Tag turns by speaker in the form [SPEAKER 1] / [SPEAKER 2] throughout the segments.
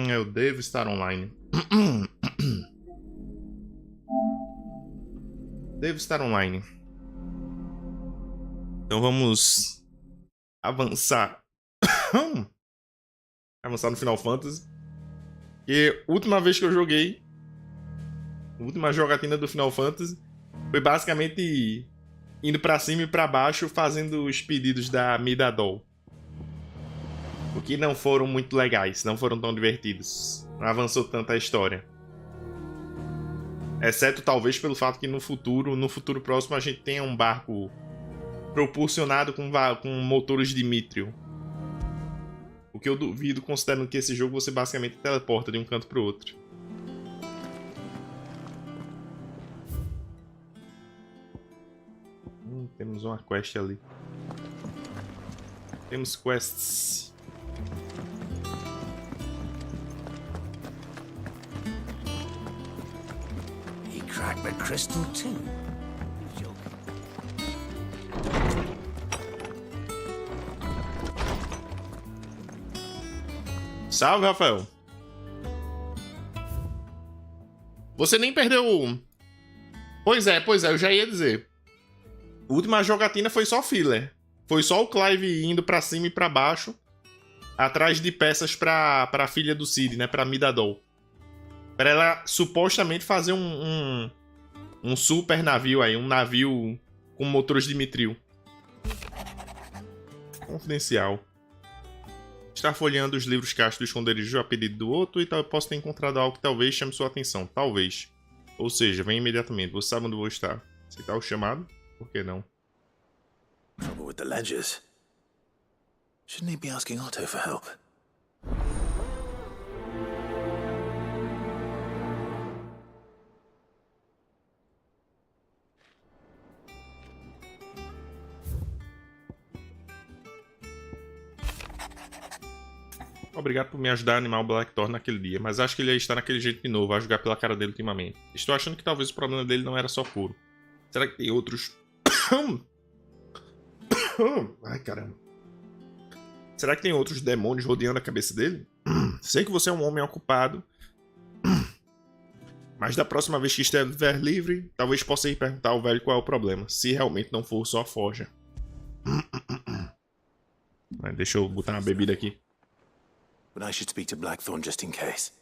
[SPEAKER 1] Eu devo estar online. Devo estar online. Então vamos avançar. Avançar no Final Fantasy. E a última vez que eu joguei, a última jogatina do Final Fantasy, foi basicamente indo pra cima e pra baixo fazendo os pedidos da Midadol. O que não foram muito legais, não foram tão divertidos. Não avançou tanto a história. Exceto talvez pelo fato que no futuro próximo, a gente tenha um barco propulsionado com motores de Mithril. O que eu duvido, considerando que esse jogo você basicamente teleporta de um canto pro outro. Temos uma quest ali. Temos quests.
[SPEAKER 2] He cracked the crystal too.
[SPEAKER 1] Salve, Rafael. Você nem perdeu... Pois é, eu já ia dizer. A última jogatina foi só filler. Foi só o Clive indo pra cima e pra baixo, atrás de peças pra filha do Cid, né? Pra Midadol. Pra ela supostamente fazer um super navio aí. Um navio com motores de Mithril. Confidencial. Estar folheando os livros caixa do esconderijo a pedido do outro e eu posso ter encontrado algo que talvez chame sua atenção. Talvez. Ou seja, vem imediatamente. Você sabe onde eu vou estar. Aceitar o chamado? Por que não?
[SPEAKER 2] Trouble with the ledgers. Shouldn't he be asking Otto for help?
[SPEAKER 1] Obrigado por me ajudar a animar o Blackthorn naquele dia, mas acho que ele ia estar naquele jeito de novo, a jogar pela cara dele ultimamente. Estou achando que talvez o problema dele não era só furo. Será que tem outros... Ai, caramba. Será que tem outros demônios rodeando a cabeça dele? Sei que você é um homem ocupado, mas da próxima vez que estiver livre, talvez possa ir perguntar ao velho qual é o problema, se realmente não for só a forja. Deixa eu botar uma bebida aqui.
[SPEAKER 2] But I should speak to Blackthorn just in case.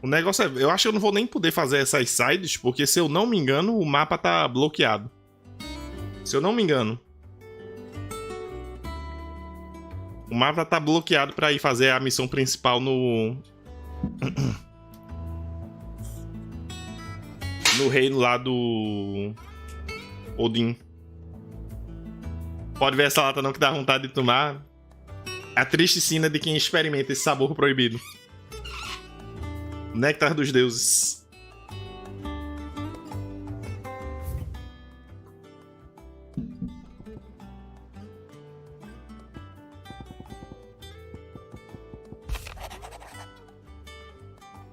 [SPEAKER 1] O negócio é... Eu acho que eu não vou nem poder fazer essas sides, porque se eu não me engano, o mapa tá bloqueado. Se eu não me engano. O mapa tá bloqueado pra ir fazer a missão principal no... no reino lá do... Odin. Pode ver essa lata não que dá vontade de tomar. A triste sina de quem experimenta esse sabor proibido. Néctar dos deuses.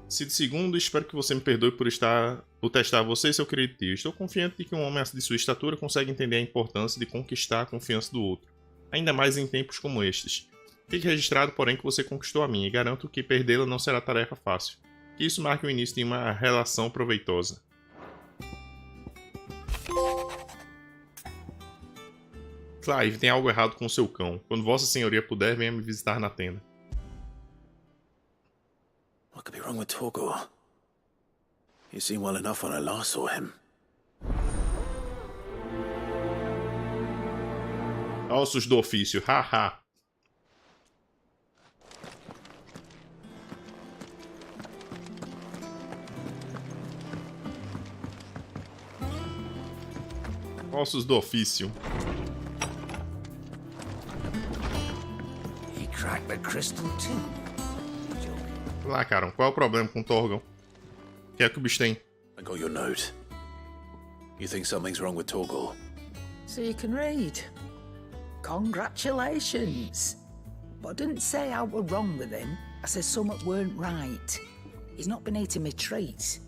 [SPEAKER 1] Cid II, espero que você me perdoe por testar você e seu querido tio. Estou confiante de que um homem de sua estatura consegue entender a importância de conquistar a confiança do outro, ainda mais em tempos como estes. Fique registrado, porém, que você conquistou a minha e garanto que perdê-la não será tarefa fácil. Que isso marque o início de uma relação proveitosa. Clive, tem algo errado com seu cão. Quando Vossa Senhoria puder, venha me visitar na tenda.
[SPEAKER 2] What could be wrong with Torgor? He seemed well enough when I last saw him.
[SPEAKER 1] Ossos do ofício, haha. Ossos do ofício.
[SPEAKER 2] He cracked the crystal too.
[SPEAKER 1] Lá, cara, qual é o problema com o Torgon? O que é que o bicho tem?
[SPEAKER 2] I got your note. You think something's wrong with Torgor?
[SPEAKER 3] So you can read. Congratulations. But I didn't say I were wrong with him. I said something weren't right. He's not been eating me treats.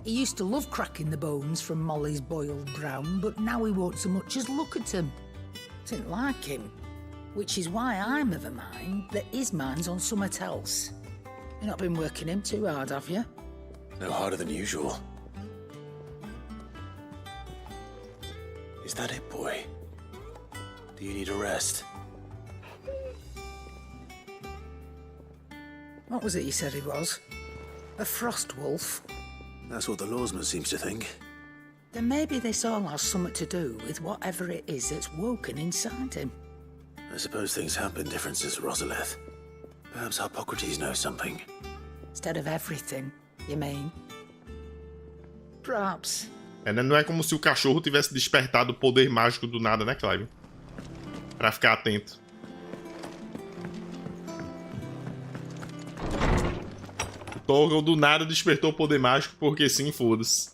[SPEAKER 3] He used to love cracking the bones from Molly's boiled brown, but now he won't so much as look at them. Didn't like him. Which is why I'm of a mind that his mind's on somewhat else. You've not been working him too hard, have you?
[SPEAKER 2] No harder than usual. Is that it, boy? Do you need a rest?
[SPEAKER 3] What was it you said he was? A frost wolf?
[SPEAKER 2] That's what the lawsman seems to think.
[SPEAKER 3] Then maybe this all has something to do with whatever it is that's woken inside him.
[SPEAKER 2] I suppose things have been different since Rosalith. Perhaps Hippocrates knows something.
[SPEAKER 3] Instead of everything, you mean? Perhaps.
[SPEAKER 1] Né? Não é como se o cachorro tivesse despertado o poder mágico do nada, né, Clive? Pra ficar atento. O Torgal do nada despertou o poder mágico porque sim, foda-se.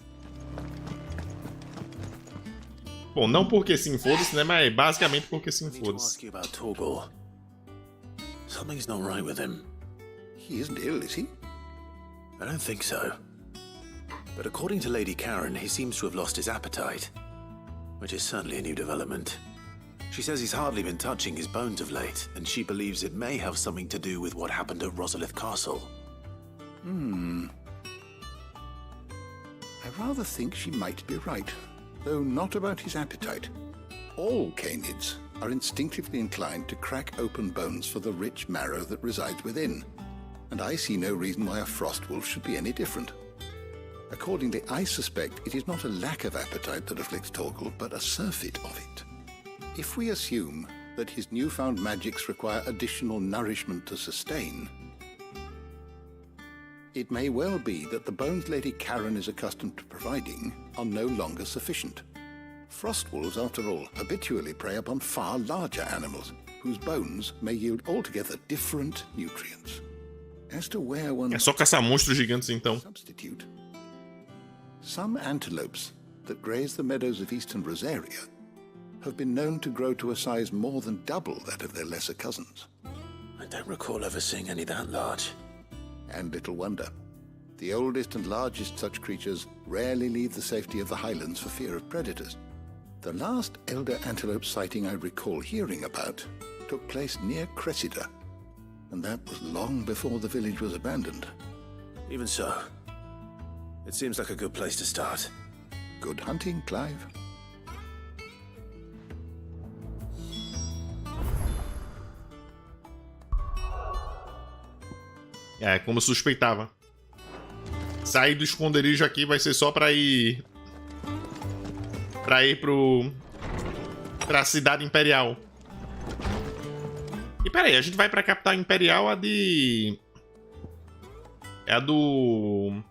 [SPEAKER 1] Bom, não porque sim, foda-se, né? Mas basicamente porque sim, foda-se.
[SPEAKER 2] Something's not right with him.
[SPEAKER 4] He isn't ill, is he?
[SPEAKER 2] I don't think so. But according to Lady Karen, he seems to have lost his appetite, which is certainly a new development. She says he's hardly been touching his bones of late, and she believes it may have something to do with what happened at Rosalith Castle.
[SPEAKER 4] I rather think she might be right, though not about his appetite. All canids are instinctively inclined to crack open bones for the rich marrow that resides within, and I see no reason why a frostwolf should be any different. Accordingly, I suspect it is not a lack of appetite that afflicts Torgal, but a surfeit of it. If we assume that his newfound magics require additional nourishment to sustain, it may well be that the bones Lady Karen is accustomed to providing are no longer sufficient. Frostwolves, after all, habitually prey upon far larger animals, whose bones may yield altogether different nutrients. As to where one
[SPEAKER 1] É só caçar monstros gigantes, então.
[SPEAKER 4] substitute, some antelopes that graze the meadows of eastern Rosaria have been known to grow to a size more than double that of their lesser cousins.
[SPEAKER 2] I don't recall ever seeing any that large.
[SPEAKER 4] And little wonder. The oldest and largest such creatures rarely leave the safety of the highlands for fear of predators. The last elder antelope sighting I recall hearing about took place near Cressida, and that was long before the village was abandoned.
[SPEAKER 2] Even so, it seems like a good place to start.
[SPEAKER 4] Good hunting, Clive.
[SPEAKER 1] É, como eu suspeitava. Sair do esconderijo aqui vai ser só pra ir... pra cidade imperial. E pera aí, a gente vai pra capital imperial, a de... É a do...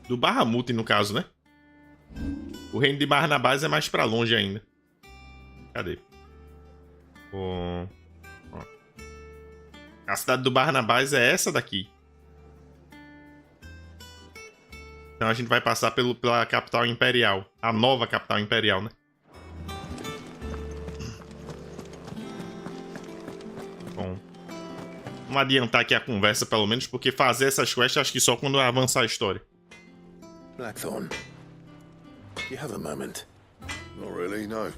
[SPEAKER 1] Do Bahamut, no caso, né? O reino de Barnabás é mais pra longe ainda. Cadê? A cidade do Barnabás é essa daqui. Então a gente vai passar pela capital imperial. A nova capital imperial, né? Bom. Vamos adiantar aqui a conversa, pelo menos, porque fazer essas quests acho que só quando avançar a história.
[SPEAKER 2] Blackthorn, you have a moment?
[SPEAKER 5] Not really, no.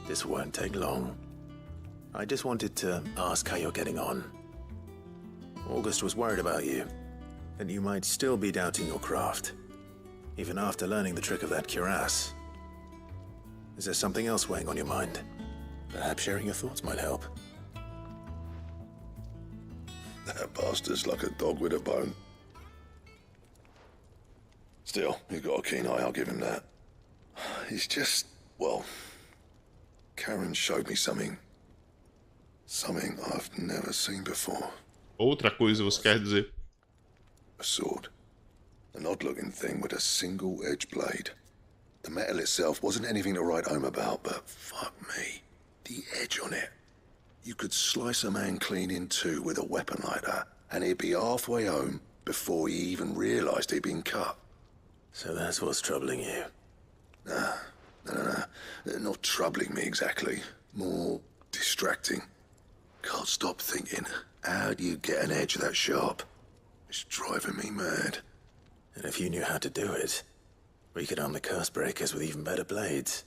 [SPEAKER 2] This won't take long. I just wanted to ask how you're getting on. August was worried about you, that you might still be doubting your craft, even after learning the trick of that cuirass. Is there something else weighing on your mind? Perhaps sharing your thoughts might help.
[SPEAKER 5] That bastard's like a dog with a bone. Still, he's got a keen eye, I'll give him that. He's just, well... Karen showed me something. Something I've never seen before.
[SPEAKER 1] Outra coisa você quer dizer?
[SPEAKER 5] A sword. An odd-looking thing with a single-edged blade. The metal itself wasn't anything to write home about, but fuck me. The edge on it. You could slice a man clean in two with a weapon like that, and he'd be halfway home before he even realised he'd been cut.
[SPEAKER 2] So that's what's troubling you.
[SPEAKER 5] No. Not troubling me exactly. More distracting. Can't stop thinking, how do you get an edge that sharp? It's driving me mad.
[SPEAKER 2] And if you knew how to do it, we could arm the curse breakers with even better blades.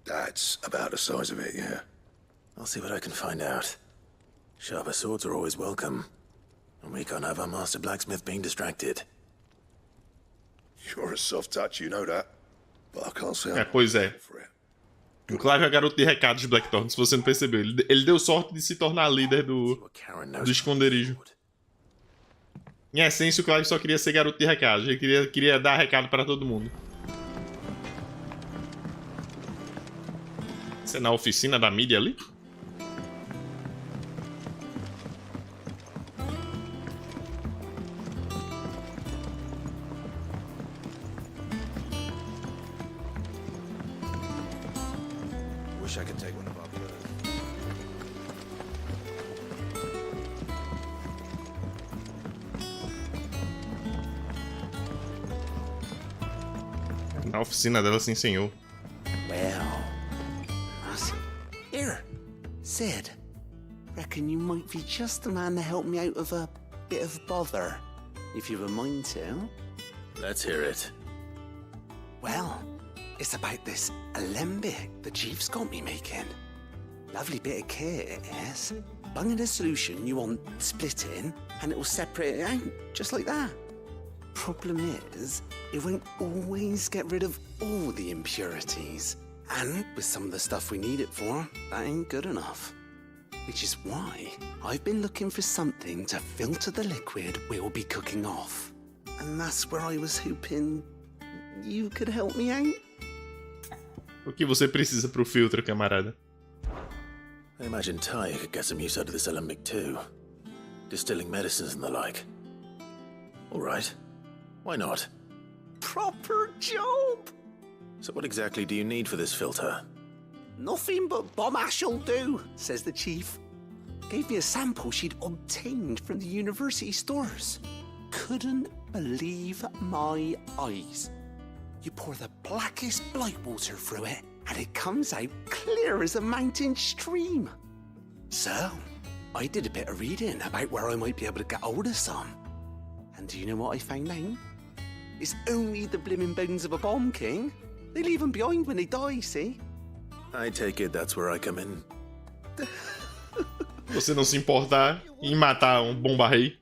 [SPEAKER 5] That's about the size of it, yeah.
[SPEAKER 2] I'll see what I can find out. Sharper swords are always welcome. And we can't have our master blacksmith being distracted.
[SPEAKER 5] You're a soft touch, you know that. But I can't say
[SPEAKER 1] Pois é.
[SPEAKER 5] for it.
[SPEAKER 1] O Clive é o garoto de recados de Blackthorn, se você não percebeu. Ele deu sorte de se tornar líder do esconderijo. Em essência, o Clive só queria ser garoto de recados. Ele queria dar recado para todo mundo. Isso é na oficina da mídia ali?
[SPEAKER 2] Wish I could take one of our birds.
[SPEAKER 1] Na oficina dela, sim, senhor.
[SPEAKER 6] Well, here, Sid. Reckon you might be just the man to help me out of a bit of bother, if you've a mind to.
[SPEAKER 2] Let's hear it.
[SPEAKER 6] Well, it's about this alembic the chief's got me making. Lovely bit of kit it is. Bung in a solution you want splitting, and it'll separate it out, just like that. Problem is, it won't always get rid of all the impurities. And with some of the stuff we need it for, that ain't good enough. Which is why I've been looking for something to filter the liquid we'll be cooking off. And that's where I was hoping you could help me out.
[SPEAKER 1] O que você precisa pro filtro, camarada?
[SPEAKER 2] I imagine Ty could get some use out of this alembic too. Distilling medicines and the like. All right. Why not?
[SPEAKER 6] Proper job!
[SPEAKER 2] So what exactly do you need for this filter?
[SPEAKER 6] Nothing but bomb ash'll do, says the chief. Gave me a sample she'd obtained from the university stores. Couldn't believe my eyes. You pour the blackest blight water through it, and it comes out clear as a mountain stream. So, I did a bit of reading about where I might be able to get hold of some. And do you know what I found out? It's only the blimmin' bones of a bomb king. They leave them behind when they die, see?
[SPEAKER 2] I take it that's where I come in.
[SPEAKER 1] Você não se importar em matar bomba rei?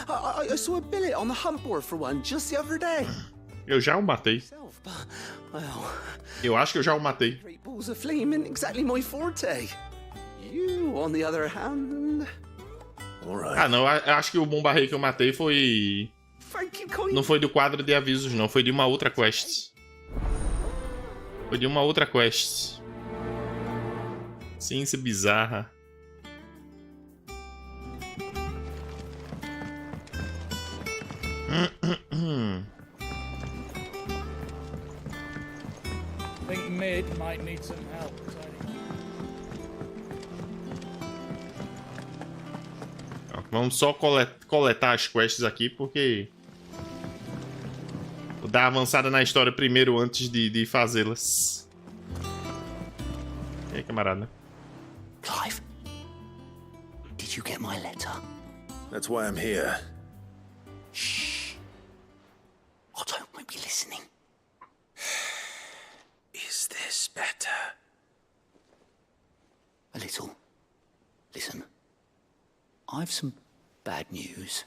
[SPEAKER 6] I saw a billet on the hunt board for one just the other day.
[SPEAKER 1] Eu já o matei.
[SPEAKER 6] Well,
[SPEAKER 1] Eu acho que eu já o matei.
[SPEAKER 6] great balls of flame ain't exactly my forte. You, on the other hand...
[SPEAKER 2] All right.
[SPEAKER 1] Ah, não. Eu acho que o bomba rei que eu matei foi...
[SPEAKER 6] Thank you, kind.
[SPEAKER 1] Não foi do quadro de avisos, não. Foi de uma outra quest. Foi de uma outra quest. Ciência bizarra.
[SPEAKER 7] I think Mid might need some help.
[SPEAKER 1] Vamos só coletar as quests aqui, porque... Vou dar avançada na história primeiro, antes de fazê-las. E aí, camarada?
[SPEAKER 6] Clive, did you get my letter?
[SPEAKER 2] That's why I'm here.
[SPEAKER 6] Shh. Otto might be listening.
[SPEAKER 2] Is this better?
[SPEAKER 6] A little. Listen. I've some bad news.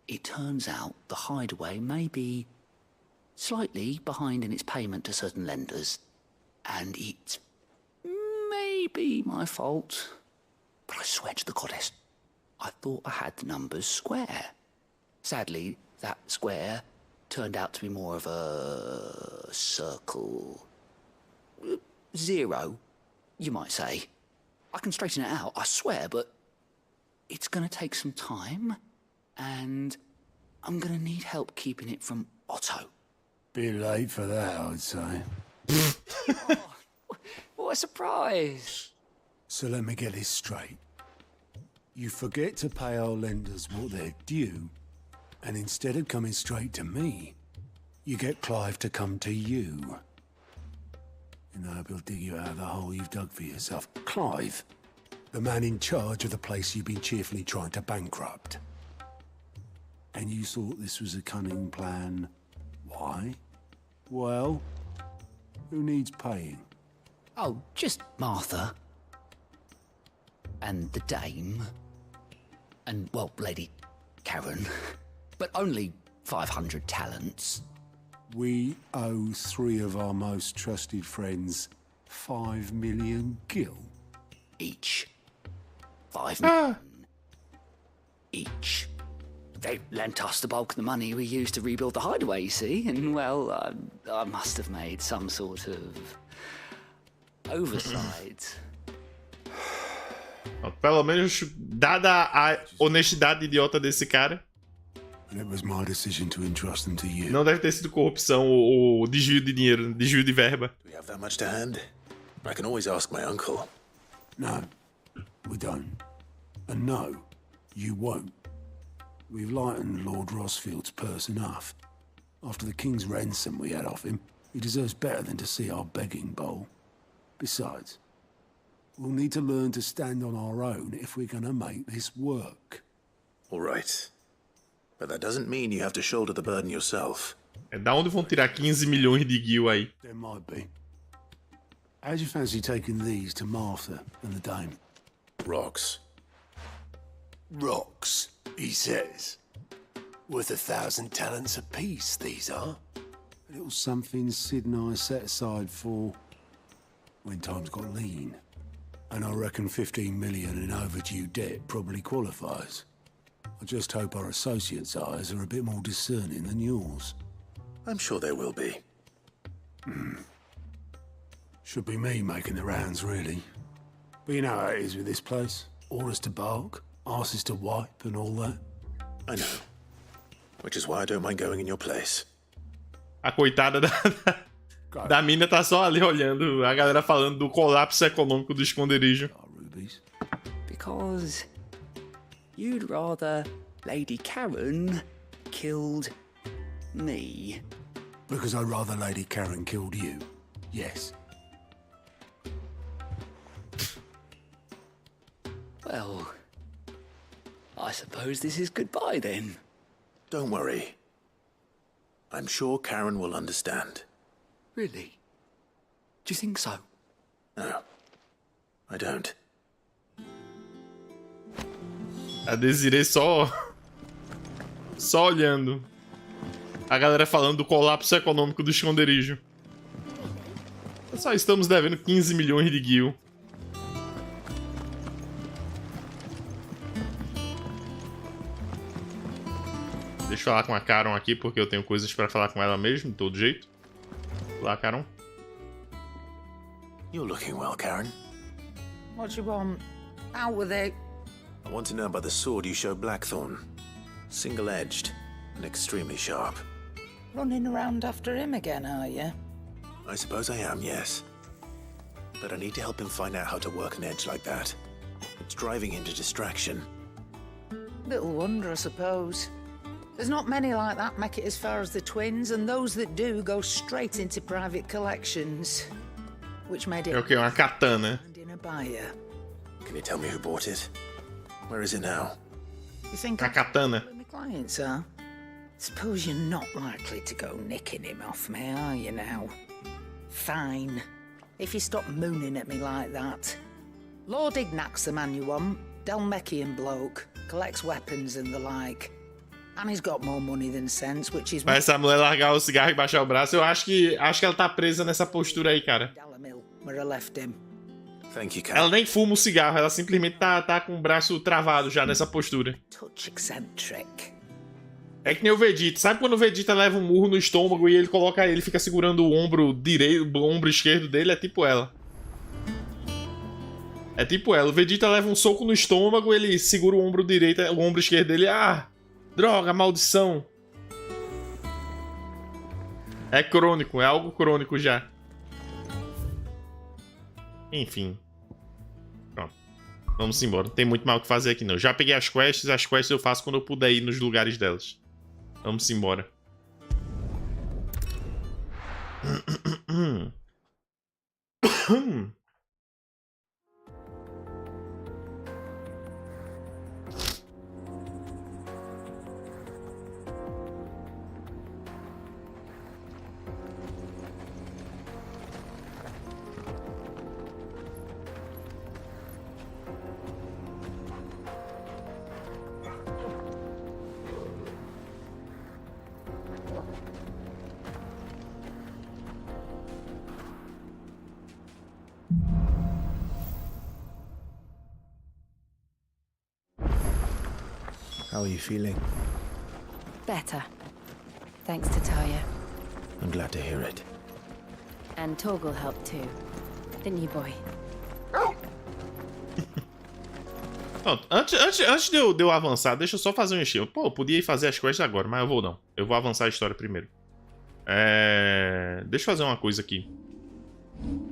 [SPEAKER 6] It turns out the hideaway may be slightly behind in its payment to certain lenders, and it may be my fault. But I swear to the goddess, I thought I had the numbers square. Sadly, that square turned out to be more of a circle. Zero, you might say. I can straighten it out, I swear, but it's gonna take some time, and I'm gonna need help keeping it from Otto.
[SPEAKER 8] Bit late for that, I'd say.
[SPEAKER 6] What a surprise!
[SPEAKER 8] So let me get this straight. You forget to pay our lenders what they're due, and instead of coming straight to me, you get Clive to come to you. And I hope he'll dig you out of the hole you've dug for yourself. Clive, the man in charge of the place you've been cheerfully trying to bankrupt. And you thought this was a cunning plan. Why? Well, who needs paying?
[SPEAKER 9] Oh, just Martha. And the dame. And, well, Lady Karen. But only 500 talents.
[SPEAKER 8] We owe 3 of our most trusted friends 5 million gil.
[SPEAKER 9] Each. 5 million. Each. They lent us the bulk of the money we used to rebuild the hideaway, you see, and, well, I must have made some sort of oversight.
[SPEAKER 1] Pelo menos, dada a honestidade idiota desse cara,
[SPEAKER 8] And it was my decision to entrust them to you.
[SPEAKER 1] não deve ter sido corrupção ou desvio de dinheiro, desvio de verba.
[SPEAKER 2] Do we have that much to hand? I can always ask my uncle.
[SPEAKER 8] No, we don't. And no, you won't. We've lightened Lord Rosfield's purse enough. After the king's ransom we had off him, he deserves better than to see our begging bowl. Besides, we'll need to learn to stand on our own if we're gonna make this work.
[SPEAKER 2] All right. But that doesn't mean you have to shoulder the burden yourself.
[SPEAKER 1] É da onde vão tirar 15 milhões de gil aí?
[SPEAKER 8] There might be. How'd you fancy taking these to Martha and the dame?
[SPEAKER 2] Rocks.
[SPEAKER 10] Rocks, he says. Worth 1,000 talents apiece, these are.
[SPEAKER 8] A little something Sid and I set aside for when times got lean. And I reckon 15 million in overdue debt probably qualifies. I just hope our associates' eyes are a bit more discerning than yours.
[SPEAKER 2] I'm sure there will be.
[SPEAKER 8] Should be me making the rounds, really. But you know how it is with this place. Orders to bark, arses to wipe and all that.
[SPEAKER 2] I know. Which is why I don't mind going in your place.
[SPEAKER 1] A coitada da mina tá só ali olhando a galera falando do colapso econômico do esconderijo.
[SPEAKER 8] Rubies.
[SPEAKER 9] Because you'd rather Lady Karen killed me.
[SPEAKER 8] Because I'd rather Lady Karen killed you. Yes.
[SPEAKER 9] Well, I suppose this is goodbye then.
[SPEAKER 2] Don't worry. I'm sure Karen will understand.
[SPEAKER 9] Really? Do you think so?
[SPEAKER 2] No, I don't.
[SPEAKER 1] A Desiree só olhando. A galera falando do colapso econômico do esconderijo. Só estamos devendo 15 milhões de gil. Deixa eu falar com a Karen aqui, porque eu tenho coisas pra falar com ela mesmo, de todo jeito. Olá, Karen.
[SPEAKER 2] You're looking well, Karen.
[SPEAKER 3] What do you want? Out with it.
[SPEAKER 2] I want to know about the sword you showed Blackthorn. Single-edged and extremely sharp.
[SPEAKER 3] Running around after him again, are you?
[SPEAKER 2] I suppose I am, yes. But I need to help him find out how to work an edge like that. It's driving him to distraction.
[SPEAKER 3] Little wonder, I suppose. There's not many like that make it as far as the twins, and those that do go straight into private collections. Which made it...
[SPEAKER 1] É o quê? Uma katana.
[SPEAKER 3] ...finding a buyer.
[SPEAKER 2] Can you tell me who bought it? Where is it now?
[SPEAKER 3] You think
[SPEAKER 1] A katana.
[SPEAKER 3] my clients are? Suppose you're not likely to go nicking him off me, are you now? Fine. If you stop mooning at me like that. Lord Ignac's the man you want. Delmeckian bloke. Collects weapons and the like. And he's got more money than sense, which is...
[SPEAKER 1] Vai essa mulher largar o cigarro e baixar o braço. Eu acho que ela tá presa nessa postura aí, cara.
[SPEAKER 3] Delamil, where I left him.
[SPEAKER 2] Thank you,
[SPEAKER 1] Ela
[SPEAKER 2] Karen.
[SPEAKER 1] nem fuma o cigarro, ela simplesmente tá com o braço travado já nessa postura.
[SPEAKER 3] Touch eccentric.
[SPEAKER 1] É que nem o Vegeta. Sabe quando o Vegeta leva um murro no estômago e ele fica segurando o ombro direito, o ombro esquerdo dele? É tipo ela. É tipo ela. O Vegeta leva um soco no estômago, ele segura o ombro direito, o ombro esquerdo dele. Ah, droga, maldição. É crônico, é algo crônico já. Enfim. Pronto. Vamos embora. Não tem muito mal o que fazer aqui não. Já peguei as quests eu faço quando eu puder ir nos lugares delas. Vamos embora.
[SPEAKER 2] How are you feeling?
[SPEAKER 11] Better. Thanks to Taya.
[SPEAKER 2] I'm glad to hear it.
[SPEAKER 11] And Torgal helped too. Didn't you, boy?
[SPEAKER 1] Pronto, antes de eu avançar, deixa eu só fazer um estilo. Pô, eu podia ir fazer as quests agora, mas eu vou não. Eu vou avançar a história primeiro. Deixa eu fazer uma coisa aqui.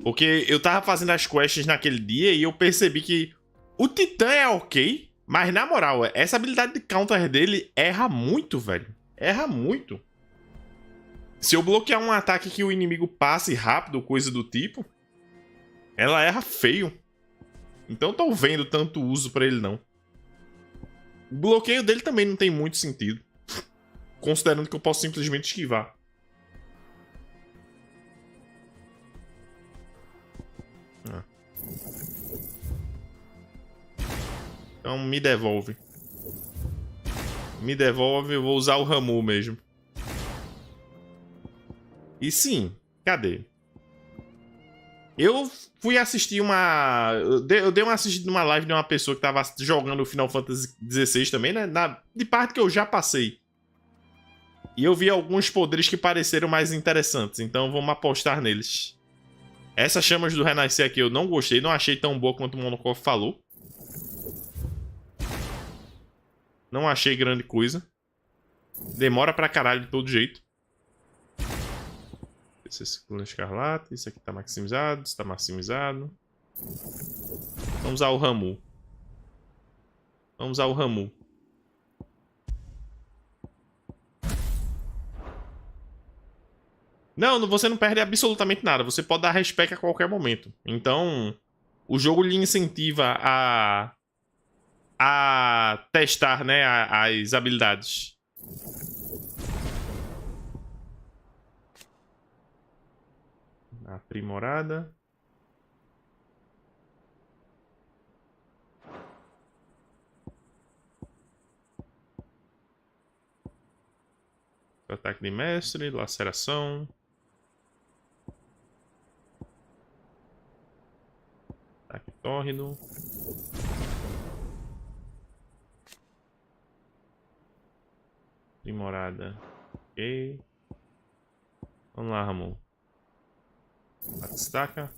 [SPEAKER 1] Porque eu tava fazendo as quests naquele dia e eu percebi que o Titã é ok, mas na moral, essa habilidade de counter dele erra muito, velho. Erra muito. Se eu bloquear um ataque que o inimigo passe rápido, coisa do tipo, ela erra feio. Então eu tô vendo tanto uso pra ele não. O bloqueio dele também não tem muito sentido, considerando que eu posso simplesmente esquivar. Então me devolve. Me devolve, eu vou usar o Ramu mesmo. E sim, cadê? Eu fui assistir uma... Eu dei uma assistida numa live de uma pessoa que tava jogando o Final Fantasy XVI também, né? De parte que eu já passei. E eu vi alguns poderes que pareceram mais interessantes, então vamos apostar neles. Essas chamas do Renascer aqui eu não gostei, não achei tão boa quanto o Monokov falou. Não achei grande coisa. Demora pra caralho de todo jeito. Esse ciclo escarlate, isso aqui tá maximizado, isso tá maximizado. Vamos usar o Ramu. Vamos usar o Ramu. Não, você não perde absolutamente nada. Você pode dar respec a qualquer momento. Então, o jogo lhe incentiva a testar, né, as habilidades. Aprimorada. Ataque de mestre, laceração. Ataque tórrido. Aprimorada. Ok. Vamos lá, Ramon. Destaca.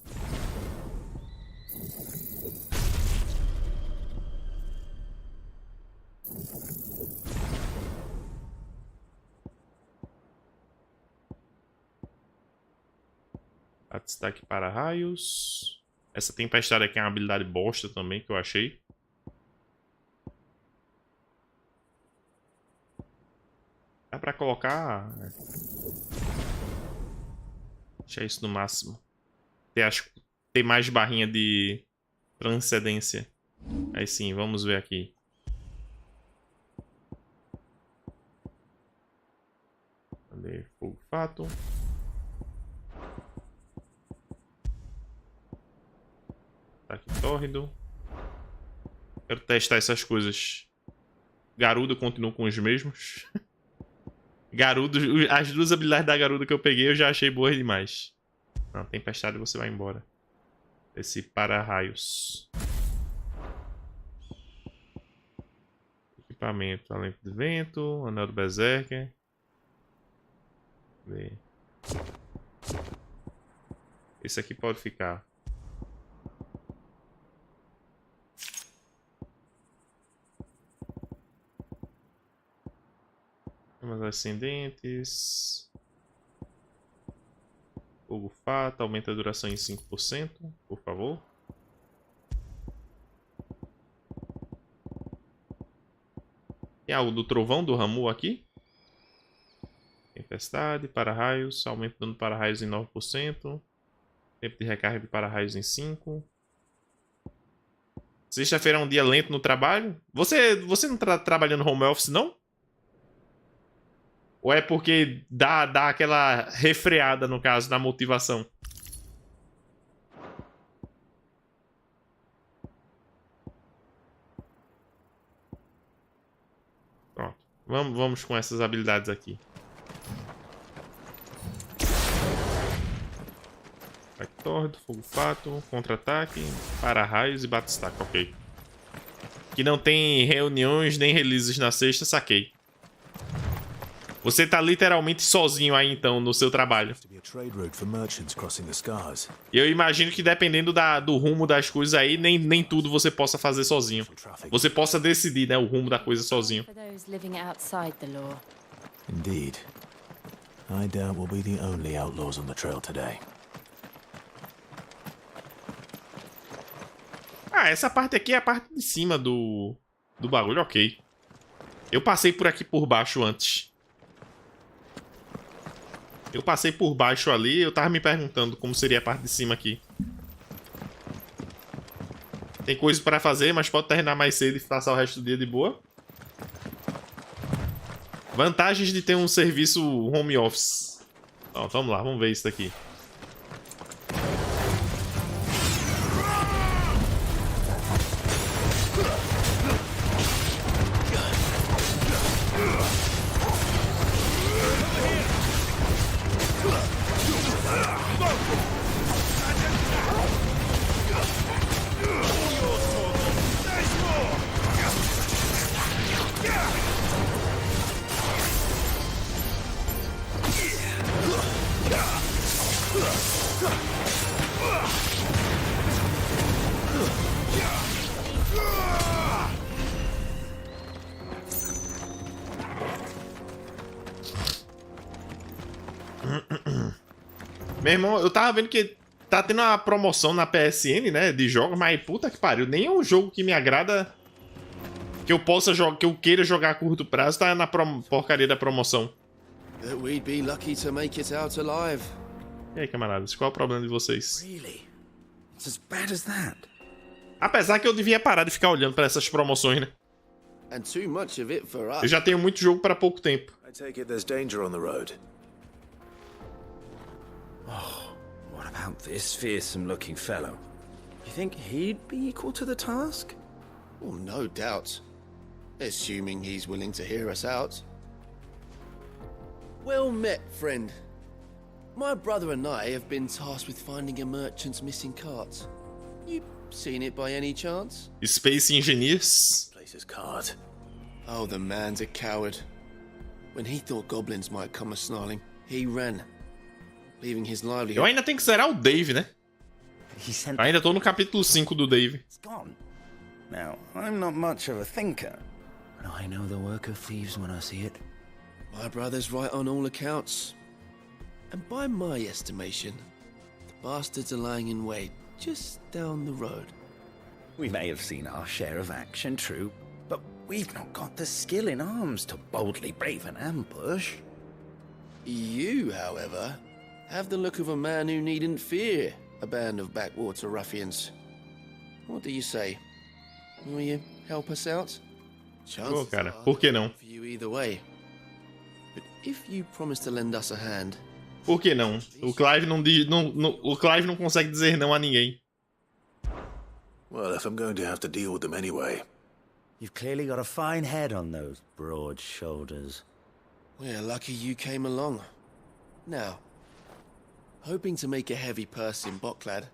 [SPEAKER 1] Destaque para raios. Essa tempestade aqui é uma habilidade bosta também que eu achei. Dá pra colocar... Deixar isso no máximo. Ter mais barrinha de transcendência. Aí sim, vamos ver aqui. Cadê? Fogo fato. Ataque tórrido. Quero testar essas coisas. Garuda continua com os mesmos. Garudo, as duas habilidades da Garuda que eu peguei eu já achei boas demais. Não, tempestade você vai embora. Esse para-raios. Equipamento, alento de vento, anel do Berserker. Esse aqui pode ficar. Chamas ascendentes. Fogo fato, aumenta a duração em 5%, por favor. Tem algo do trovão do Ramu aqui? Tempestade, para-raios, aumenta o dano para-raios em 9%. Tempo de recarga de para-raios em 5%. Sexta-feira é um dia lento no trabalho? Você não tá trabalhando home office, não? Ou é porque dá aquela refreada, no caso, na motivação? Pronto. Vamos com essas habilidades aqui. Ataque tórrido, fogo fato, contra-ataque, para-raios e bate-staca. Ok. Que não tem reuniões nem releases na sexta, saquei. Você tá literalmente sozinho aí, então, no seu trabalho. E eu imagino que dependendo do rumo das coisas aí, nem tudo você possa fazer sozinho. Você possa decidir, né, o rumo da coisa sozinho.
[SPEAKER 2] Indeed. I doubt we'll be the only outlaws on the trail today.
[SPEAKER 1] Ah, essa parte aqui é a parte de cima do bagulho, ok. Eu passei por aqui por baixo antes. Eu passei por baixo ali, eu tava me perguntando como seria a parte de cima aqui. Tem coisa pra fazer, mas pode terminar mais cedo e passar o resto do dia de boa. Vantagens de ter um serviço home office. Então, vamos lá, vamos ver isso daqui. Meu irmão, eu tava vendo que tá tendo uma promoção na PSN, né, de jogos, mas puta que pariu, nenhum jogo que me agrada, que eu possa jogar, que eu queira jogar a curto prazo, tá na porcaria da promoção. E aí, camaradas, qual é o problema de vocês? Apesar que eu devia parar de ficar olhando pra essas promoções, né? Eu já tenho muito jogo pra pouco tempo.
[SPEAKER 2] I take it there's danger on the road.
[SPEAKER 12] Oh, what about this fearsome-looking fellow? You think he'd be equal to the task?
[SPEAKER 13] Well, no doubt. Assuming he's willing to hear us out. Well met, friend. My brother and I have been tasked with finding a merchant's missing cart. You seen it by any chance?
[SPEAKER 1] Space Engineers.
[SPEAKER 2] Place is cart.
[SPEAKER 13] Oh, the man's a coward. When he thought goblins might come a-snarling, he ran. Leaving his livelihood.
[SPEAKER 1] Eu ainda tenho que zerar o Dave, né? Ainda tô no capítulo 5 do Dave.
[SPEAKER 12] It's gone. Now, I'm not much of a thinker, but I know the work of thieves when I see it.
[SPEAKER 13] My brother's right on all accounts. And by my estimation, the bastards are lying in wait just down the road.
[SPEAKER 12] We may have seen our share of action, true, but we've not got the skill in arms to boldly brave an ambush.
[SPEAKER 13] You, however, have the look of a man who needn't fear a band of backwater ruffians. What do you say? Will you help us out?
[SPEAKER 1] Pô, cara, por que não?
[SPEAKER 13] For you either way. But if you promise to lend us a hand.
[SPEAKER 1] Por que não? O Clive o Clive não consegue dizer não a ninguém.
[SPEAKER 2] Well, if I'm going to have to deal with them anyway.
[SPEAKER 12] You've clearly got a fine head on those broad shoulders.
[SPEAKER 13] We're lucky you came along. Now, hoping to make a heavy purse in Bocklad,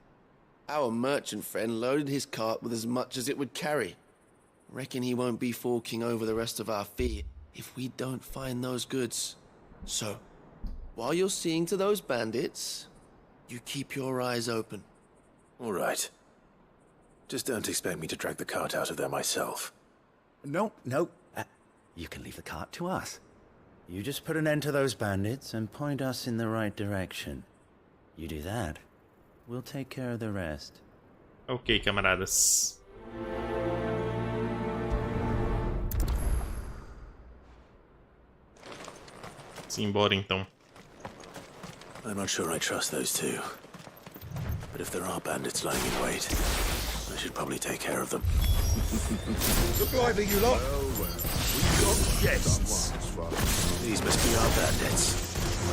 [SPEAKER 13] our merchant friend loaded his cart with as much as it would carry. Reckon he won't be forking over the rest of our fee if we don't find those goods. So, while you're seeing to those bandits, you keep your eyes open.
[SPEAKER 2] All right. Just don't expect me to drag the cart out of there myself.
[SPEAKER 12] No. You can leave the cart to us. You just put an end to those bandits and point us in the right direction. You do that, we'll take care of the rest.
[SPEAKER 1] Ok, camaradas. Simbora então.
[SPEAKER 2] I'm not sure I trust those two. But if there are bandits lying in wait, I should probably take care of them.
[SPEAKER 5] Look lively, you lot.
[SPEAKER 10] Well, we got guests.
[SPEAKER 2] These must be our bandits.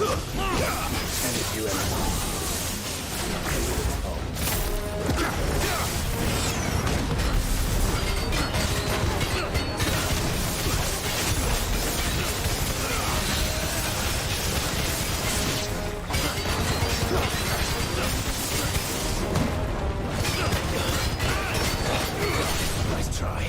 [SPEAKER 13] And if you ever...
[SPEAKER 2] Nice try.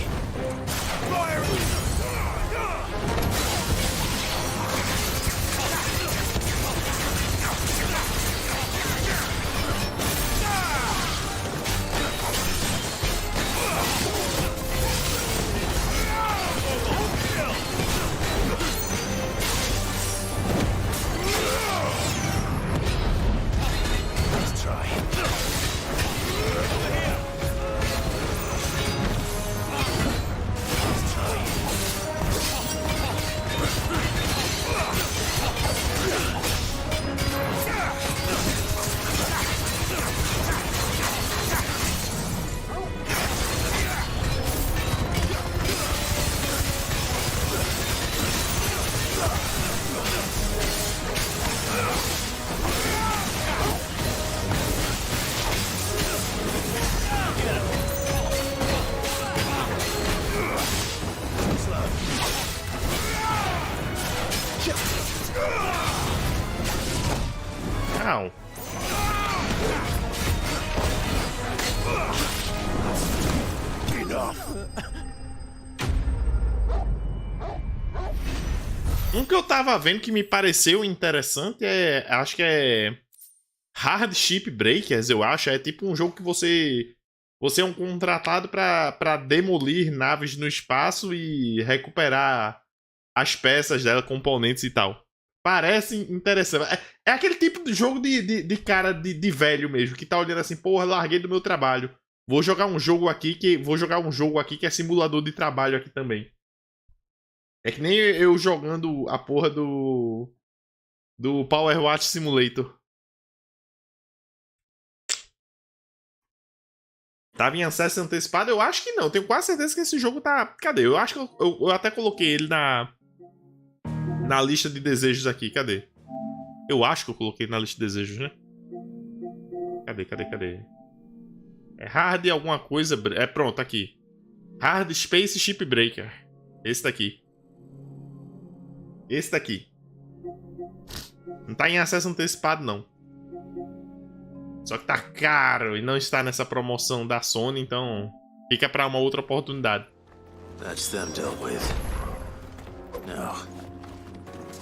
[SPEAKER 1] Um que eu tava vendo que me pareceu interessante acho que é Hard Ship Breakers, eu acho. É tipo um jogo que você é um contratado pra demolir naves no espaço e recuperar as peças dela, componentes e tal. Parece interessante. É aquele tipo de jogo de cara de velho mesmo, que tá olhando assim, porra, larguei do meu trabalho. Vou jogar um jogo aqui que é simulador de trabalho aqui também. É que nem eu jogando a porra do Power Watch Simulator. Tava em acesso antecipado? Eu acho que não. Tenho quase certeza que esse jogo tá... Cadê? Eu acho que eu até coloquei ele na lista de desejos aqui. Cadê? Eu acho que eu coloquei na lista de desejos, né? Cadê? É Hard alguma coisa... É pronto, aqui. Hard Space Shipbreaker. Esse daqui. Esse daqui. Não tá em acesso antecipado, não. Só que tá caro e não está nessa promoção da Sony, então fica pra uma outra oportunidade.
[SPEAKER 2] That's them dealt with. Now,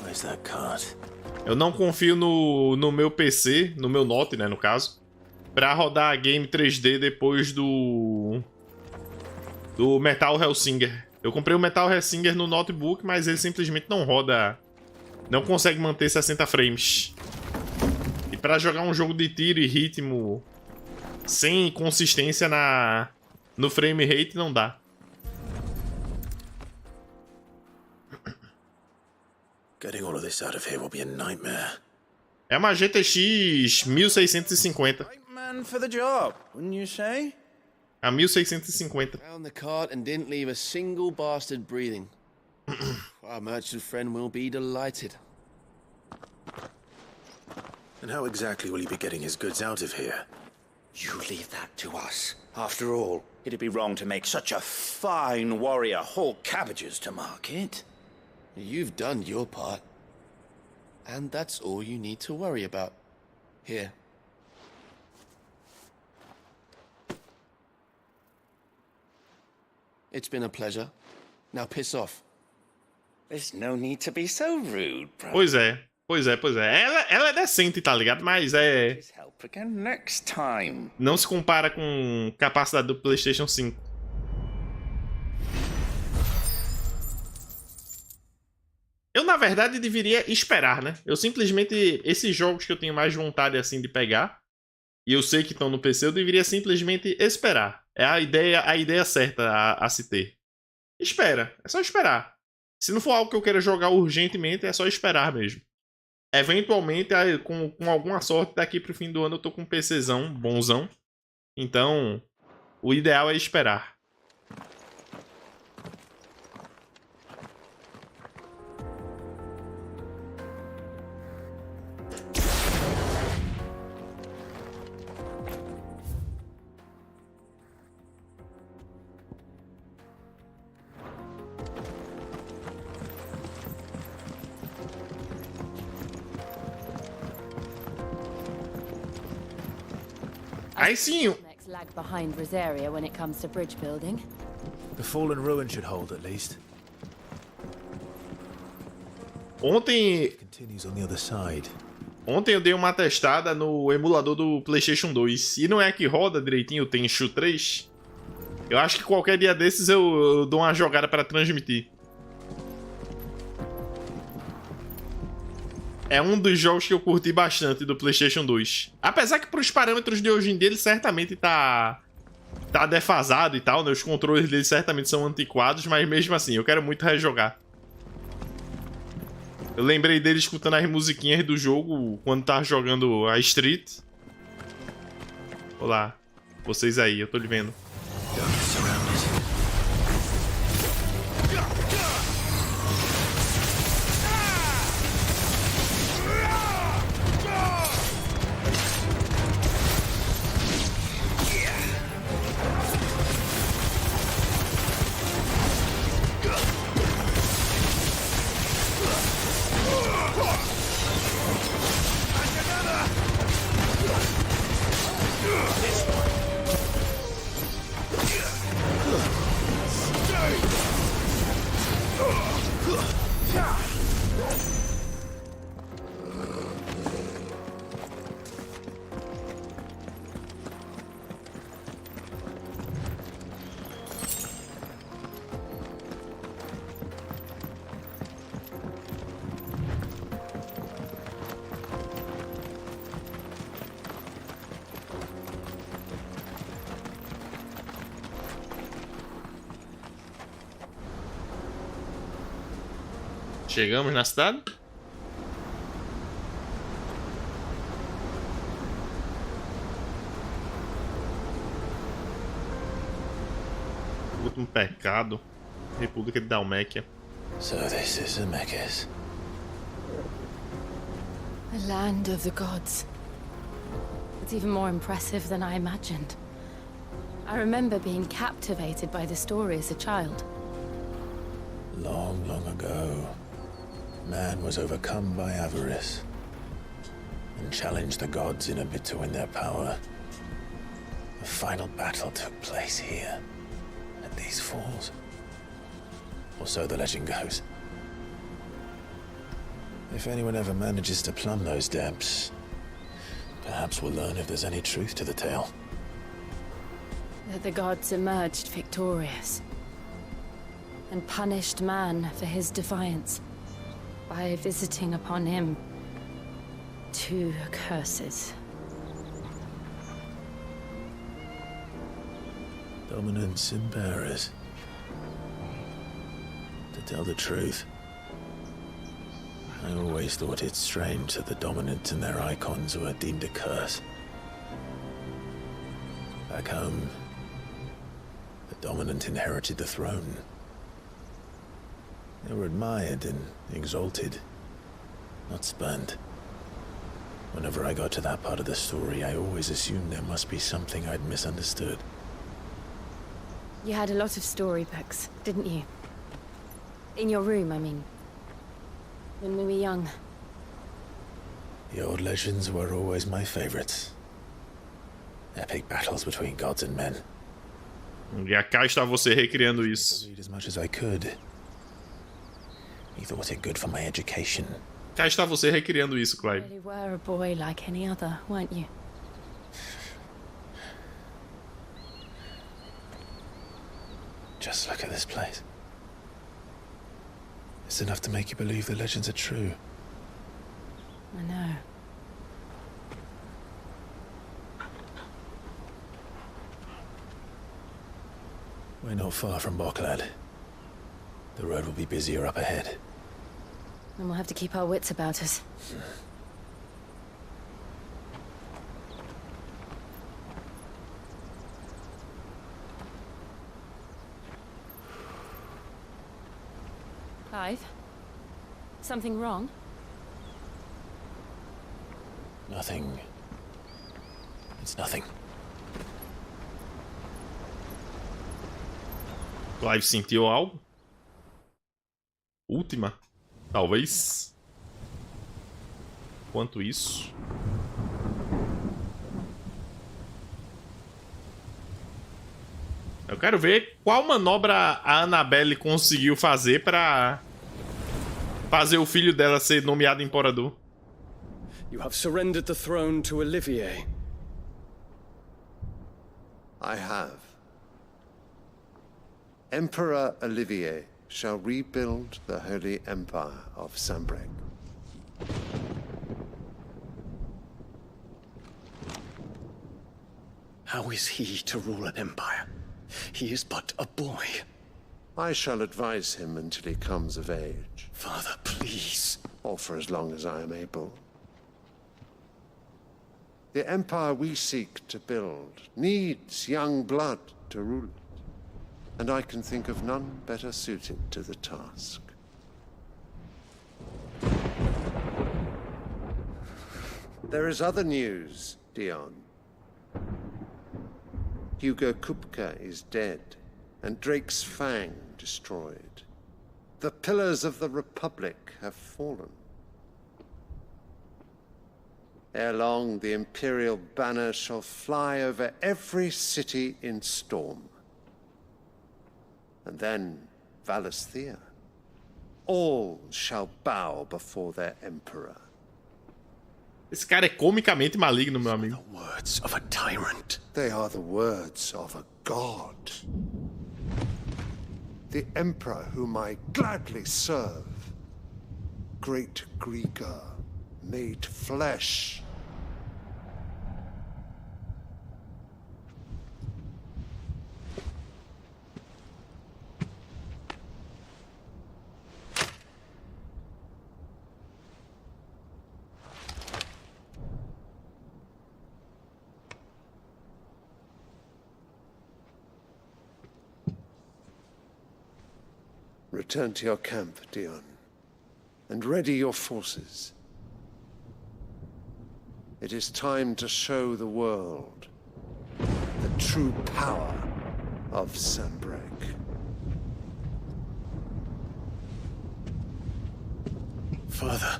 [SPEAKER 2] where's that card?
[SPEAKER 1] Eu não confio no meu PC, no meu Note, né, no caso, pra rodar a game 3D depois do Metal Hellsinger. Eu comprei o Metal Hellsinger no notebook, mas ele simplesmente não roda, não consegue manter 60 frames. E pra jogar um jogo de tiro e ritmo sem consistência no frame rate não dá.
[SPEAKER 2] Getting all of this out of here will be a nightmare.
[SPEAKER 1] É uma GTX 1650.
[SPEAKER 12] Man for the job, wouldn't you say?
[SPEAKER 1] A 1650.
[SPEAKER 13] Found the cart and didn't leave a single bastard breathing. Our merchant friend will be delighted.
[SPEAKER 2] And how exactly will he be getting his goods out of here?
[SPEAKER 12] You leave that to us. After all, it'd be wrong to make such a fine warrior haul cabbages to market.
[SPEAKER 13] You've done your part. And that's all you need to worry about. Here. It's been a pleasure. Now piss off.
[SPEAKER 12] There's no need to be so rude, bro.
[SPEAKER 1] Pois é. Ela é decente, tá ligado? Mas é...
[SPEAKER 12] Help again next time.
[SPEAKER 1] Não se compara com capacidade do PlayStation 5. Eu, na verdade, deveria esperar, né? Eu simplesmente... Esses jogos que eu tenho mais vontade, assim, de pegar, e eu sei que estão no PC, eu deveria simplesmente esperar. É a ideia certa a se ter. Espera. É só esperar. Se não for algo que eu queira jogar urgentemente, é só esperar mesmo. Eventualmente, com alguma sorte, daqui pro fim do ano eu tô com um PCzão bonzão. Então, o ideal é esperar. Aí sim.
[SPEAKER 11] Lag behind Rosaria when it comes to bridge building.
[SPEAKER 10] The fallen ruin should hold at least.
[SPEAKER 1] Ontem
[SPEAKER 10] Continues on the other side.
[SPEAKER 1] Ontem eu dei uma testada no emulador do PlayStation 2 e não é que roda direitinho o Tenchu 3. Eu acho que qualquer dia desses eu dou uma jogada para transmitir. É um dos jogos que eu curti bastante do PlayStation 2. Apesar que pros parâmetros de hoje em dia ele certamente tá defasado e tal, né? Os controles dele certamente são antiquados, mas mesmo assim, eu quero muito rejogar. Eu lembrei dele escutando as musiquinhas do jogo quando tava jogando a Street. Olá, vocês aí, eu tô lhe vendo. Chegamos na cidade? O último pecado. República de Dalméquia.
[SPEAKER 2] So this is Zemeckis.
[SPEAKER 11] The land of the gods. It's even more impressive than I imagined. I remember being captivated by the story as a child.
[SPEAKER 2] Long, long ago, man was overcome by avarice and challenged the gods in a bid to win their power. The final battle took place here, at these falls. Or so the legend goes. If anyone ever manages to plumb those depths, perhaps we'll learn if there's any truth to the tale.
[SPEAKER 11] That the gods emerged victorious and punished man for his defiance by visiting upon him 2 curses.
[SPEAKER 2] Dominance and bearers. To tell the truth, I always thought it strange that the dominant and their icons were deemed a curse. Back home, the dominant inherited the throne. They were admired and exalted, not spurned. Whenever I got to that part of the story, I always assumed there must be something I'd misunderstood.
[SPEAKER 11] You had a lot of storybooks, didn't you? In your room, I mean. When we were young.
[SPEAKER 2] The old legends were always my favorites. Epic battles between gods and men.
[SPEAKER 1] E cá está você recriando isso.
[SPEAKER 2] Read as much as I could. He thought it good for my education.
[SPEAKER 1] Cá está você recriando isso, Clive.
[SPEAKER 11] You were a boy like any other, weren't you?
[SPEAKER 2] Just look at this place. It's enough to make you believe the legends are true.
[SPEAKER 11] I know.
[SPEAKER 2] We're not far from Boklad. The road will be busier up ahead.
[SPEAKER 11] And we'll have to keep our wits about us. Clive? Something wrong?
[SPEAKER 2] Nothing. It's nothing.
[SPEAKER 1] Clive sentiu algo? Última? Talvez. Enquanto isso. Eu quero ver qual manobra a Annabelle conseguiu fazer pra fazer o filho dela ser nomeado imperador.
[SPEAKER 14] You have surrendered the throne to Olivier.
[SPEAKER 15] I have. Emperor Olivier shall rebuild the Holy Empire of Sambrec.
[SPEAKER 10] How is he to rule an empire? He is but a boy.
[SPEAKER 15] I shall advise him until he comes of age.
[SPEAKER 10] Father, please.
[SPEAKER 15] Or for as long as I am able. The empire we seek to build needs young blood to rule it. And I can think of none better suited to the task. There is other news, Dion. Hugo Kupka is dead, and Drake's Fang destroyed. The pillars of the Republic have fallen. Ere long, the Imperial banner shall fly over every city in Storm. And then Valisthea. All shall bow before their emperor.
[SPEAKER 1] Esse cara é comicamente maligno, meu amigo.
[SPEAKER 10] The words of a tyrant.
[SPEAKER 15] They are the words of a god. The emperor whom I gladly serve. Great Grieger, made flesh. Return to your camp, Dion, and ready your forces. It is time to show the world the true power of Sanbreque.
[SPEAKER 10] Father,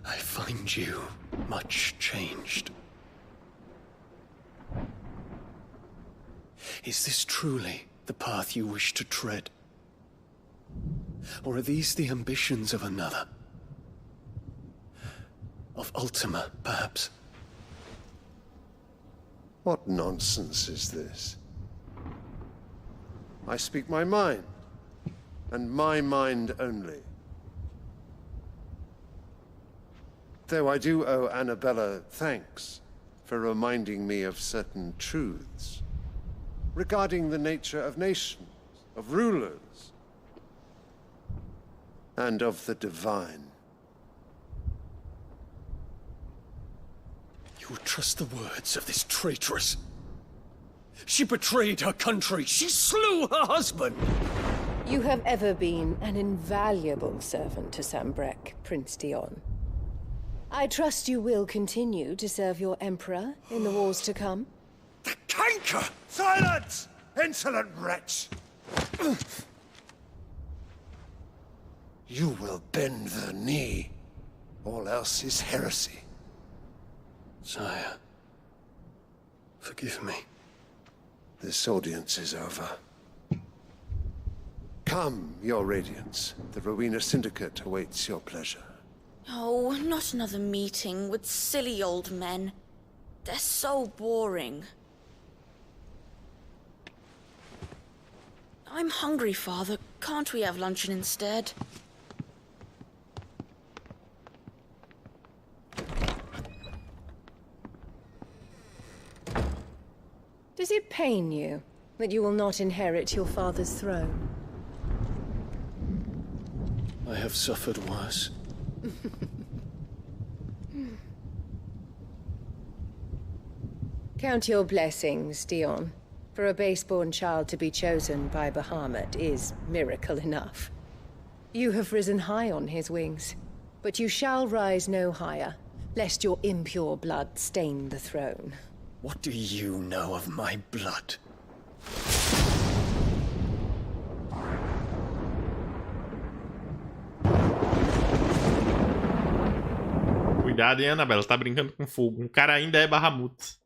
[SPEAKER 10] I find you much changed. Is this truly the path you wish to tread? Or are these the ambitions of another? Of Ultima, perhaps?
[SPEAKER 15] What nonsense is this? I speak my mind, and my mind only. Though I do owe Annabella thanks for reminding me of certain truths regarding the nature of nations, of rulers, and of the divine.
[SPEAKER 10] You would trust the words of this traitress? She betrayed her country. She slew her husband.
[SPEAKER 16] You have ever been an invaluable servant to Sanbreque, Prince Dion. I trust you will continue to serve your Emperor in the wars to come.
[SPEAKER 10] The canker!
[SPEAKER 15] Silence! Insolent wretch! You will bend the knee. All else is heresy.
[SPEAKER 10] Sire, forgive me.
[SPEAKER 15] This audience is over. Come, your Radiance. The Rowena Syndicate awaits your pleasure.
[SPEAKER 17] Oh, not another meeting with silly old men. They're so boring. I'm hungry, Father. Can't we have luncheon instead?
[SPEAKER 16] Does it pain you that you will not inherit your father's throne?
[SPEAKER 10] I have suffered worse.
[SPEAKER 16] Count your blessings, Dion. For a base-born child to be chosen by Bahamut is miracle enough. You have risen high on his wings, but you shall rise no higher, lest your impure blood stain the throne.
[SPEAKER 10] What do you know of my blood?
[SPEAKER 1] Cuidado, hein, Annabella? Tá brincando com fogo. Um cara ainda é Bahamut.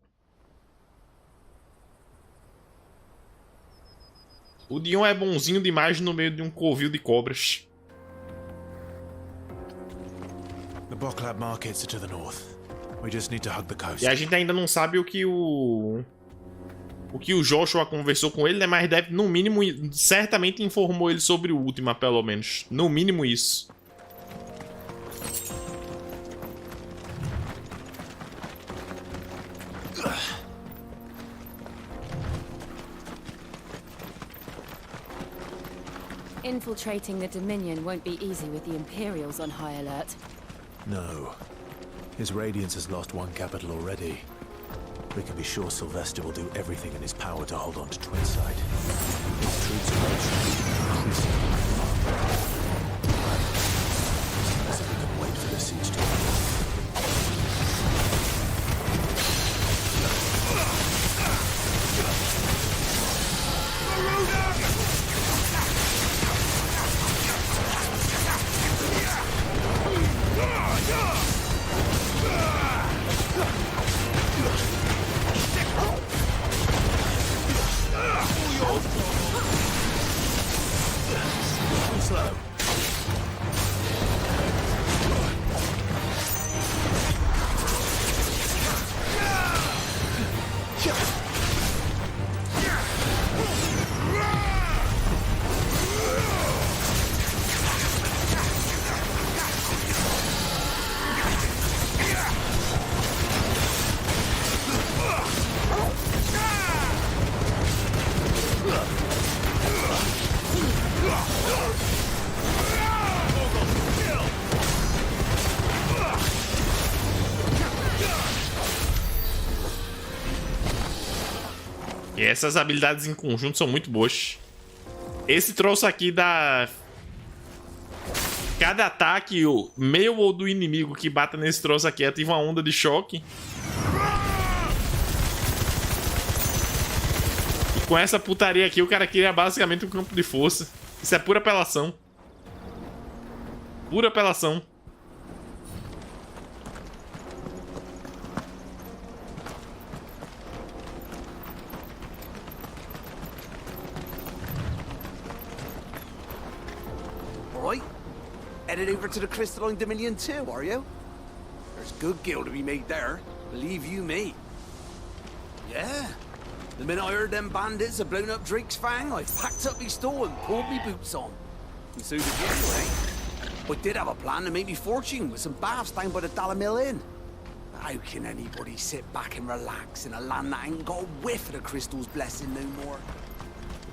[SPEAKER 1] O Dion é bonzinho demais no meio de um covil de cobras.
[SPEAKER 18] The Boklab markets are to the north. We just need to hug the coast.
[SPEAKER 1] E a gente ainda não sabe o que o Joshua conversou com ele, né? Mas deve, no mínimo, certamente informou ele sobre o Ultima, pelo menos. No mínimo isso.
[SPEAKER 11] Infiltrating the Dominion won't be easy with the Imperials on high alert.
[SPEAKER 18] No. His Radiance has lost one capital already. We can be sure Sylvester will do everything in his power to hold on to Twinside. His troops are increasingly as if we can wait for the siege to end.
[SPEAKER 10] Slow.
[SPEAKER 1] E essas habilidades em conjunto são muito boas. Esse troço aqui dá... Cada ataque, meu ou do inimigo que bata nesse troço aqui, ativa uma onda de choque. E com essa putaria aqui, o cara cria basicamente um campo de força. Isso é pura apelação. Pura apelação.
[SPEAKER 6] Alright. Headed over to the Crystalline Dominion too, are you? There's good gil to be made there, believe you me. Yeah. The minute I heard them bandits had blown up Drake's Fang, I packed up me store and pulled me boots on. And so did you, eh? I did have a plan to make me fortune with some baths down by the Dallamil Inn. How can anybody sit back and relax in a land that ain't got a whiff of the crystal's blessing no more?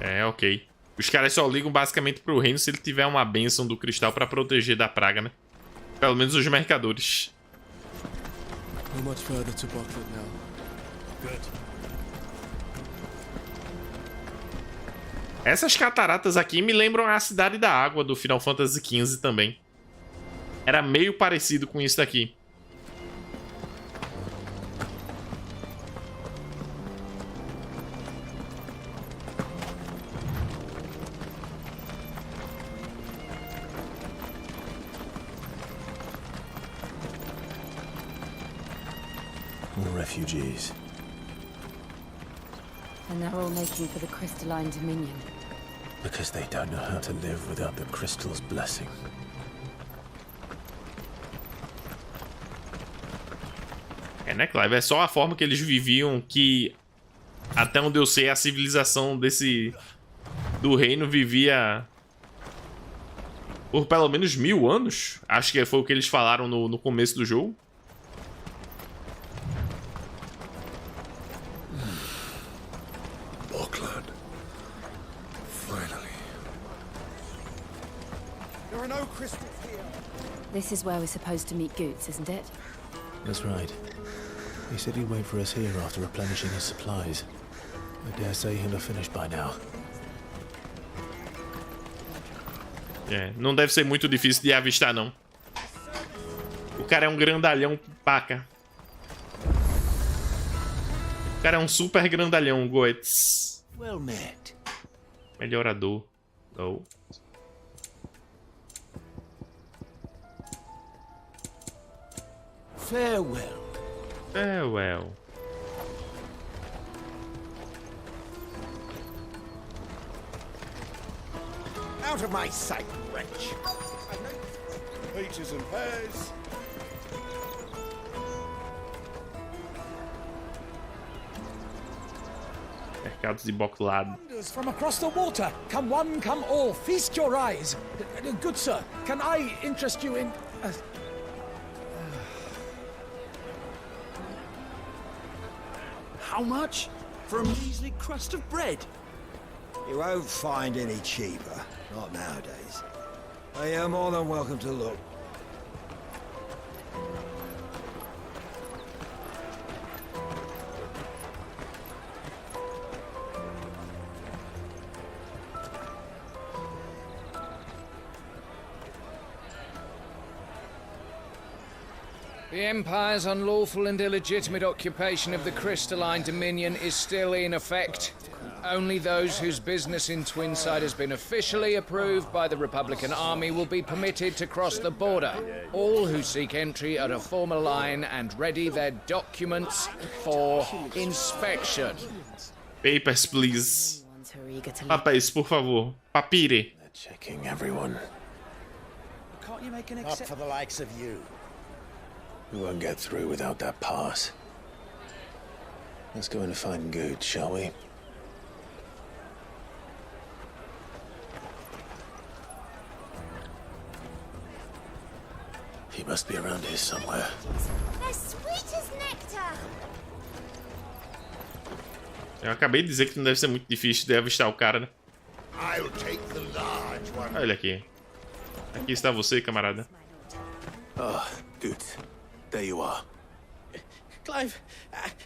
[SPEAKER 1] É, ok. Os caras só ligam basicamente pro reino se ele tiver uma bênção do cristal pra proteger da praga, né? Pelo menos os mercadores.
[SPEAKER 10] Not much further to Bucklet now. Good.
[SPEAKER 1] Essas cataratas aqui me lembram a Cidade da Água do Final Fantasy XV também. Era meio parecido com isso daqui.
[SPEAKER 18] More refugees.
[SPEAKER 11] And they're all making for the Crystalline Dominion.
[SPEAKER 18] Because they don't know how to live without the crystal's blessing.
[SPEAKER 1] É, né, Clive? É só a forma que eles viviam que, até onde eu sei, a civilização do reino vivia por pelo menos 1000 anos. Acho que foi o que eles falaram no começo do jogo.
[SPEAKER 11] This is where we're supposed to meet Goots, isn't it?
[SPEAKER 18] That's right. He said he'd wait for us here after replenishing his supplies. I dare say he'll have finished by now.
[SPEAKER 1] É, não deve ser muito difícil de avistar, não. O cara é um grandalhão paca. O cara é um super grandalhão, Goetz.
[SPEAKER 6] Well met.
[SPEAKER 1] Melhorador. Oh.
[SPEAKER 6] Farewell.
[SPEAKER 1] Farewell.
[SPEAKER 19] Out of my sight, wretch. Peaches and pears.
[SPEAKER 1] Mercados de Boclado.
[SPEAKER 7] From across the water, come one, come all, feast your eyes. Good sir, can I interest you in...
[SPEAKER 6] How much? For a measly crust of bread?
[SPEAKER 19] You won't find any cheaper. Not nowadays. But you're more than welcome to look.
[SPEAKER 7] The Empire's unlawful and illegitimate occupation of the Crystalline Dominion is still in effect. Only those whose business in Twinside has been officially approved by the Republican Army will be permitted to cross the border. All who seek entry are to form a line and ready their documents for inspection.
[SPEAKER 1] Papers, please. Papéis, por favor. Papire.
[SPEAKER 18] They're checking everyone.
[SPEAKER 19] Can't you make an exception? Not for the likes of you.
[SPEAKER 18] We won't get through without that pass. Let's go in and find Good, shall we? He must be around here somewhere.
[SPEAKER 20] They're sweet as nectar.
[SPEAKER 1] Eu acabei de dizer que não deve ser muito difícil de avistar o cara, né?
[SPEAKER 19] I'll take the large one.
[SPEAKER 1] Olha aqui. Aqui está você, camarada.
[SPEAKER 18] Ah, Good. There you are.
[SPEAKER 21] Clive,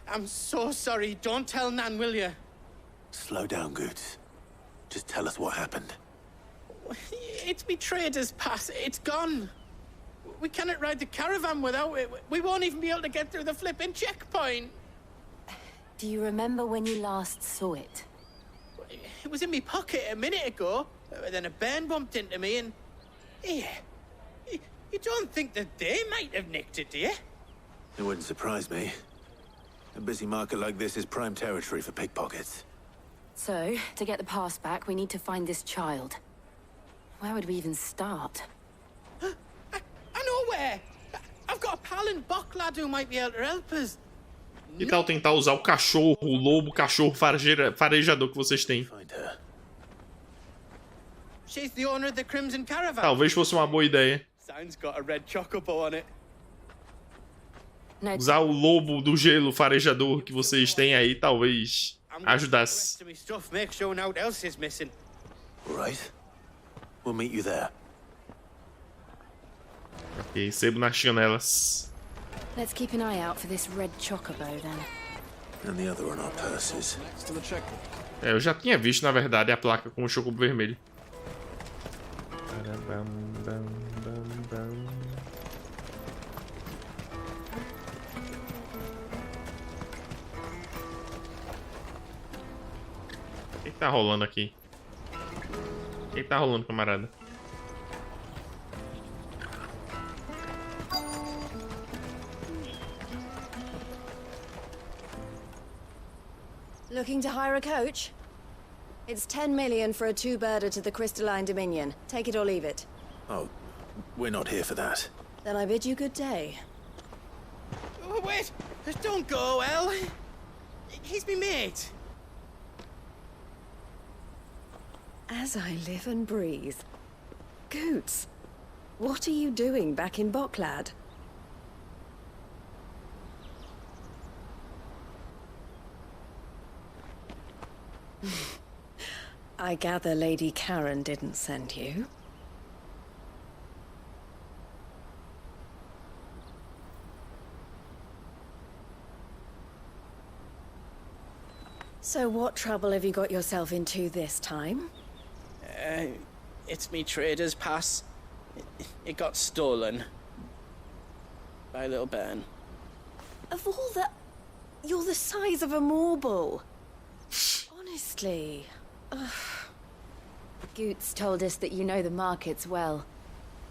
[SPEAKER 21] I'm so sorry. Don't tell Nan, will you?
[SPEAKER 18] Slow down, Goots. Just tell us what happened.
[SPEAKER 21] It's me trader's pass. It's gone. We cannot ride the caravan without it. We won't even be able to get through the flipping checkpoint.
[SPEAKER 11] Do you remember when you last saw it?
[SPEAKER 21] It was in my pocket a minute ago. Then a bairn bumped into me and... Yeah. You don't think that they might have nicked it, do you?
[SPEAKER 18] It wouldn't surprise me. A busy market like this is prime territory for pickpockets.
[SPEAKER 11] So, to get the pass back, we need to find this child. Where would we even start?
[SPEAKER 21] I know where! I've got a pal in Bocklad who might be able to help us.
[SPEAKER 1] Que tal tentar usar o cachorro, o lobo cachorro farejador que vocês têm?
[SPEAKER 21] She's the owner of the Crimson Caravan.
[SPEAKER 1] Talvez fosse uma boa ideia.
[SPEAKER 21] Sign's got a red chocobo on it.
[SPEAKER 1] Usar o lobo do gelo farejador que vocês têm aí, talvez ajudasse.
[SPEAKER 21] Make sure no one else is missing.
[SPEAKER 18] Right. We'll meet you there.
[SPEAKER 1] Ok, sebo nas chanelas.
[SPEAKER 11] Let's keep an eye out for this red chocobo then.
[SPEAKER 18] And the other on our purses.
[SPEAKER 1] Eu já tinha visto, na verdade, a placa com o chocobo vermelho. O que tá rolando aqui? O que tá rolando, camarada?
[SPEAKER 22] Looking to hire a coach? It's 10 million for a two-birder to the Crystalline Dominion. Take it or leave it.
[SPEAKER 18] Oh, we're not here for that.
[SPEAKER 22] Then I bid you good day.
[SPEAKER 21] Oh, wait! Don't go, El! He's me mate.
[SPEAKER 22] As I live and breathe. Goots, what are you doing back in Bocklad? I gather Lady Karen didn't send you. So what trouble have you got yourself into this time?
[SPEAKER 21] It's me trader's pass. It got stolen. By a little bairn.
[SPEAKER 22] Of all the... You're the size of a marble. Honestly. Ugh.
[SPEAKER 11] Goots told us that you know the markets well.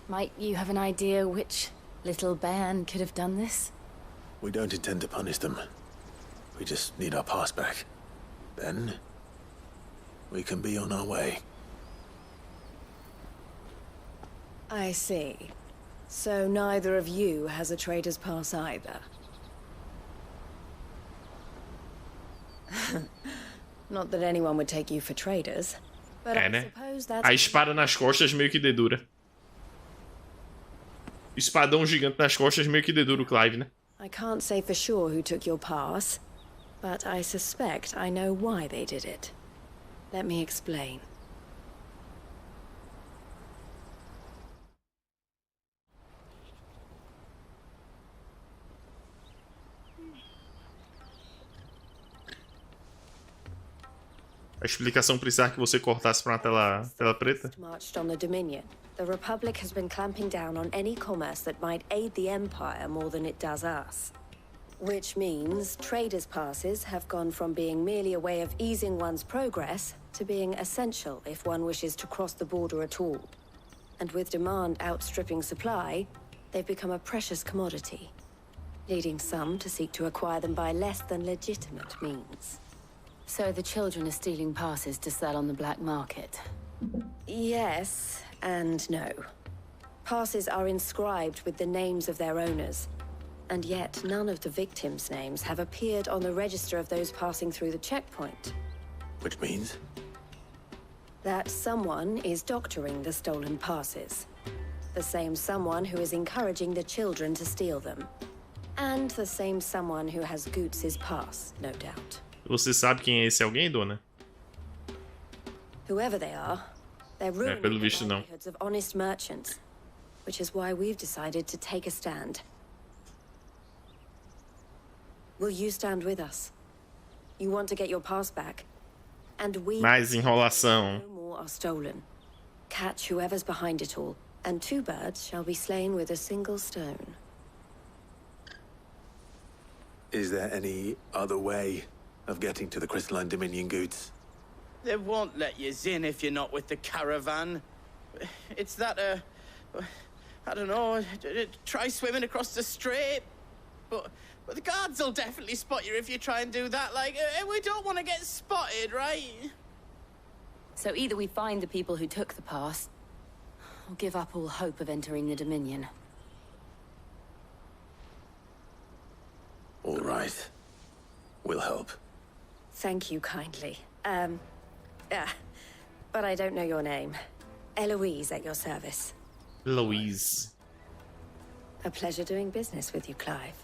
[SPEAKER 11] Might you have an idea which little bairn could have done this?
[SPEAKER 18] We don't intend to punish them. We just need our pass back. Then, we can be on our way.
[SPEAKER 22] I see. So neither of you has a trader's pass either. Not that anyone would take you for traders, but I
[SPEAKER 1] né?
[SPEAKER 22] suppose that's...
[SPEAKER 1] A espada nas costas meio que dedura. O espadão gigante nas costas meio que dedura o Clive, né?
[SPEAKER 22] I can't say for sure who took your pass, but I suspect I know why they did it. Let me explain.
[SPEAKER 1] A explicação precisar que você cortasse para uma tela preta.
[SPEAKER 22] Marched on the Dominion. The Republic has been clamping down on any commerce that might aid the Empire more than it does us. Which means traders' passes have gone from being merely a way of easing one's progress to being essential if one wishes to cross the border at all. And with demand outstripping supply, they've become a precious commodity, leading some to seek to acquire them by less than legitimate means.
[SPEAKER 11] So the children are stealing passes to sell on the black market?
[SPEAKER 22] Yes and no. Passes are inscribed with the names of their owners, and yet none of the victims' names have appeared on the register of those passing through the checkpoint.
[SPEAKER 18] Which means?
[SPEAKER 22] That someone is doctoring the stolen passes. The same someone who is encouraging the children to steal them. And the same someone who has Goots' pass, no doubt.
[SPEAKER 1] Você sabe quem é esse alguém, dona?
[SPEAKER 22] Whoever they are, they're ruining
[SPEAKER 1] pelo
[SPEAKER 22] the
[SPEAKER 1] visto não.
[SPEAKER 22] livelihoods of honest merchants, which is why we've decided to take a stand. Will you stand with us? You want to get your pass back, and we
[SPEAKER 1] Mais enrolação.
[SPEAKER 22] no more are stolen. Catch whoever's behind it all, and 2 birds shall be slain with a single stone.
[SPEAKER 2] Is there any other way of getting to the Crystalline Dominion goods?
[SPEAKER 21] They won't let you in if you're not with the caravan. It's that, I don't know, try swimming across the strait. But the guards will definitely spot you if you try and do that. Like, we don't want to get spotted, right?
[SPEAKER 11] So either we find the people who took the pass, or give up all hope of entering the Dominion.
[SPEAKER 2] All right. We'll help.
[SPEAKER 22] Thank you kindly. But I don't know your name. Eloise at your service.
[SPEAKER 1] Louise.
[SPEAKER 22] A pleasure doing business with you, Clive.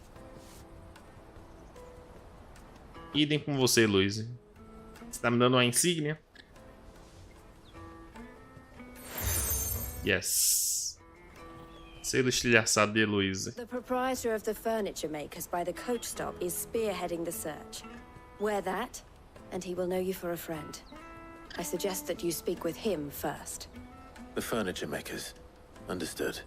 [SPEAKER 1] Idem com você, Louise. Você tá me dando uma insígnia? Yes. Selo estilhaçado de Louise.
[SPEAKER 22] The proprietor of the furniture makers by the coach stop is spearheading the search. Wear that, and he will know you for a friend. I suggest that you speak with him first.
[SPEAKER 2] The furniture makers. Understood.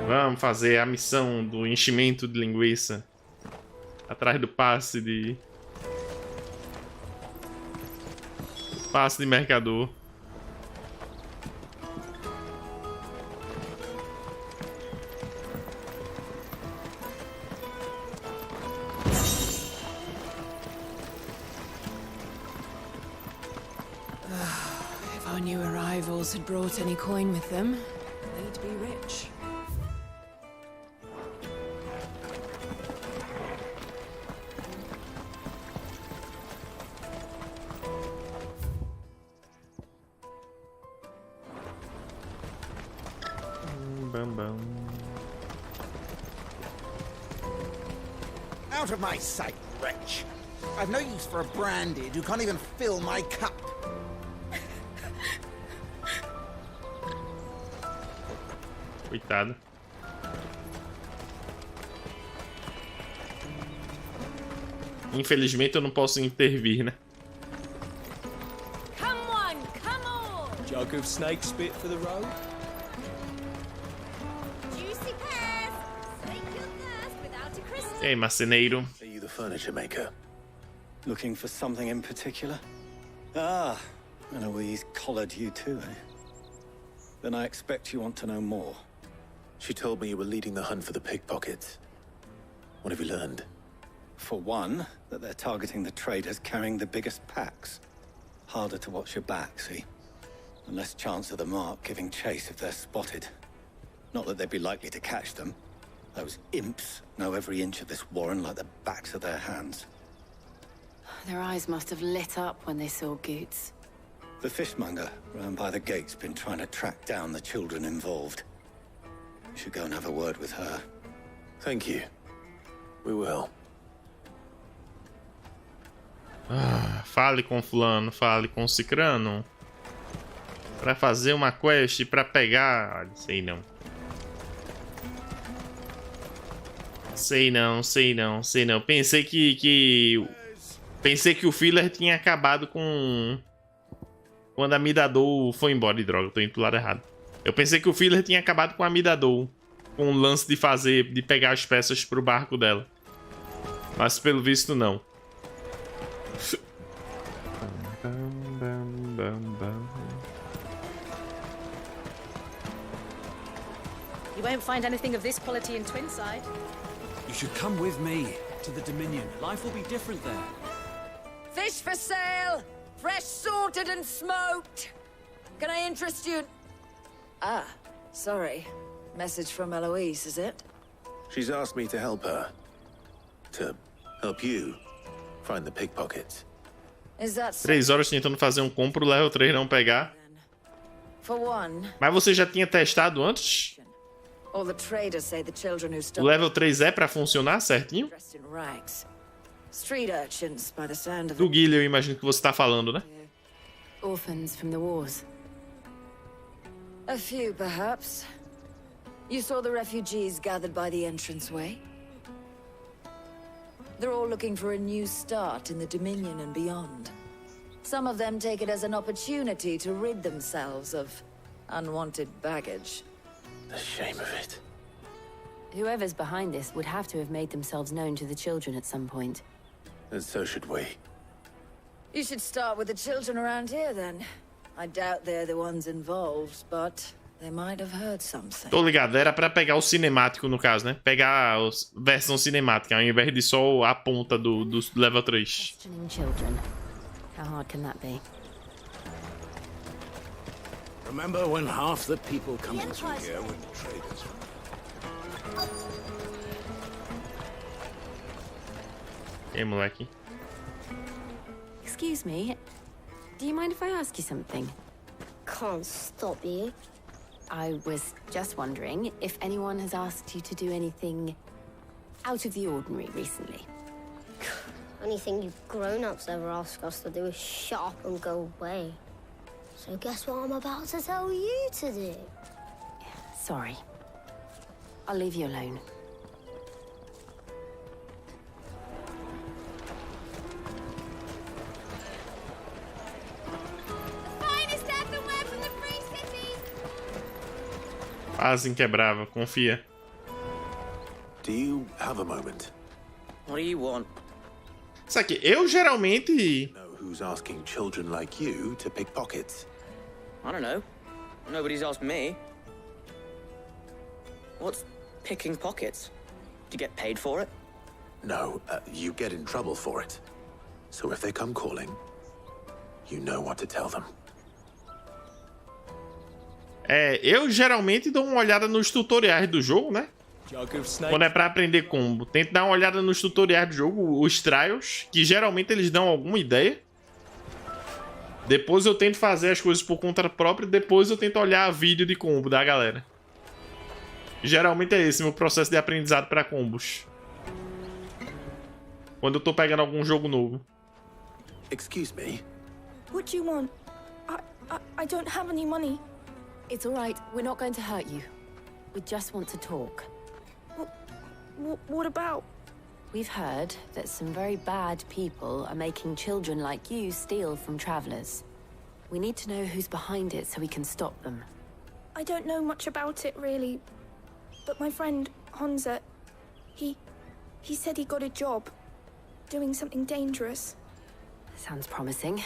[SPEAKER 1] Vamos fazer a missão do enchimento de linguiça. Atrás do passe de... Passe de mercador.
[SPEAKER 4] If our new arrivals had brought any coin with them, they'd be rich.
[SPEAKER 8] Out of my sight, wretch. I've no use for a branded who can't even fill my cup.
[SPEAKER 1] Coitado. Infelizmente eu não posso intervir, né?
[SPEAKER 20] Come on, come on!
[SPEAKER 10] Jug of snake spit for the road?
[SPEAKER 20] Juicy pears! Slake your thirst without a crystal.
[SPEAKER 1] Ei, marceneiro.
[SPEAKER 2] Are you the furniture maker?
[SPEAKER 12] Looking for something in particular? Ah, Eloise collared you too, eh? Then I expect you want to know more.
[SPEAKER 2] She told me you were leading the hunt for the pickpockets. What have you learned?
[SPEAKER 12] For one, that they're targeting the traders carrying the biggest packs. Harder to watch your back, see? And less chance of the mark giving chase if they're spotted. Not that they'd be likely to catch them. Those imps know every inch of this warren like the backs of their hands.
[SPEAKER 11] Their eyes must have lit up when they saw Goots.
[SPEAKER 12] The fishmonger round by the gate's been trying to track down the children involved. You should go and have a word with her.
[SPEAKER 2] Thank you. We will.
[SPEAKER 1] Ah, fale com fulano, fale com cicrano. Pra fazer uma quest, pra pegar... Sei não. Sei não, sei não, sei não. Pensei que... Pensei que o filler tinha acabado com... Quando a Midadou foi embora. De droga, eu tô indo pro lado errado. Eu pensei que o filler tinha acabado com a Midadou. Com o lance de fazer... De pegar as peças pro barco dela. Mas pelo visto não.
[SPEAKER 23] You won't find anything of this quality in Twinside.
[SPEAKER 10] You should come with me to the Dominion. Life will be different there.
[SPEAKER 24] Fish for sale! Fresh sorted and smoked! Can I interest you? Ah, sorry. Message from Eloise, is it?
[SPEAKER 2] She's asked me to help her. To help you find the pickpockets.
[SPEAKER 24] Is that
[SPEAKER 1] 3 horas tentando fazer um compro, level 3 não pegar.
[SPEAKER 24] for one?
[SPEAKER 1] Mas você já tinha testado antes?
[SPEAKER 24] All the traders say the children who
[SPEAKER 1] O
[SPEAKER 24] stole
[SPEAKER 1] level 3 é pra funcionar certinho?
[SPEAKER 24] dressed in rags. Street urchins, by the sound of
[SPEAKER 1] Do
[SPEAKER 24] it.
[SPEAKER 1] Guilherme, eu imagino que você tá falando, né?
[SPEAKER 11] Orphans from the wars.
[SPEAKER 24] A few, perhaps. You saw the refugees gathered by the entranceway? They're all looking for a new start in the Dominion and beyond. Some of them take it as an opportunity to rid themselves of unwanted baggage.
[SPEAKER 2] The shame of it.
[SPEAKER 11] Whoever's behind this would have to have made themselves known to the children at some point.
[SPEAKER 2] And so should we.
[SPEAKER 24] You should start with the children around here, then. I doubt they're the ones involved, but they might have heard something.
[SPEAKER 1] Tô ligado, era pra pegar o cinemático no caso, né? Pegar a versão cinemática, ao invés de só a ponta do level 3.
[SPEAKER 11] Questioning children. How hard can that be?
[SPEAKER 10] Remember when half the people coming through here were traders?
[SPEAKER 1] E aí, moleque?
[SPEAKER 11] Excuse me, do you mind if I ask you something?
[SPEAKER 3] Can't stop you.
[SPEAKER 11] I was just wondering if anyone has asked you to do anything out of the ordinary recently.
[SPEAKER 3] Anything you grown-ups ever ask us to do is shut up and go away. So guess what I'm about to tell you to do?
[SPEAKER 11] Sorry. I'll leave you alone.
[SPEAKER 20] Finest earthenware from the free cities!
[SPEAKER 1] Quase inquebrável, confia.
[SPEAKER 2] Do you have a moment?
[SPEAKER 21] What do you want?
[SPEAKER 1] Isso aqui, eu geralmente...
[SPEAKER 2] Know who's asking children like you to pick pockets?
[SPEAKER 21] I don't know. Nobody's asked me. What's picking pockets? Do you get paid for it?
[SPEAKER 2] No, you get in trouble for it. So if they come calling, you know what to tell them.
[SPEAKER 1] Eu geralmente dou uma olhada nos tutoriais do jogo, né? Quando é pra aprender combo. Tento dar uma olhada nos tutoriais do jogo, os trials, que geralmente eles dão alguma ideia. Depois eu tento fazer as coisas por conta própria, depois eu tento olhar vídeo de combo da galera. Geralmente é esse meu processo de aprendizado pra combos. Quando eu tô pegando algum jogo novo.
[SPEAKER 2] Excuse me?
[SPEAKER 11] What do you want? I don't have any money. It's all right. We're not going to hurt you. We just want to talk. What about? We've heard that some very bad people are making children like you steal from travelers. We need to know who's behind it so we can stop them.
[SPEAKER 5] I don't know much about it, really. But my friend, Honza, he said he got a job. Doing something dangerous.
[SPEAKER 11] Sounds promising.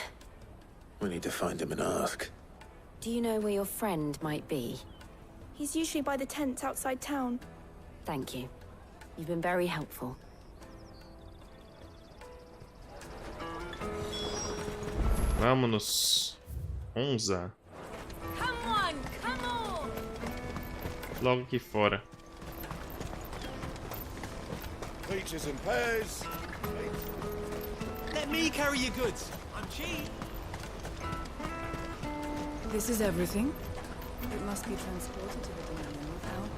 [SPEAKER 2] We need to find him and ask.
[SPEAKER 11] Do you know where your friend might be?
[SPEAKER 5] He's usually by the tents outside town.
[SPEAKER 11] Thank you. You've been very helpful.
[SPEAKER 1] Vamos. 11.
[SPEAKER 20] Come on, come on!
[SPEAKER 1] Logo aqui fora.
[SPEAKER 9] Peaches and pears.
[SPEAKER 10] Let me carry your goods. I'm cheap.
[SPEAKER 4] This is everything. It must be transported to the Dominion without...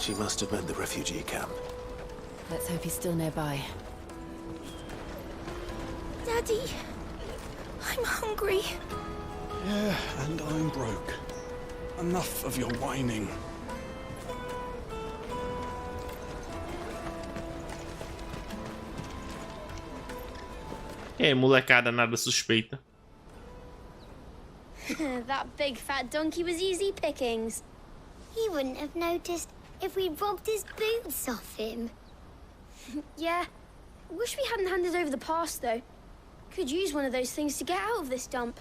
[SPEAKER 2] She must have meant the refugee camp.
[SPEAKER 11] Let's hope he's still nearby.
[SPEAKER 5] Daddy, I'm hungry.
[SPEAKER 10] Yeah, and I'm broke. Enough of your whining.
[SPEAKER 1] Molecada nada suspeita.
[SPEAKER 3] That big fat donkey was easy pickings. He wouldn't have noticed if we'd robbed his boots off him.
[SPEAKER 5] Yeah. Wish we hadn't handed over the pass, though. Could use one of those things to get out of this dump.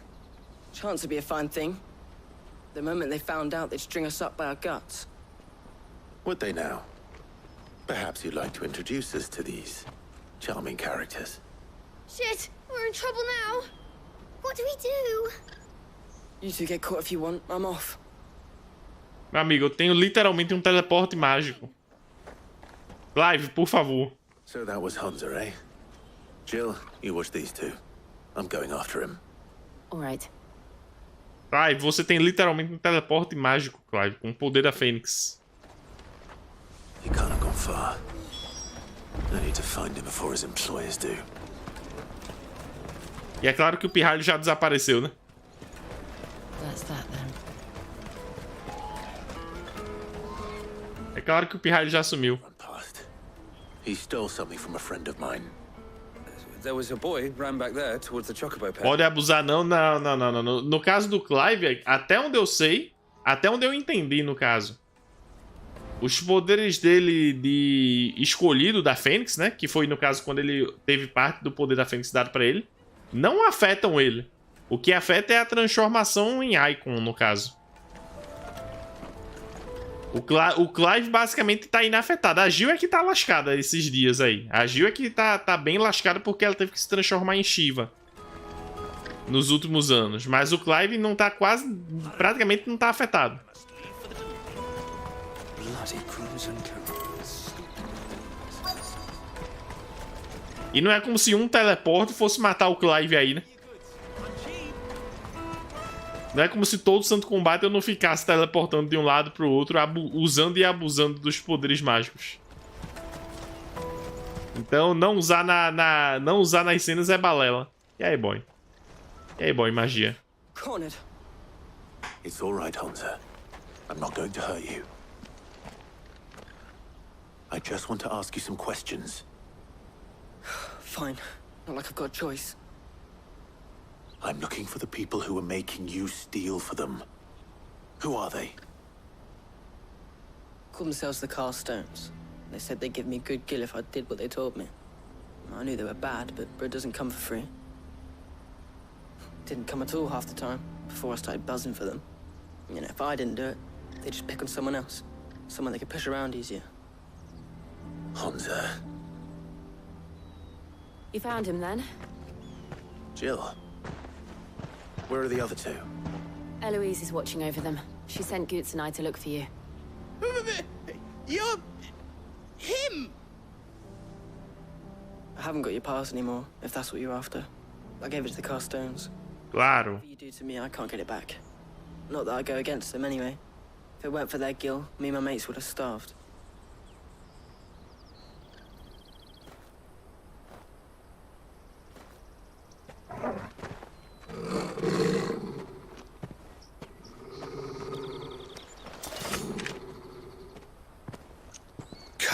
[SPEAKER 21] Chance would be a fine thing. The moment they found out, they'd string us up by our guts.
[SPEAKER 2] Would they now? Perhaps you'd like to introduce us to these charming characters.
[SPEAKER 5] Shit, we're in trouble now. What do we do?
[SPEAKER 21] You two get caught if you want. I'm off.
[SPEAKER 1] Meu amigo, eu tenho literalmente teleporte mágico. Clive, por favor.
[SPEAKER 2] So that was Hunter, eh? Jill, you watch these two. I'm going after him.
[SPEAKER 11] All right.
[SPEAKER 1] Clive, você tem literalmente teleporte mágico, Clive, com o poder da Fênix.
[SPEAKER 2] He can't have gone far. I need to find him before his employers do.
[SPEAKER 1] E é claro que o pirralho já desapareceu, né?
[SPEAKER 11] That's that then.
[SPEAKER 1] claro que o pirralho já sumiu.
[SPEAKER 2] He stole something from a friend of mine.
[SPEAKER 13] There was a boy ran back there towards the chocobo pad.
[SPEAKER 1] Pode abusar não, não. No caso do Clive, até onde eu sei, até onde eu entendi no caso, os poderes dele de escolhido da Fênix, né, que foi no caso quando ele teve parte do poder da Fênix dado pra ele, não afetam ele. O que afeta é a transformação em Icon, no caso. O Clive basicamente tá inafetado. A Jill é que tá lascada esses dias aí. A Jill é que tá bem lascada porque ela teve que se transformar em Shiva nos últimos anos. Mas o Clive não tá praticamente não tá afetado. E não é como se um teleporte fosse matar o Clive aí, né? Não é como se todo santo combate eu não ficasse teleportando de um lado pro outro, usando e abusando dos poderes mágicos. Então, não usar não usar nas cenas é balela. E aí, boy? E aí, boy, magia?
[SPEAKER 2] Cornered. It's all right, Hansa. I'm not going to hurt you. I just want to ask you some questions.
[SPEAKER 14] Fine. Not like I've got a choice.
[SPEAKER 2] I'm looking for the people who are making you steal for them. Who are they?
[SPEAKER 14] Call themselves the Carstones. They said they'd give me good gill if I did what they told me. I knew they were bad, but bread doesn't come for free. Didn't come at all half the time, before I started buzzing for them. You know, if I didn't do it, they'd just pick on someone else. Someone they could push around easier.
[SPEAKER 2] Hansa.
[SPEAKER 11] You found him then?
[SPEAKER 2] Jill. Where are the other two?
[SPEAKER 11] Eloise is watching over them. She sent Goots and I to look for you.
[SPEAKER 21] You're... him!
[SPEAKER 14] I haven't got your pass anymore, if that's what you're after. I gave it to the Carstones.
[SPEAKER 1] Claro.
[SPEAKER 14] Whatever you do to me, I can't get it back. Not that I go against them anyway. If it weren't for their gill, me and my mates would have starved.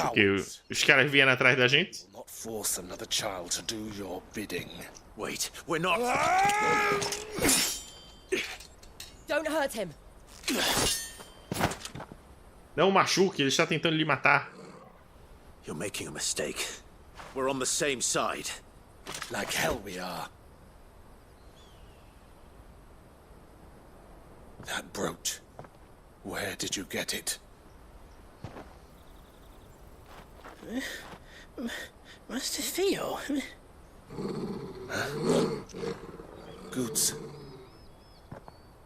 [SPEAKER 1] Porque os caras vieram atrás da gente.
[SPEAKER 10] Not force another child to do your bidding.
[SPEAKER 2] Wait, we're not.
[SPEAKER 11] Don't hurt him.
[SPEAKER 1] Não machuque, ele está tentando lhe matar.
[SPEAKER 2] You're making a mistake. We're on the same side.
[SPEAKER 10] Like hell we are. That brooch. Where did you get it?
[SPEAKER 21] Master Theo.
[SPEAKER 10] Goots.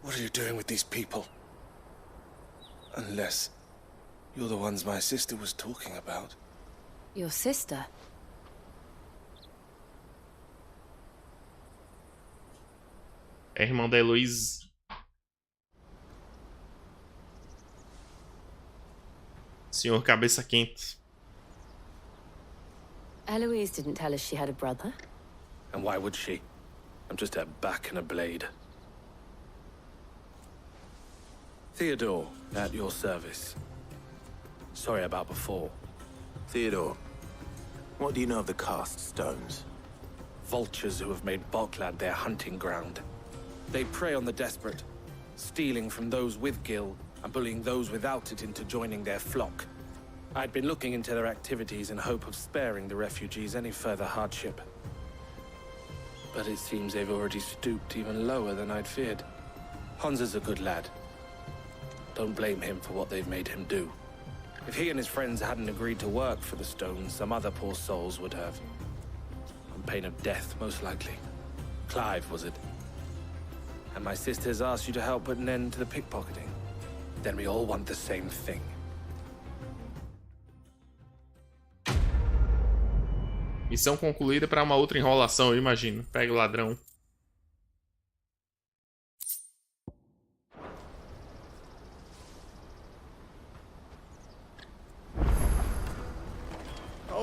[SPEAKER 10] What are you doing with these people? Unless you're the ones my sister was talking about.
[SPEAKER 11] Your sister?
[SPEAKER 1] É irmão da Heloise. Senhor Cabeça Quente.
[SPEAKER 11] Eloise didn't tell us she had a brother.
[SPEAKER 10] And why would she? I'm just her back and a blade. Theodore, at your service. Sorry about before.
[SPEAKER 2] Theodore, what do you know of the cast stones?
[SPEAKER 10] Vultures who have made Balklad their hunting ground. They prey on the desperate, stealing from those with gil and bullying those without it into joining their flock. I'd been looking into their activities in hope of sparing the refugees any further hardship. But it seems they've already stooped even lower than I'd feared. Hansa's a good lad. Don't blame him for what they've made him do. If he and his friends hadn't agreed to work for the stones, some other poor souls would have. On pain of death, most likely. Clive, was it? And my sisters asked you to help put an end to the pickpocketing. Then we all want the same thing.
[SPEAKER 1] Missão concluída para uma outra enrolação, eu imagino. Pega o ladrão.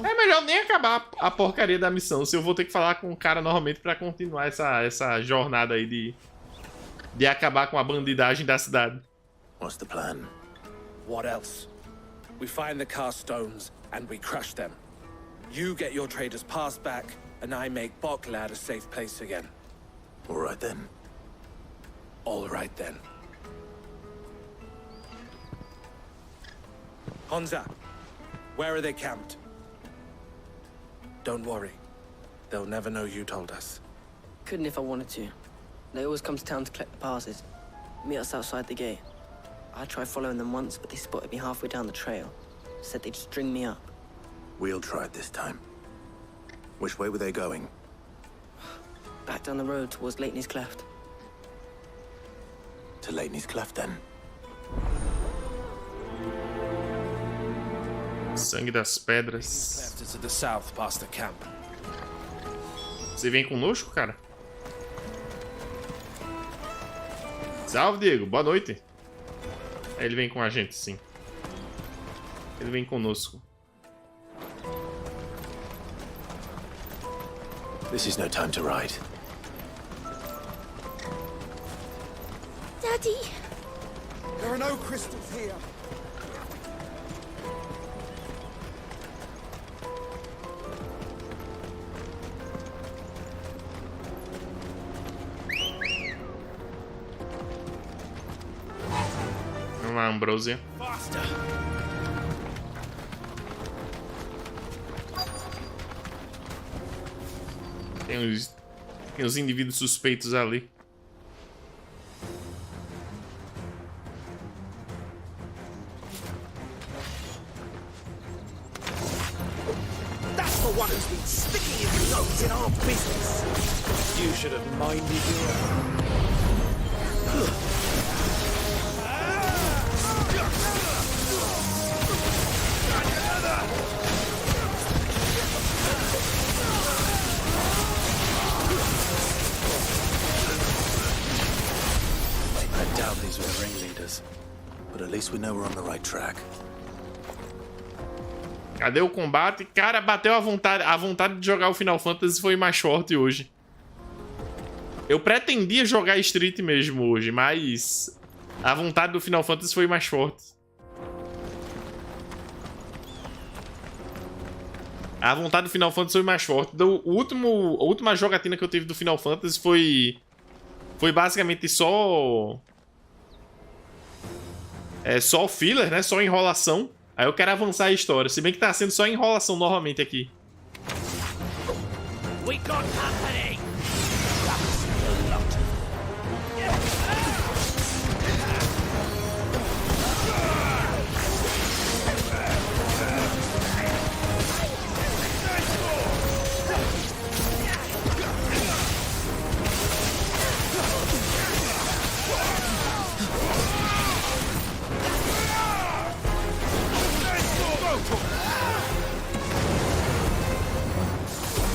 [SPEAKER 1] É melhor nem acabar a porcaria da missão, se eu vou ter que falar com o cara novamente para continuar essa jornada aí de acabar com a bandidagem da cidade.
[SPEAKER 2] What's the plan?
[SPEAKER 10] What else? We find the cast stones and we crush them. You get your trader's pass back, and I make Boklad a safe place again.
[SPEAKER 2] All right then.
[SPEAKER 10] All right then. Honza, where are they camped? Don't worry. They'll never know you told us.
[SPEAKER 14] Couldn't if I wanted to. They always come to town to collect the passes. Meet us outside the gate. I tried following them once, but they spotted me halfway down the trail. Said they'd string me up.
[SPEAKER 2] We'll try it this time. Which way were they going?
[SPEAKER 14] Back down the road towards Leitney's Cleft.
[SPEAKER 2] To Leitney's Cleft, then.
[SPEAKER 1] Sangue das pedras.
[SPEAKER 10] Cleft is to the south, past the camp.
[SPEAKER 1] Você vem conosco, cara? Salve, Diego. Boa noite. Ele vem com a gente, sim. Ele vem conosco.
[SPEAKER 2] This is no time to ride.
[SPEAKER 5] Daddy!
[SPEAKER 8] There are no crystals here.
[SPEAKER 1] Vamos lá, Ambrosia. Tem uns indivíduos suspeitos ali.
[SPEAKER 8] That's the one who's been sticking his nose in our business.
[SPEAKER 10] You should have minded your own.
[SPEAKER 2] I doubt these were the ringleaders, but at least we know we're on the right track.
[SPEAKER 1] Cadê o combate? Cara, bateu a vontade de jogar o Final Fantasy foi mais forte hoje. Eu pretendia jogar Street mesmo hoje, mas a vontade do Final Fantasy foi mais forte. A vontade do Final Fantasy foi mais forte. A última jogatina que eu tive do Final Fantasy foi basicamente só filler, né? Só enrolação. Aí eu quero avançar a história. Se bem que tá sendo só enrolação novamente aqui.
[SPEAKER 8] We got company.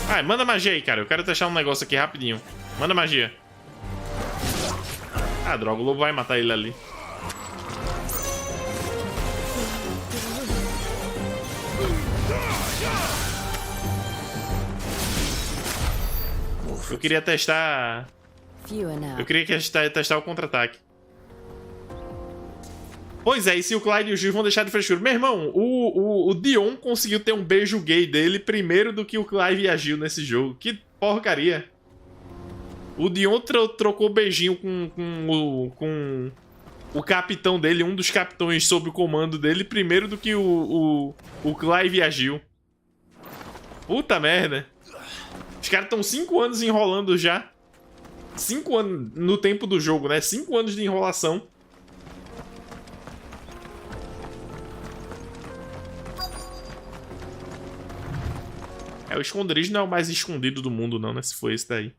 [SPEAKER 1] Vai, manda magia aí, cara. Eu quero testar um negócio aqui rapidinho. Manda magia. Ah, droga. O lobo vai matar ele ali. Eu queria testar... Eu queria testar o contra-ataque. Pois é, e se o Clyde e o Gil vão deixar de frescura? Meu irmão, o Dion conseguiu ter um beijo gay dele primeiro do que o Clive e a Gil nesse jogo. Que porcaria. O Dion trocou beijinho com o capitão dele, um dos capitães sob o comando dele, primeiro do que o Clive e a Gil. Puta merda. Os caras estão 5 anos enrolando já. 5 anos no tempo do jogo, né? 5 anos de enrolação. O esconderijo não é o mais escondido do mundo, não, né? Se foi esse daí.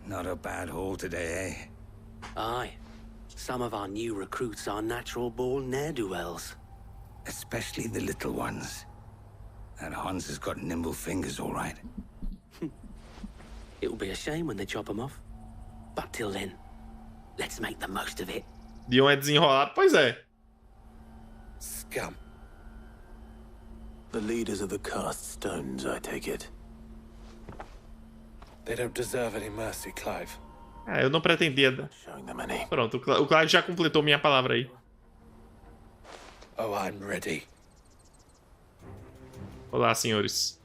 [SPEAKER 6] Not a bad haul today, eh?
[SPEAKER 15] Aye. Some of our new recruits are natural-born ne'er-do-wells.
[SPEAKER 6] Especially the little ones. That Hans has got nimble fingers, all right.
[SPEAKER 15] It will be a shame when they chop them off. But till then, let's make the most of it.
[SPEAKER 1] Dion é desenrolado? Pois é.
[SPEAKER 10] Scum.
[SPEAKER 2] The leaders of the cast stones, I take it.
[SPEAKER 10] They don't deserve any mercy, Clive.
[SPEAKER 1] Ah, eu não pretendia. Pronto, o Clive já completou minha palavra aí.
[SPEAKER 10] Oh, I'm ready.
[SPEAKER 1] Olá, senhores.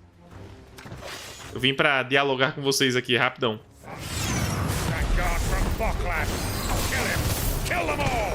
[SPEAKER 1] Eu vim pra dialogar com vocês aqui, rapidão.
[SPEAKER 9] That guard from Bocklad. Kill him. Kill them all.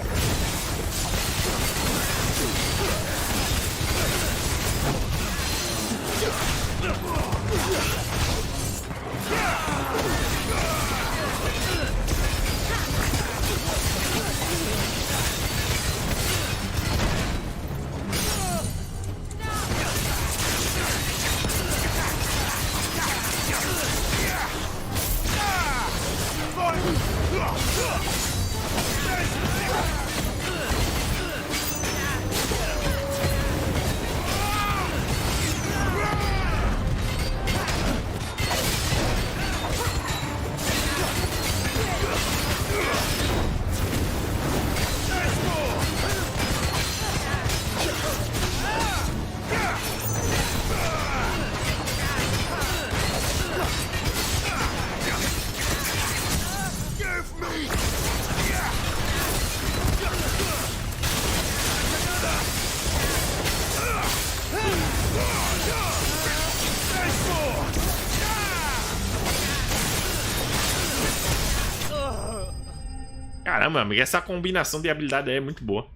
[SPEAKER 1] Caramba, amigo, essa combinação de habilidade aí é muito boa.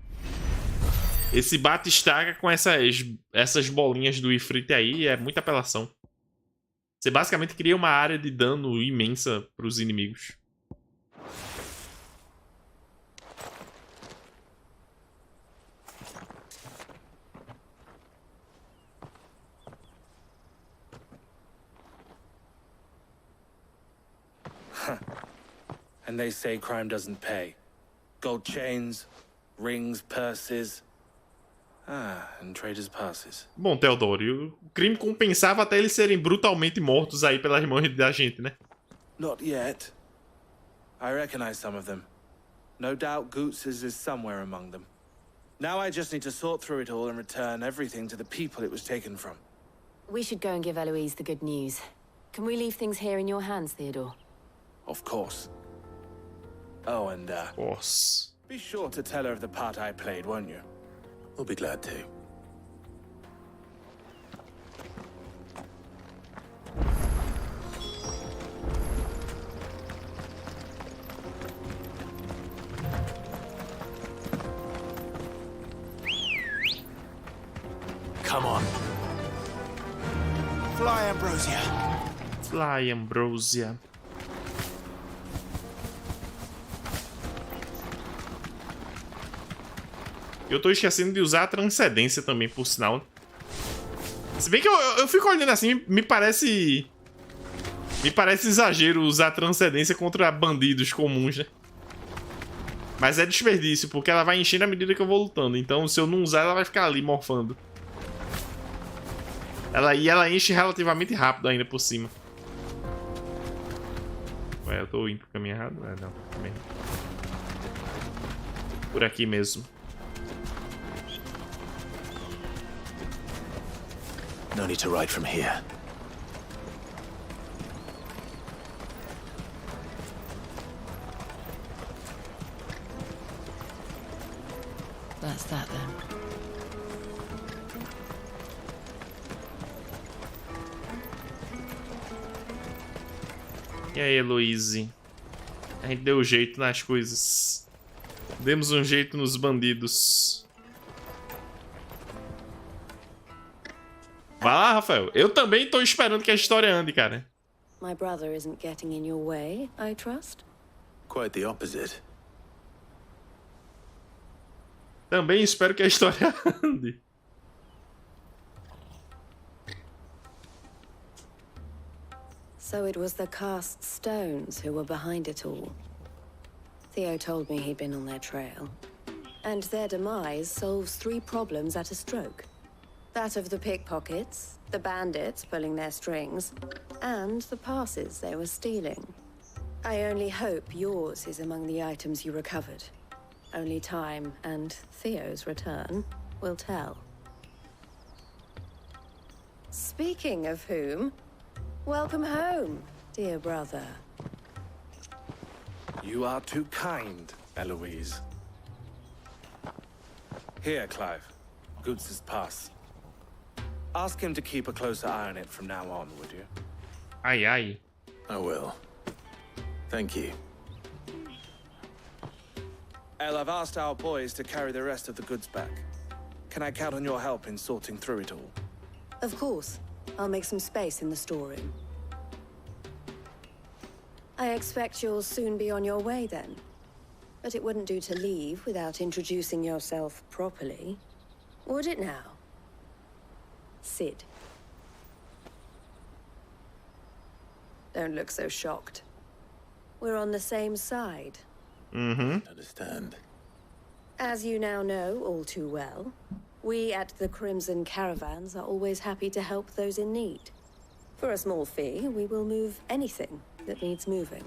[SPEAKER 1] Esse bate-estaca com essas bolinhas do Ifrit aí é muita apelação. Você basicamente cria uma área de dano imensa para os inimigos.
[SPEAKER 10] And they say crime doesn't pay. Gold chains, rings, purses. Ah, and traders' passes.
[SPEAKER 1] Bom, Teodoro, o crime compensava até eles serem brutalmente mortos aí pelas mãos da gente, né?
[SPEAKER 10] Not yet. I recognize some of them. No doubt Goots's is somewhere among them. Now I just need to sort through it all and return everything to the people it was taken from.
[SPEAKER 11] We should go and give Eloise the good news. Can we leave things here in your hands, Theodore?
[SPEAKER 10] Of course. Oh, and,
[SPEAKER 1] Of course.
[SPEAKER 10] Be sure to tell her of the part I played, won't you?
[SPEAKER 2] We'll be glad to.
[SPEAKER 18] Come on.
[SPEAKER 8] Fly, Ambrosia.
[SPEAKER 1] Fly, Ambrosia. Eu tô esquecendo de usar a transcendência também, por sinal. Se bem que eu fico olhando assim, me parece... Me parece exagero usar a transcendência contra bandidos comuns, né? Mas é desperdício, porque ela vai enchendo à medida que eu vou lutando. Então, se eu não usar, ela vai ficar ali morfando. Ela enche relativamente rápido ainda por cima. Ué, eu tô indo pro caminho errado? Não, também. Por aqui mesmo.
[SPEAKER 2] No need to ride from here.
[SPEAKER 11] That's that then.
[SPEAKER 1] E aí, Heloise? A gente deu jeito nas coisas. Demos um jeito nos bandidos. Vai lá, Rafael. Eu também tô esperando que a história ande, cara.
[SPEAKER 22] My brother isn't getting in your way, I trust?
[SPEAKER 2] Quite the opposite.
[SPEAKER 1] Também espero que a história ande.
[SPEAKER 22] So it was the cast stones who were behind it all. Theo told me he'd been on their trail. And their demise solves 3 problems at a stroke. That of the pickpockets, the bandits pulling their strings, and the passes they were stealing. I only hope yours is among the items you recovered. Only time and Theo's return will tell. Speaking of whom, welcome home, dear brother.
[SPEAKER 10] You are too kind, Eloise. Here, Clive. Goots' pass. Ask him to keep a closer eye on it from now on, would you?
[SPEAKER 1] Ai, ai.
[SPEAKER 2] I will. Thank you.
[SPEAKER 10] El, I've asked our boys to carry the rest of the goods back. Can I count on your help in sorting through it all?
[SPEAKER 22] Of course. I'll make some space in the storeroom. I expect you'll soon be on your way then. But it wouldn't do to leave without introducing yourself properly. Would it now? Sid. Don't look so shocked. We're on the same side.
[SPEAKER 1] Mm-hmm.
[SPEAKER 2] Understand.
[SPEAKER 22] As you now know all too well, we at the Crimson Caravans are always happy to help those in need. For a small fee, we will move anything that needs moving.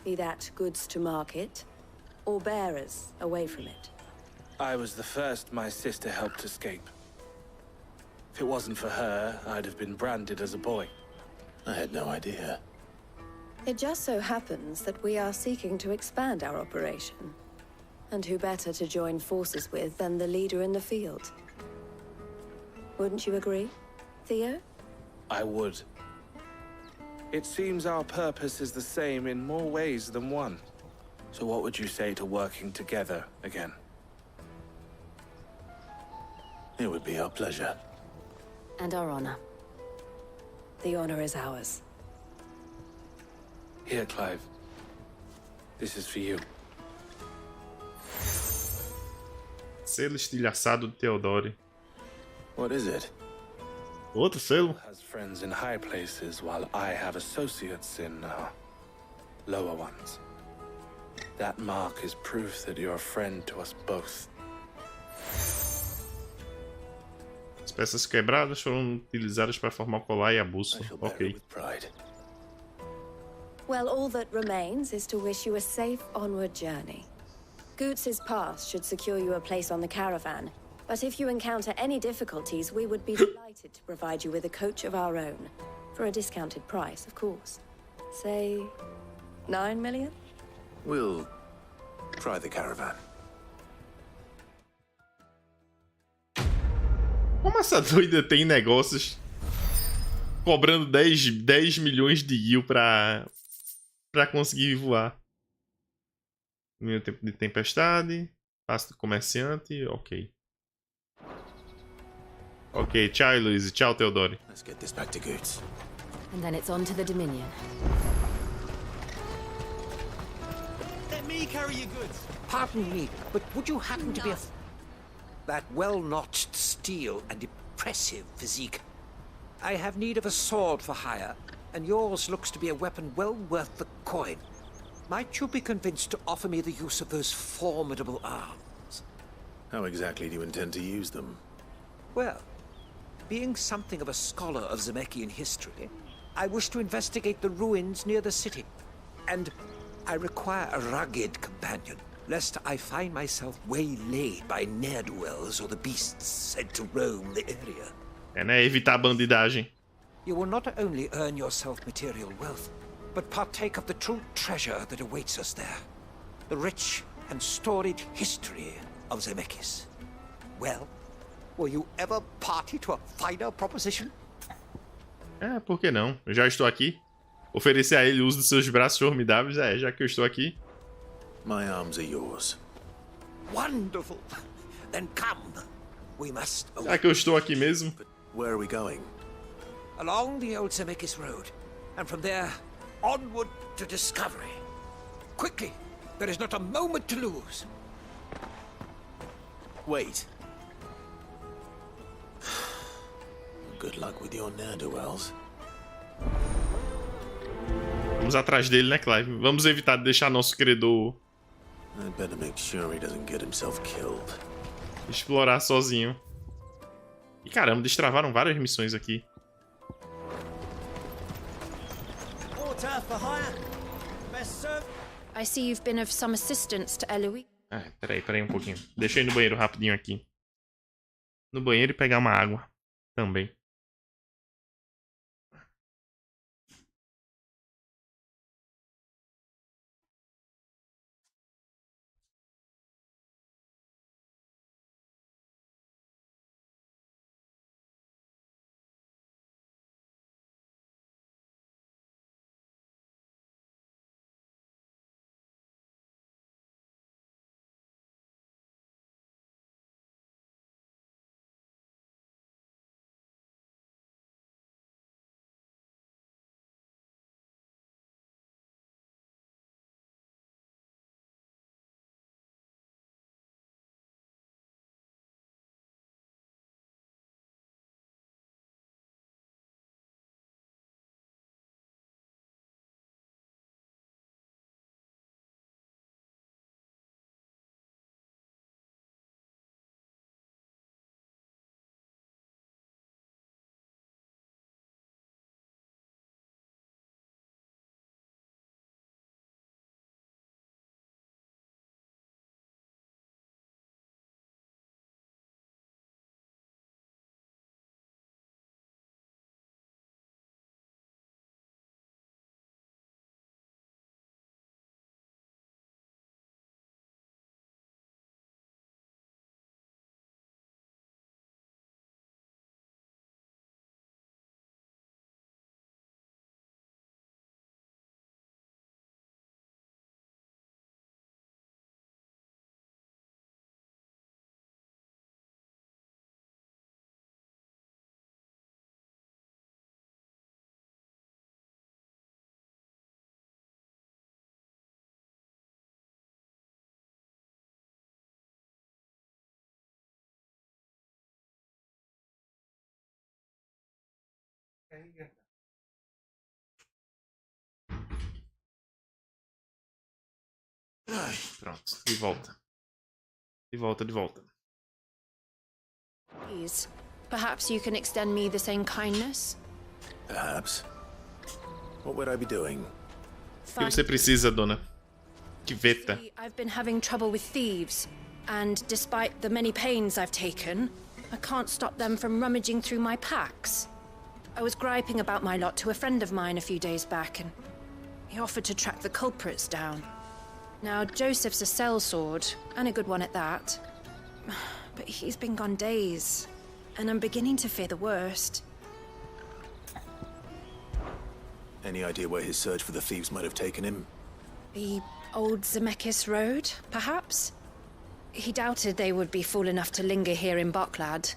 [SPEAKER 22] Be that goods to market, or bearers away from it.
[SPEAKER 10] I was the first my sister helped escape. If it wasn't for her, I'd have been branded as a boy.
[SPEAKER 2] I had no idea.
[SPEAKER 22] It just so happens that we are seeking to expand our operation. And who better to join forces with than the leader in the field? Wouldn't you agree, Theo?
[SPEAKER 10] I would. It seems our purpose is the same in more ways than one. So what would you say to working together again?
[SPEAKER 2] It would be our pleasure.
[SPEAKER 22] And our honor. The honor is ours.
[SPEAKER 10] Here, Clive. This is for you.
[SPEAKER 1] Selo estilhaçado de Theodore.
[SPEAKER 2] What is it?
[SPEAKER 1] Outro selo?
[SPEAKER 10] Has friends in high places while I have associates in lower ones. That mark is proof that you're a friend to us both.
[SPEAKER 1] As peças quebradas foram utilizadas para formar o colar e a bússola. Ok.
[SPEAKER 22] Well, all that remains is to wish you a safe onward journey. Goots' pass should secure you a place on the caravan, but if you encounter any difficulties, we would be delighted to provide you with a coach of our own. For a discounted price, of course. Say, 9 million?
[SPEAKER 2] We'll try the caravan.
[SPEAKER 1] Como essa doida tem negócios cobrando 10 milhões de gil pra conseguir voar? Meu tempo de tempestade. Passo do comerciante. Ok. Ok, tchau, Luiz. Tchau, Theodore.
[SPEAKER 2] Let's get this back to Goots.
[SPEAKER 11] And then it's on to the Dominion.
[SPEAKER 7] Let me carry your goods.
[SPEAKER 6] Pardon me, but would you happen to be that well-notched steel and impressive physique? I have need of a sword for hire, and yours looks to be a weapon well worth the coin. Might you be convinced to offer me the use of those formidable arms?
[SPEAKER 2] How exactly do you intend to use them?
[SPEAKER 6] Well, being something of a scholar of Zemeckis history, I wish to investigate the ruins near the city. And I require a rugged companion, lest I find myself waylaid by ne'er-do-wells or the beasts said to roam the area.
[SPEAKER 1] É, né? Evitar a bandidagem.
[SPEAKER 6] You will not only earn yourself material wealth, but partake of the true treasure that awaits us there. The rich and storied history of Zemeckis. Well, were you ever party to a finer proposition?
[SPEAKER 1] É, por que não? Eu já estou aqui. Oferecer a ele o uso dos seus braços formidáveis. É, já que eu estou aqui.
[SPEAKER 2] My arms are yours.
[SPEAKER 6] Wonderful. Then come. We must.
[SPEAKER 1] Já que eu estou aqui mesmo.
[SPEAKER 2] But where are we going?
[SPEAKER 6] Along the old Zemeckis road, and from there onward to discovery. Quickly, there is not a moment to lose.
[SPEAKER 2] Wait. Good luck with your ne'er-do-wells.
[SPEAKER 1] Vamos atrás dele, né, Clive? Vamos evitar de deixar nosso credor
[SPEAKER 2] I'd better make sure he doesn't get himself killed.
[SPEAKER 1] explorar sozinho. E caramba, destravaram várias missões aqui.
[SPEAKER 7] Water for hire. Best served.
[SPEAKER 23] I see you've been of some assistance to Eloise.
[SPEAKER 1] Ah, peraí um pouquinho. Deixa eu ir no banheiro rapidinho aqui. No banheiro e pegar uma água também. Ai, pronto, de volta. De volta, de volta.
[SPEAKER 23] Please, perhaps you can extend me the same kindness?
[SPEAKER 2] Perhaps. What would I be doing?
[SPEAKER 1] O que você precisa, dona? Tiveta.
[SPEAKER 23] I've been having trouble with thieves, and despite the many pains I've taken, I can't stop them from rummaging through my packs. I was griping about my lot to a friend of mine a few days back, and he offered to track the culprits down. Now, Joseph's a sellsword, and a good one at that. But he's been gone days, and I'm beginning to fear the worst.
[SPEAKER 2] Any idea where his search for the thieves might have taken him?
[SPEAKER 23] The old Zemeckis Road, perhaps? He doubted they would be fool enough to linger here in Boklad.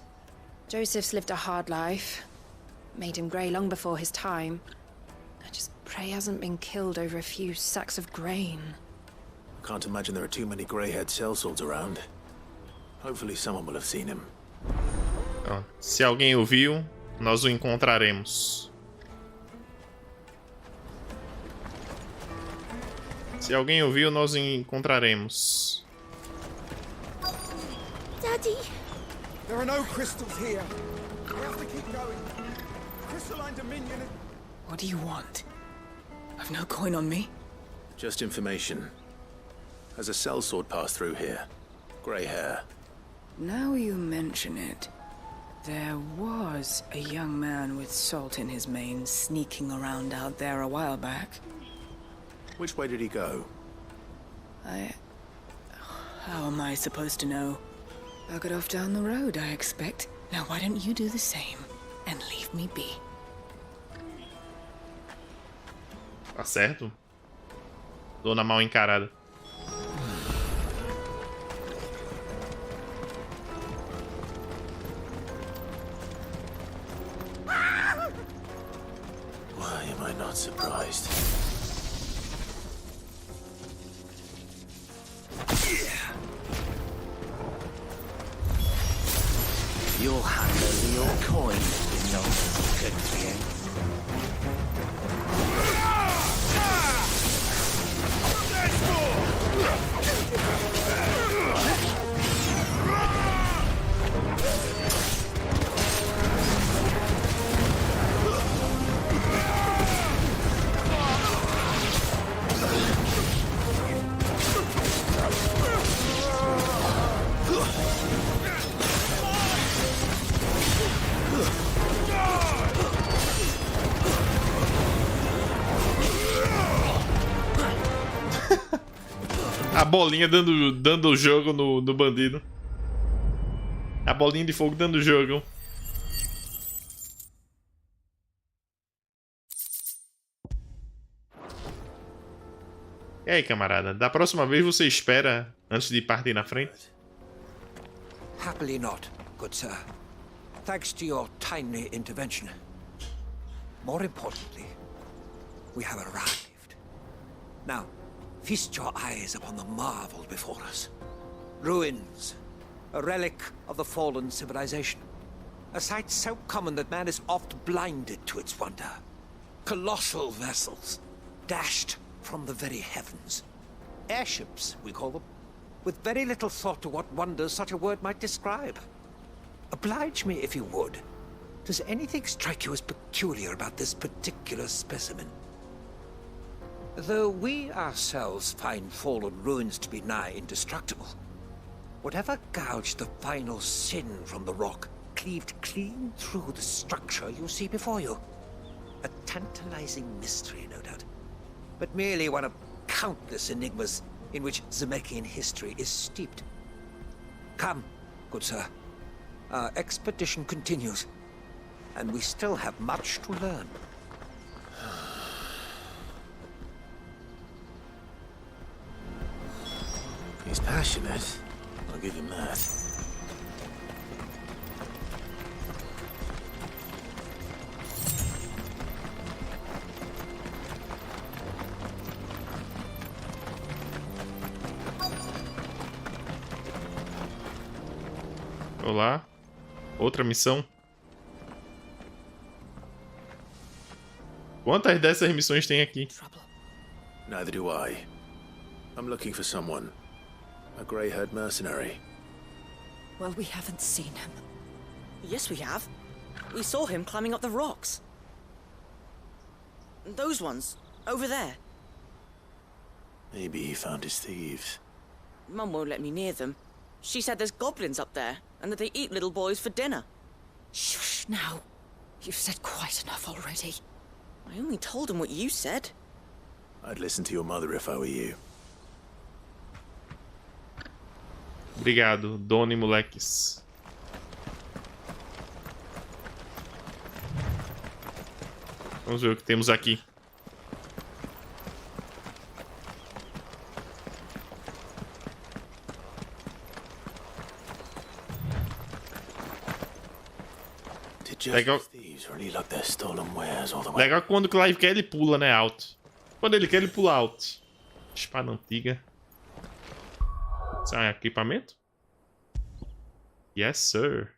[SPEAKER 23] Joseph's lived a hard life. Made him grey long before his time. I just pray he hasn't been killed over a few sacks of grain.
[SPEAKER 2] I can't imagine there are too many grey-haired sellswords around. Hopefully someone will have seen him.
[SPEAKER 1] Se alguém o viu, nós o encontraremos. Se alguém o viu, nós o encontraremos.
[SPEAKER 5] Daddy!
[SPEAKER 8] There are no crystals here. We have to keep going. Crystalline Dominion.
[SPEAKER 4] What do you want? I've no coin on me.
[SPEAKER 2] Just information. Has a sellsword passed through here? Grey hair.
[SPEAKER 4] Now you mention it, there was a young man with salt in his mane sneaking around out there a while back.
[SPEAKER 2] Which way did he go?
[SPEAKER 4] How am I supposed to know? I got off down the road, I expect. Now why don't you do the same and leave me be?
[SPEAKER 1] Tá certo. Dona mal encarada.
[SPEAKER 2] Why am I not surprised?
[SPEAKER 15] You'll handle your coin, you know, good for you.
[SPEAKER 1] A bolinha dando jogo no bandido. A bolinha de fogo dando jogo. E aí, camarada? Da próxima vez você espera antes de partir na frente?
[SPEAKER 6] Happily not, good sir. Thanks to your timely intervention. More importantly, we have arrived. Now, feast your eyes upon the marvel before us. Ruins, a relic of the fallen civilization. A sight so common that man is oft blinded to its wonder. Colossal vessels, dashed from the very heavens. Airships, we call them, with very little thought to what wonders such a word might describe. Oblige me if you would. Does anything strike you as peculiar about this particular specimen? Though we ourselves find fallen ruins to be nigh indestructible, whatever gouged the final sin from the rock cleaved clean through the structure you see before you. A tantalizing mystery, no doubt, but merely one of countless enigmas in which Zemeckis history is steeped. Come, good sir. Our expedition continues, and we still have much to learn.
[SPEAKER 2] He's passionate. I'll give him that.
[SPEAKER 1] Olá. Outra missão. Quantas dessas missões tem aqui?
[SPEAKER 2] Neither do I. I'm looking for someone. A grey-haired mercenary.
[SPEAKER 12] Well, we haven't seen him. Yes, we have. We saw him climbing up the rocks. Those ones, over there.
[SPEAKER 2] Maybe he found his thieves.
[SPEAKER 12] Mum won't let me near them. She said there's goblins up there, and that they eat little boys for dinner. Shush now. You've said quite enough already. I only told him what you said.
[SPEAKER 2] I'd listen to your mother if I were you.
[SPEAKER 1] Obrigado, dona e moleques. Vamos ver o que temos aqui. Legal. Legal que quando o Clive quer, ele pula, né? Alto. Quando ele quer, ele pula alto. Espada antiga. Isso é equipamento? Yes, sir.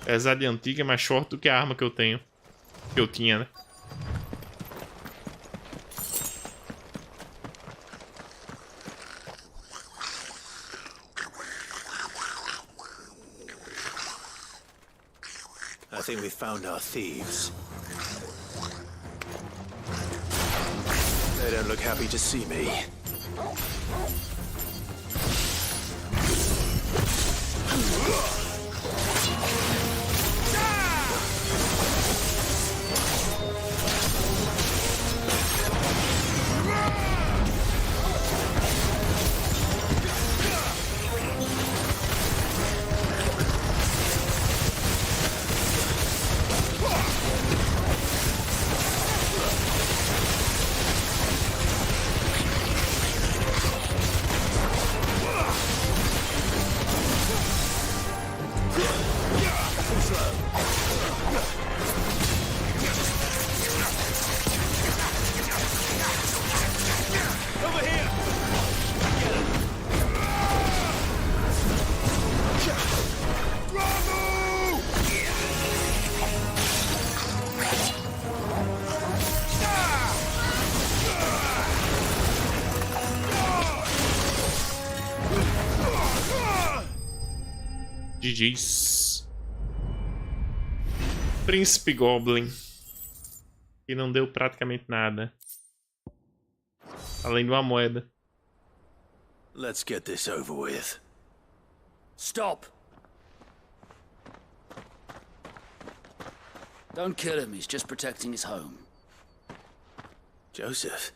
[SPEAKER 1] Pesada e antiga é mais forte do que a arma que eu tenho. Que eu tinha, né?
[SPEAKER 2] I think we found our thieves. They don't look happy to see me.
[SPEAKER 1] GG's. Príncipe Goblin. Que não deu praticamente nada. Além de uma moeda.
[SPEAKER 2] Let's get this over with.
[SPEAKER 16] Stop! Don't kill him, he's just protecting his home.
[SPEAKER 2] Joseph?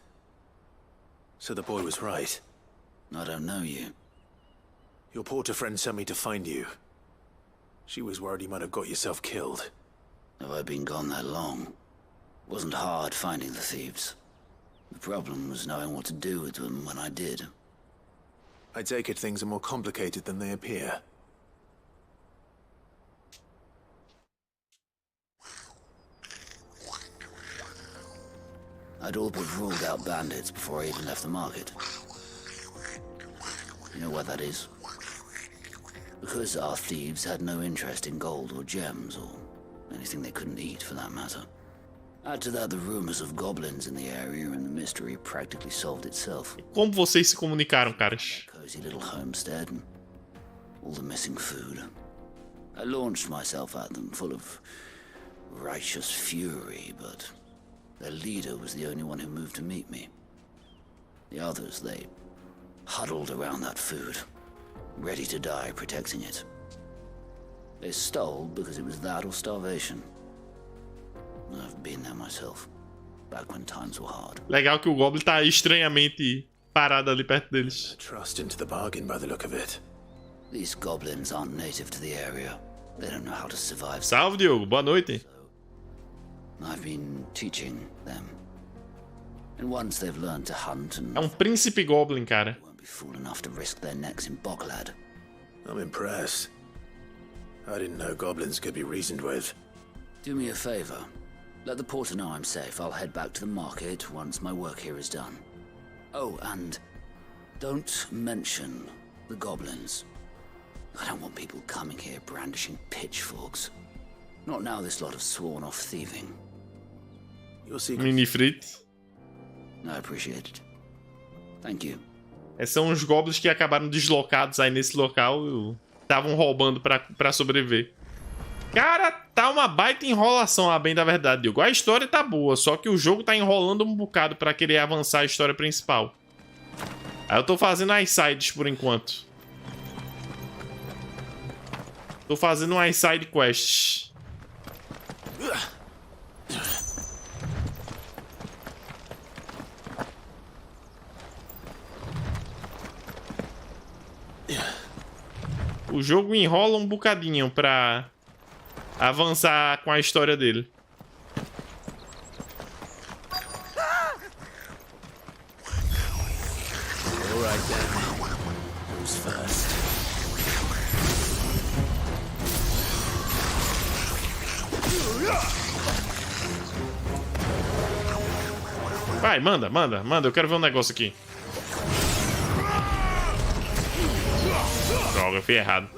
[SPEAKER 2] So the boy was right.
[SPEAKER 16] I don't know you.
[SPEAKER 2] Your porter friend sent me to find you. She was worried you might have got yourself killed.
[SPEAKER 16] Have I been gone that long? It wasn't hard finding the thieves. The problem was knowing what to do with them when I did.
[SPEAKER 2] I take it things are more complicated than they appear.
[SPEAKER 16] I'd all but ruled out bandits before I even left the market. You know what that is? Because our thieves had no interest in gold or gems, or anything they couldn't eat for that matter. Add to that the rumors of goblins in the area, and the mystery practically solved itself.
[SPEAKER 1] Como vocês se comunicaram, caras?
[SPEAKER 16] Cozy little homestead, and all the missing food. I launched myself at them, full of righteous fury, but their leader was the only one who moved to meet me. The others, they huddled around that food, ready to die protecting it. They stole because it was that or starvation. I've been there myself, back when times were hard.
[SPEAKER 1] Legal que o Goblin tá estranhamente parado ali perto deles.
[SPEAKER 2] Trust into the bargain by the look of it.
[SPEAKER 16] These goblins aren't native to the area. They don't know how to survive.
[SPEAKER 1] Salve, Diogo. Boa noite.
[SPEAKER 16] I've been teaching them. And once they've learned to hunt and...
[SPEAKER 1] É príncipe Goblin, cara.
[SPEAKER 16] Won't be fool enough to risk their necks in Boklad.
[SPEAKER 2] I'm impressed. I didn't know goblins could be reasoned with.
[SPEAKER 16] Do me a favor. Let the porter know I'm safe. I'll head back to the market once my work here is done. Oh, and don't mention The goblins. I don't want people coming here brandishing pitchforks. Not now this lot have sworn off thieving.
[SPEAKER 2] Your secret.
[SPEAKER 1] Mini frito.
[SPEAKER 16] I appreciate it. Thank you.
[SPEAKER 1] São os goblins que acabaram deslocados aí nesse local e estavam roubando pra sobreviver. Cara, tá uma baita enrolação, a bem da verdade, Diogo. A história tá boa, só que o jogo tá enrolando um bocado pra querer avançar a história principal. Aí eu tô fazendo as sides por enquanto. Tô fazendo umas side quests. O jogo enrola um bocadinho pra avançar com a história dele.
[SPEAKER 2] Alright then. Who's first?
[SPEAKER 1] Vai, manda. Eu quero ver um negócio aqui. Droga, eu fui errado.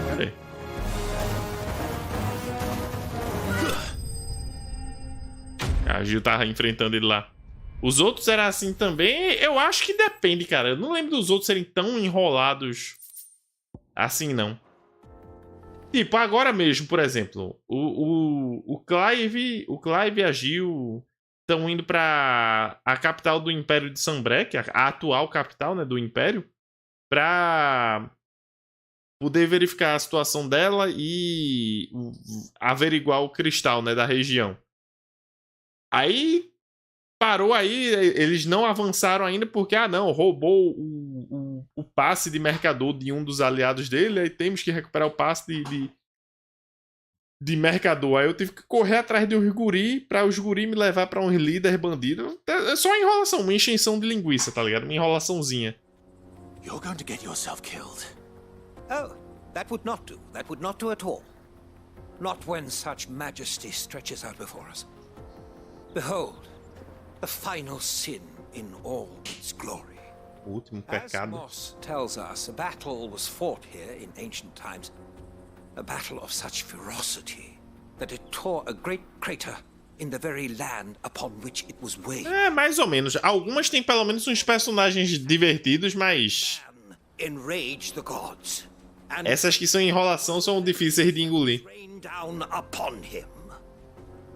[SPEAKER 1] Cadê? A Gil tava enfrentando ele lá. Os outros eram assim também? Eu acho que depende, cara. Eu não lembro dos outros serem tão enrolados assim, não. Tipo, agora mesmo, por exemplo, o Clive e a Gil estão indo pra a capital do Império de Sanbreque, a atual capital, né, do Império, pra poder verificar a situação dela e averiguar o cristal, né, da região. Aí parou aí, eles não avançaram ainda porque, roubou o passe de mercador de um dos aliados dele, aí temos que recuperar o passe de mercador. Aí eu tive que correr atrás de um guri pra os guri me levar pra um líder bandido. É só uma enrolação, uma encheção de linguiça, tá ligado? Uma enrolaçãozinha.
[SPEAKER 6] You're going to get yourself killed. Oh, that would not do. That would not do at all. Not when such majesty stretches out before us. Behold, the final sin in all its glory.
[SPEAKER 1] O último
[SPEAKER 6] As
[SPEAKER 1] pecado.
[SPEAKER 6] Moss tells us, a battle was fought here in ancient times. A battle of such ferocity that it tore a great crater in the very land upon which it was waged.
[SPEAKER 1] É, mais ou menos. Algumas têm pelo menos uns personagens divertidos, mas
[SPEAKER 6] Enraged the gods. And
[SPEAKER 1] essas que são enrolação são difíceis de engolir.
[SPEAKER 6] rain down upon him.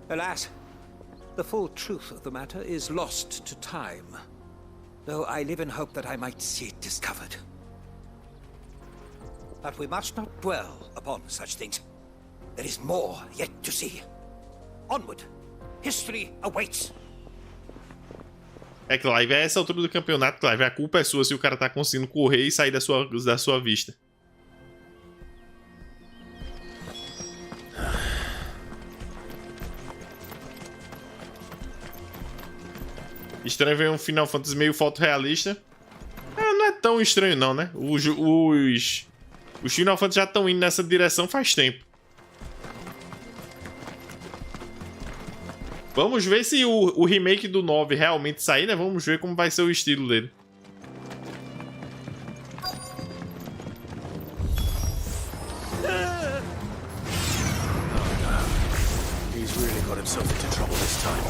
[SPEAKER 6] Alas, the full truth of the matter is lost to time, though I live in hope that I might see it discovered. But we must not dwell upon such things. There is more yet to see. Onward. History awaits.
[SPEAKER 1] É, Clive, a essa altura do campeonato, Clive, a culpa é sua se o cara tá conseguindo correr e sair da sua vista. Estranho ver um Final Fantasy meio fotorrealista. Não é tão estranho não, né? Os Final Fantasy já estão indo nessa direção faz tempo. Vamos ver se o remake do 9 realmente sair, né? Vamos ver como vai ser o estilo dele.
[SPEAKER 2] He's really got himself into trouble this time.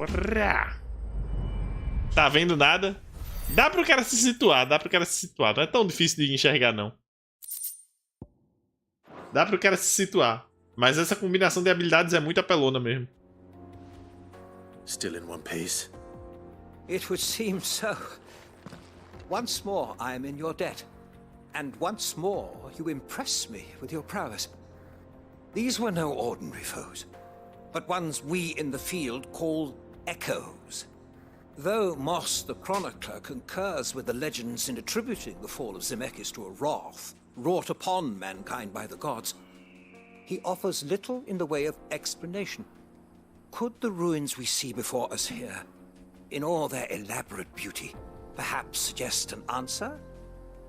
[SPEAKER 1] Porra! Tá vendo nada? Dá pro cara se situar, Não é tão difícil de enxergar, não. Dá pro cara se situar. Mas essa combinação de habilidades é muito apelona mesmo.
[SPEAKER 2] Still in one piece?
[SPEAKER 6] It would seem so. Once more I am in your debt. And once more you impress me with your prowess. These were no ordinary foes, but ones we in the field call echoes. Though Moss the Chronicler concurs with the legends in attributing the fall of Zemeckis to a wrath wrought upon mankind by the gods, he offers little in the way of explanation. Could the ruins we see before us here, in all their elaborate beauty, perhaps suggest an answer?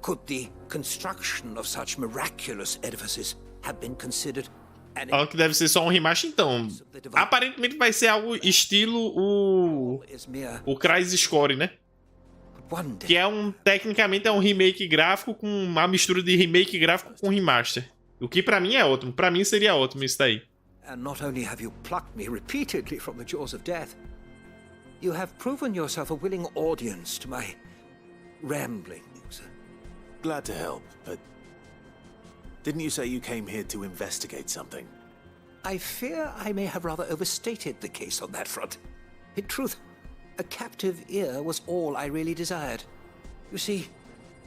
[SPEAKER 6] Could the construction of such miraculous edifices have been considered an...
[SPEAKER 1] Fala que deve ser só um remaster, então. Aparentemente vai ser algo estilo o Crisis Core, né? Que é tecnicamente é um remake gráfico com uma mistura de remake gráfico com remaster. O que pra mim é ótimo. Pra mim seria ótimo isso daí.
[SPEAKER 6] And not only have you plucked me repeatedly from the jaws of death, you have proven yourself a willing audience to my ramblings.
[SPEAKER 2] Glad to help, but didn't you say you came here to investigate something?
[SPEAKER 6] I fear I may have rather overstated the case on that front. In truth, a captive ear was all I really desired. You see,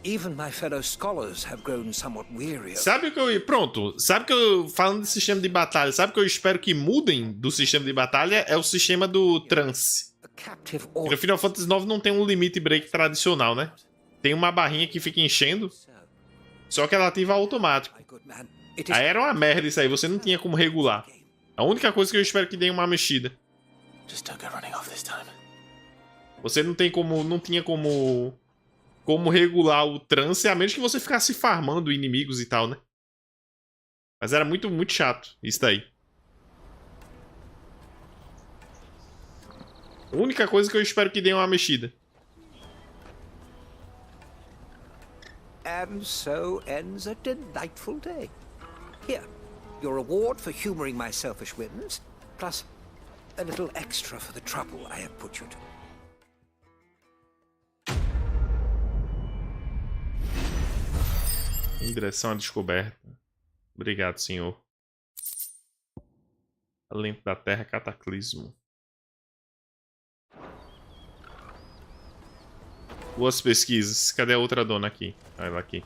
[SPEAKER 6] even my fellow scholars have grown somewhat weary of...
[SPEAKER 1] Sabe o que eu... Pronto. Sabe que eu... Falando de sistema de batalha, sabe o que eu espero que mudem do sistema de batalha? É o sistema do trance. No Final Fantasy IX não tem um limite break tradicional, né? Tem uma barrinha que fica enchendo, só que ela ativa automático. Aí era uma merda isso aí, você não tinha como regular. A única coisa que eu espero que dê uma mexida. Você não tinha como regular o trance, a menos que você ficasse farmando inimigos e tal, né? Mas era muito, muito chato isso daí. A única coisa que eu espero que dê uma mexida.
[SPEAKER 6] And so ends a delightful day. Here, your reward for humoring my selfish whims, plus a little extra for the trouble I have put you to.
[SPEAKER 1] Em direção à descoberta. Obrigado, senhor. Alento da Terra, cataclismo. Boas pesquisas. Cadê a outra dona aqui? Olha ela aqui.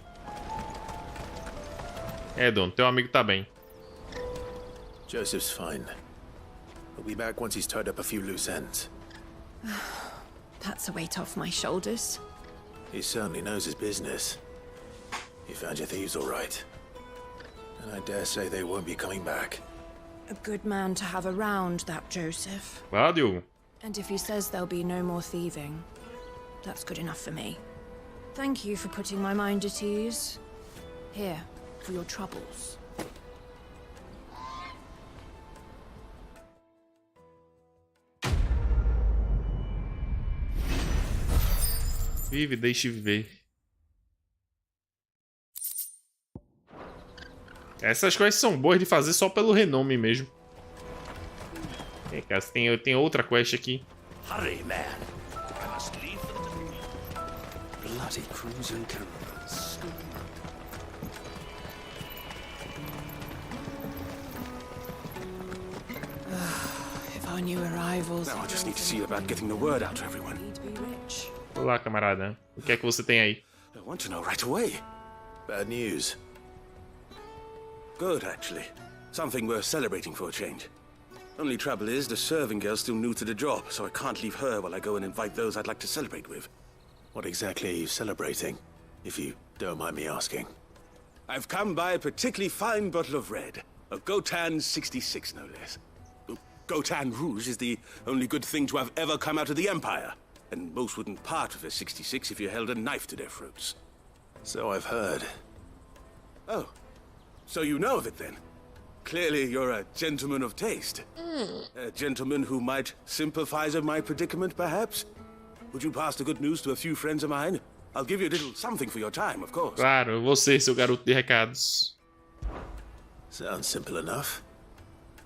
[SPEAKER 1] É, dono, teu amigo tá bem.
[SPEAKER 2] Joseph's fine. He'll be back once he's tied up a few loose ends.
[SPEAKER 23] That's a weight off my shoulders.
[SPEAKER 2] He certainly knows his business. You found your thieves all right. And I dare say they won't be coming back.
[SPEAKER 23] A good man to have around, that Joseph.
[SPEAKER 1] Vai, Diogo.
[SPEAKER 23] And if he says there'll be no more thieving, that's good enough for me. Thank you for putting my mind at ease. Here, for your troubles.
[SPEAKER 1] Vive, deixe viver. Essas quests são boas de fazer só pelo renome mesmo. Cara, tem outra quest aqui.
[SPEAKER 15] Hurry, man. I must leave for the bloody crews and caravans.
[SPEAKER 4] If our new arrivals...
[SPEAKER 13] Now I just need to see about getting the word out to everyone.
[SPEAKER 1] Olá, camarada. O que é que você tem aí?
[SPEAKER 13] I want to know right away.
[SPEAKER 2] Bad news.
[SPEAKER 13] Good, actually. Something worth celebrating for a change. Only trouble is, the serving girl's still new to the job, so I can't leave her while I go and invite those I'd like to celebrate with.
[SPEAKER 2] What exactly are you celebrating, if you don't mind me asking?
[SPEAKER 13] I've come by a particularly fine bottle of red. Of Gotan 66, no less. Gotan Rouge is the only good thing to have ever come out of the Empire. And most wouldn't part with a 66 if you held a knife to their throats.
[SPEAKER 2] So I've heard.
[SPEAKER 13] Oh. So you know of it, then? Clearly you're a gentleman of taste. A gentleman who might sympathize with my predicament, perhaps? Would you pass the good news to a few friends of mine? I'll give you a little something for your time, of course.
[SPEAKER 1] Claro, você, seu garoto de recados.
[SPEAKER 2] Sounds simple enough.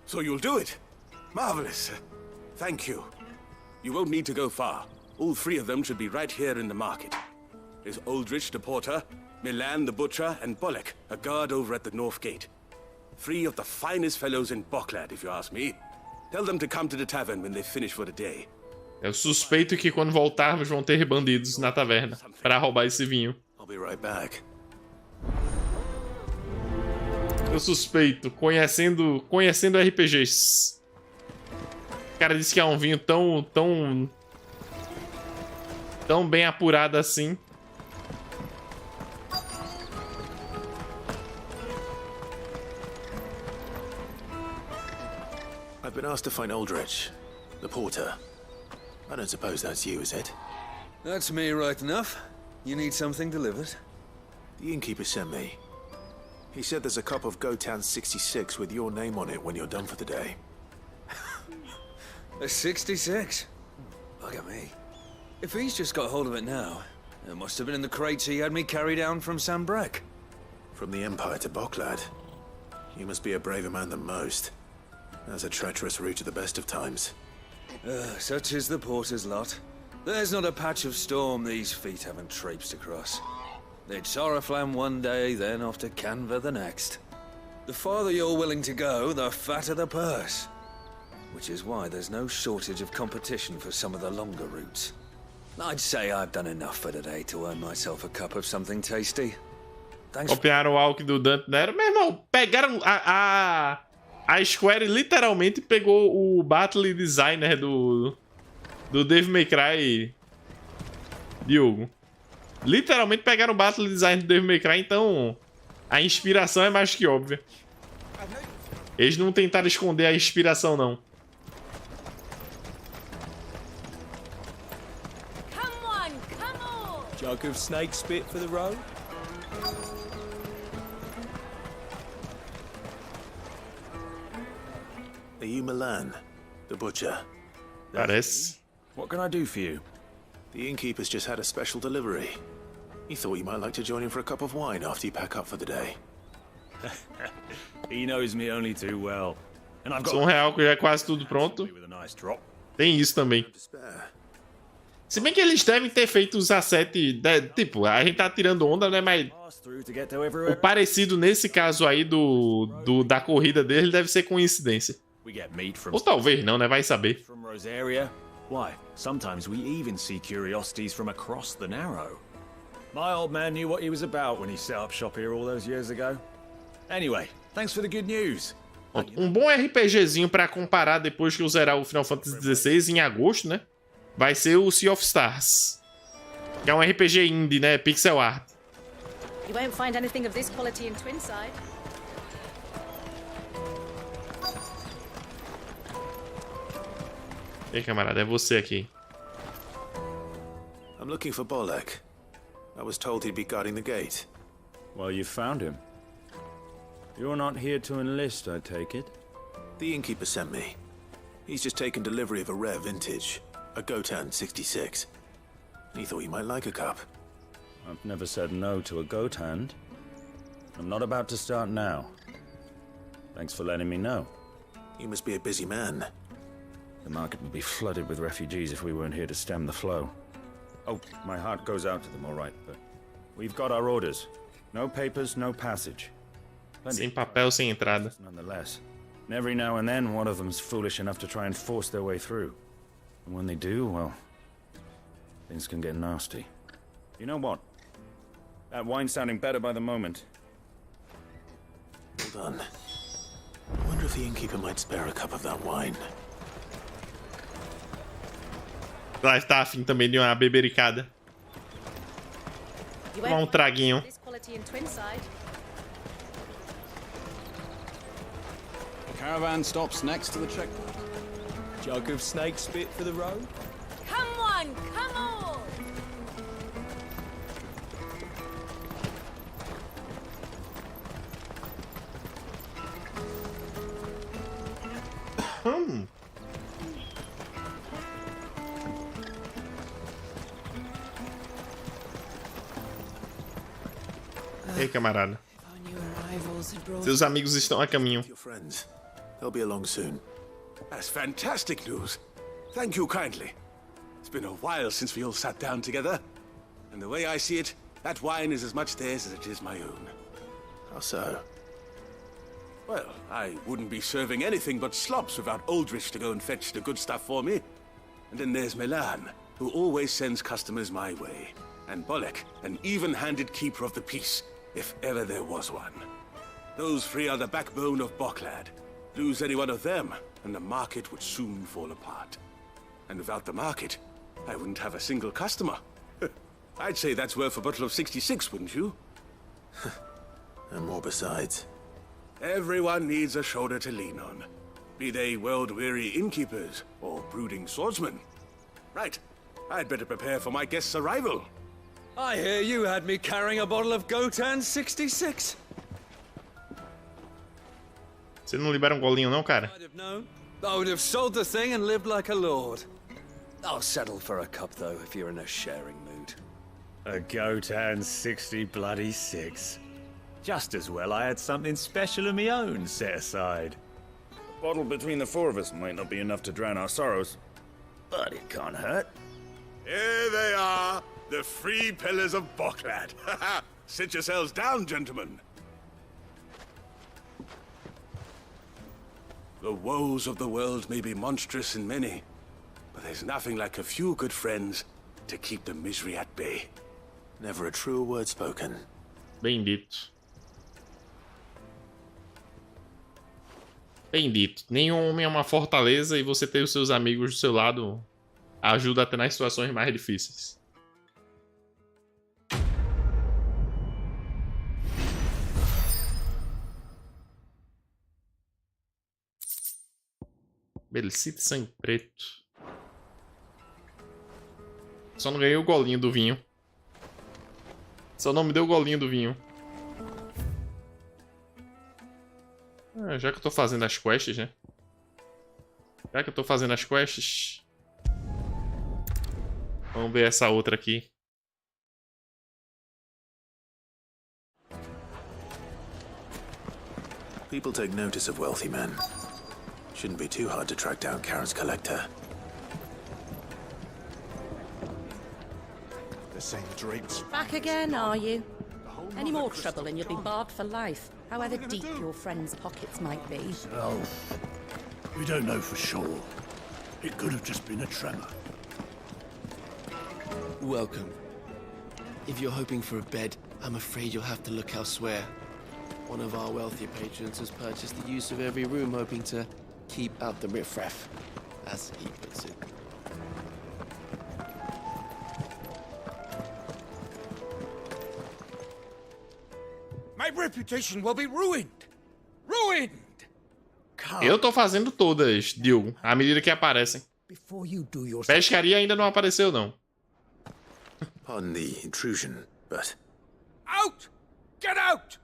[SPEAKER 13] So you'll do it? Marvelous. Thank you. You won't need to go far. All three of them should be right here in the market. There's Aldrich the porter, Milan the butcher, and Bolek, a guard over at the north gate. Three of the finest fellows in Boklad, if you ask me. Tell them to come to the tavern when they finish for the day.
[SPEAKER 1] Eu suspeito que quando voltarmos vão ter bandidos na taverna para roubar esse vinho.
[SPEAKER 2] I'll be right back.
[SPEAKER 1] Eu suspeito, conhecendo RPGs. O cara disse que é um vinho tão bem apurado assim.
[SPEAKER 2] I've been asked to find Aldrich, the porter. I don't suppose that's you, is it?
[SPEAKER 17] That's me right enough. You need something delivered?
[SPEAKER 2] The innkeeper sent me. He said there's a cup of Gotan 66 with your name on it when you're done for the day.
[SPEAKER 17] A 66? Look at me. If he's just got hold of it now, it must have been in the crates he had me carry down from Sambrek.
[SPEAKER 2] From the Empire to Boklad. You must be a braver man than most. That's a treacherous route to the best of times.
[SPEAKER 17] Such is the porter's lot. There's not a patch of storm these feet haven't traipsed across. They'd Soraflam one day, then off to Canva the next. The farther you're willing to go, the fatter the purse. Which is why there's no shortage of competition for some of the longer routes. I'd say I've done enough for today to earn myself a cup of something tasty. Thanks.
[SPEAKER 1] Copiaram o Alck do Dante Nero. Meu irmão, pegaram a Square literalmente pegou o Battle Designer do Devil May Cry, Diogo. Literalmente pegaram o Battle Designer do Devil May Cry, então a inspiração é mais que óbvia. Eles não tentaram esconder a inspiração, não.
[SPEAKER 7] Jug of snake spit for the road?
[SPEAKER 2] Are you Milan, the butcher?
[SPEAKER 1] Parece.
[SPEAKER 18] What can I do for you?
[SPEAKER 2] The innkeeper's just had a special delivery. He thought you might like to join him for a cup of wine after you pack up for the day.
[SPEAKER 18] He knows me only too well. And I've got
[SPEAKER 1] R$1 que já é quase tudo pronto. Tem isso também. Se bem que eles devem ter feito os assets, tipo, a gente tá tirando onda, né, mas o parecido nesse caso aí da corrida dele deve ser coincidência. Ou talvez não, né, vai saber.
[SPEAKER 18] Why, sometimes we even see curiosities from across the Narrow. My old man knew what he was about when he set up shop here all those years ago. Anyway, thanks for the good news.
[SPEAKER 1] Um bom RPGzinho pra comparar depois que eu zerar o Final Fantasy XVI em agosto, né? Vai ser o Sea of Stars. Que é um RPG indie, né? Pixel art.
[SPEAKER 11] You won't find anything of this quality in Twinside.
[SPEAKER 1] E aí, camarada, é você aqui.
[SPEAKER 2] I'm looking for Bolek. I was told he'd be guarding the gate.
[SPEAKER 18] Well, you found him. You're not here to enlist, I take it?
[SPEAKER 2] The innkeeper sent me. He's just taken delivery of a rare vintage, a Gotan 66. He thought you might like a cup.
[SPEAKER 18] I've never said no to a goat hand. I'm not about to start now. Thanks for letting me know.
[SPEAKER 2] You must be a busy man.
[SPEAKER 18] The market would be flooded with refugees if we weren't here to stem the flow. Oh, my heart goes out to them, all right, but we've got our orders. No papers, no passage.
[SPEAKER 1] Sem papel, sem entrada.
[SPEAKER 18] Nonetheless. And every now and then, one of them's foolish enough to try and force their way through. And when they do, well, things can get nasty. You know what? That wine's sounding better by the moment.
[SPEAKER 2] Hold on. I wonder if the innkeeper might spare a cup of that wine.
[SPEAKER 1] Lá está afim também de uma bebericada. Tomar traguinho.
[SPEAKER 7] The caravan stops next to the checkpoint. Jug of snake spit for the road?
[SPEAKER 11] Come on, come on!
[SPEAKER 1] Ei, camarada. Seus amigos estão a caminho.
[SPEAKER 2] They'll be along soon.
[SPEAKER 13] That's fantastic news. Thank you kindly. been a while since we all sat down together. And the way I see it, that wine is as much theirs as it is my own.
[SPEAKER 2] How so?
[SPEAKER 13] Well, I wouldn't be serving anything but slops without Aldrich to go and fetch the good stuff for me. And then there's Milan, who always sends customers my way. And Bolek, an even-handed keeper of the peace, if ever there was one. Those three are the backbone of Boklad. Lose any one of them, and the market would soon fall apart. And without the market, I wouldn't have a single customer. I'd say that's worth a bottle of 66, wouldn't you?
[SPEAKER 2] And more besides.
[SPEAKER 13] Everyone needs a shoulder to lean on. Be they world-weary innkeepers or brooding swordsmen. Right. I'd better prepare for my guest's arrival.
[SPEAKER 17] I hear you had me carrying a bottle of Gotan 66.
[SPEAKER 1] Você não libera golinho não, cara?
[SPEAKER 17] I'd have known. I would have sold the thing and lived like a lord. I'll settle for a cup, though, if you're in a sharing mood.
[SPEAKER 7] A Gotan 60 bloody 6. Just as well I had something special of my own set aside. A bottle between the four of us might not be enough to drown our sorrows, but it can't hurt.
[SPEAKER 13] Here they are, the three pillars of Boklad. Sit yourselves down, gentlemen. The woes of the world may be monstrous in many, but there's nothing like a few good friends to keep the misery at bay.
[SPEAKER 2] Never a truer word spoken.
[SPEAKER 1] Bem dito. Bem dito. Nenhum homem é uma fortaleza e você ter os seus amigos do seu lado ajuda até nas situações mais difíceis. Belicite sangue preto. Só não ganhei o golinho do vinho. Só não me deu o golinho do vinho. Ah, já que eu tô fazendo as quests, né? Já que eu tô fazendo as quests... Vamos ver essa outra aqui.
[SPEAKER 2] People take notice of wealthy men. Shouldn't be too hard to track down Karen's collector.
[SPEAKER 15] The same drapes.
[SPEAKER 3] Back again, are you? Any more trouble and you'll be barred for life, however deep your friends' pockets might be.
[SPEAKER 15] Oh, we don't know for sure. It could have just been a tremor.
[SPEAKER 19] Welcome. If you're hoping for a bed, I'm afraid you'll have to look elsewhere. One of our wealthier patrons has purchased the use of every room, hoping to keep out the riffraff, as he puts it.
[SPEAKER 8] My reputation will be ruined! Ruined!
[SPEAKER 1] Eu tô fazendo todas, Diogo, à medida que aparecem. Pescaria ainda não apareceu, não.
[SPEAKER 2] Pardon the intrusion, but...
[SPEAKER 8] Out! Get out!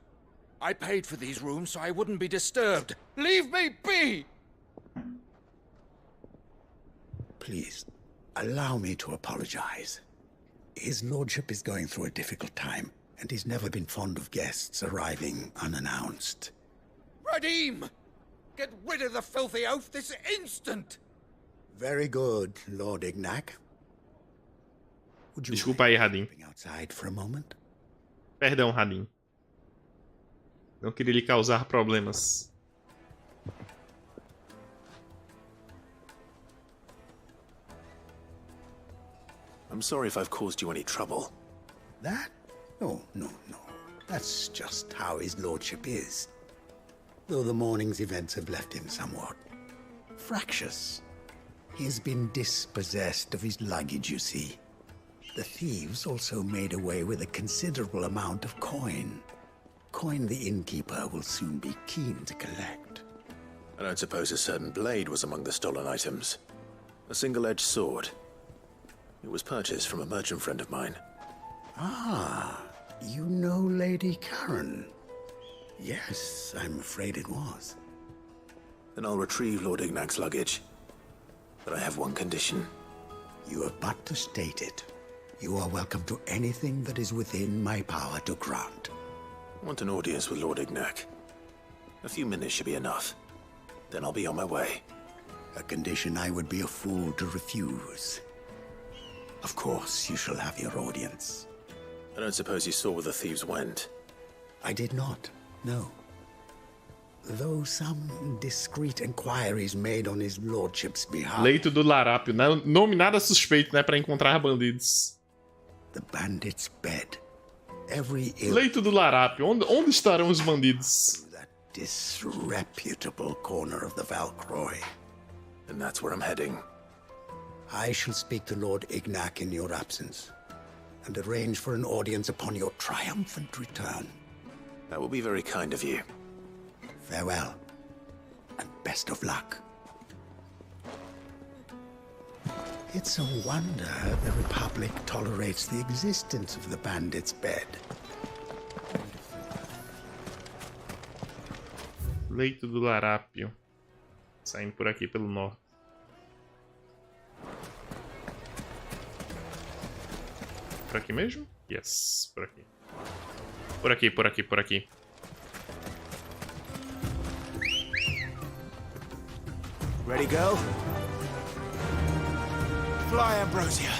[SPEAKER 8] I paid for these rooms so I wouldn't be disturbed. Leave me be!
[SPEAKER 15] Please, allow me to apologize. His lordship is going through a difficult time, and he's never been fond of guests arriving unannounced.
[SPEAKER 8] Radim! Get rid of the filthy oaf this instant!
[SPEAKER 15] Very good, Lord Ignac.
[SPEAKER 1] Desculpa aí, Radim.
[SPEAKER 15] Outside for a moment?
[SPEAKER 1] Perdão, Radim. Não queria lhe causar problemas.
[SPEAKER 2] I'm sorry if I've caused you any trouble.
[SPEAKER 15] That? No. That's just how his lordship is. Though the morning's events have left him somewhat fractious. He's been dispossessed of his luggage, you see. The thieves also made away with a considerable amount of coin. Coin the innkeeper will soon be keen to collect.
[SPEAKER 2] I don't suppose a certain blade was among the stolen items. A single-edged sword. It was purchased from a merchant friend of mine.
[SPEAKER 15] Ah, you know Lady Karen? Yes, I'm afraid it was.
[SPEAKER 2] Then I'll retrieve Lord Ignac's luggage. But I have one condition.
[SPEAKER 15] You have but to state it. You are welcome to anything that is within my power to grant.
[SPEAKER 2] I want an audience with Lord Ignac. A few minutes should be enough. Then I'll be on my way.
[SPEAKER 15] A condition I would be a fool to refuse. Of course, you shall have your audience.
[SPEAKER 2] I don't suppose you saw where the thieves went.
[SPEAKER 15] I did not, no. Though some discreet inquiries made on his lordship's behalf.
[SPEAKER 1] Leito do Larápio. Nome nada suspeito, né? Pra encontrar bandidos.
[SPEAKER 15] The bandit's bed. Every
[SPEAKER 1] Leito do Larápio. Onde estarão os bandidos?
[SPEAKER 15] That disreputable corner of the Valcroy.
[SPEAKER 2] And that's where I'm heading.
[SPEAKER 15] I shall speak to Lord Ignac in your absence, and arrange for an audience upon your triumphant return.
[SPEAKER 2] That will be very kind of you.
[SPEAKER 15] Farewell, and best of luck. It's a wonder the Republic tolerates the existence of the bandit's bed.
[SPEAKER 1] Leito do Larápio. Saindo por aqui pelo norte. Por aqui mesmo? Yes, por aqui. Por aqui, por aqui, por aqui.
[SPEAKER 8] Ready, go? Fly, Ambrosia.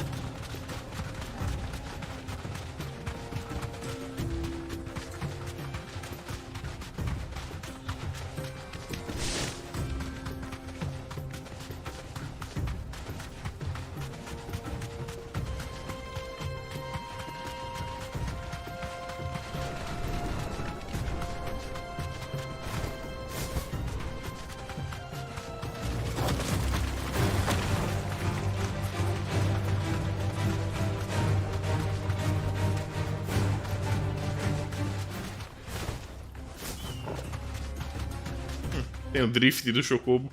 [SPEAKER 1] Tem o drift do Chocobo.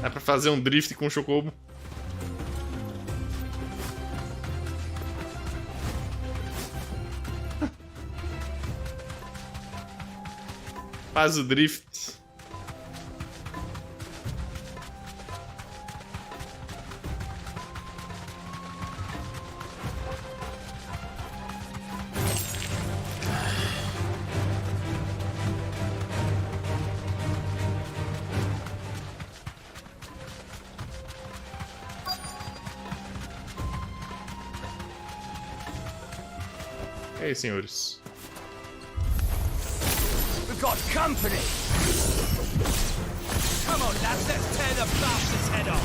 [SPEAKER 1] Dá pra fazer um drift com o Chocobo. Faz o drift. E aí, senhores?
[SPEAKER 8] We've got company! Come on, lads, let's tear the bastard's head off!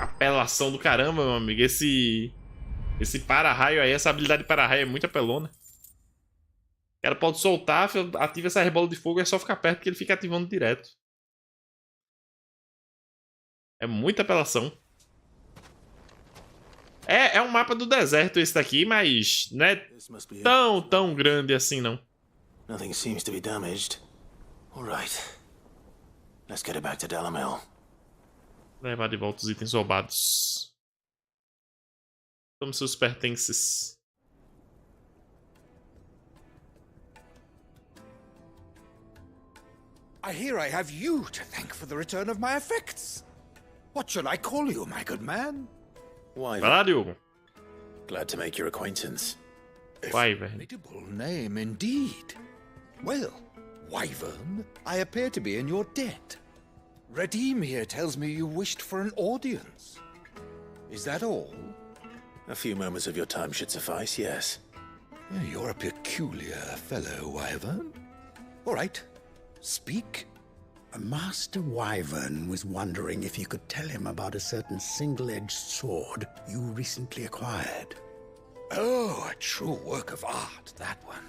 [SPEAKER 1] Apelação do caramba, meu amigo. Esse para-raio aí, essa habilidade de para-raio é muito apelona. O cara pode soltar, ativa essa rebola de fogo e é só ficar perto que ele fica ativando direto. É muita apelação. É um mapa do deserto esse daqui, mas não é tão grande assim, não.
[SPEAKER 2] Nothing seems to be damaged. All right. Let's get it back to Delamel.
[SPEAKER 1] Levar de volta os itens roubados. Tome seus pertences.
[SPEAKER 8] I hear I have you to thank for the return of my effects. What shall I call you, my good man?
[SPEAKER 2] Why?
[SPEAKER 1] Vai lá, Diogo.
[SPEAKER 2] Glad to make your acquaintance.
[SPEAKER 1] Vai, velho.
[SPEAKER 8] Formidable name indeed. Well, Wyvern, I appear to be in your debt. Redeem here tells me you wished for an audience.
[SPEAKER 2] Is that all? A few moments of your time should suffice, yes. You're a peculiar fellow, Wyvern. All right, speak.
[SPEAKER 15] Master Wyvern was wondering if you could tell him about a certain single-edged sword you recently acquired.
[SPEAKER 14] Oh, a true work of art, that one.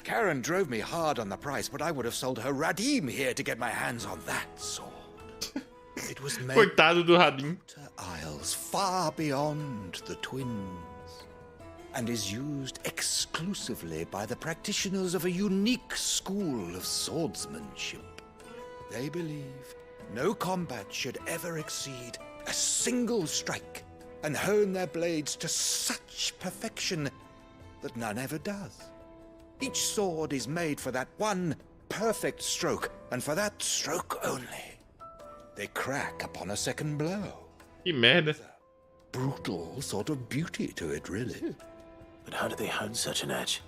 [SPEAKER 14] Karen drove me hard on the price, but I would have sold her Radim here to get my hands on that sword. It was made
[SPEAKER 1] Coitado do Radim.
[SPEAKER 14] isles far beyond the twins, and is used exclusively by the practitioners of a unique school of swordsmanship. They believe no combat should ever exceed a single strike, and hone their blades to such perfection that none ever does. Each sword is made for that one perfect stroke, and for that stroke only. They crack upon a second blow.
[SPEAKER 1] Que merda.
[SPEAKER 14] Brutal sort of beauty to it, really.
[SPEAKER 2] But how do they hone such an edge?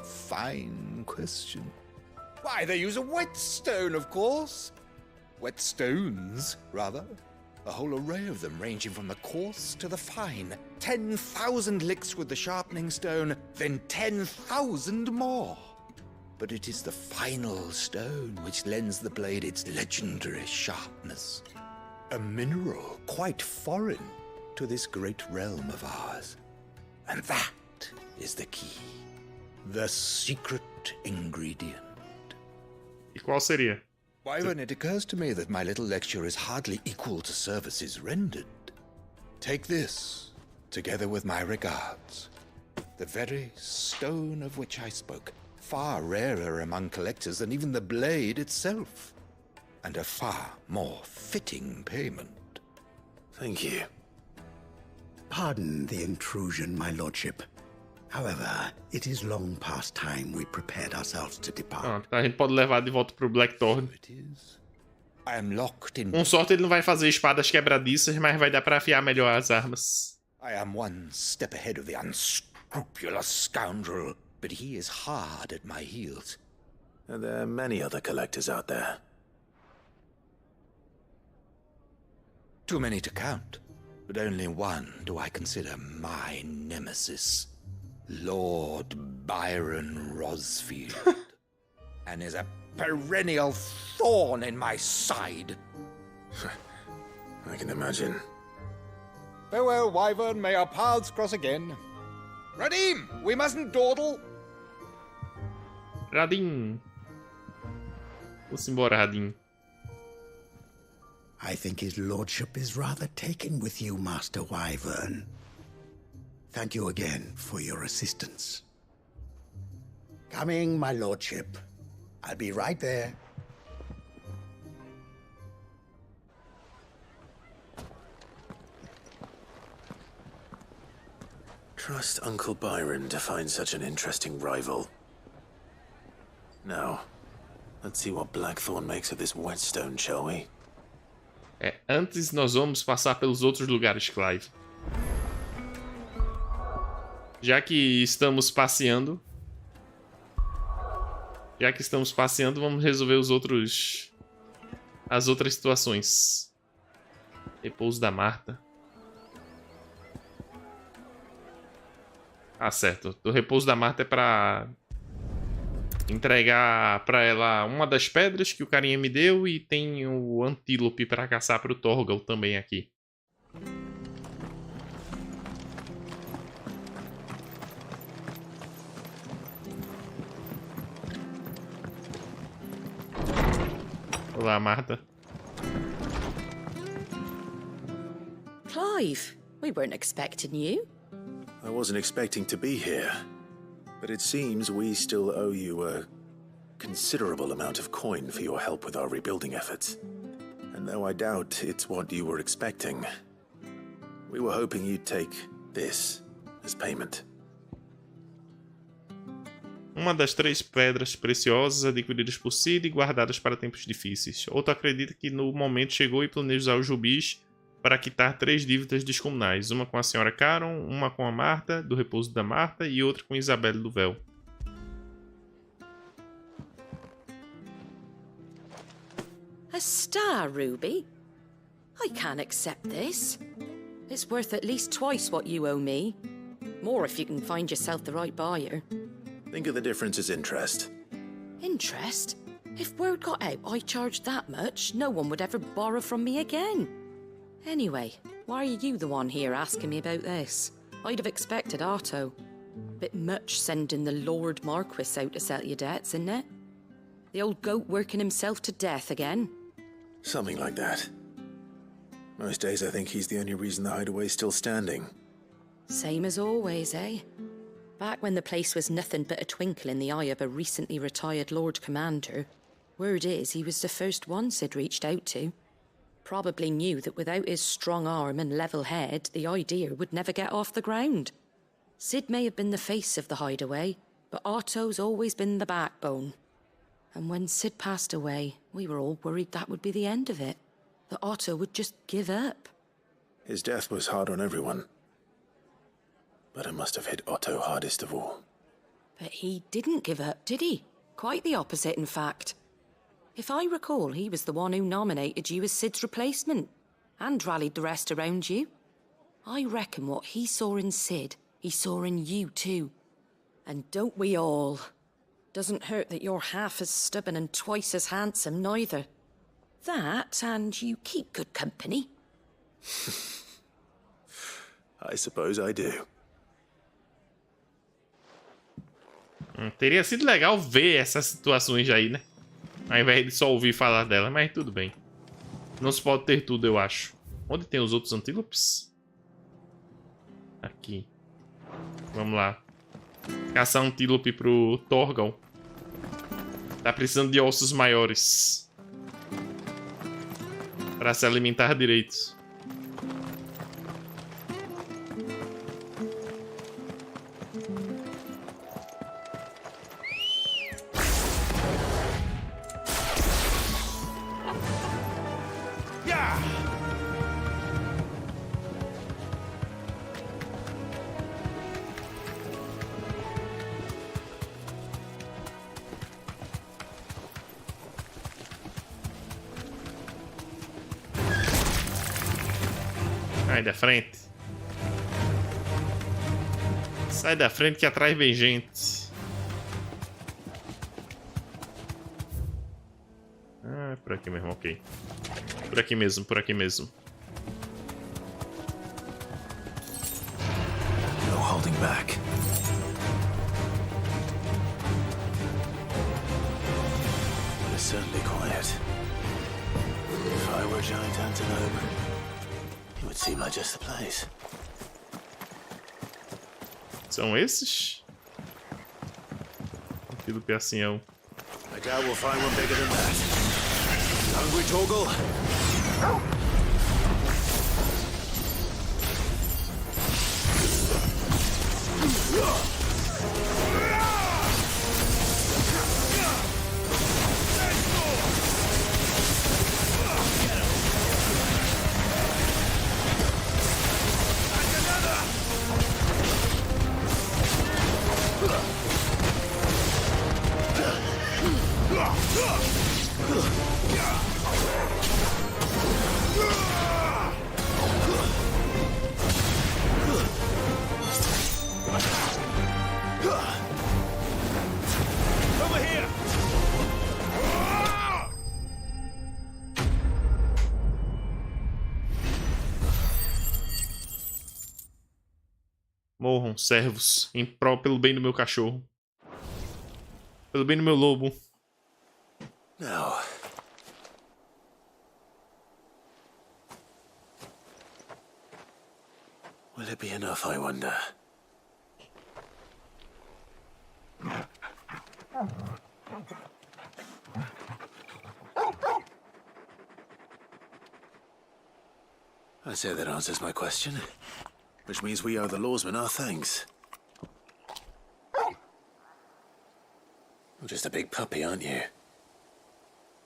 [SPEAKER 14] Fine question. Why, they use a whetstone, of course. Whetstones, rather. A whole array of them, ranging from the coarse to the fine. 10,000 licks with the sharpening stone, then 10,000 more. But it is the final stone which lends the blade its legendary sharpness. A mineral quite foreign to this great realm of ours. And that is the key. The secret ingredient.
[SPEAKER 1] E qual seria?
[SPEAKER 14] Wyvern, it occurs to me that my little lecture is hardly equal to services rendered. Take this, together with my regards. The very stone of which I spoke, far rarer among collectors than even the blade itself, and a far more fitting payment.
[SPEAKER 2] Thank you.
[SPEAKER 15] Pardon the intrusion, my lordship. However, it is long past time we prepared ourselves to depart.
[SPEAKER 1] A gente pode levar de volta pro Blackthorn.
[SPEAKER 14] I am locked in.
[SPEAKER 1] Com sorte ele não vai fazer espadas quebradiças, mas vai dar pra afiar melhor as armas.
[SPEAKER 14] I am one step ahead of the unscrupulous scoundrel, but he is hard at my heels.
[SPEAKER 2] Are there many other collectors out there?
[SPEAKER 14] Too many to count, but only one do I consider my nemesis. Lord Byron Rosfield, and is a perennial thorn in my side.
[SPEAKER 2] I can imagine.
[SPEAKER 14] Farewell, Wyvern, may our paths cross again. Radim, we mustn't dawdle.
[SPEAKER 1] Radim. Vamos embora, Radim.
[SPEAKER 15] I think his lordship is rather taken with you, Master Wyvern. Thank you again for your assistance. Coming, my lordship. I'll be right there.
[SPEAKER 2] Trust Uncle Byron to find such an interesting rival. Now, let's see what Blackthorn makes of this whetstone, shall we?
[SPEAKER 1] Antes nós vamos passar pelos outros lugares, Clive. Já que estamos passeando, vamos resolver as outras situações. Repouso da Marta. Ah, certo. O repouso da Marta é pra entregar pra ela uma das pedras que o carinha me deu e tem o antílope pra caçar pro Torgal também aqui. Olá, Marta.
[SPEAKER 3] Clive, we weren't expecting you.
[SPEAKER 2] I wasn't expecting to be here, but it seems we still owe you a considerable amount of coin for your help with our rebuilding efforts. And though I doubt it's what you were expecting, we were hoping you'd take this as payment.
[SPEAKER 1] Uma das 3 pedras preciosas adquiridas por Cid e guardadas para tempos difíceis. Outro acredita que no momento chegou e planeja usar os rubis para quitar 3 dívidas descomunais. Uma com a senhora Caron, uma com a Marta, do repouso da Marta, e outra com Isabelle do Véu.
[SPEAKER 3] A star ruby? I can't accept this. It's worth at least twice what you owe me. More if you can find yourself the right buyer.
[SPEAKER 2] Think of the difference as interest.
[SPEAKER 3] Interest? If word got out I charged that much, no one would ever borrow from me again. Anyway, why are you the one here asking me about this? I'd have expected Otto. Bit much sending the Lord Marquis out to settle your debts, isn't it? The old goat working himself to death again?
[SPEAKER 2] Something like that. Most days I think he's the only reason the hideaway's still standing.
[SPEAKER 3] Same as always, eh? Back when the place was nothing but a twinkle in the eye of a recently retired Lord Commander, word is he was the first one Sid reached out to. Probably knew that without his strong arm and level head, the idea would never get off the ground. Sid may have been the face of the hideaway, but Otto's always been the backbone. And when Sid passed away, we were all worried that would be the end of it. That Otto would just give up.
[SPEAKER 2] His death was hard on everyone. But it must have hit Otto hardest of all.
[SPEAKER 3] But he didn't give up, did he? Quite the opposite, in fact. If I recall, he was the one who nominated you as Sid's replacement, and rallied the rest around you. I reckon what he saw in Sid, he saw in you too. And don't we all? Doesn't hurt that you're half as stubborn and twice as handsome, neither. That, and you keep good company.
[SPEAKER 2] I suppose I do.
[SPEAKER 1] Teria sido legal ver essas situações aí, né? Ao invés de só ouvir falar dela, mas tudo bem. Não se pode ter tudo, eu acho. Onde tem os outros antílopes? Aqui. Vamos lá. Caçar antílope pro Torgal. Tá precisando de ossos maiores. Pra se alimentar direito. Sai da frente. Sai da frente que atrás vem gente. Ah, por aqui mesmo, ok. Por aqui mesmo, por aqui mesmo.
[SPEAKER 2] No holding back. But it's certainly quiet. If I were giant antelope, it would seem like just the place.
[SPEAKER 1] São esses? Antílope ancião.
[SPEAKER 2] I doubt we'll find one bigger than that. Hungry, Torgal?
[SPEAKER 1] Morram, servos, em prol pelo bem do meu cachorro. Pelo bem do meu lobo.
[SPEAKER 2] Now. Will it be enough, I wonder? I say that answers my question. Which means we owe the lawsman our thanks. You're just a big puppy, aren't you?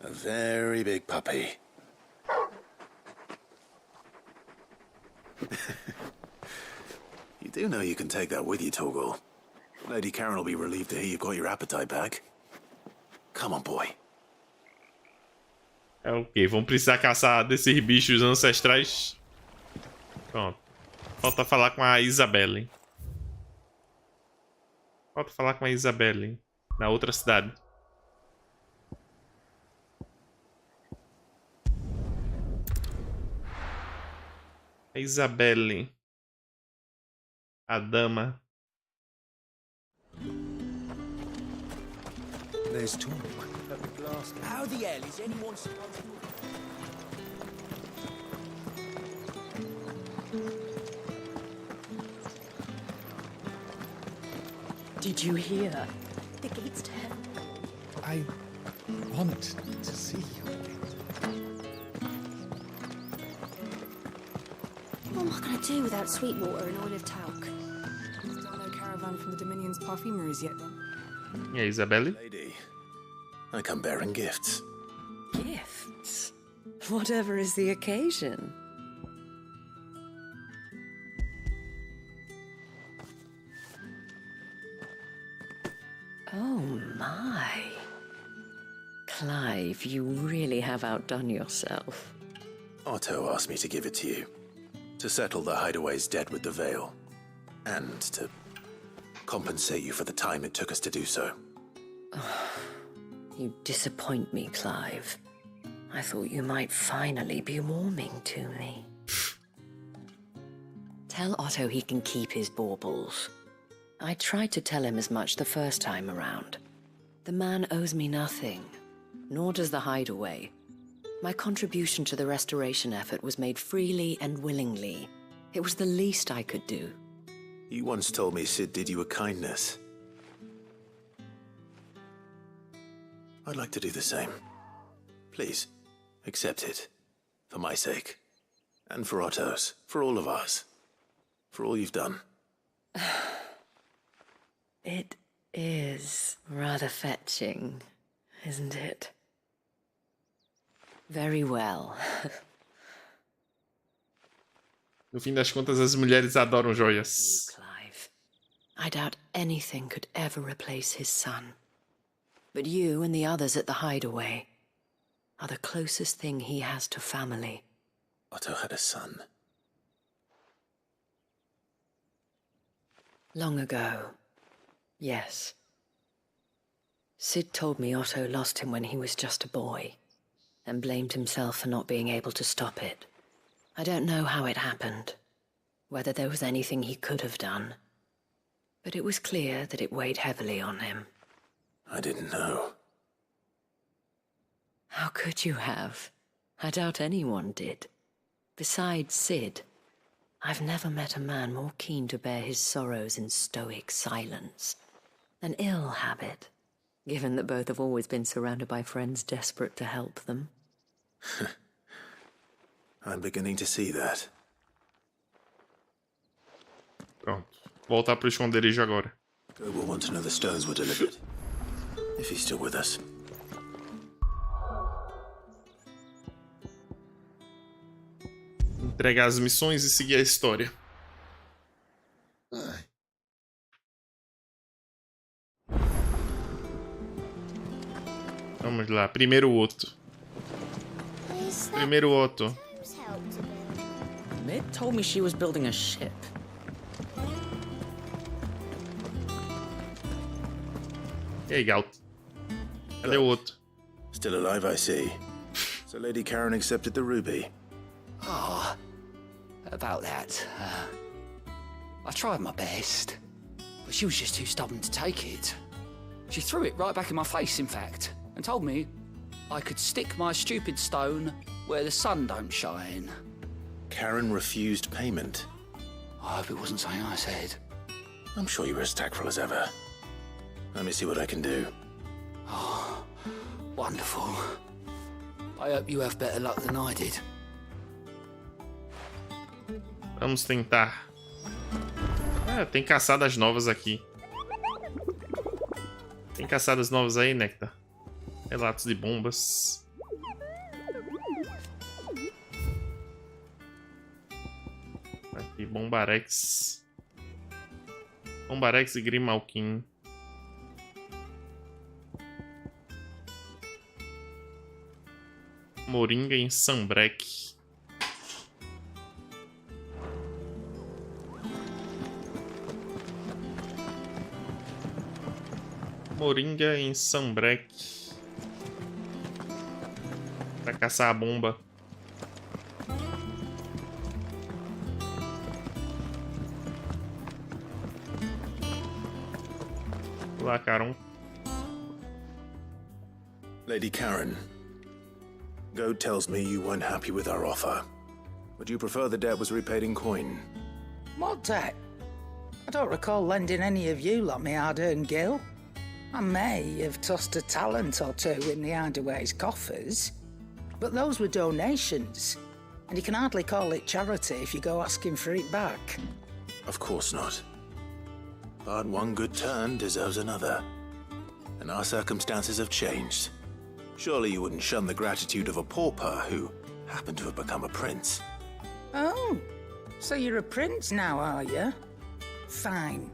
[SPEAKER 2] A very big puppy. You do know you can take that with you, Torgal. Lady Karen will be relieved to hear you've got your appetite back. Come on, boy.
[SPEAKER 1] É o quê? Vamos precisar caçar desses bichos ancestrais? Pronto. Falta falar com a Isabelle. Falta falar com a Isabelle. Na outra cidade. A Isabelle. A dama.
[SPEAKER 2] There's talk.
[SPEAKER 6] How the hell is anyone supposed to...
[SPEAKER 3] Did you hear? The gates to heaven.
[SPEAKER 14] I want to see you.
[SPEAKER 5] What am I going to do without Sweetwater and olive talc?
[SPEAKER 4] Still no caravan from the Dominion's perfumeries yet, then?
[SPEAKER 1] Yeah, Isabelle.
[SPEAKER 2] Lady, I come bearing gifts.
[SPEAKER 3] Gifts? Whatever is the occasion. Oh my. Clive, you really have outdone yourself.
[SPEAKER 2] Otto asked me to give it to you. To settle the Hideaway's debt with the Veil. And to compensate you for the time it took us to do so.
[SPEAKER 3] You disappoint me, Clive. I thought you might finally be warming to me. Tell Otto he can keep his baubles. I tried to tell him as much the first time around. The man owes me nothing, nor does the Hideaway. My contribution to the restoration effort was made freely and willingly. It was the least I could do.
[SPEAKER 2] You once told me Sid did you a kindness. I'd like to do the same. Please, accept it. For my sake. And for Otto's. For all of ours. For all you've done.
[SPEAKER 3] It is rather fetching, isn't it? Very well.
[SPEAKER 1] No fim das contas, as mulheres adoram joias.
[SPEAKER 3] Clive. I doubt anything could ever replace his son. But you and the others at the Hideaway are the closest thing he has to family.
[SPEAKER 2] Otto had a son.
[SPEAKER 3] Long ago, yes. Sid told me Otto lost him when he was just a boy, and blamed himself for not being able to stop it. I don't know how it happened, whether there was anything he could have done, but it was clear that it weighed heavily on him.
[SPEAKER 2] I didn't know.
[SPEAKER 3] How could you have? I doubt anyone did. Besides Sid, I've never met a man more keen to bear his sorrows in stoic silence. An ill habit, given that both have always been surrounded by friends desperate to help them.
[SPEAKER 2] I'm beginning to see that.
[SPEAKER 1] Pronto. Voltar pro esconderijo agora.
[SPEAKER 2] Go will want to know the stones were delivered. If he's still with us.
[SPEAKER 1] Entregar as missões e seguir a história. Vamos lá. Primeiro Otto. Primeiro Otto.
[SPEAKER 12] Mid told me she was building a ship.
[SPEAKER 1] E aí, Galt? Cadê o Otto?
[SPEAKER 2] Still alive, I see. So Lady Karen accepted the ruby.
[SPEAKER 16] Ah, about that. I tried my best, but she was just too stubborn to take it. She threw it right back in my face, in fact, and told me I could stick my stupid stone where the sun don't shine.
[SPEAKER 2] Karen refused payment.
[SPEAKER 16] I hope it wasn't something I said.
[SPEAKER 2] I'm sure you were as tactful as ever. Let me see what I can do.
[SPEAKER 16] Oh, wonderful. I hope you have better luck than I did.
[SPEAKER 1] Vamos tentar. Ah, tem caçadas novas aqui. Tem caçadas novas aí, Nectar? Relatos de bombas. Aqui, Bombarex. Bombarex e Grimalkin. Moringa em Sambrec. Moringa em Sambrec. Pra caçar a bomba. Olá, Caron.
[SPEAKER 2] Lady Karen, Goad tells me you weren't happy with our offer. Would you prefer the debt was repaid in coin?
[SPEAKER 9] What debt? I don't recall lending any of you lot me hard-earned gil. I may have tossed a talent or two in the Hideaway's coffers, but those were donations, and you can hardly call it charity if you go asking for it back.
[SPEAKER 2] Of course not. But one good turn deserves another. And our circumstances have changed. Surely you wouldn't shun the gratitude of a pauper who happened to have become a prince.
[SPEAKER 9] Oh, so you're a prince now, are you? Fine.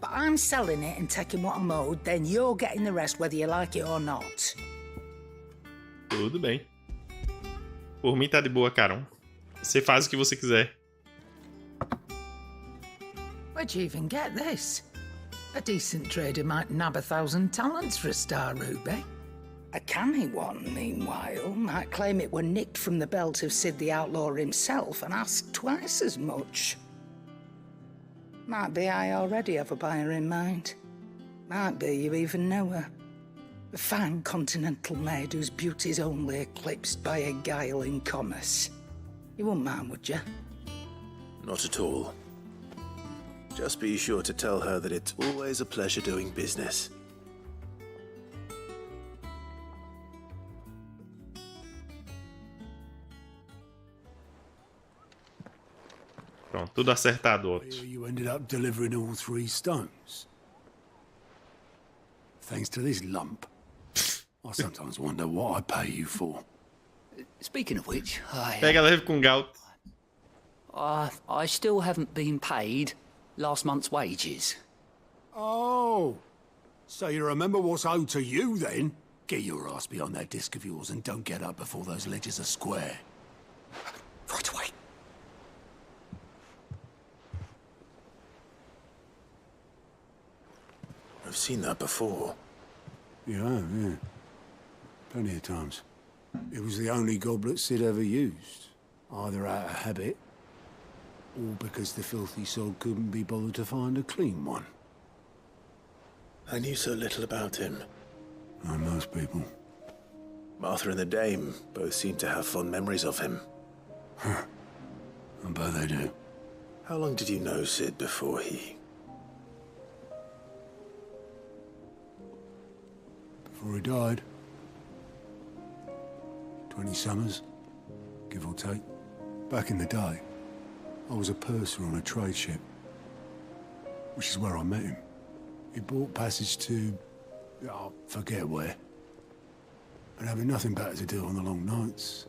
[SPEAKER 9] But I'm selling it and taking what I'm owed, then you're getting the rest whether you like it or not.
[SPEAKER 1] Tudo bem. Por mim tá de boa, Caron. Você faz o que você quiser.
[SPEAKER 9] Where'd you even get this? A decent trader might nab 1,000 talents for a star ruby. A canny one, meanwhile, might claim it were nicked from the belt of Sid the Outlaw himself and ask twice as much. Might be I already have a buyer in mind. Might be you even know her. A fine continental maid whose beauty's only eclipsed by a guile in commerce. You wouldn't mind, would you?
[SPEAKER 2] Not at all. Just be sure to tell her that it's always a pleasure doing business.
[SPEAKER 1] Pronto, tudo acertado, Otto.
[SPEAKER 20] You ended up delivering all 3 stones. Thanks to this lump. I sometimes wonder what I pay you for.
[SPEAKER 16] Speaking of which,
[SPEAKER 1] Pega leve com gout.
[SPEAKER 16] I still haven't been paid last month's wages.
[SPEAKER 20] Oh, so you remember what's owed to you then? Get your ass behind that disc of yours and don't get up before those ledgers are square.
[SPEAKER 16] Right away.
[SPEAKER 2] I've seen that before.
[SPEAKER 20] Yeah. Plenty of times. It was the only goblet Sid ever used. Either out of habit, or because the filthy sod couldn't be bothered to find a clean one.
[SPEAKER 2] I knew so little about him.
[SPEAKER 20] Like most people.
[SPEAKER 2] Martha and the Dame both seem to have fond memories of him.
[SPEAKER 20] I bet they do.
[SPEAKER 2] How long did you know Sid before he...
[SPEAKER 20] Before he died. 20 summers, give or take. Back in the day, I was a purser on a trade ship, which is where I met him. He bought passage to... I forget where. And having nothing better to do on the long nights,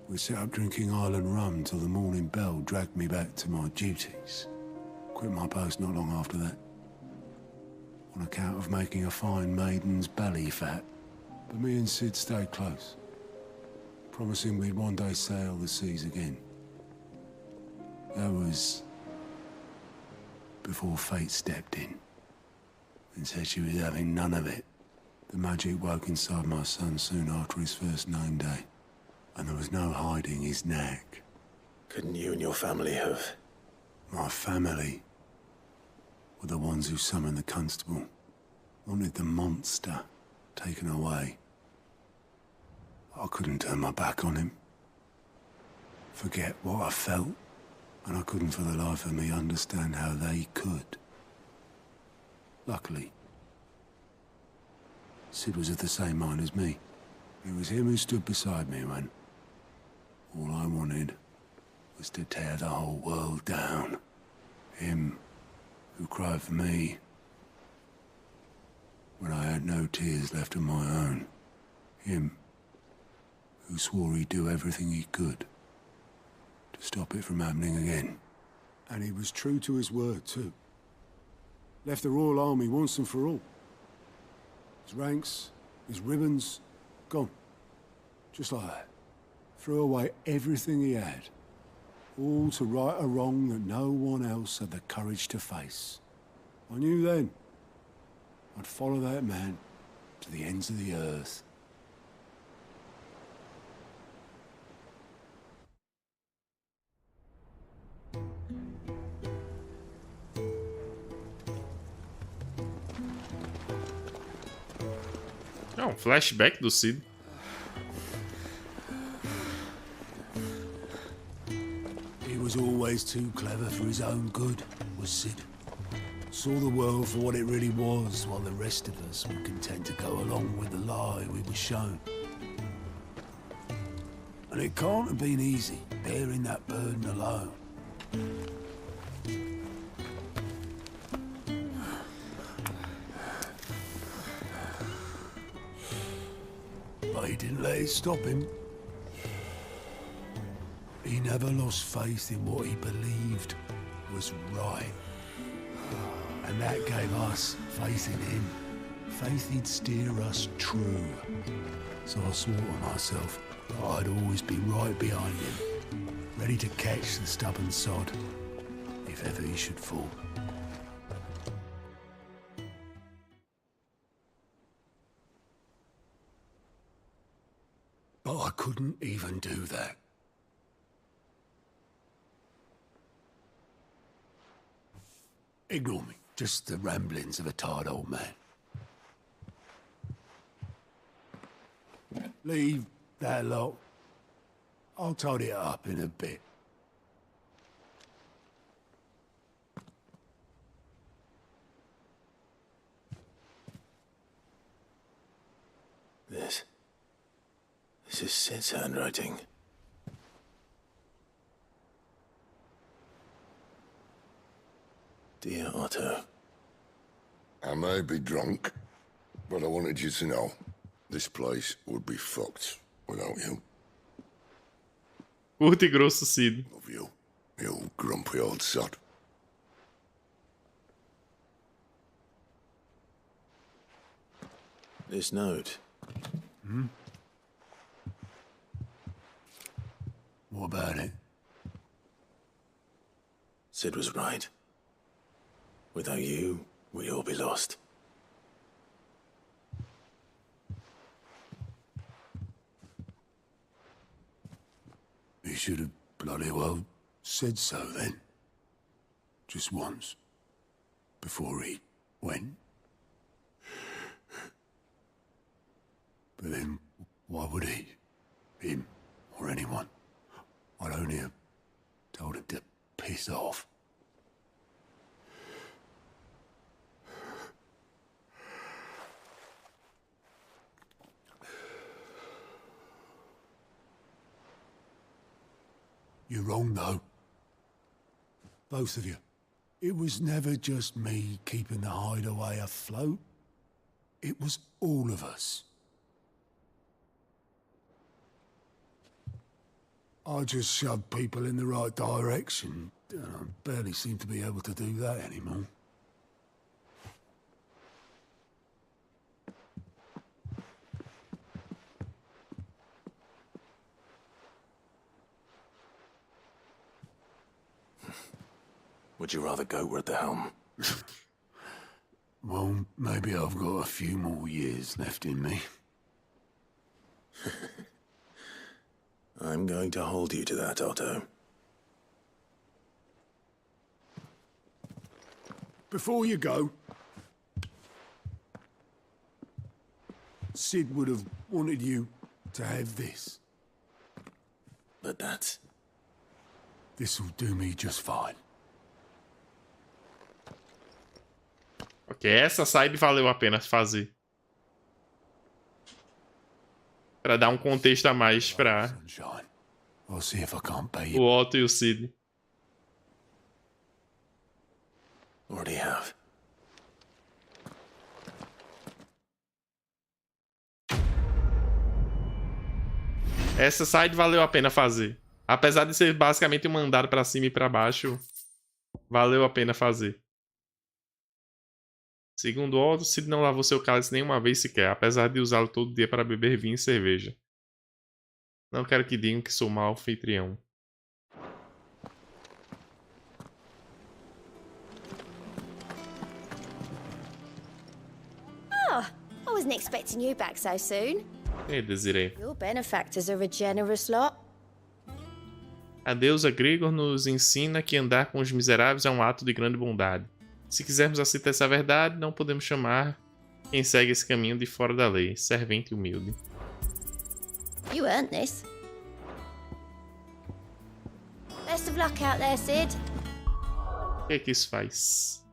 [SPEAKER 20] we set up drinking island rum till the morning bell dragged me back to my duties. Quit my post not long after that. On account of making a fine maiden's belly fat. But me and Sid stayed close, promising we'd one day sail the seas again. That was before fate stepped in and said she was having none of it. The magic woke inside my son soon after his first name day, and there was no hiding his knack.
[SPEAKER 2] Couldn't you and your family have...
[SPEAKER 20] My family were the ones who summoned the constable, wanted the monster taken away. I couldn't turn my back on him, forget what I felt, and I couldn't for the life of me understand how they could. Luckily, Sid was of the same mind as me. It was him who stood beside me when all I wanted was to tear the whole world down. Him who cried for me when I had no tears left of my own. Him who swore he'd do everything he could to stop it from happening again. And he was true to his word, too. Left the Royal Army once and for all. His ranks, his ribbons, gone. Just like that. Threw away everything he had. All to right a wrong that no one else had the courage to face. I knew then I'd follow that man to the ends of the earth.
[SPEAKER 1] É um flashback do Cid.
[SPEAKER 20] He was always too clever for his own good, was Sid. Saw the world for what it really was, while the rest of us were content to go along with the lie we were shown. And it can't have been easy, bearing that burden alone. But he didn't let it stop him. He never lost faith in what he believed was right. And that gave us faith in him. Faith he'd steer us true. So I swore to myself that I'd always be right behind him, ready to catch the stubborn sod, if ever he should fall. But I couldn't even do that. Ignore me. Just the ramblings of a tired old man. Leave that lot. I'll tidy it up in a bit.
[SPEAKER 2] This is Sid's handwriting. Dear Otto.
[SPEAKER 10] I may be drunk, but I wanted you to know this place would be fucked without you.
[SPEAKER 1] Curto e grosso, Cid.
[SPEAKER 10] Love you, you grumpy old sod.
[SPEAKER 2] This note.
[SPEAKER 20] Hmm? What about it?
[SPEAKER 2] Sid was right. Without you, we'd all be lost.
[SPEAKER 20] He should have bloody well said so then. Just once. Before he went. But then, why would he? Him, or anyone? I'd only have told him to piss off. You're wrong, though. Both of you. It was never just me keeping the hideaway afloat. It was all of us. I just shoved people in the right direction, and I barely seem to be able to do that anymore.
[SPEAKER 2] Would you rather Goat at the helm?
[SPEAKER 20] Well, maybe I've got a few more years left in me.
[SPEAKER 2] I'm going to hold you to that, Otto.
[SPEAKER 20] Before you go, Sid would have wanted you to have this.
[SPEAKER 2] But that's...
[SPEAKER 20] This'll do me just fine.
[SPEAKER 1] Ok, essa side valeu a pena fazer. Pra dar um contexto a mais pra
[SPEAKER 20] I'll see if I can't pay
[SPEAKER 1] o
[SPEAKER 20] you.
[SPEAKER 1] Otto e o Cid.
[SPEAKER 2] Already have.
[SPEAKER 1] Essa side valeu a pena fazer. Apesar de ser basicamente um mandado pra cima e pra baixo, valeu a pena fazer. Segundo Otto, Cid não lavou seu cálice nenhuma vez sequer, apesar de usá-lo todo dia para beber vinho e cerveja. Não quero que digam que sou mau anfitrião.
[SPEAKER 21] Oh, I wasn't expecting you back so soon.
[SPEAKER 1] Ei, Desiree.
[SPEAKER 21] Your benefactors are a generous lot.
[SPEAKER 1] A deusa Grigor nos ensina que andar com os miseráveis é um ato de grande bondade. Se quisermos aceitar essa verdade, não podemos chamar quem segue esse caminho de fora da lei, servente humilde.
[SPEAKER 21] You earned this. Best of luck out there, Sid.
[SPEAKER 1] O que é que isso faz?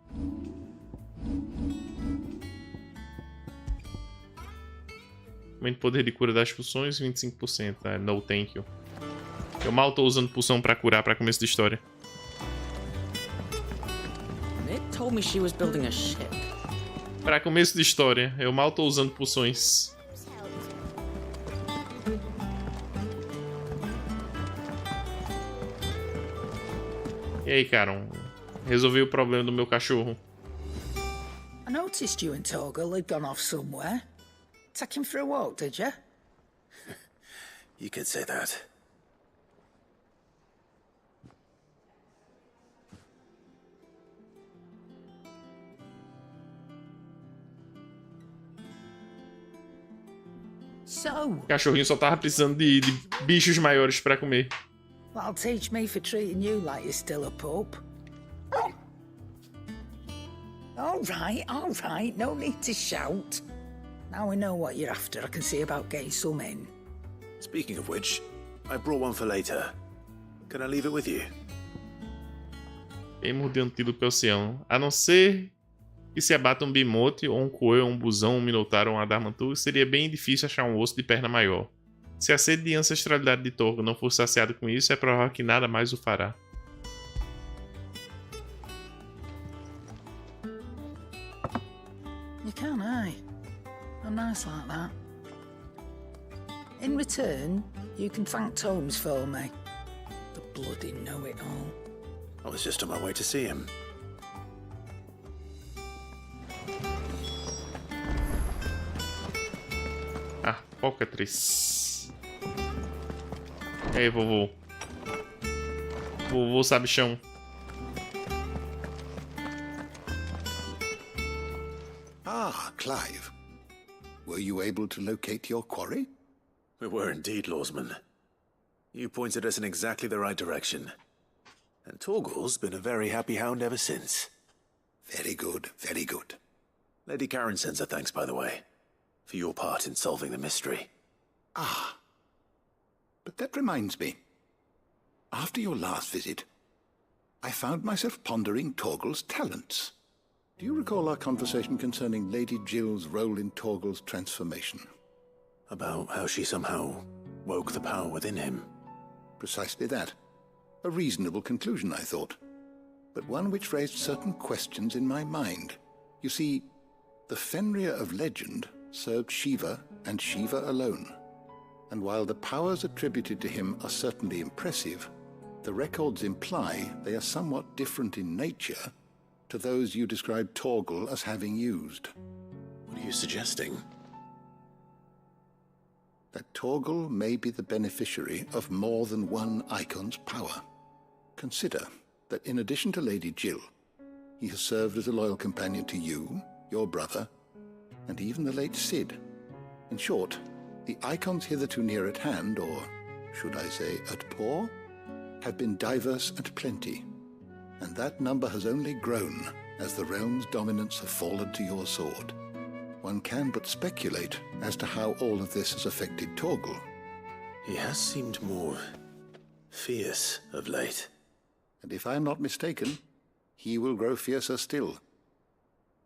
[SPEAKER 1] Aumento de poder de cura das poções, 25%. No thank you. Eu mal tô usando poção pra curar pra começo de história.
[SPEAKER 12] Nick told me she was building a ship.
[SPEAKER 1] Pra começo de história, eu mal tô usando poções. E aí, cara? Resolvi o problema do meu cachorro.
[SPEAKER 9] I noticed you and Torgal had gone off somewhere. Take him for a walk, did you?
[SPEAKER 2] You could say that.
[SPEAKER 9] So,
[SPEAKER 1] O cachorrinho só tava precisando de bichos maiores pra comer.
[SPEAKER 9] that'll teach me for treating you like you're still a pup. All right, no need to shout. Now we know what you're after, I can see about getting some in.
[SPEAKER 2] Speaking of which, I brought one for later. Can I leave it with you?
[SPEAKER 1] Queimor de antídoto pelo oceano. A não ser que se abata um bimote, ou um coelho, ou um busão, um minotauro ou um adamantu, seria bem difícil achar um osso de perna maior. Se a sede de ancestralidade de Torgo não for saciada com isso, é provável que nada mais o fará.
[SPEAKER 9] You can, eh? I'm nice like that. In return, you can thank Tomes for me. The bloody know-it-all.
[SPEAKER 2] I was just on my way to see him.
[SPEAKER 1] Ah, Focatriz. E aí, vovô? Vovô sabichão.
[SPEAKER 15] Ah, Clive. Were you able to locate your quarry?
[SPEAKER 2] We were indeed, Lawsman. You pointed us in exactly the right direction. And Torgal's been a very happy hound ever since.
[SPEAKER 15] Very good, very good.
[SPEAKER 2] Lady Karen sends her thanks, by the way, for your part in solving the mystery.
[SPEAKER 15] Ah. But that reminds me. After your last visit, I found myself pondering Torgal's talents. Do you recall our conversation concerning Lady Jill's role in Torgal's transformation?
[SPEAKER 2] About how she somehow woke the power within him.
[SPEAKER 15] Precisely that. A reasonable conclusion, I thought. But one which raised certain questions in my mind. You see, the Fenrir of legend served Shiva and Shiva alone. And while the powers attributed to him are certainly impressive, the records imply they are somewhat different in nature to those you described Torgal as having used.
[SPEAKER 2] What are you suggesting?
[SPEAKER 15] That Torgal may be the beneficiary of more than one icon's power. Consider that in addition to Lady Jill, he has served as a loyal companion to you, your brother, and even the late Sid. In short, the icons hitherto near at hand, or should I say at paw, have been diverse and plenty, and that number has only grown as the realm's dominance have fallen to your sword. One can but speculate as to how all of this has affected Torgal.
[SPEAKER 2] He has seemed more fierce of late.
[SPEAKER 15] And if I am not mistaken, he will grow fiercer still.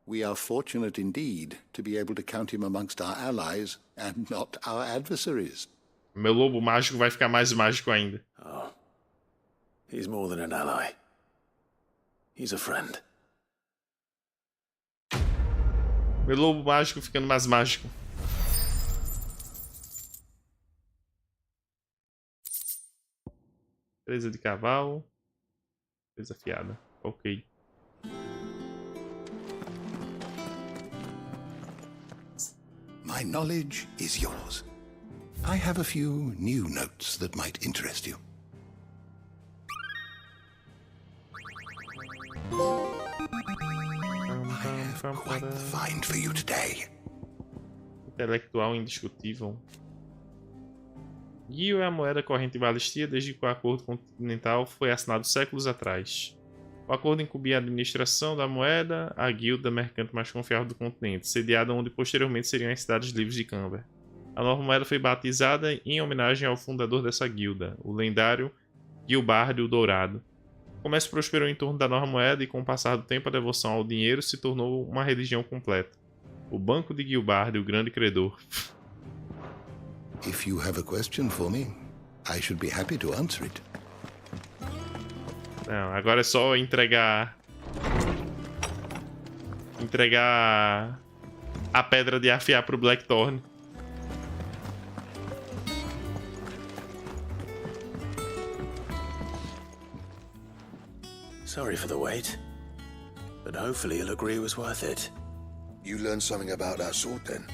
[SPEAKER 15] We are fortunate indeed to be able to count him amongst our allies and not our adversaries.
[SPEAKER 1] Meu lobo mágico vai ficar mais mágico ainda.
[SPEAKER 2] Oh, he's more than an ally. He's a friend.
[SPEAKER 1] Meu lobo mágico ficando mais mágico. Presa de cavalo. Presa afiada. Ok.
[SPEAKER 15] My knowledge is yours.
[SPEAKER 10] I have a few new notes that might interest you. I have quite the find for you today.
[SPEAKER 1] Intelectual indiscutível. Guio é a moeda corrente valistia desde que o Acordo Continental foi assinado séculos atrás. O acordo incumbia a administração da moeda à guilda mercante mais confiável do continente, sediada onde posteriormente seriam as cidades livres de Canver. A nova moeda foi batizada em homenagem ao fundador dessa guilda, o lendário Gilbardi o Dourado. O comércio prosperou em torno da nova moeda e, com o passar do tempo, a devoção ao dinheiro se tornou uma religião completa. O Banco de Gilbardi, o grande credor.
[SPEAKER 10] If you have a question for me, I should be happy to answer it.
[SPEAKER 1] Não, agora é só entregar a pedra de afiar pro Blackthorn.
[SPEAKER 2] Sorry for the wait, but hopefully he'll agree it was worth it.
[SPEAKER 10] You learned something about that sword then?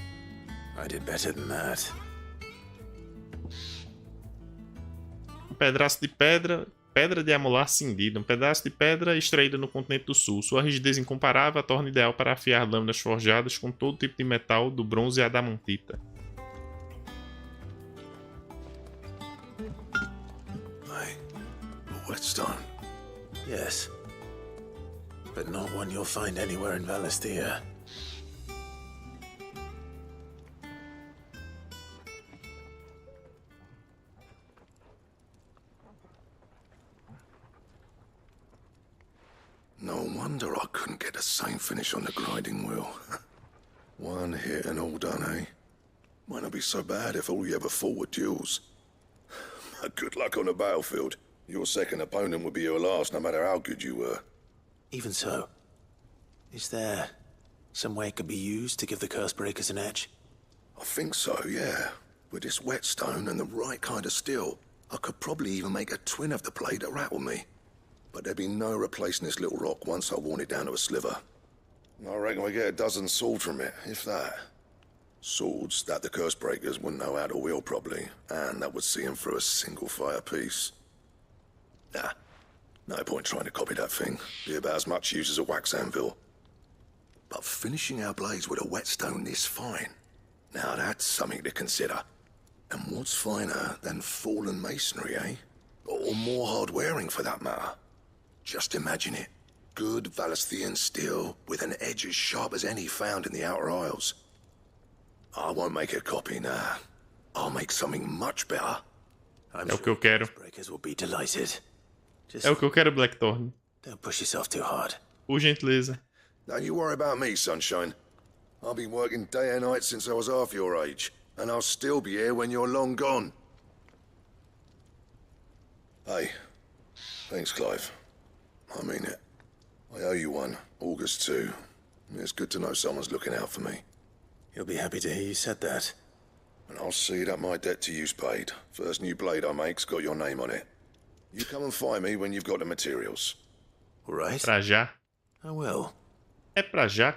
[SPEAKER 2] I did better than that.
[SPEAKER 1] Um pedaço de pedra de amolar cindida. Um pedaço de pedra extraída no continente do sul. Sua rigidez incomparável a torna ideal para afiar lâminas forjadas com todo tipo de metal, do bronze à adamantita.
[SPEAKER 2] Whetstone. Yes. But not one you'll find anywhere in Valisthea.
[SPEAKER 10] No wonder I couldn't get the same finish on the grinding wheel. One hit and all done, eh? Might not be so bad if all you ever fought were duels. Good luck on the battlefield. Your second opponent would be your last, no matter how good you were.
[SPEAKER 2] Even so, is there some way it could be used to give the Cursebreakers an edge?
[SPEAKER 10] I think so, yeah. With this whetstone and the right kind of steel, I could probably even make a twin of the blade that rattled me. But there'd be no replacing this little rock once I worn it down to a sliver. I reckon we get a dozen swords from it, if that. Swords that the Cursebreakers wouldn't know how to wield properly, and that would see them through a single fire piece. Nah, no point trying to copy that thing. Be about as much use as a wax anvil. But finishing our blades with a whetstone this fine, now that's something to consider. And what's finer than fallen masonry, eh? Or more hard-wearing, for that matter. Just imagine it. Good Valisthean steel with an edge as sharp as any found in the Outer Isles. I won't make a copy, nah. I'll make something much better.
[SPEAKER 1] É o que eu quero.
[SPEAKER 2] Will be delighted.
[SPEAKER 1] É o que eu quero, Blackthorn.
[SPEAKER 2] Don't push yourself too hard.
[SPEAKER 1] Por gentileza.
[SPEAKER 10] Don't you worry about me, Sunshine. I've been working day and night since I was half your age, and I'll still be here when you're long gone. Hey, thanks, Clive. I mean it. I owe you one. August too. It's good to know someone's looking out for me.
[SPEAKER 2] You'll be happy to hear you said that.
[SPEAKER 10] And I'll see that my debt to you's paid. First new blade I make's got your name on it. You come and find me when you've got the materials.
[SPEAKER 2] All right.
[SPEAKER 1] Pra já.
[SPEAKER 2] I will.
[SPEAKER 1] É pra já.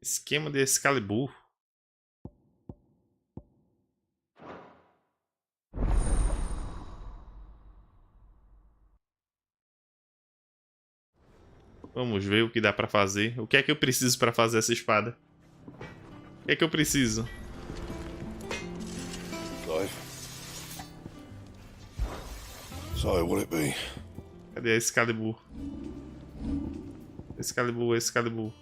[SPEAKER 1] Esquema de Excalibur. Vamos ver o que dá pra fazer. O que é que eu preciso pra fazer essa espada? O que é que eu preciso?
[SPEAKER 10] Clive. So, what'll it be?
[SPEAKER 1] Cadê a Excalibur? Excalibur.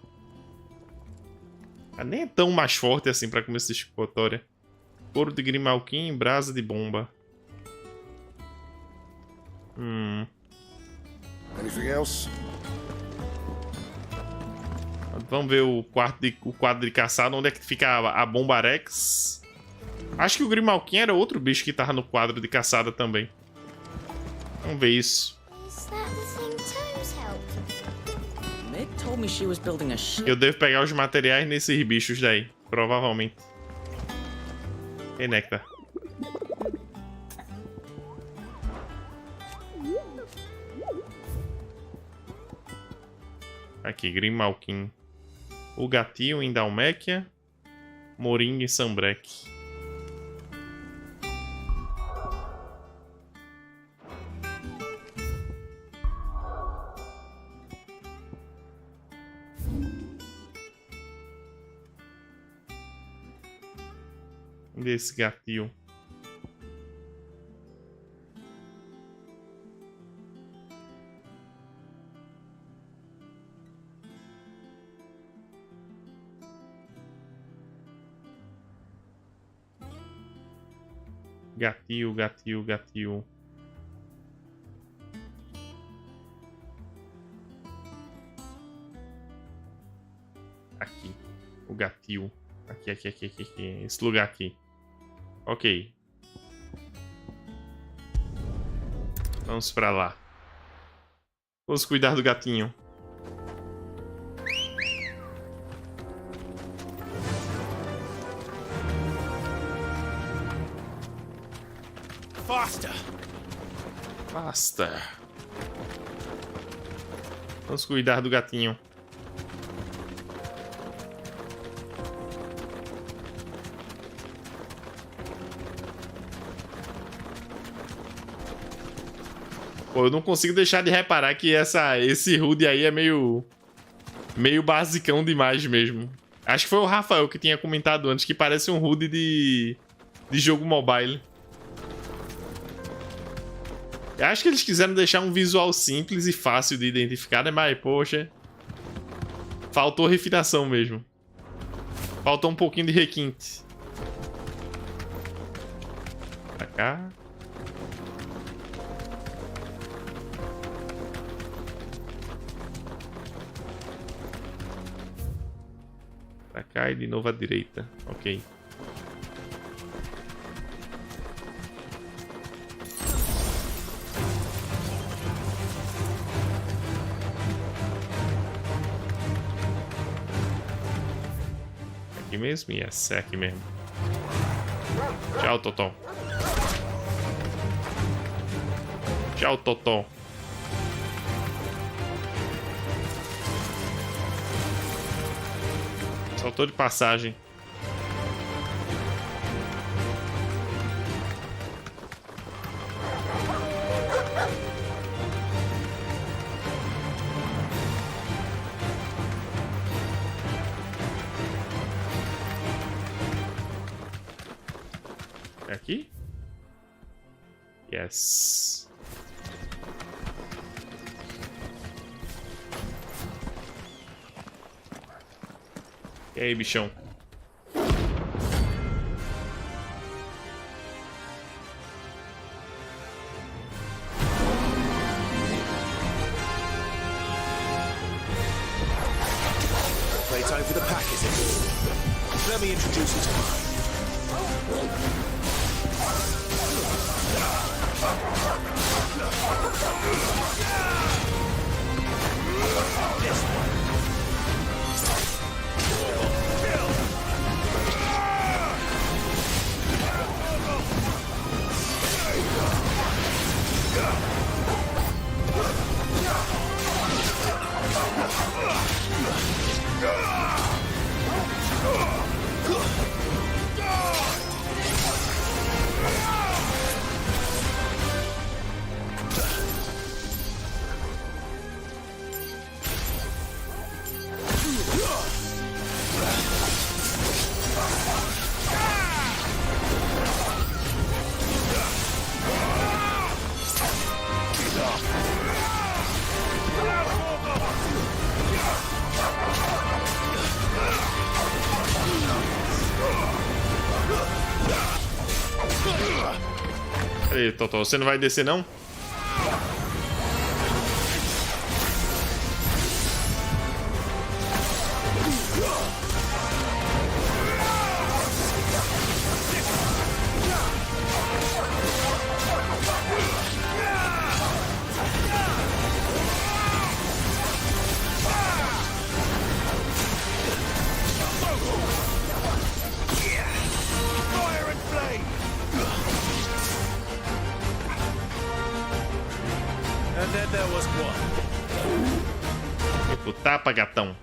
[SPEAKER 1] Ah, nem é tão mais forte assim pra começo de escapatória. Couro de Grimalkin, brasa de bomba.
[SPEAKER 10] Anything else?
[SPEAKER 1] Vamos ver o quadro de caçada. Onde é que fica a Bombarex? Acho que o Grimalkin era outro bicho que tava no quadro de caçada também. Vamos ver isso. Eu devo pegar os materiais nesses bichos daí. Provavelmente. E Nectar. Aqui, Grimalkin. O Gatil em Dalméquia. Moringa em Sambrec. Desse Gatil. Gatil, Gatil, Gatil. Aqui. O Gatil. Aqui. Esse lugar aqui. Ok. Vamos pra lá. Vamos cuidar do gatinho. Faster. Vamos cuidar do gatinho. Pô, eu não consigo deixar de reparar que esse HUD aí é meio basicão demais mesmo. Acho que foi o Rafael que tinha comentado antes que parece um HUD de jogo mobile. Eu acho que eles quiseram deixar um visual simples e fácil de identificar, né? Mas, poxa, faltou refinação mesmo. Faltou um pouquinho de requinte. Pra cá. Pra cá e de novo à direita. Ok. Aqui mesmo? Yes, é aqui mesmo. Tchau, Totó. Tchau, Totó. Saltou de passagem. É aqui? Yes. E aí, bichão?
[SPEAKER 2] Playtime for the pack, is it? Let me introduce you to mine. This one.
[SPEAKER 1] Ei, Totó, você não vai descer, não? O tapa, gatão.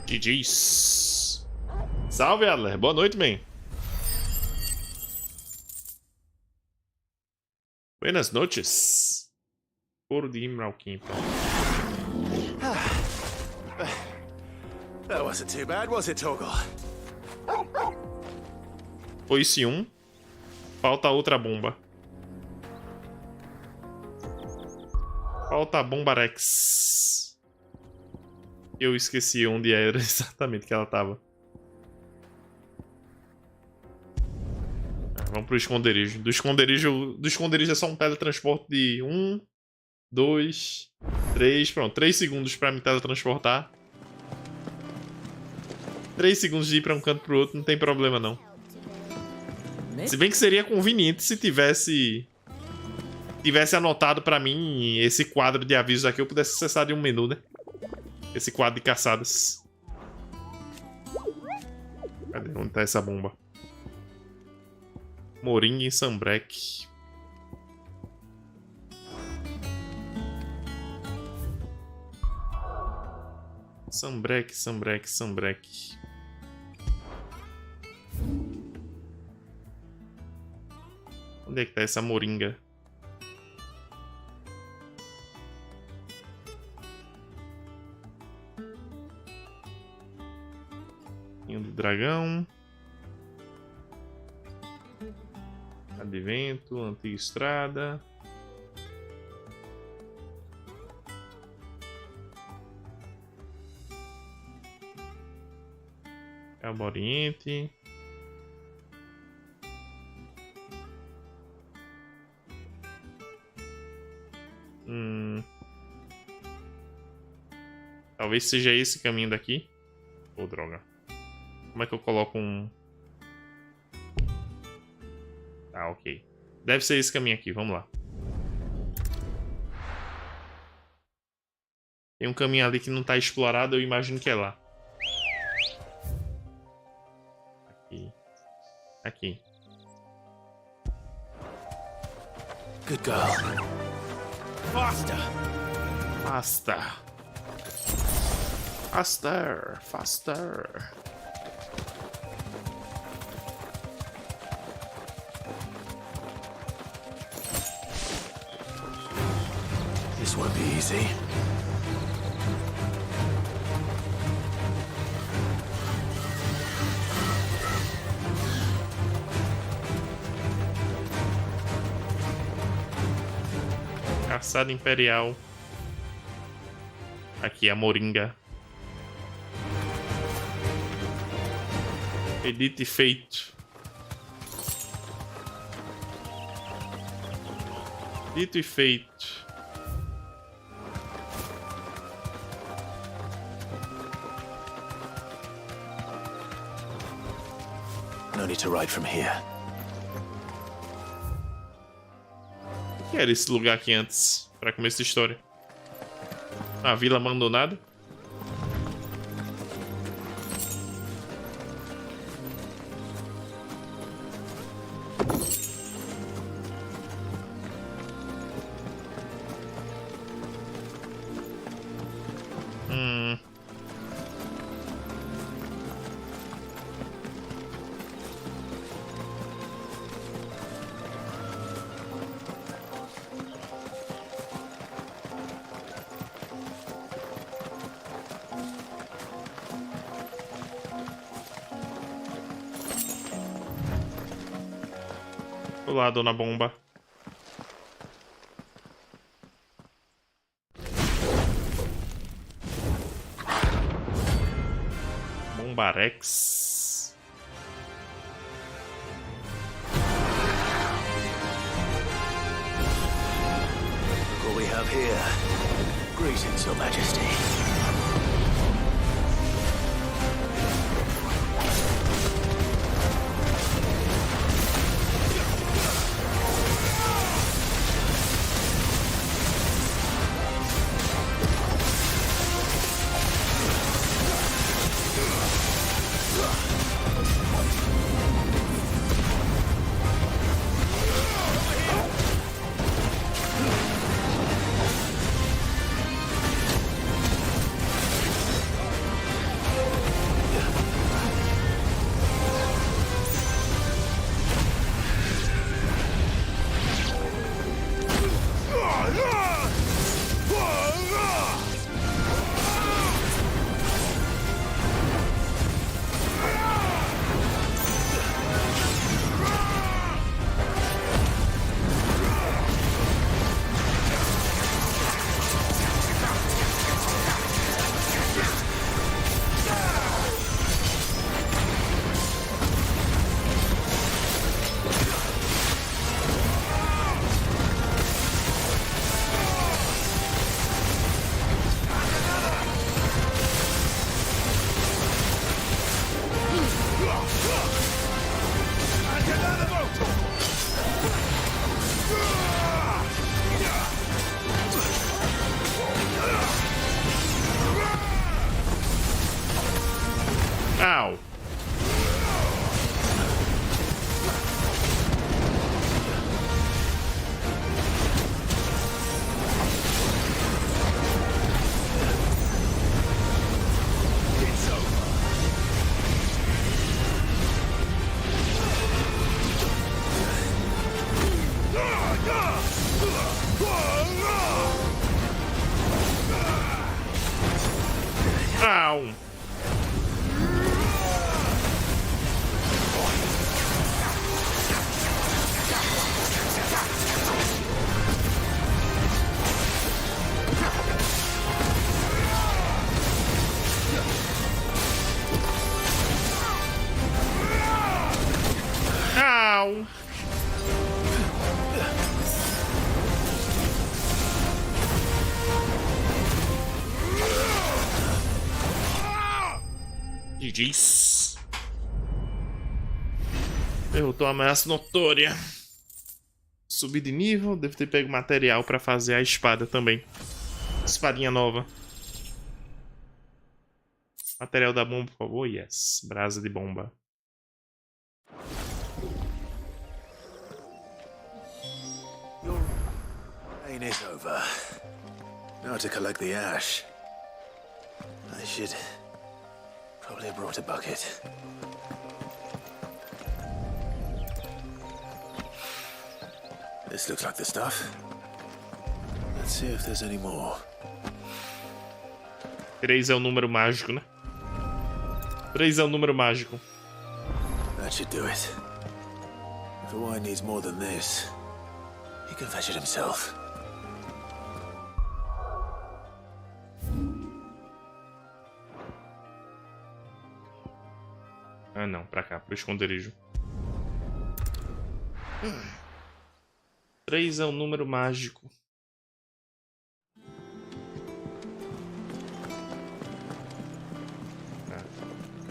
[SPEAKER 1] GG's. Salve, Adler. Boa noite, man. Buenas noches. Couro de Imralquim, então.
[SPEAKER 2] That wasn't too bad, was it, Torgal?
[SPEAKER 1] Foi-se um. Falta outra bomba. Falta a bomba Rex. Eu esqueci onde era exatamente que ela tava. Vamos pro esconderijo. Do esconderijo é só um teletransporte de 1, 2, 3. Pronto, 3 segundos pra me teletransportar. 3 segundos de ir pra um canto pro outro, não tem problema não. Se bem que seria conveniente se tivesse anotado pra mim esse quadro de avisos aqui, eu pudesse acessar de um menu, né? Esse quadro de caçadas. Cadê? Onde tá essa bomba? Moringa em Sambrek. Sambrek. Onde é que tá essa moringa? Ninho do dragão. Advento, antiga estrada. Cabo Oriente. Talvez seja esse caminho daqui. Oh, droga. Como é que eu coloco um... Ah, ok. Deve ser esse caminho aqui, vamos lá. Tem um caminho ali que não tá explorado, eu imagino que é lá. Aqui.
[SPEAKER 2] Good girl. Faster. This won't be easy.
[SPEAKER 1] Caçada Imperial. Aqui a moringa. Edito e feito. Dito e feito.
[SPEAKER 2] No need to ride from here.
[SPEAKER 1] O que era esse lugar aqui antes? Pra começar a história. A vila abandonada. Olá, dona Bomba. Bombarex.
[SPEAKER 2] Look what we have here. Greetings, Your Majesty.
[SPEAKER 1] Ow. Ow. Ow. GG's. Derrotou a ameaça notória. Subi de nível, devo ter pego material pra fazer a espada também. Espadinha nova. Material da bomba, por favor. Yes. Brasa de bomba.
[SPEAKER 2] Rain is over. Now to collect the ash. I should probably have brought a bucket. This looks like the stuff. Let's see if there's any more.
[SPEAKER 1] 3 é o número mágico, né? 3 é o número mágico.
[SPEAKER 2] That should do it. If the wine needs more than this, he can fetch it himself.
[SPEAKER 1] Ah, não. Pra cá, pro esconderijo. 3 é um número mágico.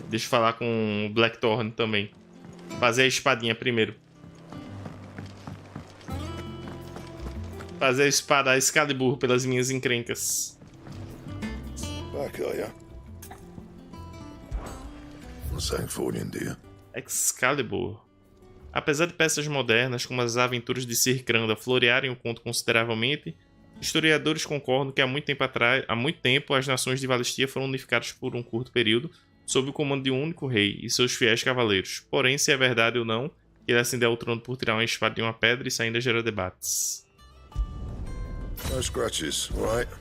[SPEAKER 1] Deixa eu falar com o Blackthorn também. Fazer a espadinha primeiro. Fazer a espada Excalibur pelas minhas encrencas.
[SPEAKER 10] Back, are ya? What's that for you, dear?
[SPEAKER 1] Excalibur. Apesar de peças modernas, como as aventuras de Sir Cranda, florearem o conto consideravelmente, historiadores concordam que há muito tempo as nações de Valistia foram unificadas por um curto período, sob o comando de um único rei e seus fiéis cavaleiros. Porém, se é verdade ou não, ele ascendeu ao trono por tirar uma espada de uma pedra, isso ainda gera debates.
[SPEAKER 10] No scratches, right?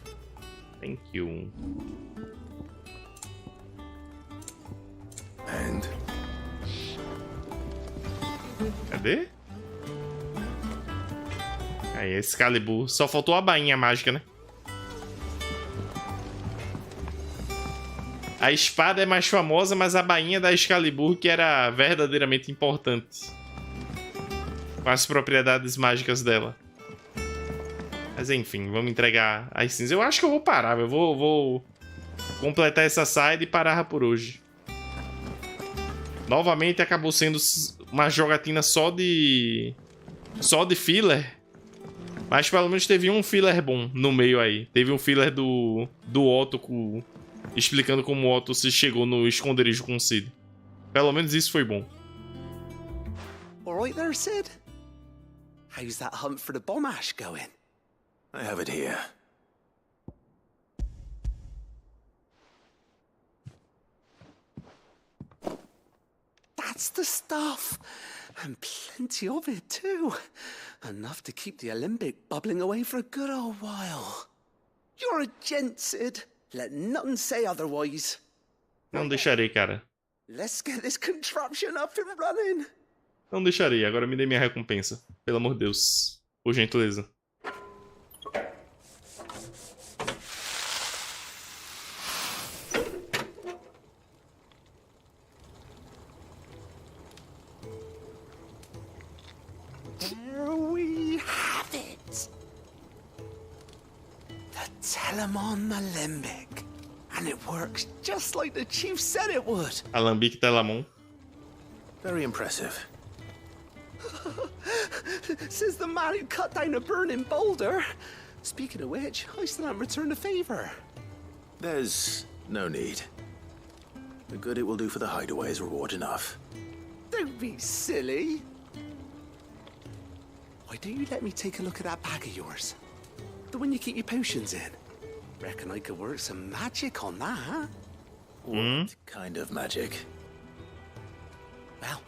[SPEAKER 1] Thank you.
[SPEAKER 10] And?
[SPEAKER 1] Cadê? Aí, Excalibur. Só faltou a bainha mágica, né? A espada é mais famosa, mas a bainha da Excalibur que era verdadeiramente importante. Com as propriedades mágicas dela. Mas enfim, vamos entregar as cinzas. Eu acho que eu vou parar, eu vou completar essa side e parar por hoje. Novamente acabou sendo uma jogatina só de filler. Mas pelo menos teve um filler bom no meio aí. Teve um filler do Otto explicando como o Otto se chegou no esconderijo com o Cid. Pelo menos isso foi bom.
[SPEAKER 6] All right there, Sid? How's that hunt for the bomb ash going?
[SPEAKER 2] I have it here.
[SPEAKER 6] That's the stuff. And plenty of it, too. Enough to keep the Olympic bubbling away for a good old while. You're a gent, Sid. Let nothing say otherwise.
[SPEAKER 1] Não deixarei, cara.
[SPEAKER 6] Let's get this contraption up and running.
[SPEAKER 1] Não deixarei. Agora me dê minha recompensa. Pelo amor de Deus. Por gentileza.
[SPEAKER 6] There we have it. The Telemon Alembic. And it works just like the chief said it would.
[SPEAKER 1] Alambique Telamon.
[SPEAKER 2] Very impressive.
[SPEAKER 6] Says the man who cut down a burning boulder. Speaking of which, I still haven't returned the favor.
[SPEAKER 2] There's no need. The good it will do for the hideaway is reward enough.
[SPEAKER 6] Don't be silly. Why don't you let me take a look at that bag of yours? The one you keep your potions in. Reckon I could work some magic on that.
[SPEAKER 2] What kind of magic?
[SPEAKER 6] Well,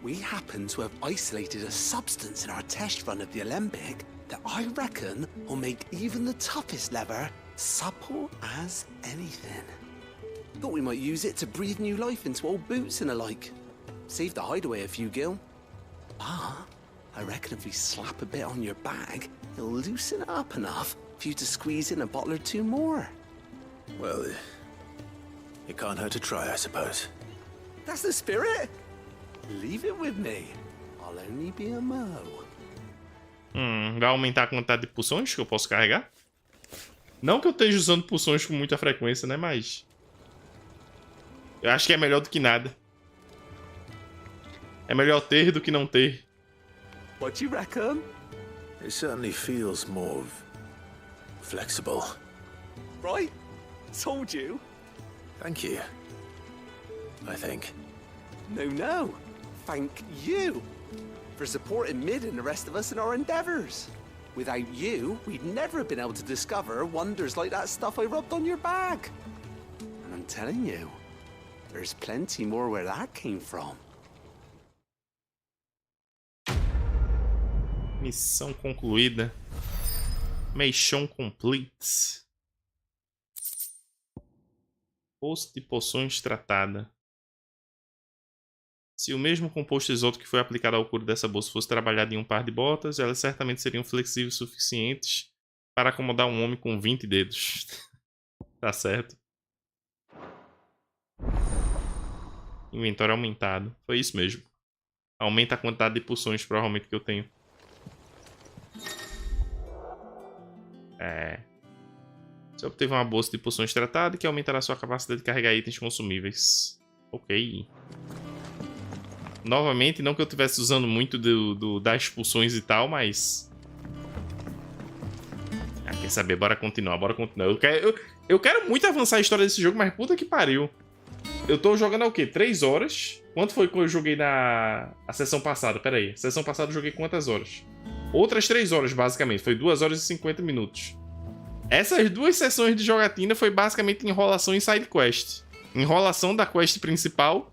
[SPEAKER 6] we happen to have isolated a substance in our test run of the Alembic that I reckon will make even the toughest lever supple as anything. Thought we might use it to breathe new life into old boots and the like. Save the hideaway a few gil. Ah, I reckon if we slap a bit on your bag, it'll loosen it up enough for you to squeeze in a bottle or two more.
[SPEAKER 2] Well, it can't hurt to try, I suppose.
[SPEAKER 6] That's the spirit. Leave it with me. I'll only be a mo.
[SPEAKER 1] Vai aumentar a quantidade de poções que eu posso carregar? Não que eu esteja usando poções com muita frequência, né? Mas eu acho que é melhor do que nada. É melhor ter do que não ter.
[SPEAKER 6] What you reckon?
[SPEAKER 2] It certainly feels more flexible.
[SPEAKER 6] Right? Told you.
[SPEAKER 2] Thank you. I think.
[SPEAKER 6] No. Thank you for supporting Mid and the rest of us in our endeavors. Without you, we'd never have been able to discover wonders like that stuff I rubbed on your bag. And I'm telling you, there's plenty more where that came from.
[SPEAKER 1] Missão concluída. Mission complete. Poço de poções tratada. Se o mesmo composto exótico que foi aplicado ao couro dessa bolsa fosse trabalhado em um par de botas, elas certamente seriam flexíveis o suficientes para acomodar um homem com 20 dedos. Tá certo. Inventório aumentado. Foi isso mesmo. Aumenta a quantidade de poções, provavelmente, que eu tenho. Você obteve uma bolsa de poções tratada que aumentará sua capacidade de carregar itens consumíveis. Ok. Novamente, não que eu estivesse usando muito das pulsões e tal, mas... quer saber? Bora continuar. Eu quero muito avançar a história desse jogo, mas puta que pariu. Eu tô jogando há o quê? 3 horas? Quanto foi que eu joguei a sessão passada? Pera aí. A sessão passada eu joguei quantas horas? Outras 3 horas, basicamente. Foi 2 horas e 50 minutos. Essas 2 sessões de jogatina foi basicamente enrolação em side quest. Enrolação da quest principal.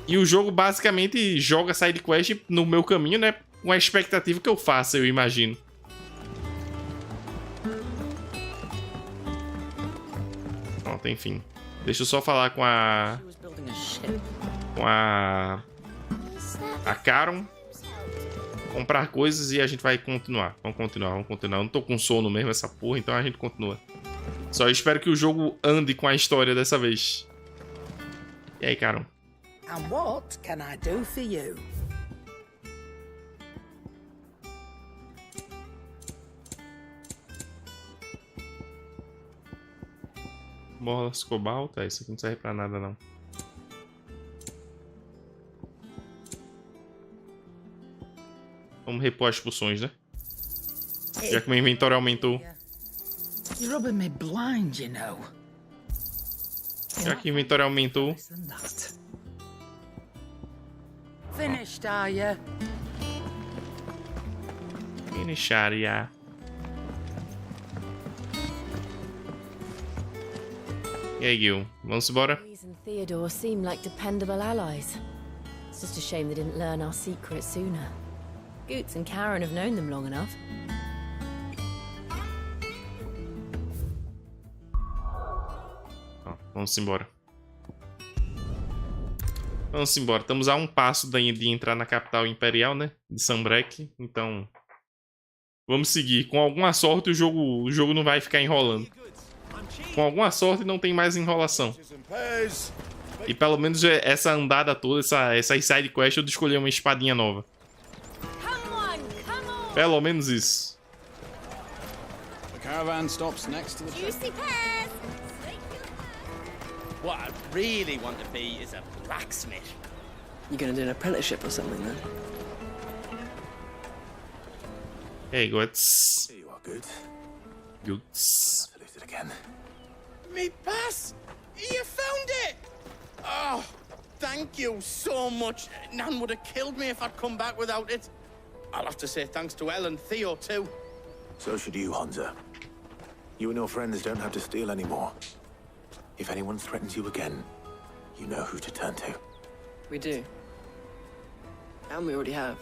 [SPEAKER 1] E o jogo basicamente joga side quest no meu caminho, né? Com a expectativa que eu faça, eu imagino. Pronto, enfim. Deixa eu só falar com a Caron. Comprar coisas e a gente vai continuar. Vamos continuar. Eu não tô com sono mesmo essa porra, então a gente continua. Só espero que o jogo ande com a história dessa vez. E aí, Caron?
[SPEAKER 9] And what can I do for you?
[SPEAKER 1] Bolas cobalto? Isso aqui não serve pra nada, não. Vamos repor as poções, né? Já que meu inventório aumentou.
[SPEAKER 9] You're rubbing me blind, you know.
[SPEAKER 1] Já que o inventório aumentou.
[SPEAKER 9] Finished, are you?
[SPEAKER 1] Finisharia. E aí, Gil? Vamos embora?
[SPEAKER 11] Louise and Theodore seem like dependable allies. It's just a shame they didn't learn our secret sooner. Goots and Karen have known them long enough.
[SPEAKER 1] Vamos embora. Vamos embora. Estamos a um passo de entrar na capital imperial, né? De Sunbreak. Então, vamos seguir. Com alguma sorte, o jogo não vai ficar enrolando. Com alguma sorte, não tem mais enrolação. E pelo menos essa andada toda, essa side quest, eu escolhi uma espadinha nova. Pelo menos isso.
[SPEAKER 18] The caravan stops next to the
[SPEAKER 21] Juicy pears!
[SPEAKER 22] What I really want to be is a blacksmith.
[SPEAKER 12] You're gonna do an apprenticeship or something then?
[SPEAKER 1] Hey, Goots.
[SPEAKER 2] Here you are, good.
[SPEAKER 1] Goots.
[SPEAKER 2] To lose it again.
[SPEAKER 22] Me pass! You found it! Oh, thank you so much. Nan would have killed me if I'd come back without it. I'll have to say thanks to Elle and Theo too.
[SPEAKER 2] So should you, Hansa. You and your friends don't have to steal anymore. If anyone threatens you again, you know who to turn to.
[SPEAKER 12] We do. And we already have.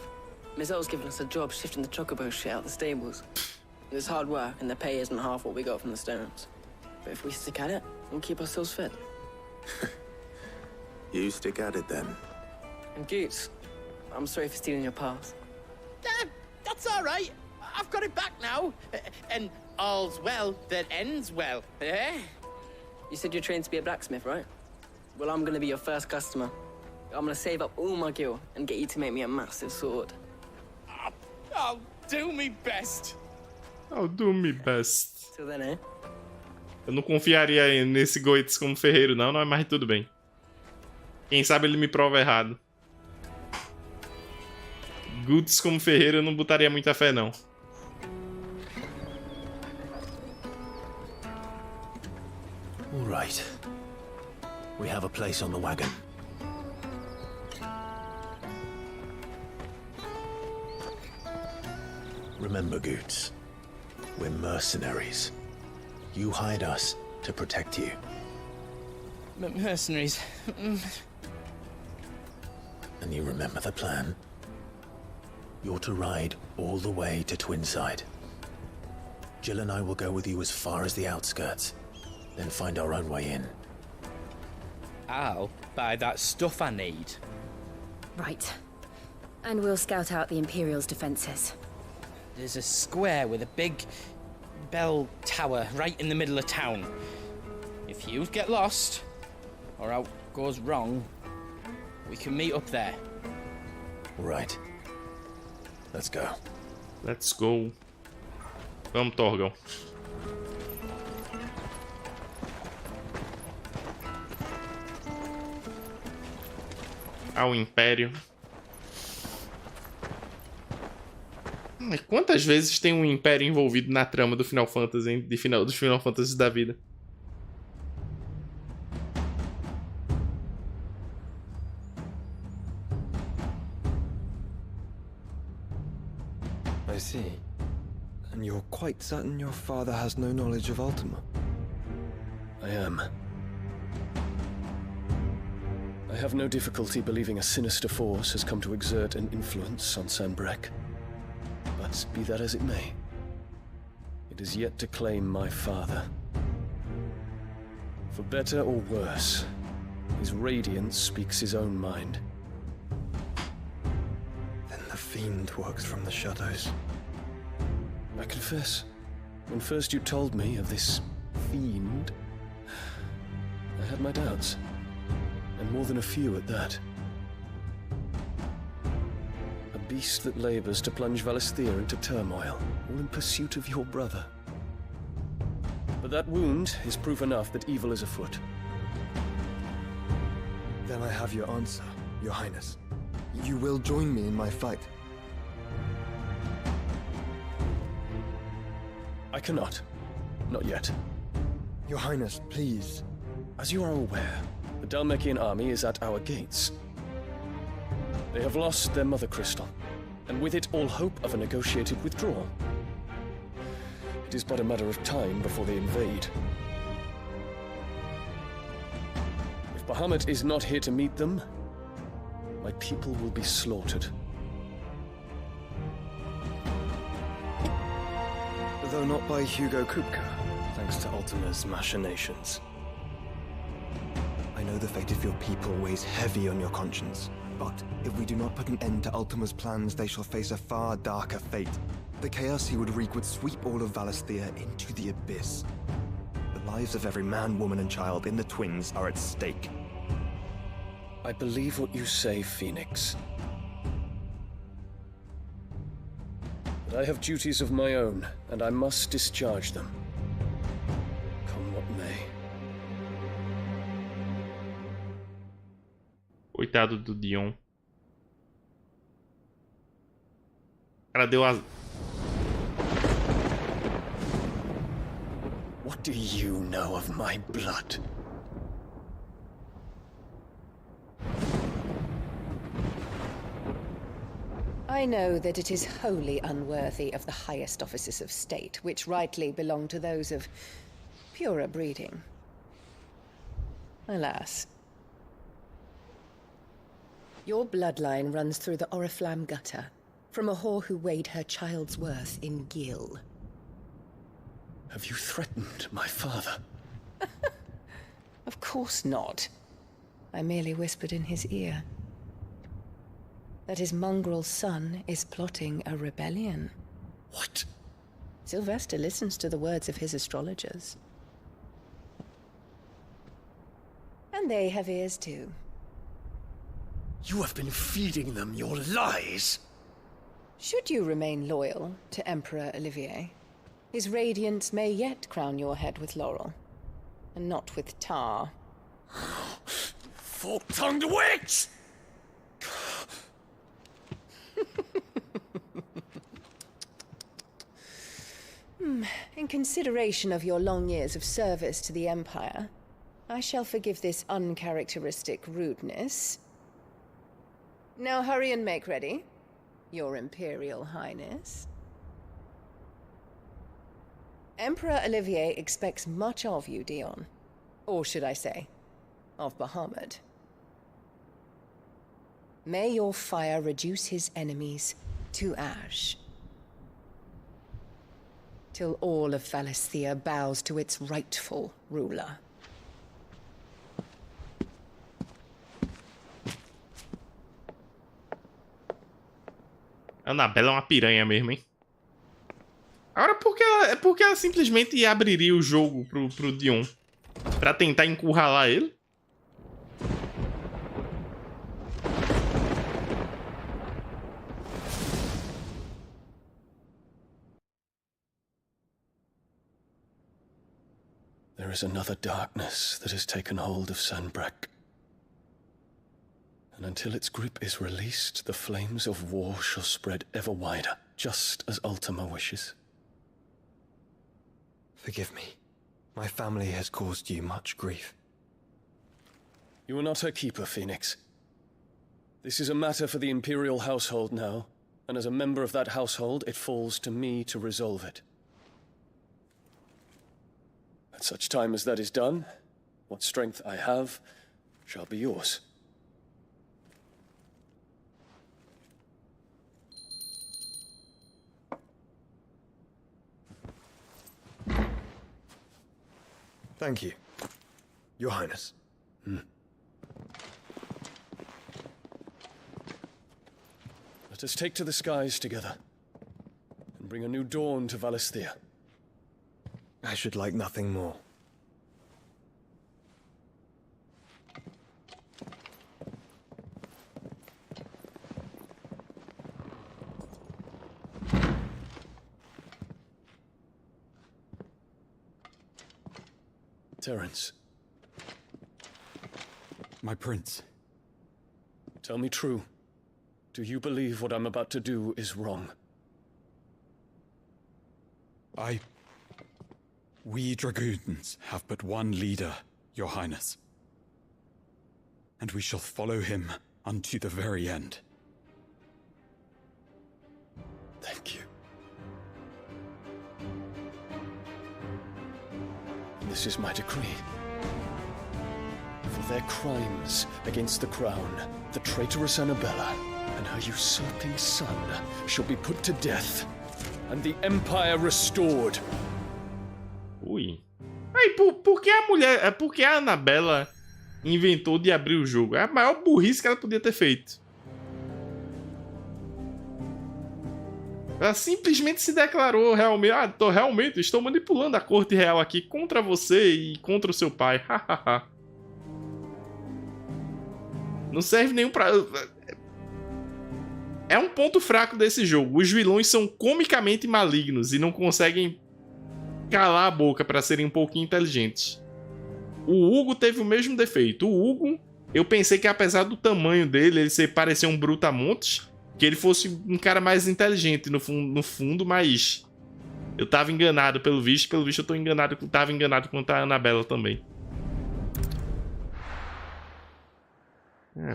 [SPEAKER 12] Miss L's given us a job shifting the chocobo shit out the stables. It's hard work, and the pay isn't half what we got from the stones. But if we stick at it, we'll keep ourselves fit.
[SPEAKER 2] You stick at it then.
[SPEAKER 12] And Goots, I'm sorry for stealing your path.
[SPEAKER 22] That's all right. I've got it back now. And all's well that ends well, eh?
[SPEAKER 12] You said you're trained to be a blacksmith, right? Well, I'm gonna be your first customer. I'm gonna save up all my gil and get you to make me a massive sword.
[SPEAKER 22] I'll do me best.
[SPEAKER 1] I'll do me best.
[SPEAKER 12] Till then, eh?
[SPEAKER 1] Eu não confiaria nesse Goetz como ferreiro, não, mas tudo bem. Quem sabe ele me prova errado. Goots como ferreiro eu não botaria muita fé, não.
[SPEAKER 2] All right. We have a place on the wagon. Remember, Goots, we're mercenaries. You hired us to protect you.
[SPEAKER 22] Mercenaries.
[SPEAKER 2] And you remember the plan? You're to ride all the way to Twinside. Jill and I will go with you as far as the outskirts, then find our own way in.
[SPEAKER 22] I'll buy that stuff I need.
[SPEAKER 11] Right. And we'll scout out the Imperial's defenses.
[SPEAKER 22] There's a square with a big bell tower right in the middle of town. If you get lost, or out goes wrong,
[SPEAKER 19] We can meet up there.
[SPEAKER 2] Right. Let's go.
[SPEAKER 1] Let's go. Vamos, Torgal. Ao Império. Quantas vezes tem um Império envolvido na trama do Final Fantasy, hein? Dos Final Fantasy da vida?
[SPEAKER 7] I see. And you're quite certain your father has no knowledge of Ultima?
[SPEAKER 17] I am. I have no difficulty believing a sinister force has come to exert an influence on Sanbreque. But be that as it may, it is yet to claim my father. For better or worse, his radiance speaks his own mind.
[SPEAKER 7] Then the fiend works from the shadows.
[SPEAKER 17] I confess, when first you told me of this fiend, I had my doubts. And more than a few at that. A beast that labors to plunge Valisthea into turmoil, all in pursuit of your brother. But that wound is proof enough that evil is afoot.
[SPEAKER 7] Then I have your answer, Your Highness. You will join me in my fight.
[SPEAKER 17] I cannot. Not yet.
[SPEAKER 7] Your Highness, please.
[SPEAKER 17] As you are aware, the Dhalmekian army is at our gates. They have lost their mother crystal, and with it all hope of a negotiated withdrawal. It is but a matter of time before they invade. If Bahamut is not here to meet them, my people will be slaughtered.
[SPEAKER 7] Though not by Hugo Kupka, thanks to Ultima's machinations. I know the fate of your people weighs heavy on your conscience, but if we do not put an end to Ultima's plans, they shall face a far darker fate. The chaos he would wreak would sweep all of Valisthea into the abyss. The lives of every man, woman, and child in the Twins are at stake.
[SPEAKER 17] I believe what you say, Phoenix. But I have duties of my own, and I must discharge them. Come what may.
[SPEAKER 1] Coitado do Dion. O cara deu as...
[SPEAKER 17] What do you know of my blood?
[SPEAKER 23] I know that it is wholly unworthy of the highest offices of state, which rightly belong to those of purer breeding. Alas. Your bloodline runs through the Oriflamme gutter, from a whore who weighed her child's worth in gil.
[SPEAKER 17] Have you threatened my father?
[SPEAKER 23] Of course not. I merely whispered in his ear that his mongrel son is plotting a rebellion.
[SPEAKER 17] What?
[SPEAKER 23] Sylvester listens to the words of his astrologers. And they have ears too.
[SPEAKER 17] You have been feeding them your lies!
[SPEAKER 23] Should you remain loyal to Emperor Olivier, his radiance may yet crown your head with laurel, and not with tar.
[SPEAKER 17] Fork-tongued witch!
[SPEAKER 23] In consideration of your long years of service to the Empire, I shall forgive this uncharacteristic rudeness. Now hurry and make ready, Your Imperial Highness. Emperor Olivier expects much of you, Dion. Or should I say, of Bahamut. May your fire reduce his enemies to ash, till all of Valisthea bows to its rightful ruler.
[SPEAKER 1] Annabelle é uma piranha mesmo, hein? Agora, por que ela simplesmente abriria o jogo pro Dion? Pra tentar encurralar ele?
[SPEAKER 17] is another darkness that has taken hold of Sanbreque. And until its grip is released, the flames of war shall spread ever wider, just as Ultima wishes.
[SPEAKER 7] Forgive me. My family has caused you much grief.
[SPEAKER 17] You are not her keeper, Phoenix. This is a matter for the Imperial household now, and as a member of that household, it falls to me to resolve it. At such time as that is done, what strength I have shall be yours.
[SPEAKER 7] Thank you, Your Highness.
[SPEAKER 17] Let us take to the skies together, and bring a new dawn to Valisthea.
[SPEAKER 7] I should like nothing more.
[SPEAKER 17] Terence.
[SPEAKER 8] My prince.
[SPEAKER 17] Tell me true. Do you believe what I'm about to do is wrong?
[SPEAKER 8] We dragoons have but one leader, Your Highness. And we shall follow him unto the very end.
[SPEAKER 17] Thank you. This is my decree. For their crimes against the crown, the traitorous Annabella and her usurping son shall be put to death, and the Empire restored.
[SPEAKER 1] Ui. Aí, por que a mulher... Por que a Annabella inventou de abrir o jogo? É a maior burrice que ela podia ter feito. Ela simplesmente se declarou realmente... realmente estou manipulando a corte real aqui contra você e contra o seu pai. Não serve nenhum pra... É um ponto fraco desse jogo. Os vilões são comicamente malignos e não conseguem calar a boca para serem um pouquinho inteligentes. O Hugo teve o mesmo defeito. O Hugo, eu pensei que apesar do tamanho dele, ele parecia um brutamontes, que ele fosse um cara mais inteligente no fundo, mas eu tava enganado pelo visto eu tô enganado, tava enganado quanto a Annabella também.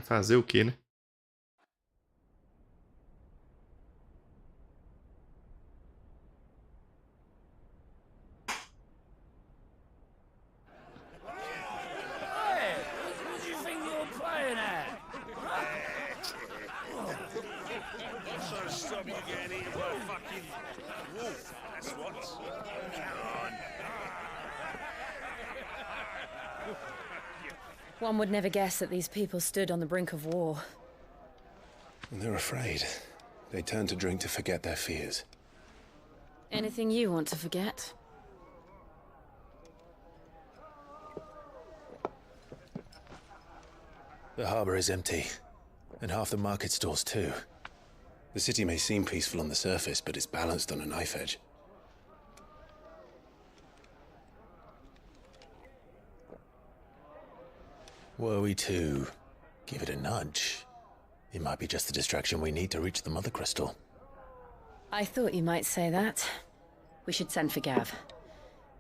[SPEAKER 1] Fazer o quê, né?
[SPEAKER 11] One would never guess that these people stood on the brink of war.
[SPEAKER 2] They're afraid. They turn to drink to forget their fears.
[SPEAKER 11] Anything you want to forget?
[SPEAKER 2] The harbor is empty, and half the market stalls too. The city may seem peaceful on the surface, but it's balanced on a knife edge. Were we to give it a nudge, it might be just the distraction we need to reach the Mother Crystal.
[SPEAKER 11] I thought you might say that. We should send for Gav.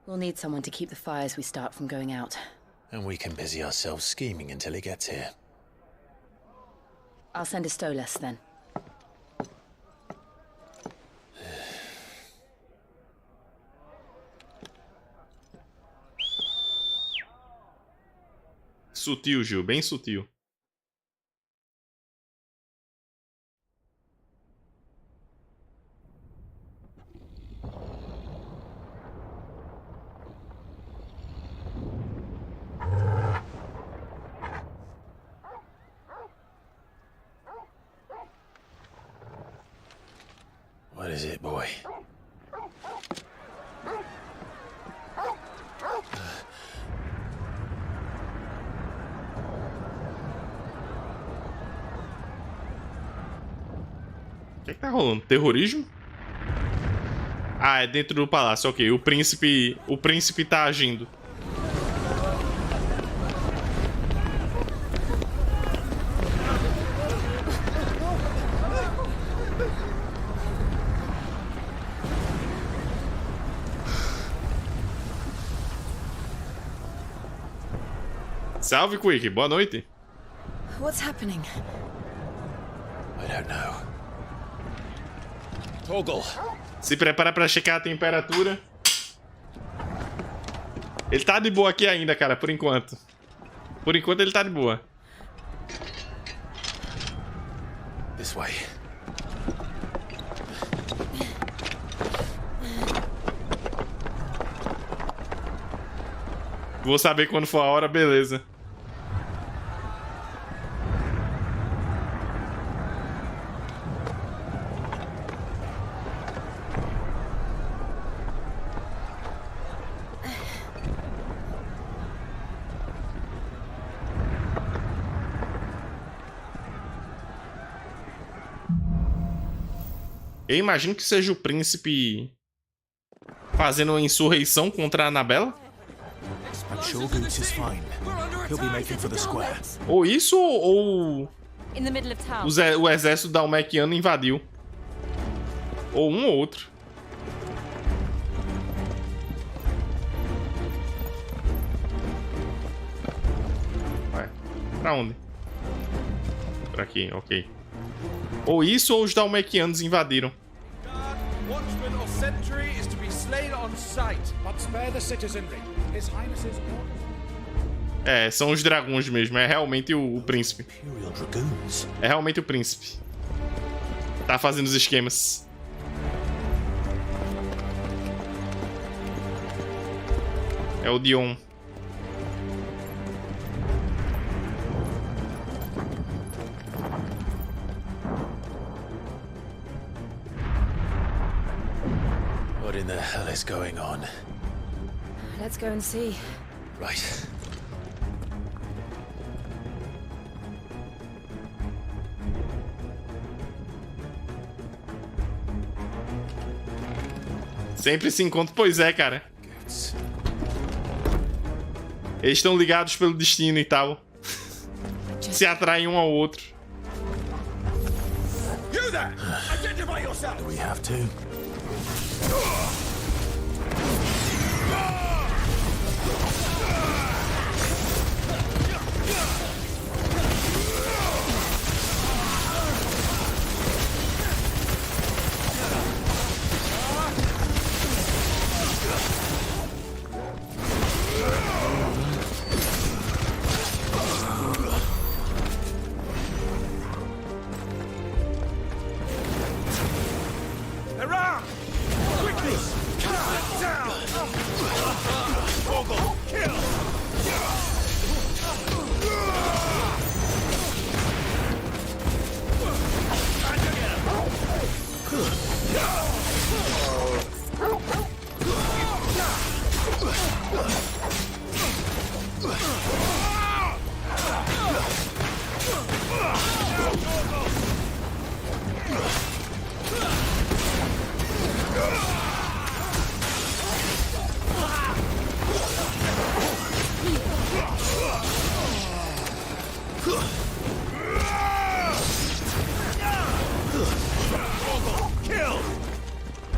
[SPEAKER 11] We'll need someone to keep the fires we start from going out.
[SPEAKER 2] And we can busy ourselves scheming until he gets here.
[SPEAKER 11] I'll send a Stolas then.
[SPEAKER 1] Sutil, Gil, bem sutil.
[SPEAKER 2] What is it, boy?
[SPEAKER 1] O que tá rolando? Terrorismo? Ah, é dentro do palácio. Ok, o príncipe tá agindo. Salve, Quick. Boa noite.
[SPEAKER 11] What's happening?
[SPEAKER 2] I don't know.
[SPEAKER 1] Toggle. Se prepara pra checar a temperatura. Ele tá de boa aqui ainda, cara, por enquanto. Por enquanto ele tá de boa.
[SPEAKER 2] This way.
[SPEAKER 1] Vou saber quando for a hora, beleza. Eu imagino que seja o príncipe fazendo uma insurreição contra a Anabela. Ou isso, ou o exército dalmequiano invadiu. Ou um ou outro. Vai. Pra onde? Por aqui, ok. Ou isso, ou os dalmequianos invadiram.
[SPEAKER 5] Watchman or sentry is to be slain on sight, but spare the citizenry. His Highness's orders.
[SPEAKER 1] É, são os dragões mesmo. É realmente o príncipe. É realmente o príncipe. Tá fazendo os esquemas. É o Dion.
[SPEAKER 2] What in the hell is going on?
[SPEAKER 11] Let's go and see.
[SPEAKER 2] Right.
[SPEAKER 1] Sempre se encontra. Pois é, cara. Eles estão ligados pelo destino e tal. Se atraem um ao outro.
[SPEAKER 5] You there! Identify yourself!
[SPEAKER 2] Do we have to?
[SPEAKER 5] Around! Quickly! Down! Toggle! Kill!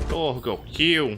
[SPEAKER 1] Torgo, kill.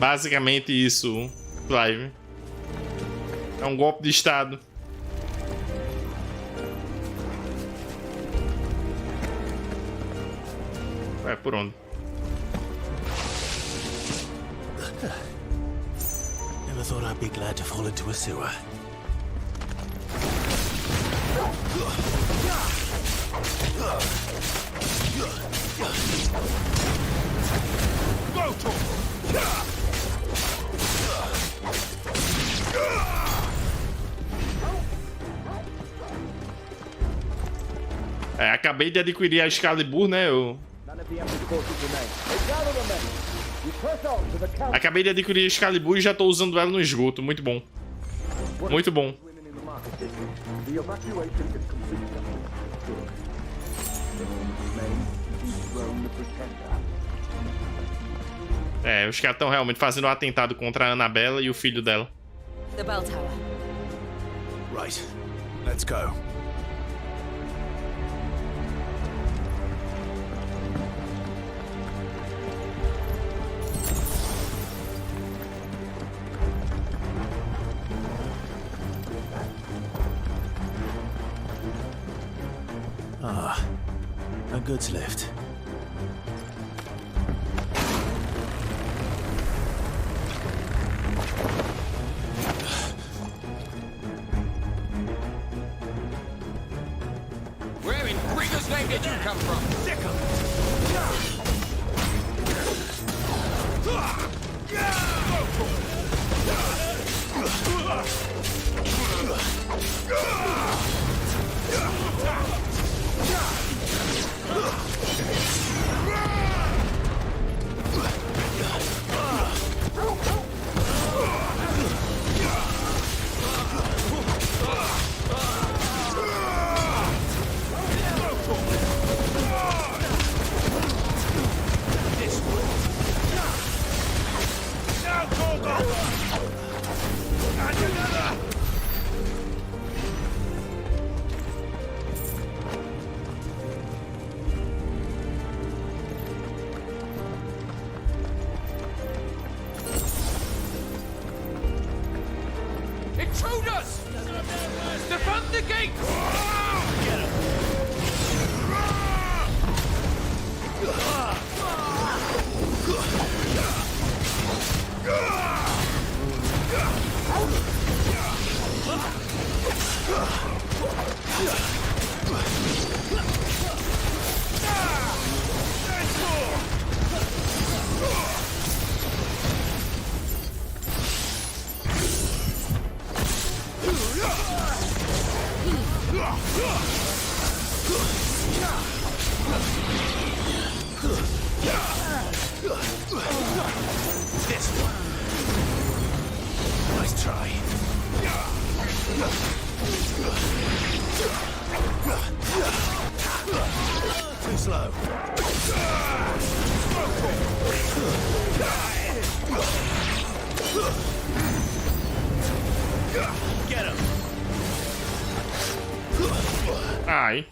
[SPEAKER 1] basicamente isso, Clive. É um golpe de estado. Ué, por onde?
[SPEAKER 4] Never thought I'd be glad to fall into a sewer.
[SPEAKER 1] É, acabei de adquirir a Excalibur, né? Acabei de adquirir a Excalibur e já tô usando ela no esgoto. Muito bom. Muito bom. É, os caras estão realmente fazendo um atentado contra a Annabella e o filho dela.
[SPEAKER 12] The bell tower.
[SPEAKER 4] Right. Let's go. Ah, a goods lift.
[SPEAKER 5] Where in Gringo's name did you come from? Sick'em! Intruders! Defend the gate!
[SPEAKER 4] This one. Nice try. Too slow. Get him.
[SPEAKER 1] Ai.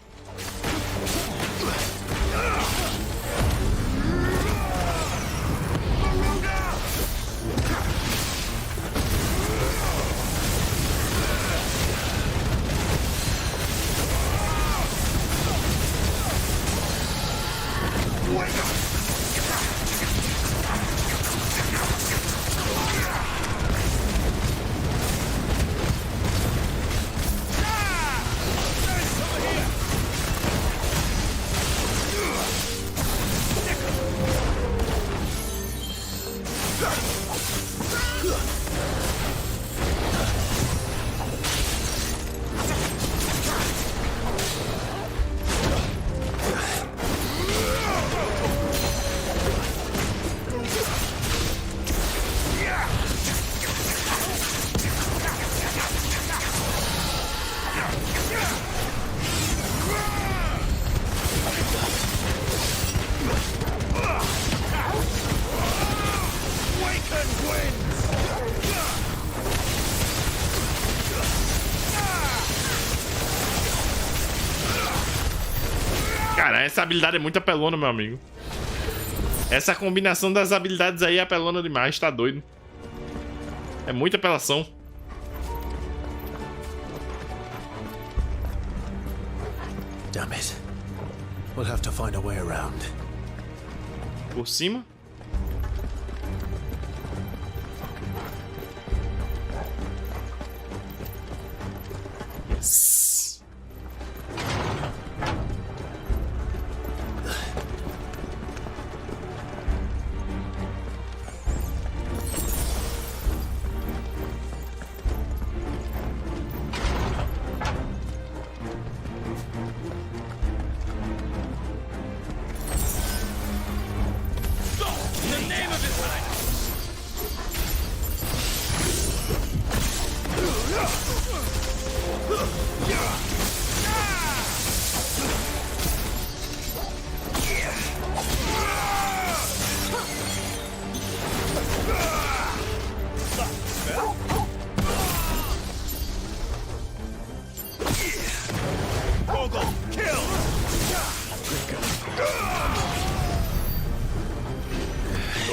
[SPEAKER 1] Cara, essa habilidade é muito apelona, meu amigo. Essa combinação das habilidades aí é apelona demais, tá doido. É muita apelação.
[SPEAKER 19] Damn it. We'll have to find a way around.
[SPEAKER 1] Por cima? Yes.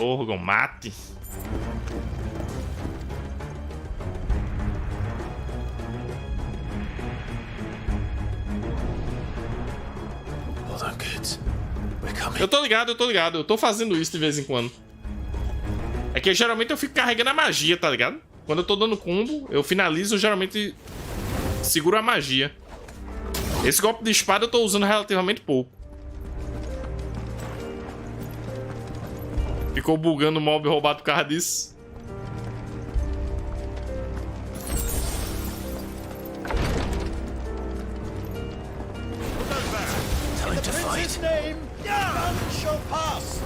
[SPEAKER 1] Orgon, mate. Eu tô ligado, eu tô ligado. Eu tô fazendo isso de vez em quando. É que geralmente eu fico carregando a magia, tá ligado? Quando eu tô dando combo, eu finalizo, eu geralmente seguro a magia. Esse golpe de espada eu tô usando relativamente pouco. Ficou bugando o mob roubado por causa disso.
[SPEAKER 4] Time to fight. Name, none shall pass.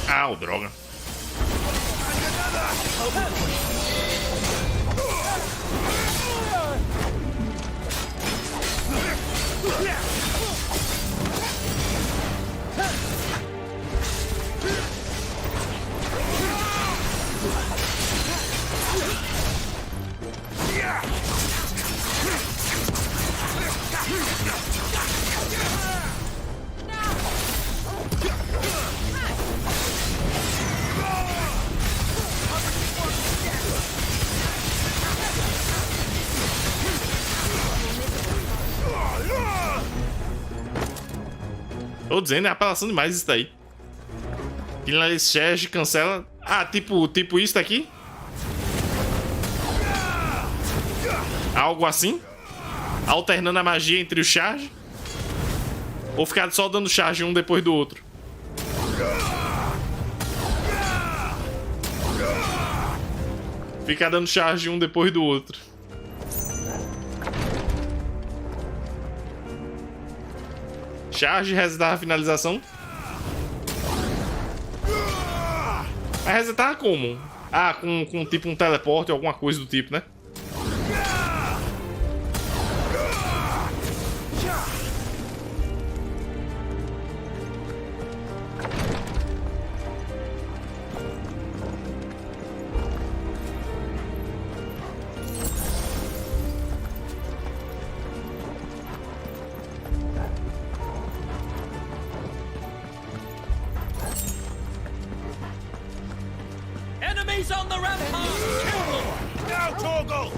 [SPEAKER 1] Ah, droga. Tô dizendo, é apelação demais isso daí. Finalize charge, cancela. Ah, tipo isso daqui? Algo assim? Alternando a magia entre o charge? Ou ficar só dando charge um depois do outro? Ficar dando charge um depois do outro. Charge, resetar a finalização. Vai resetar como? Ah, com tipo um teleporte ou alguma coisa do tipo, né?
[SPEAKER 4] Enemies on the rampart! now, Torgal!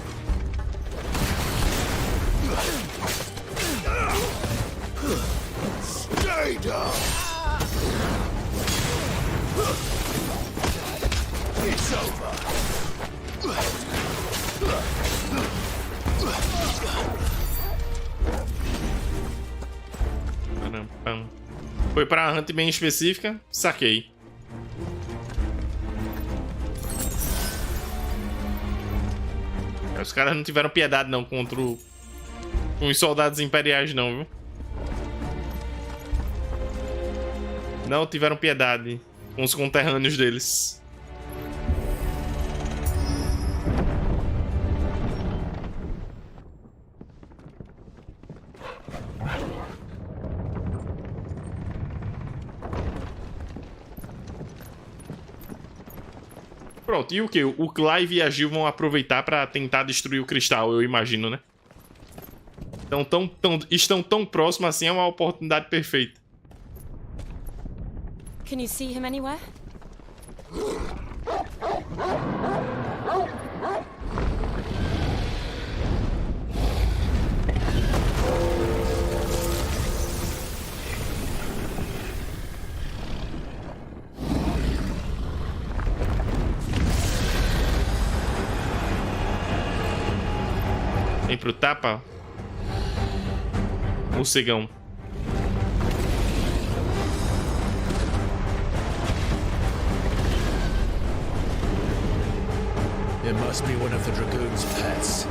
[SPEAKER 10] Stay down! It's over!
[SPEAKER 1] Foi pra hunt bem específica, saquei. Os caras não tiveram piedade não contra com os soldados imperiais não, viu? Não tiveram piedade com os conterrâneos deles. Pronto, e o que? O Clive e a Jill vão aproveitar pra tentar destruir o cristal, eu imagino, né? Estão tão próximos assim, é uma oportunidade perfeita.
[SPEAKER 11] Can you see him anywhere?
[SPEAKER 1] Vem pro tapa. Morcegão.
[SPEAKER 4] It must be one of the Dragoon's pets.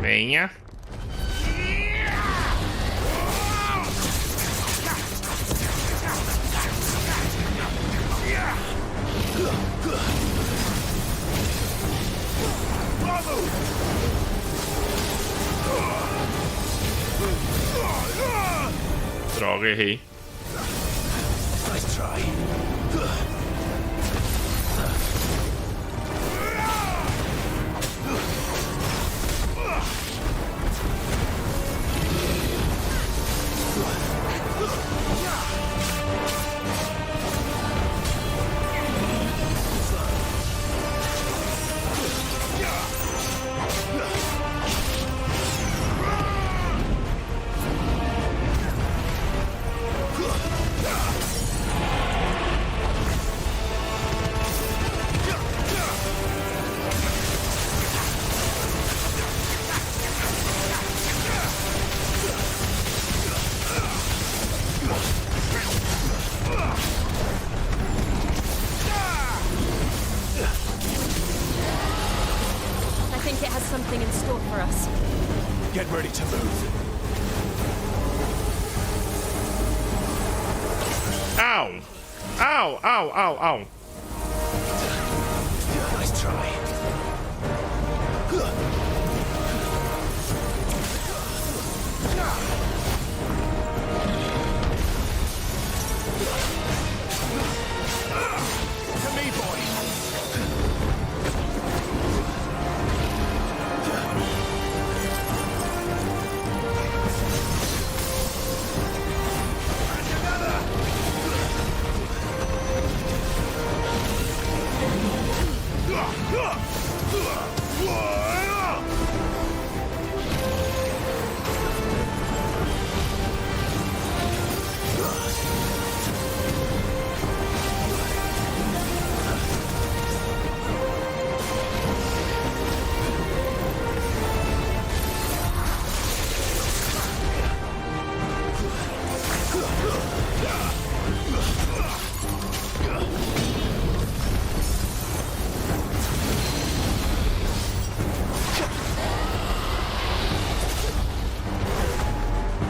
[SPEAKER 1] Venha. Droga, errei.
[SPEAKER 4] Nice try.
[SPEAKER 11] Something in store for us.
[SPEAKER 4] Get ready to move.
[SPEAKER 1] Ow! Ow, ow, ow, ow.
[SPEAKER 4] Nice try. To me, boy.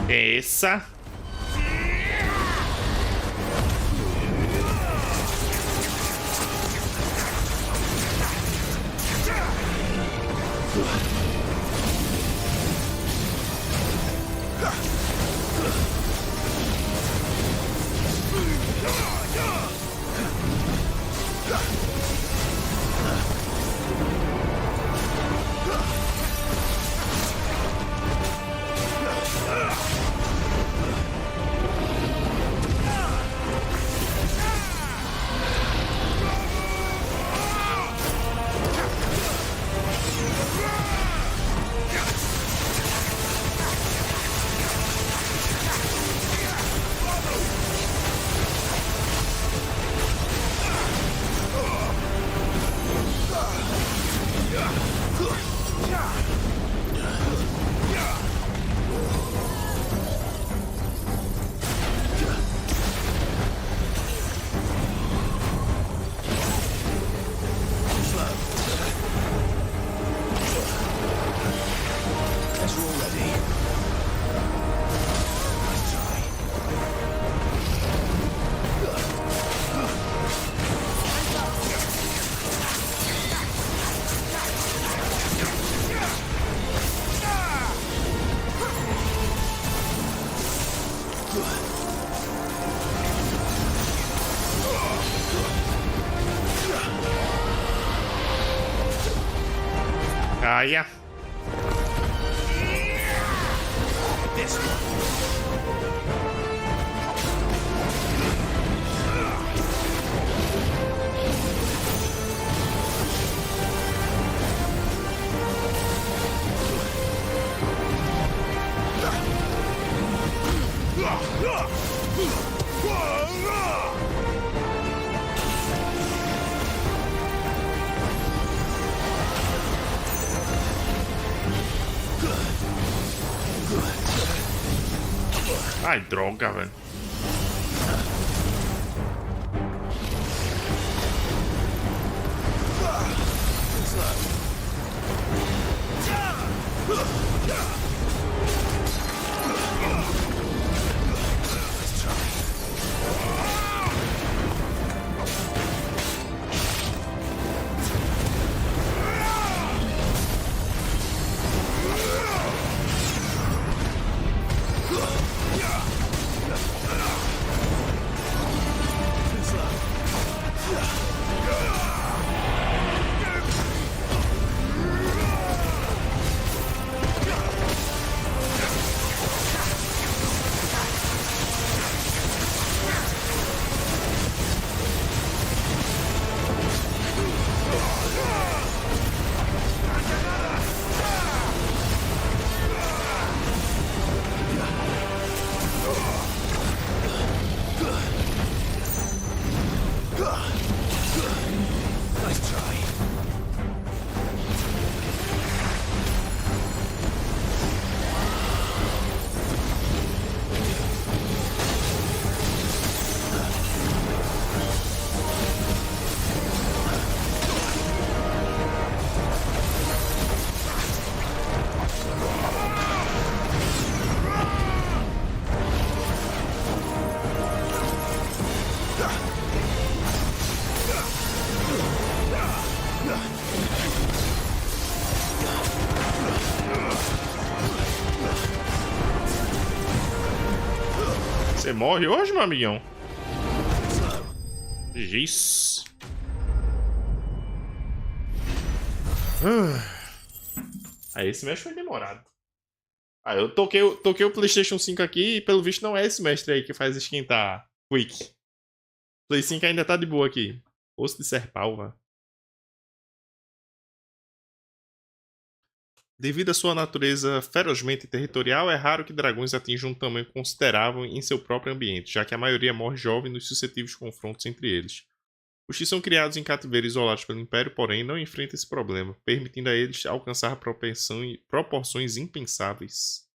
[SPEAKER 1] Essa. Caia.
[SPEAKER 4] This
[SPEAKER 1] Ai, droga, velho. Você morre hoje, meu amigão? Giz. Aí esse mestre foi demorado. Ah, eu toquei o PlayStation 5 aqui e pelo visto não é esse mestre aí que faz esquentar quick. Play 5 ainda tá de boa aqui. Osso de serpal, velho. Devido à sua natureza ferozmente territorial, é raro que dragões atinjam um tamanho considerável em seu próprio ambiente, já que a maioria morre jovem nos suscetíveis confrontos entre eles. Os que são criados em cativeiro isolados pelo Império, porém, não enfrentam esse problema, permitindo a eles alcançar proporções impensáveis.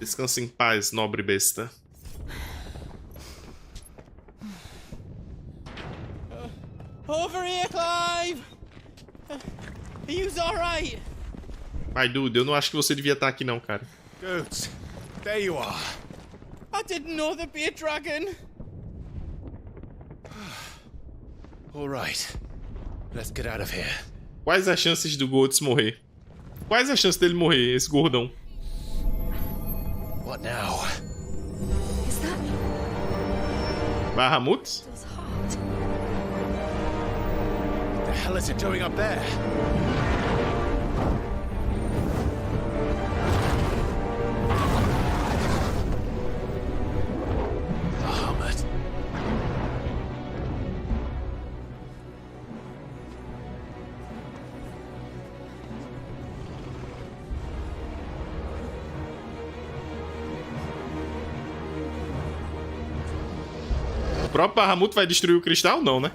[SPEAKER 1] Descanse em paz, nobre besta.
[SPEAKER 22] Over here, Clive! Are you alright?
[SPEAKER 1] Ai, Dude, eu não acho que você devia estar aqui não, cara.
[SPEAKER 18] Good. There you are.
[SPEAKER 22] I didn't know there'd be a dragon.
[SPEAKER 18] All right. Let's get out of here.
[SPEAKER 1] Quais as chances do Goats morrer? Quais as chances dele morrer, esse gordão?
[SPEAKER 18] What now?
[SPEAKER 21] Is that
[SPEAKER 1] Bahamut?
[SPEAKER 21] his heart?
[SPEAKER 18] What the hell is it doing up there? Bahamut.
[SPEAKER 1] O próprio Bahamut vai destruir o cristal? Não, né?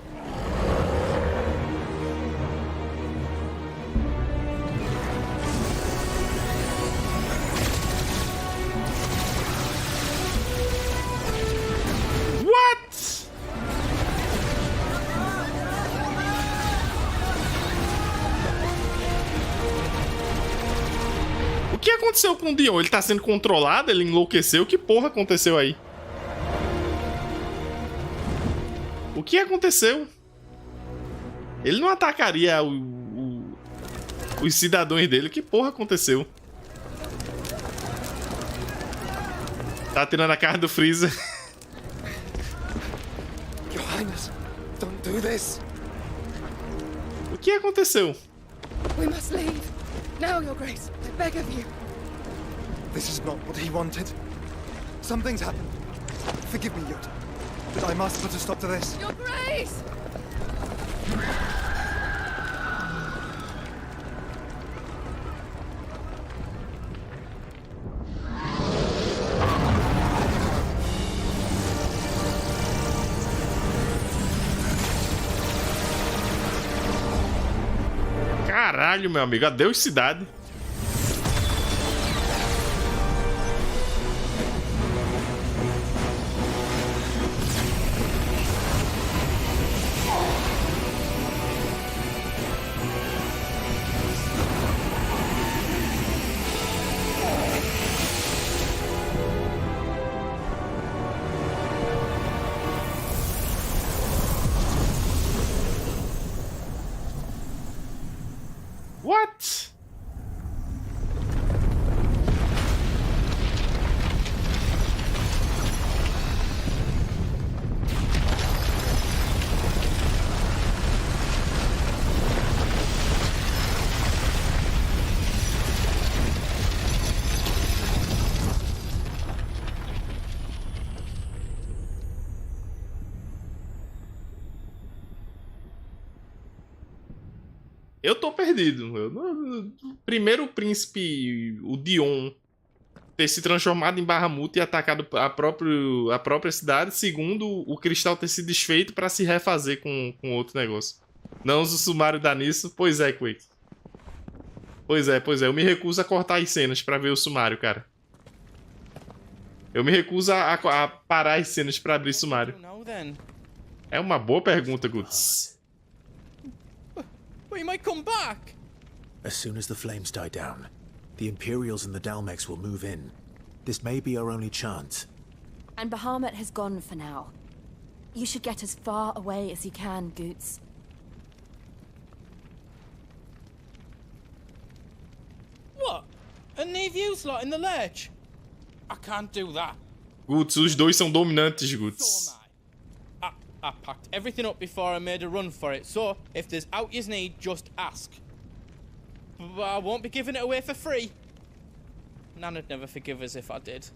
[SPEAKER 1] What? O que aconteceu com o Dion? Ele tá sendo controlado? Ele enlouqueceu? Que porra aconteceu aí? O que aconteceu? Ele não atacaria os cidadãos dele? Que porra aconteceu? Tá tirando a cara do Freeza.
[SPEAKER 7] Your Highness, don't do this.
[SPEAKER 1] O que aconteceu?
[SPEAKER 3] We must leave. Now, Your Grace. I beg of you.
[SPEAKER 7] This is not what he wanted. Something's happened. Forgive me, Yoda, but I must put a stop to this.
[SPEAKER 3] Your Grace!
[SPEAKER 1] Caralho, meu amigo. Adeus, cidade. What? Eu tô perdido. Primeiro o príncipe, o Dion, ter se transformado em Bahamut e atacado a própria cidade. Segundo, o cristal ter se desfeito pra se refazer com outro negócio. Não usa o sumário dá nisso? Pois é, Quake. Pois é. Eu me recuso a cortar as cenas pra ver o sumário, cara. Eu me recuso a parar as cenas pra abrir sumário. É uma boa pergunta, Guts.
[SPEAKER 22] We might come back.
[SPEAKER 2] As soon as the flames die down, the Imperials and the Dalmex will move in. This may be our only chance.
[SPEAKER 11] And Bahamut has gone for now. You should get as far away as you can, Goots.
[SPEAKER 22] What? And leave you slot in the lurch? I can't do that.
[SPEAKER 1] Guts, os dois são dominantes, Guts.
[SPEAKER 22] I packed everything up before I made a run for it, so if there's out you need, just ask. But I won't be giving it away for free. Nana'd never forgive us if I did.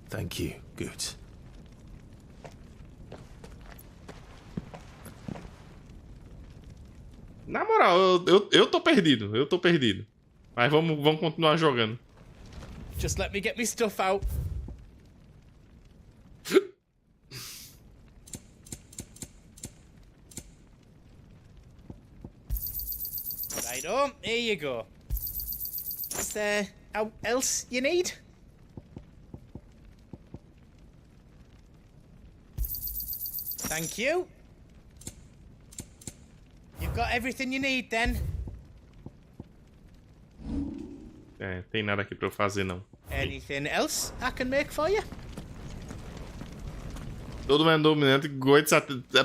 [SPEAKER 2] Thank you, Goot.
[SPEAKER 1] Na moral, eu tô perdido. Eu tô perdido. Mas vamos continuar jogando.
[SPEAKER 22] Just let me get my stuff out. Right, here you go. Is there else you need? Thank you.
[SPEAKER 4] You've got everything you need, then.
[SPEAKER 1] É, tem nada aqui pra eu fazer, não.
[SPEAKER 4] Anything else I can make for you?
[SPEAKER 1] Todo mundo é dominante.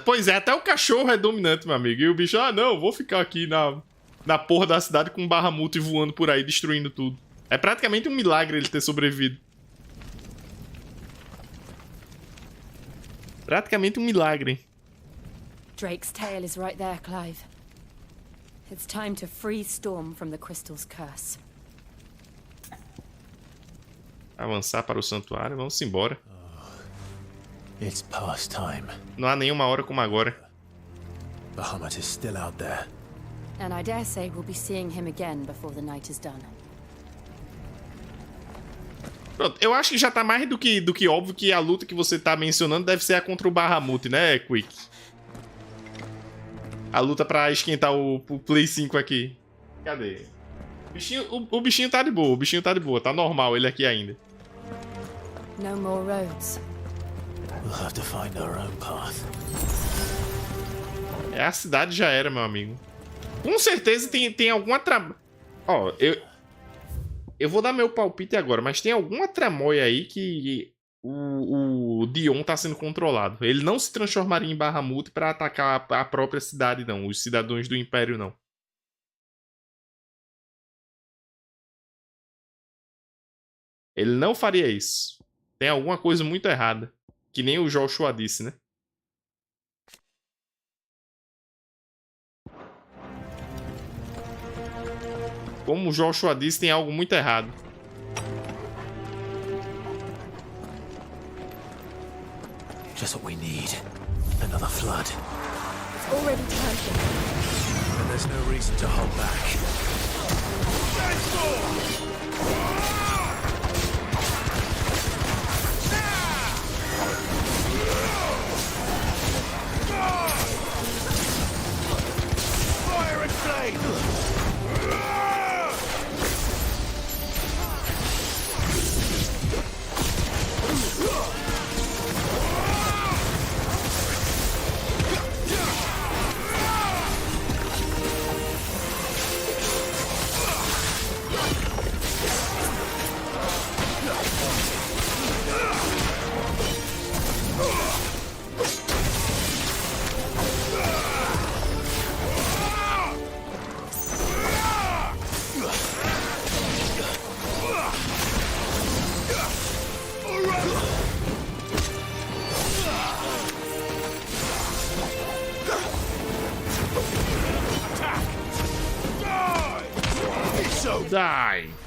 [SPEAKER 1] Pois é, até o cachorro é dominante, meu amigo. E o bicho, não, vou ficar aqui na porra da cidade com um barramute voando por aí, destruindo tudo. É praticamente um milagre ele ter sobrevivido. Praticamente um milagre.
[SPEAKER 11] Drake's tail is right there, Clive. It's time to free Storm from the Crystal's curse.
[SPEAKER 1] Avançar para o santuário, vamos embora.
[SPEAKER 2] It's past time.
[SPEAKER 1] Não há nenhuma hora como agora.
[SPEAKER 2] Bahamut is still out there.
[SPEAKER 11] And I dare say we'll be seeing him again before the night is done.
[SPEAKER 1] Pronto, eu acho que já tá mais do que óbvio que a luta que você tá mencionando deve ser a contra o Bahamut, né, Quick? A luta pra esquentar o Play 5 aqui. Cadê? O bichinho tá de boa, tá normal ele aqui ainda.
[SPEAKER 11] No more roads.
[SPEAKER 2] We'll have to find our own path.
[SPEAKER 1] É, a cidade já era, meu amigo. Com certeza tem alguma Ó, eu vou dar meu palpite agora, mas tem alguma tramóia aí que o Dion tá sendo controlado. Ele não se transformaria em Bahamut pra atacar a própria cidade, não. Os cidadãos do Império, não. Ele não faria isso. Tem alguma coisa muito errada. Que nem o Joshua disse, né? Como o Joshua disse, tem algo muito errado.
[SPEAKER 2] Just what we need. Another flood.
[SPEAKER 11] It's already turned.
[SPEAKER 2] And there's no reason to hold back.
[SPEAKER 4] Fire and flame!
[SPEAKER 1] Die!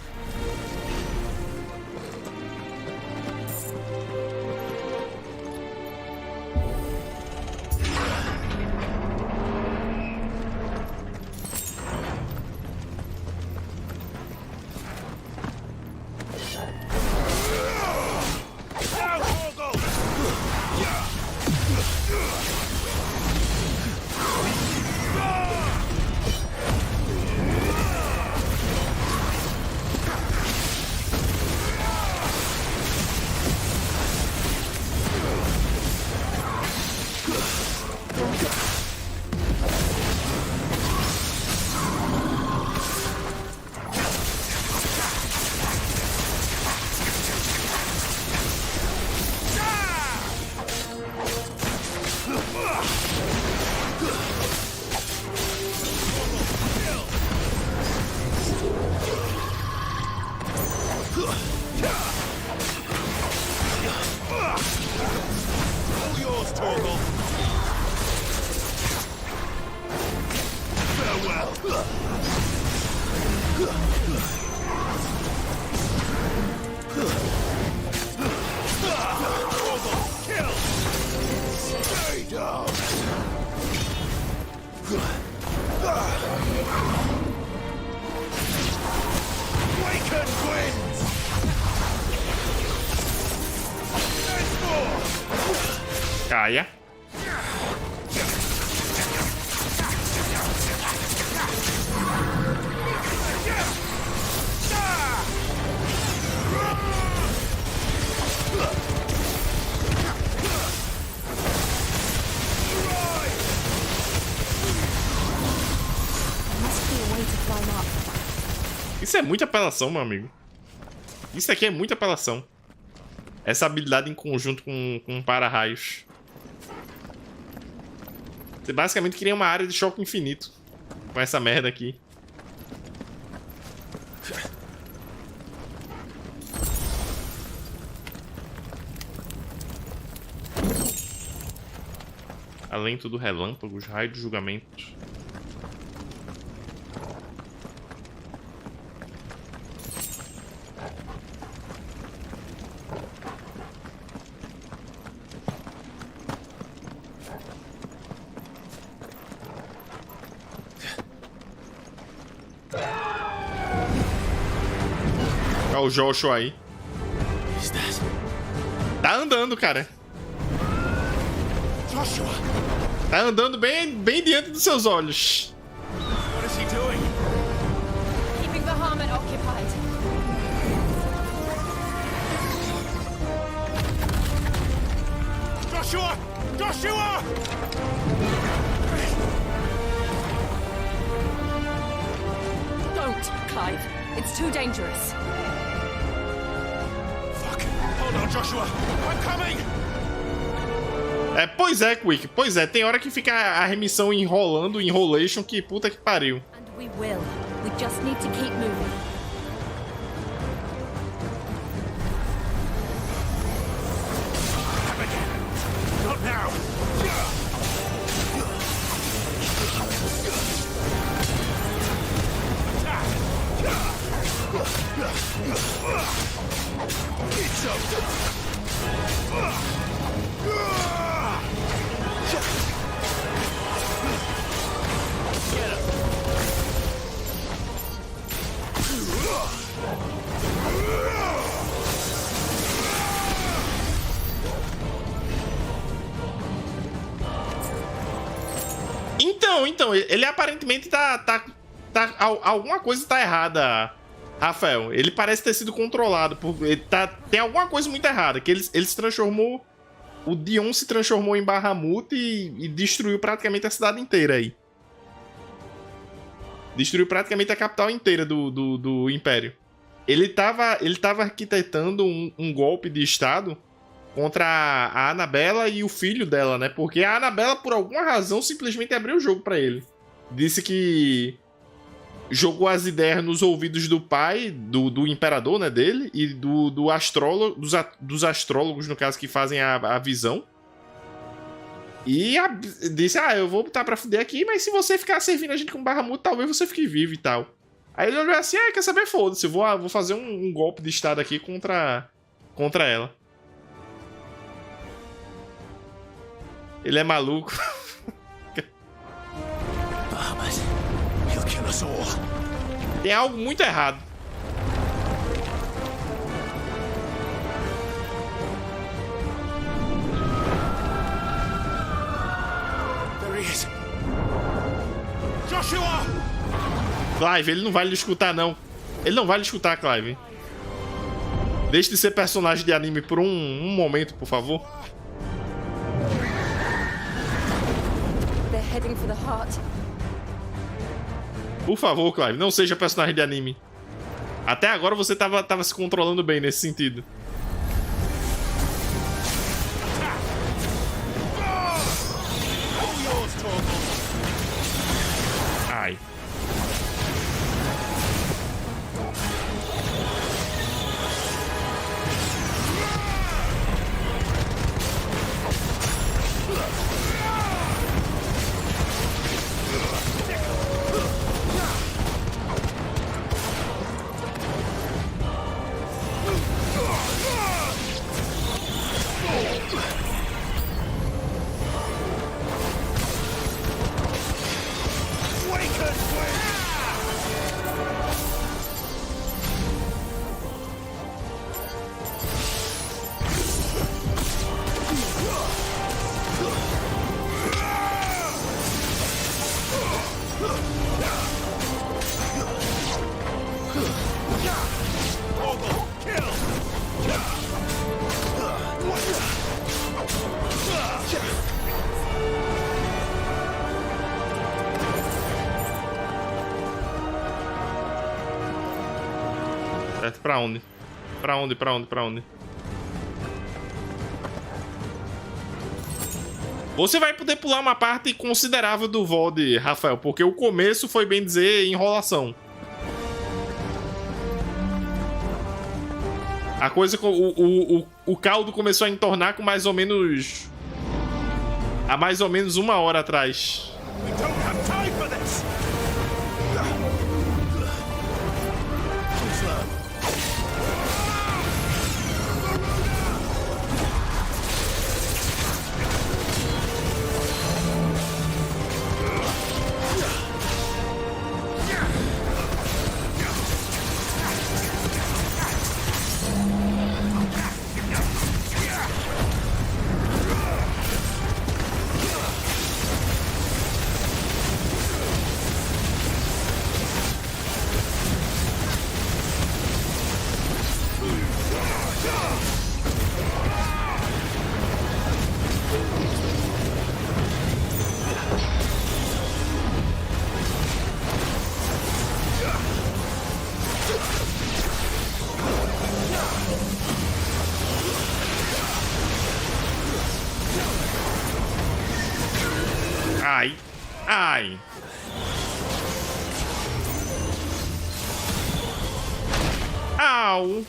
[SPEAKER 1] Caia. Isso é muita apelação, meu amigo. Isso aqui é muita apelação. Essa habilidade em conjunto com para-raios. Você basicamente cria uma área de choque infinito com essa merda aqui. Alento do relâmpago, os raios de julgamento. Olha o Joshua aí. Tá andando, cara.
[SPEAKER 22] Joshua!
[SPEAKER 1] Tá andando bem diante dos seus olhos.
[SPEAKER 22] What is he doing?
[SPEAKER 11] Keeping the Hermit occupied.
[SPEAKER 22] Joshua! Joshua!
[SPEAKER 11] Don't, Clive. It's too dangerous.
[SPEAKER 22] Fuck! Hold on, Joshua! I'm coming!
[SPEAKER 1] Pois é, Quick. Pois é, tem hora que fica a remissão enrolando, enrolation, que puta que pariu.
[SPEAKER 11] And we will. We just need to keep moving.
[SPEAKER 22] Not now!
[SPEAKER 1] Então, ele aparentemente alguma coisa tá errada, Rafael. Ele parece ter sido controlado. Tem alguma coisa muito errada. Que ele se transformou. O Dion se transformou em Bahamut e destruiu praticamente a cidade inteira aí. Destruiu praticamente a capital inteira do Império. Ele tava arquitetando um golpe de estado contra a Annabella e o filho dela, né? Porque a Annabella, por alguma razão, simplesmente abriu o jogo pra ele. Disse que jogou as ideias nos ouvidos do pai, do imperador, né, dele, e dos astrólogos, no caso, que fazem a visão. E disse, eu vou botar pra fuder aqui, mas se você ficar servindo a gente com Bahamut, talvez você fique vivo e tal. Aí ele olhou assim, quer saber, foda-se, eu vou fazer um golpe de estado aqui contra ela. Ele é maluco.
[SPEAKER 22] He'll kill us all.
[SPEAKER 1] Tem algo muito errado.
[SPEAKER 22] There he is. Joshua!
[SPEAKER 1] Clive, ele não vai lhe escutar, não. Ele não vai lhe escutar, Clive. Deixe de ser personagem de anime por um momento, por favor.
[SPEAKER 11] They're heading for the heart.
[SPEAKER 1] Por favor, Clive, não seja personagem de anime. Até agora você tava se controlando bem nesse sentido. Ai. Certo, pra onde? Pra onde? Você vai poder pular uma parte considerável do VOD, Rafael, porque o começo foi, bem dizer, enrolação. A coisa, o caldo começou a entornar com mais ou menos... há mais ou menos 1 hora atrás. Ai, ai. Au.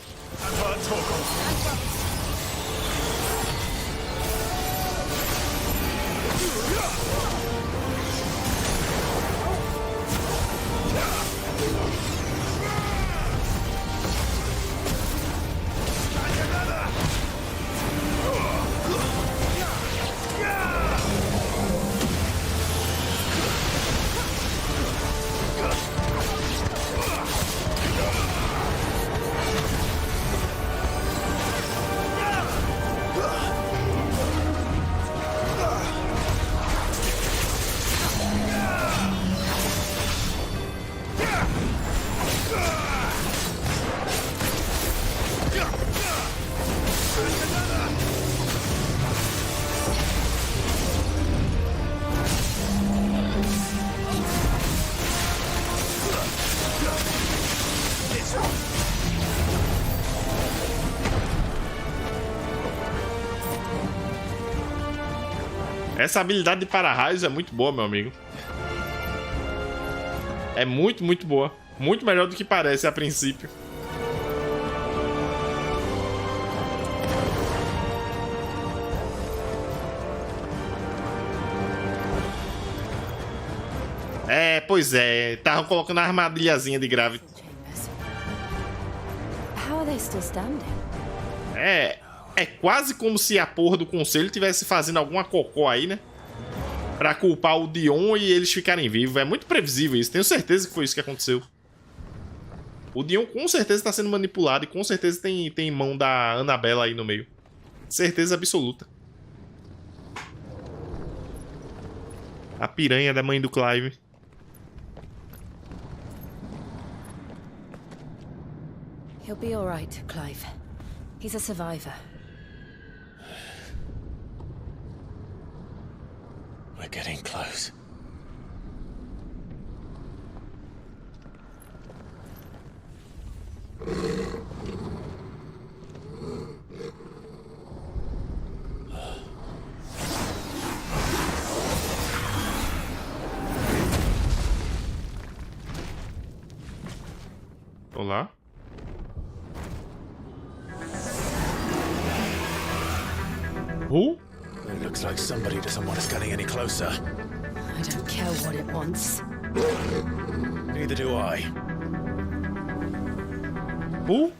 [SPEAKER 1] Essa habilidade de para-raios é muito boa, meu amigo. É muito, muito boa. Muito melhor do que parece a princípio. É, pois é. Tava colocando a armadilhazinha de Gravity.
[SPEAKER 11] How are they still standing?
[SPEAKER 1] É quase como se a porra do conselho tivesse fazendo alguma cocó aí, né? Pra culpar o Dion e eles ficarem vivos. É muito previsível isso. Tenho certeza que foi isso que aconteceu. O Dion com certeza tá sendo manipulado e com certeza tem mão da Annabella aí no meio. Certeza absoluta. A piranha da mãe do Clive.
[SPEAKER 11] He'll be all right, Clive. He's a survivor.
[SPEAKER 2] We're getting close.
[SPEAKER 1] Olá. Who?
[SPEAKER 2] It looks like somebody doesn't want us getting any closer.
[SPEAKER 11] I don't care what it wants.
[SPEAKER 2] Neither do I.
[SPEAKER 1] Who?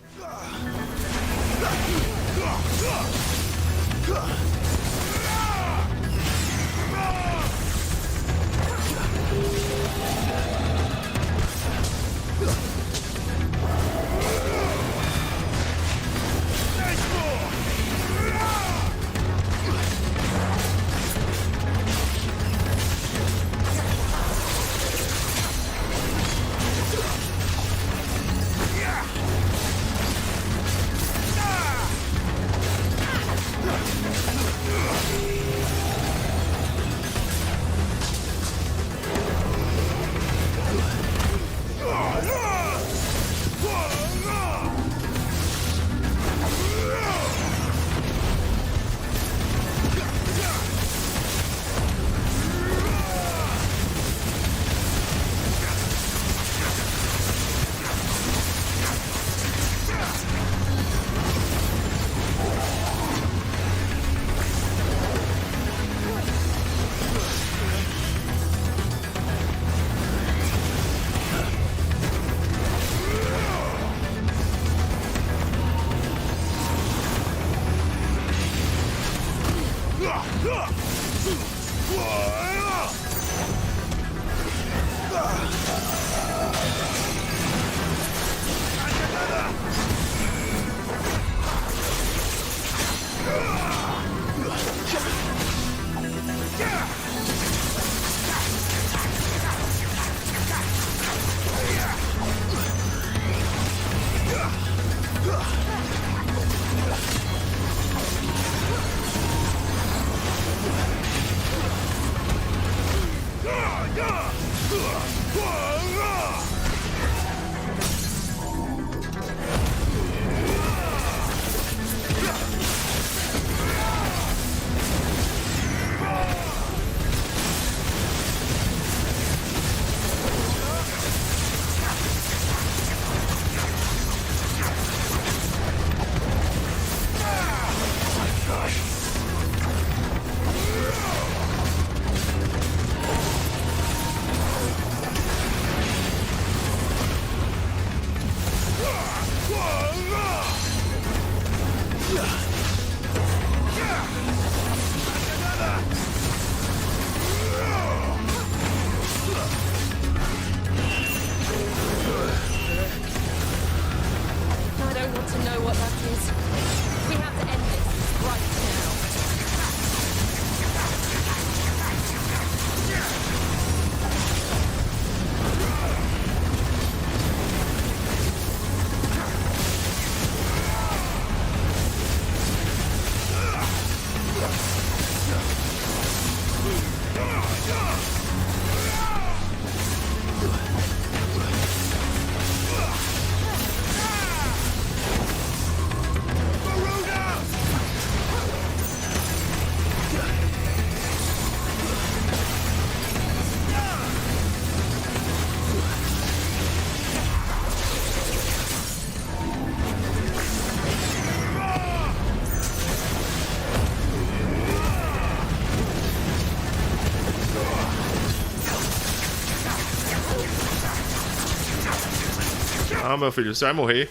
[SPEAKER 11] I don't want to know what that is. We have to end this right now.
[SPEAKER 1] Ah, meu filho, você vai morrer.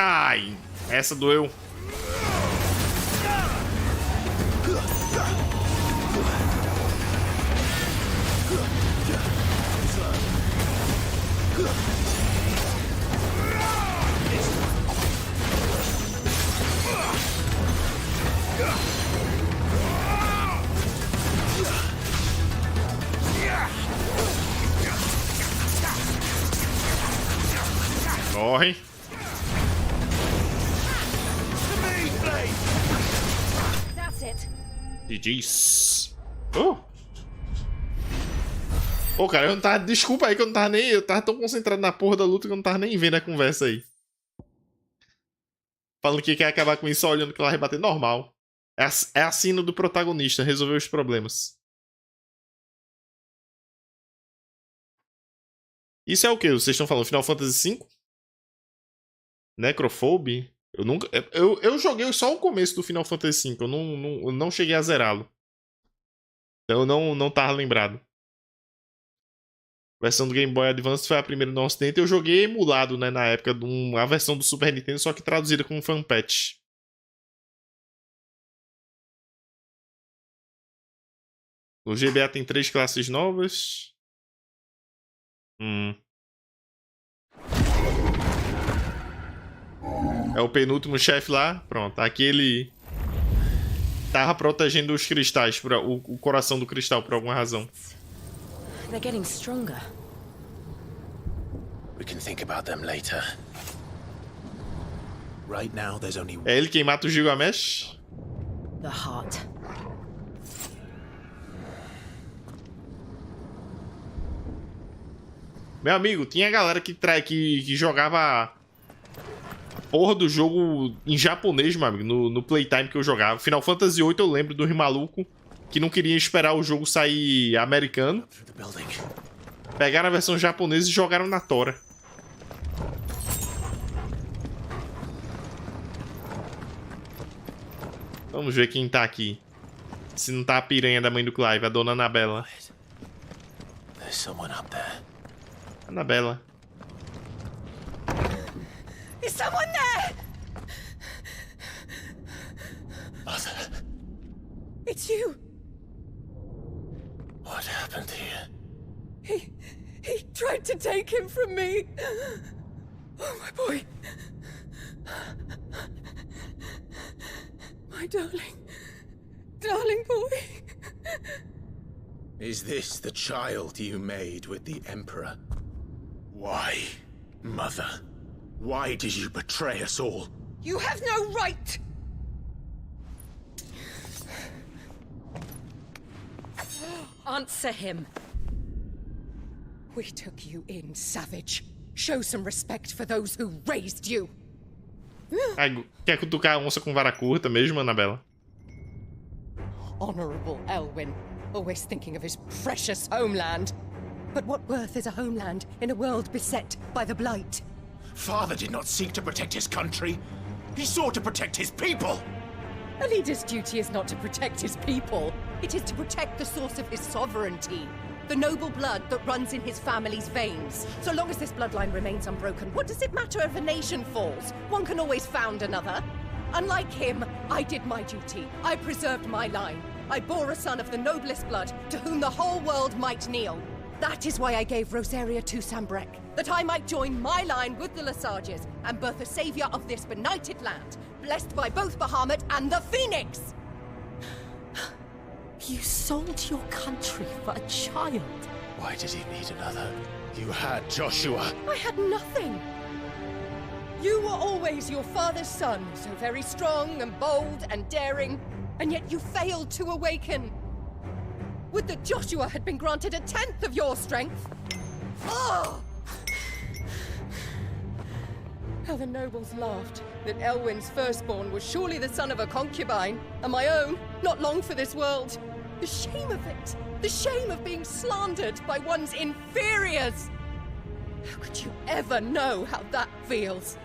[SPEAKER 1] Ai, essa doeu. Corre.
[SPEAKER 11] That's it.
[SPEAKER 1] GG's. Pô, cara, eu não tava. Desculpa aí que eu não tava nem. Eu tava tão concentrado na porra da luta que eu não tava nem vendo a conversa aí. Falando que quer acabar com isso só olhando que ela vai bater normal. É a sina do protagonista, resolver os problemas. Isso é o que? Vocês estão falando? Final Fantasy V? Necrophobe? Eu nunca. Eu joguei só o começo do Final Fantasy V. Eu não cheguei a zerá-lo. Então eu não tava lembrado. A versão do Game Boy Advance foi a primeira no Ocidente. Eu joguei emulado, né, na época, a versão do Super Nintendo, só que traduzida como fan patch. O GBA tem 3 classes novas. É o penúltimo chefe lá. Pronto, aqui ele tava protegendo os cristais, o coração do cristal, por alguma razão.
[SPEAKER 11] They're getting stronger.
[SPEAKER 2] We can think about them later. Right now, there's only
[SPEAKER 1] É ele quem mata o Gilgamesh?
[SPEAKER 12] The heart.
[SPEAKER 1] Meu amigo, tinha galera que jogava a porra do jogo em japonês, meu amigo, no Playtime que eu jogava. Final Fantasy VIII eu lembro do maluco que não queria esperar o jogo sair americano. Pegaram a versão japonesa e jogaram na tora. Vamos ver quem tá aqui. Se não tá a piranha da mãe do Clive, a dona Anabela.
[SPEAKER 2] There's someone up there.
[SPEAKER 1] Anabela.
[SPEAKER 3] Is someone there?
[SPEAKER 2] Mother,
[SPEAKER 3] It's you.
[SPEAKER 2] what happened here?
[SPEAKER 3] He tried to take him from me. Oh, my boy. My darling boy.
[SPEAKER 2] Is this the child you made with the Emperor? Why, Mother? Why did you betray us all?
[SPEAKER 3] You have no right.
[SPEAKER 13] Answer him.
[SPEAKER 3] We took you in, savage. Show some respect for those who raised you.
[SPEAKER 1] Ai, quer cutucar a onça com vara curta mesmo, Anabela?
[SPEAKER 3] Honorable Elwyn, always thinking of his precious homeland. But what worth is a homeland in a world beset by the Blight?
[SPEAKER 2] Father did not seek to protect his country. He sought to protect his people.
[SPEAKER 3] A leader's duty is not to protect his people. It is to protect the source of his sovereignty. The noble blood that runs in his family's veins. So long as this bloodline remains unbroken, what does it matter if a nation falls? One can always found another. Unlike him, I did my duty. I preserved my line. I bore a son of the noblest blood, to whom the whole world might kneel. That is why I gave Rosaria to Sambrek, that I might join my line with the Lesages and birth a savior of this benighted land, blessed by both Bahamut and the Phoenix!
[SPEAKER 13] You sold your country for a child.
[SPEAKER 2] Why did he need another? You had Joshua.
[SPEAKER 3] I had nothing. You were always your father's son, so very strong and bold and daring, and yet you failed to awaken. Would that Joshua had been granted 1/10 of your strength? Oh! How the nobles laughed that Elwyn's firstborn was surely the son of a concubine, and my own, not long for this world. The shame of it! The shame of being slandered by one's inferiors! How could you ever know how that feels?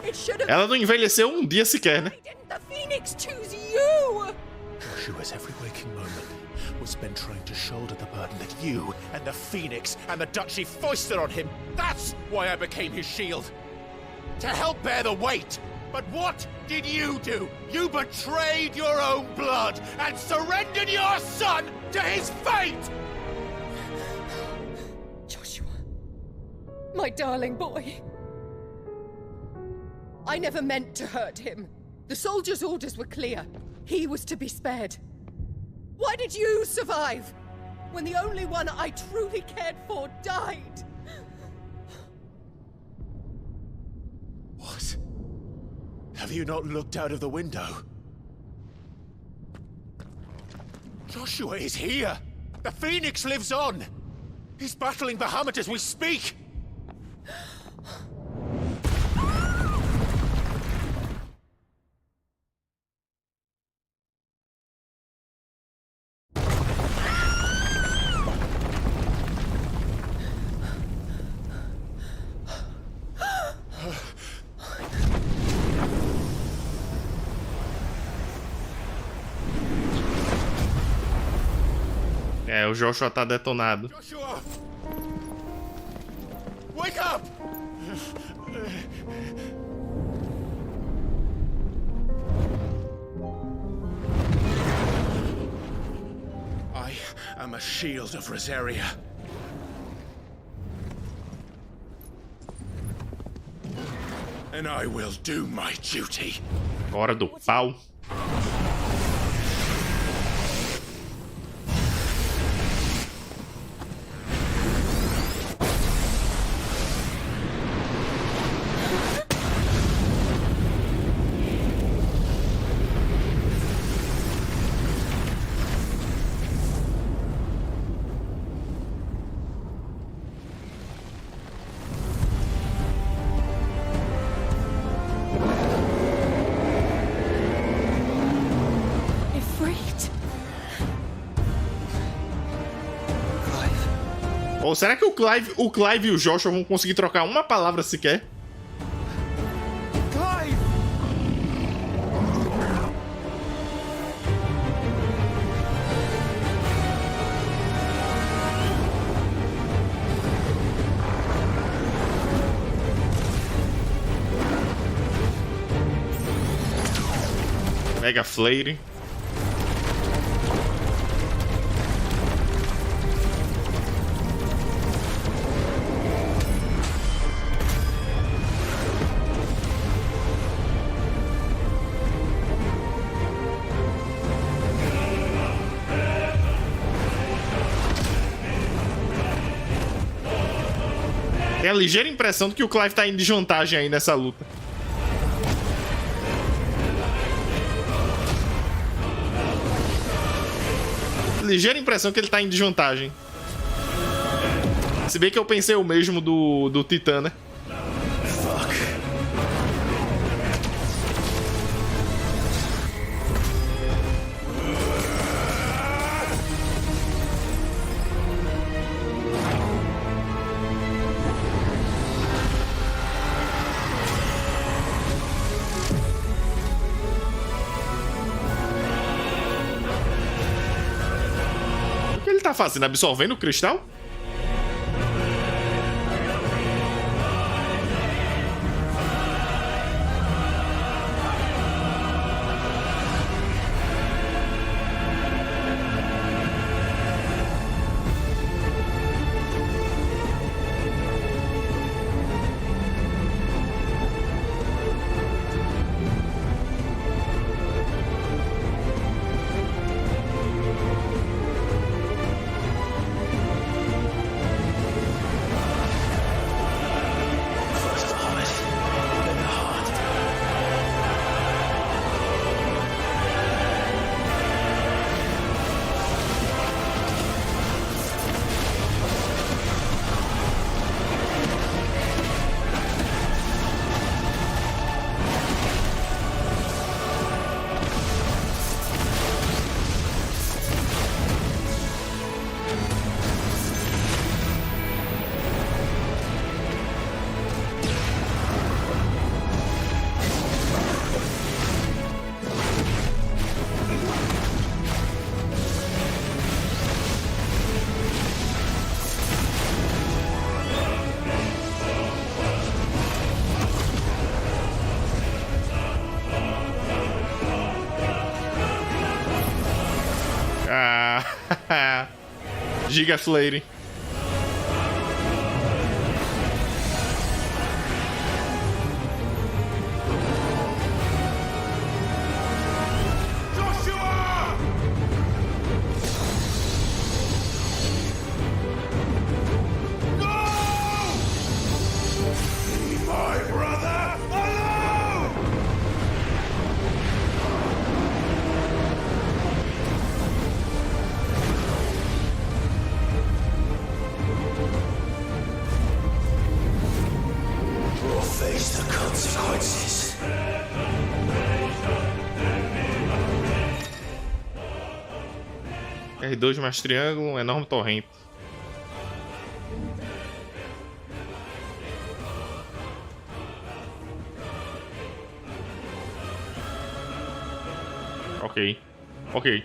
[SPEAKER 3] It should have...
[SPEAKER 1] Ela não envelheceu dia sequer, né?
[SPEAKER 3] Why didn't the Phoenix choose you?
[SPEAKER 2] Joshua's every waking moment was spent trying to shoulder the burden that you and the Phoenix and the Duchy foisted on him. That's why I became his shield. To help bear the weight. But what did you do? You betrayed your own blood and surrendered your son to his fate!
[SPEAKER 3] Joshua. My darling boy. I never meant to hurt him. The soldiers' orders were clear. He was to be spared. Why did you survive? When the only one I truly cared for died?
[SPEAKER 2] What? Have you not looked out of the window? Joshua is here! The Phoenix lives on! He's battling Bahamut as we speak!
[SPEAKER 1] É, o Joshua tá detonado.
[SPEAKER 2] Joshua! Wake up! I am a shield of Rosaria. And I will do my duty.
[SPEAKER 1] Hora do pau. será que o Clive e o Joshua vão conseguir trocar uma palavra sequer?
[SPEAKER 22] Clive!
[SPEAKER 1] Mega Flare. Tem a ligeira impressão de que o Clive tá em desvantagem aí nessa luta. Ligeira impressão que ele tá em desvantagem. Se bem que eu pensei o mesmo do Titã, né? O que ele tá fazendo? Absorvendo o cristal? Ah, Giga Flare.
[SPEAKER 14] Face the consequences.
[SPEAKER 1] R2 mais triângulo, um enorme torrente. Ok. Ok.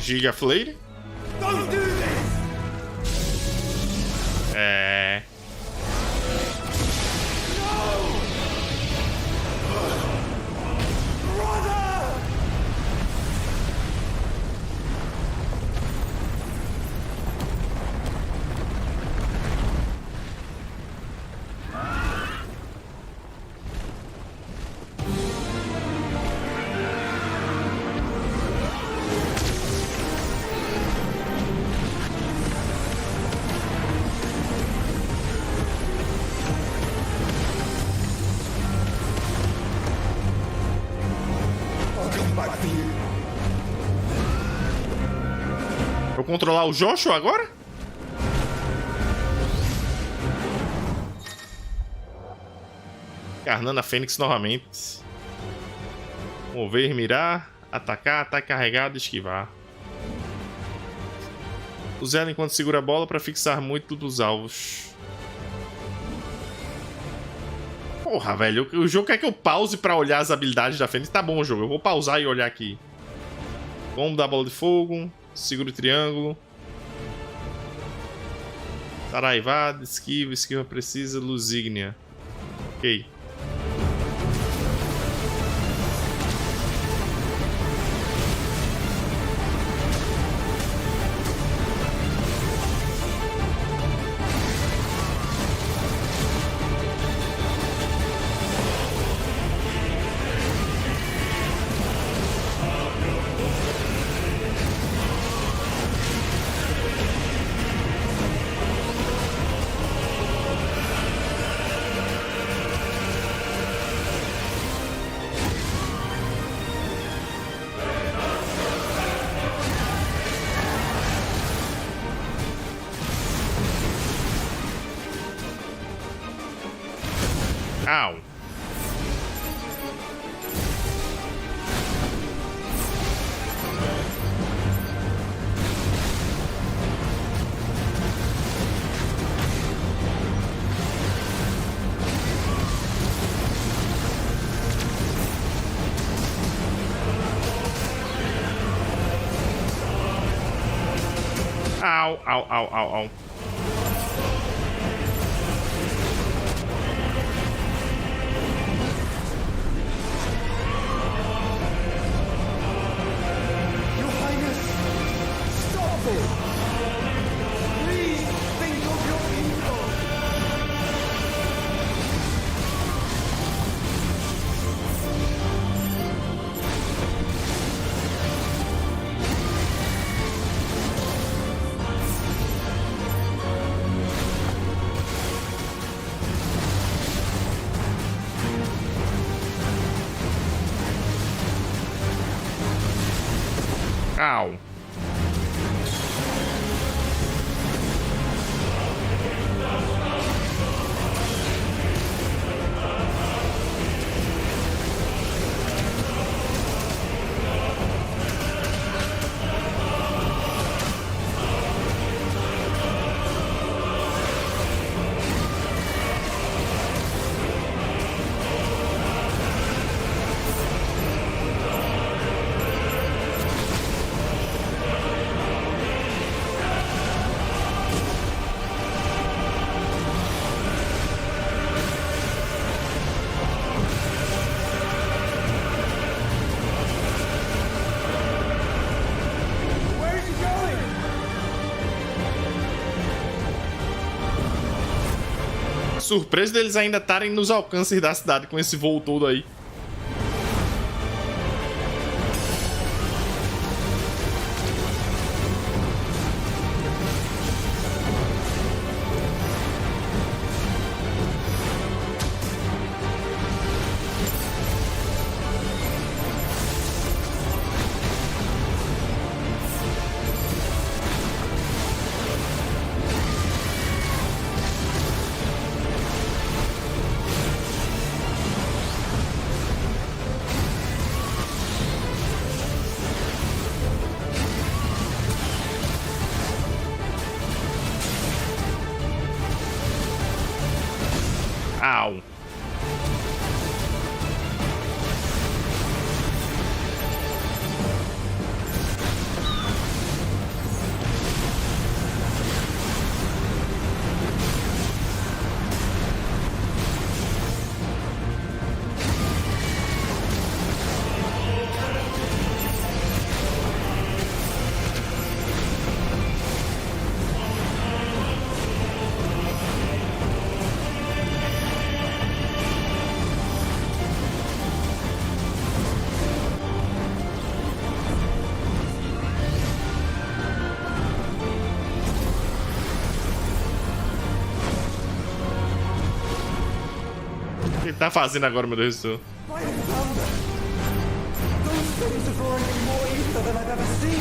[SPEAKER 1] Giga Flare. É. Vou controlar o Joshua agora? Encarnando a Fênix novamente. Mover, mirar, atacar, ataque carregado, esquivar. Use ela enquanto segura a bola para fixar muito dos alvos. Porra, velho, o jogo quer que eu pause pra olhar as habilidades da Fênix. Tá bom, jogo, eu vou pausar e olhar aqui. Combo da bola de fogo. Segura o triângulo. Saraivada, esquiva, esquiva precisa, luz ígnea. Ok. Ow. Ow, ow, ow, ow, ow. Ow. Surpreso deles ainda estarem nos alcances da cidade com esse voo todo aí. Ow. O que ele tá fazendo agora, meu Deus do céu?
[SPEAKER 4] Those things are drawing me more ether than I've ever seen.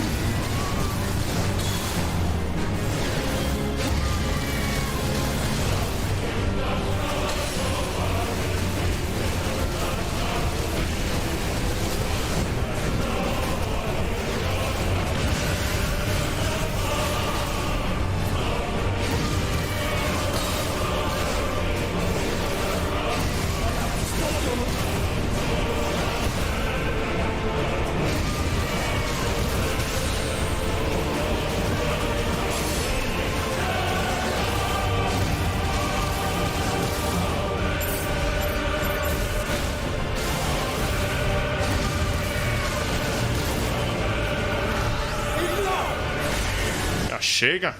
[SPEAKER 1] Já chega.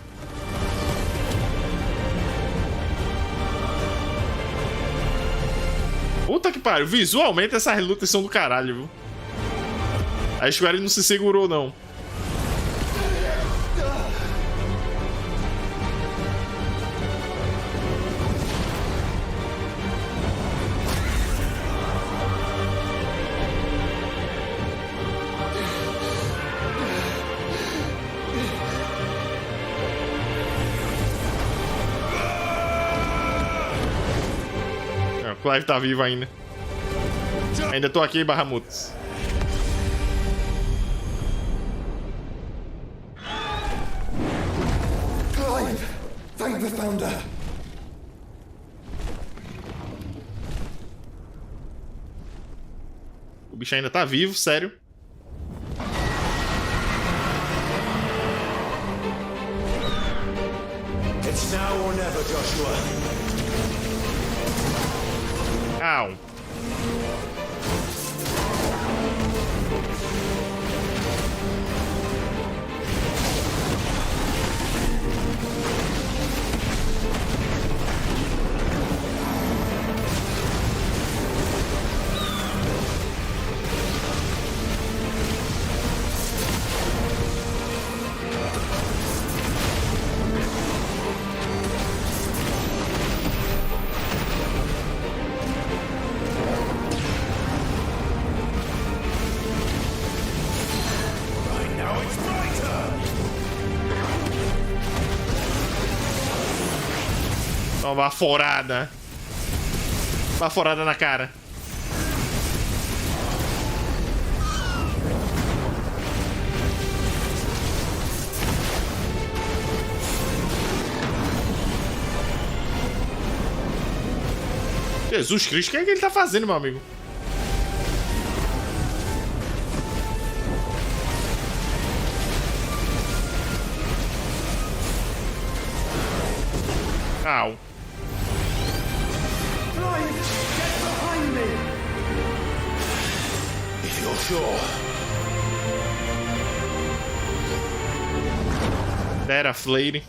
[SPEAKER 1] Puta que pariu. Visualmente essas lutas são do caralho, viu? A Square não se segurou, não. O Clive tá vivo ainda. Ainda tô aqui, Bahamut.
[SPEAKER 4] Clive! Thank the Founder!
[SPEAKER 1] O bicho ainda tá vivo, sério.
[SPEAKER 14] It's now or never, Joshua.
[SPEAKER 1] Au. Uma baforada. Baforada na cara. Jesus Cristo, o que é que ele tá fazendo, meu amigo? Au.
[SPEAKER 4] Clive, get behind me!
[SPEAKER 14] If you're sure.
[SPEAKER 1] Era Flare.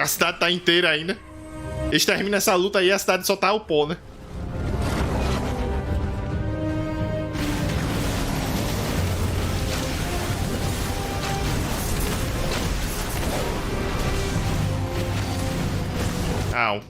[SPEAKER 1] A cidade tá inteira ainda. Eles terminam essa luta aí e a cidade só tá o pó, né? Au.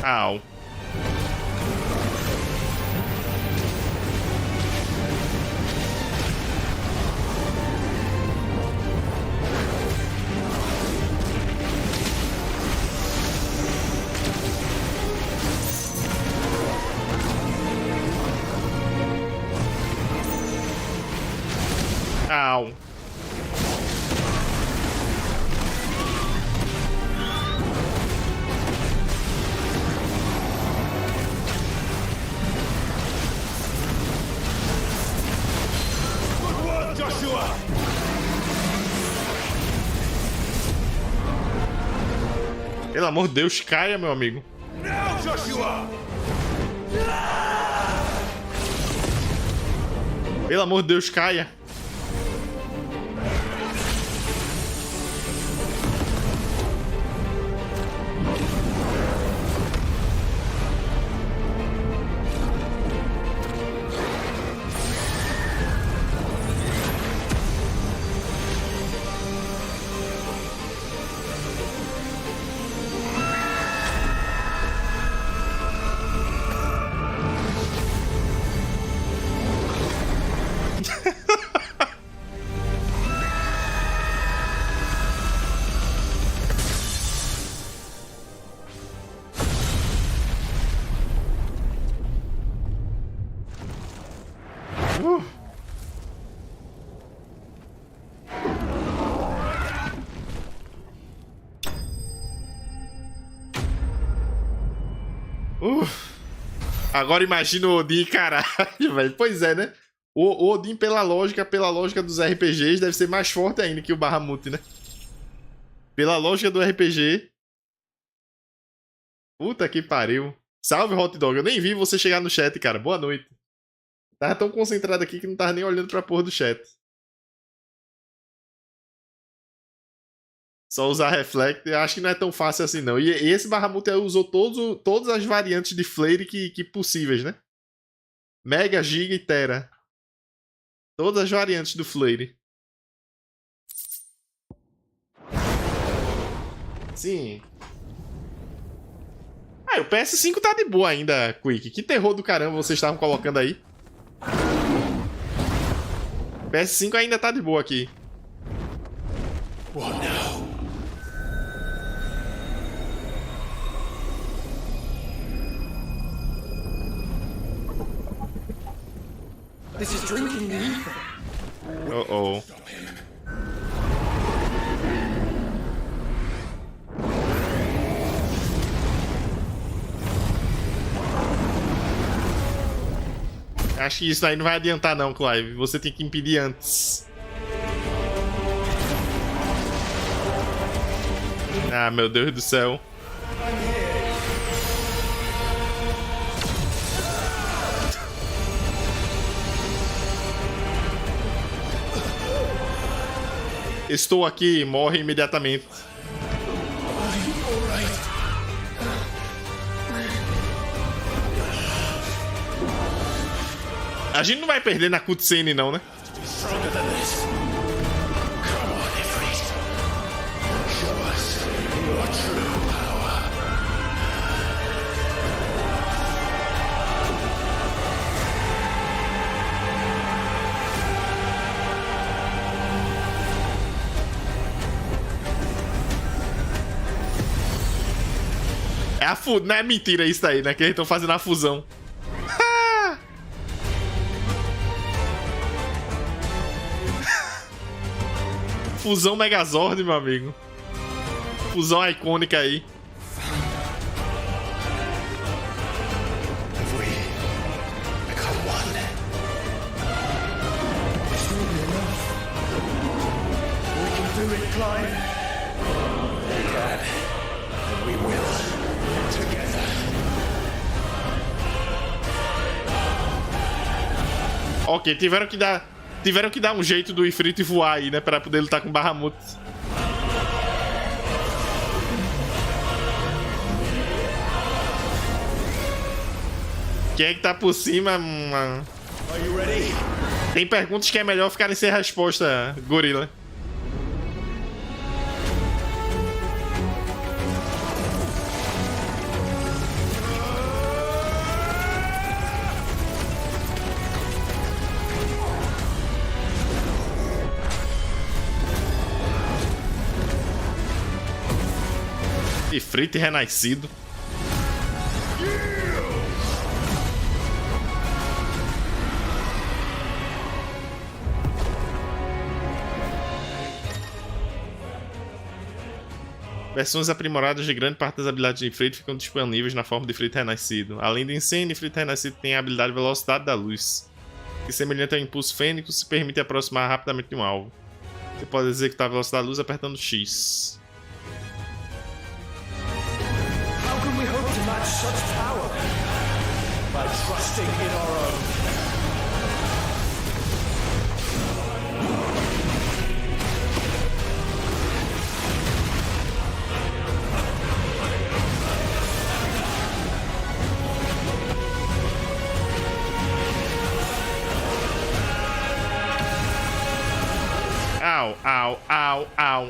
[SPEAKER 1] Au. Au.
[SPEAKER 14] Good work, Joshua!
[SPEAKER 1] Pelo amor de Deus, caia, meu amigo.
[SPEAKER 14] Now, Joshua!
[SPEAKER 1] Pelo amor de Deus, caia. Agora imagina o Odin, caralho, velho. Pois é, né? O Odin, pela lógica dos RPGs, deve ser mais forte ainda que o Bahamut, né? Pela lógica do RPG. Puta que pariu. Salve, Hot Dog. Eu nem vi você chegar no chat, cara. Boa noite. Tava tão concentrado aqui que não tava nem olhando pra porra do chat. Só usar Reflect, eu acho que não é tão fácil assim, não. E esse Bahamut usou todas as variantes de Flare que possíveis, né? Mega, Giga e Tera. Todas as variantes do Flare. Sim. Ah, o PS5 tá de boa ainda, Quick. Que terror do caramba vocês estavam colocando aí. O PS5 ainda tá de boa aqui.
[SPEAKER 14] What now?
[SPEAKER 9] This is drinking the ether.
[SPEAKER 1] Uh-oh. Acho que isso aí não vai adiantar não, Clive. Você tem que impedir antes. Ah, meu Deus do céu. Estou aqui, morre imediatamente. A gente não vai perder na cutscene não, né? Não é mentira isso aí, né? Que eles estão fazendo a fusão. Fusão Megazord, meu amigo. Fusão icônica aí. Ok, tiveram que dar um jeito do Ifrit voar aí, né? Pra poder lutar com o Bahamut. Quem é que tá por cima? Tem perguntas que é melhor ficarem sem resposta, gorila. Ifrit renascido. Versões aprimoradas de grande parte das habilidades de Ifrit ficam disponíveis na forma de Ifrit renascido. Além do incêndio, Ifrit renascido tem a habilidade Velocidade da Luz, que, semelhante ao impulso fênico, se permite aproximar rapidamente de um alvo. Você pode executar a velocidade da luz apertando X.
[SPEAKER 4] How can we hope to match such power? By trusting in our own.
[SPEAKER 1] Au, au, au, au.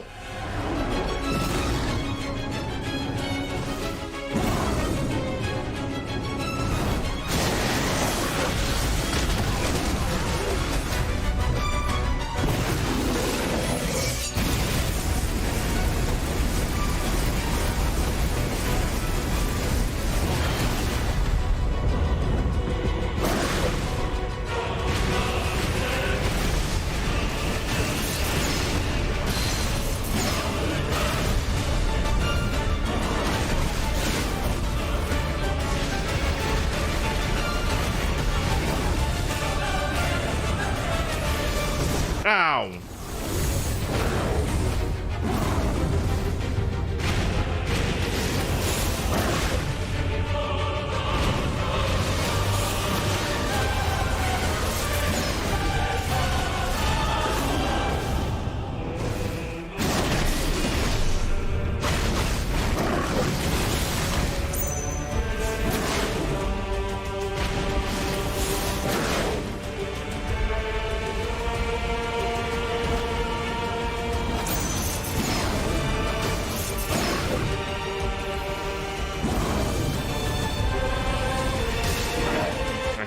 [SPEAKER 1] Au.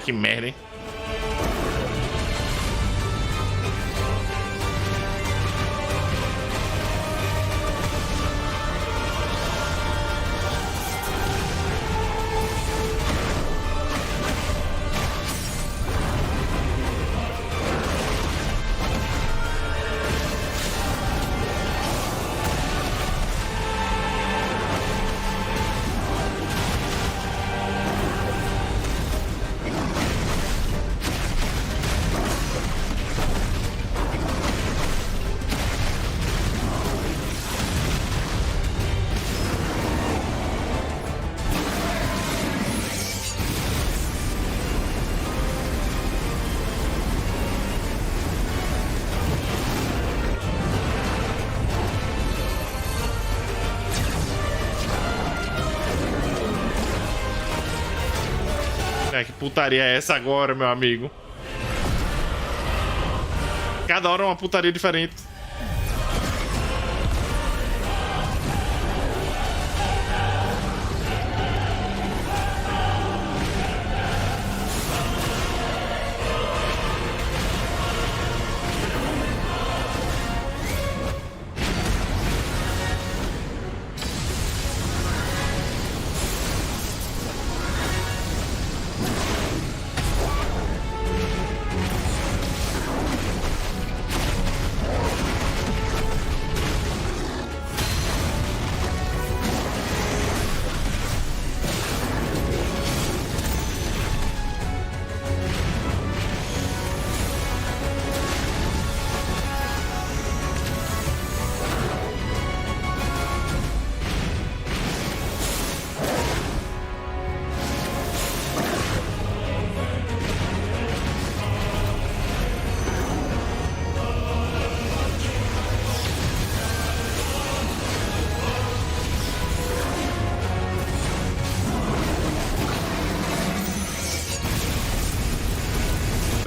[SPEAKER 1] Que merda, hein? Que putaria é essa agora, meu amigo? Cada hora é uma putaria diferente.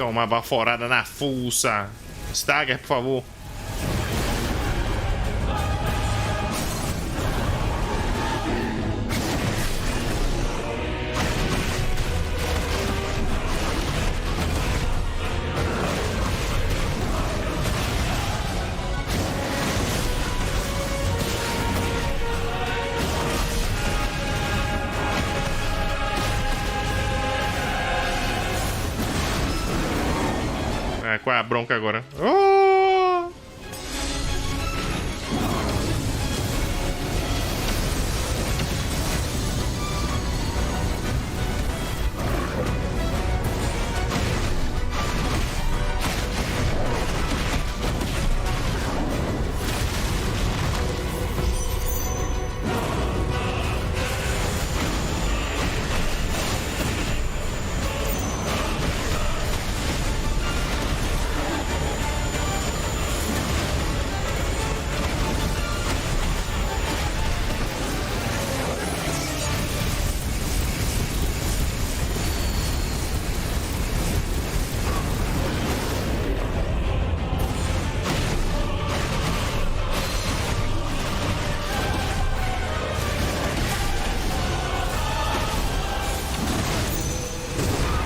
[SPEAKER 1] Uma baforada na fuça. Stagger, por favor. Ah, qual é a bronca agora? Oh!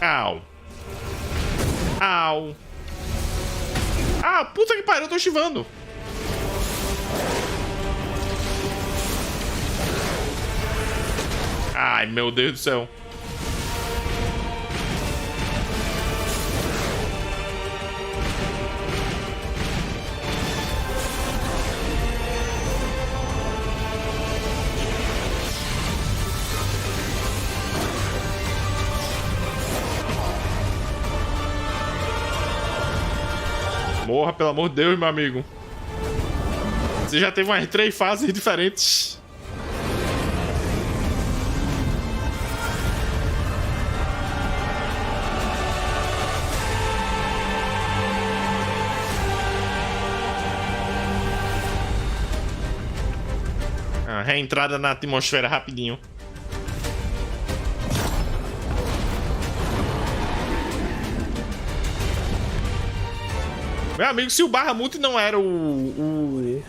[SPEAKER 1] Au. Au. Ah, puta que pariu, eu tô chivando. Ai, meu Deus do céu. Morra, pelo amor de Deus, meu amigo. Você já teve umas 3 fases diferentes. Ah, reentrada na atmosfera rapidinho. Meu amigo, se o Bahamut não era o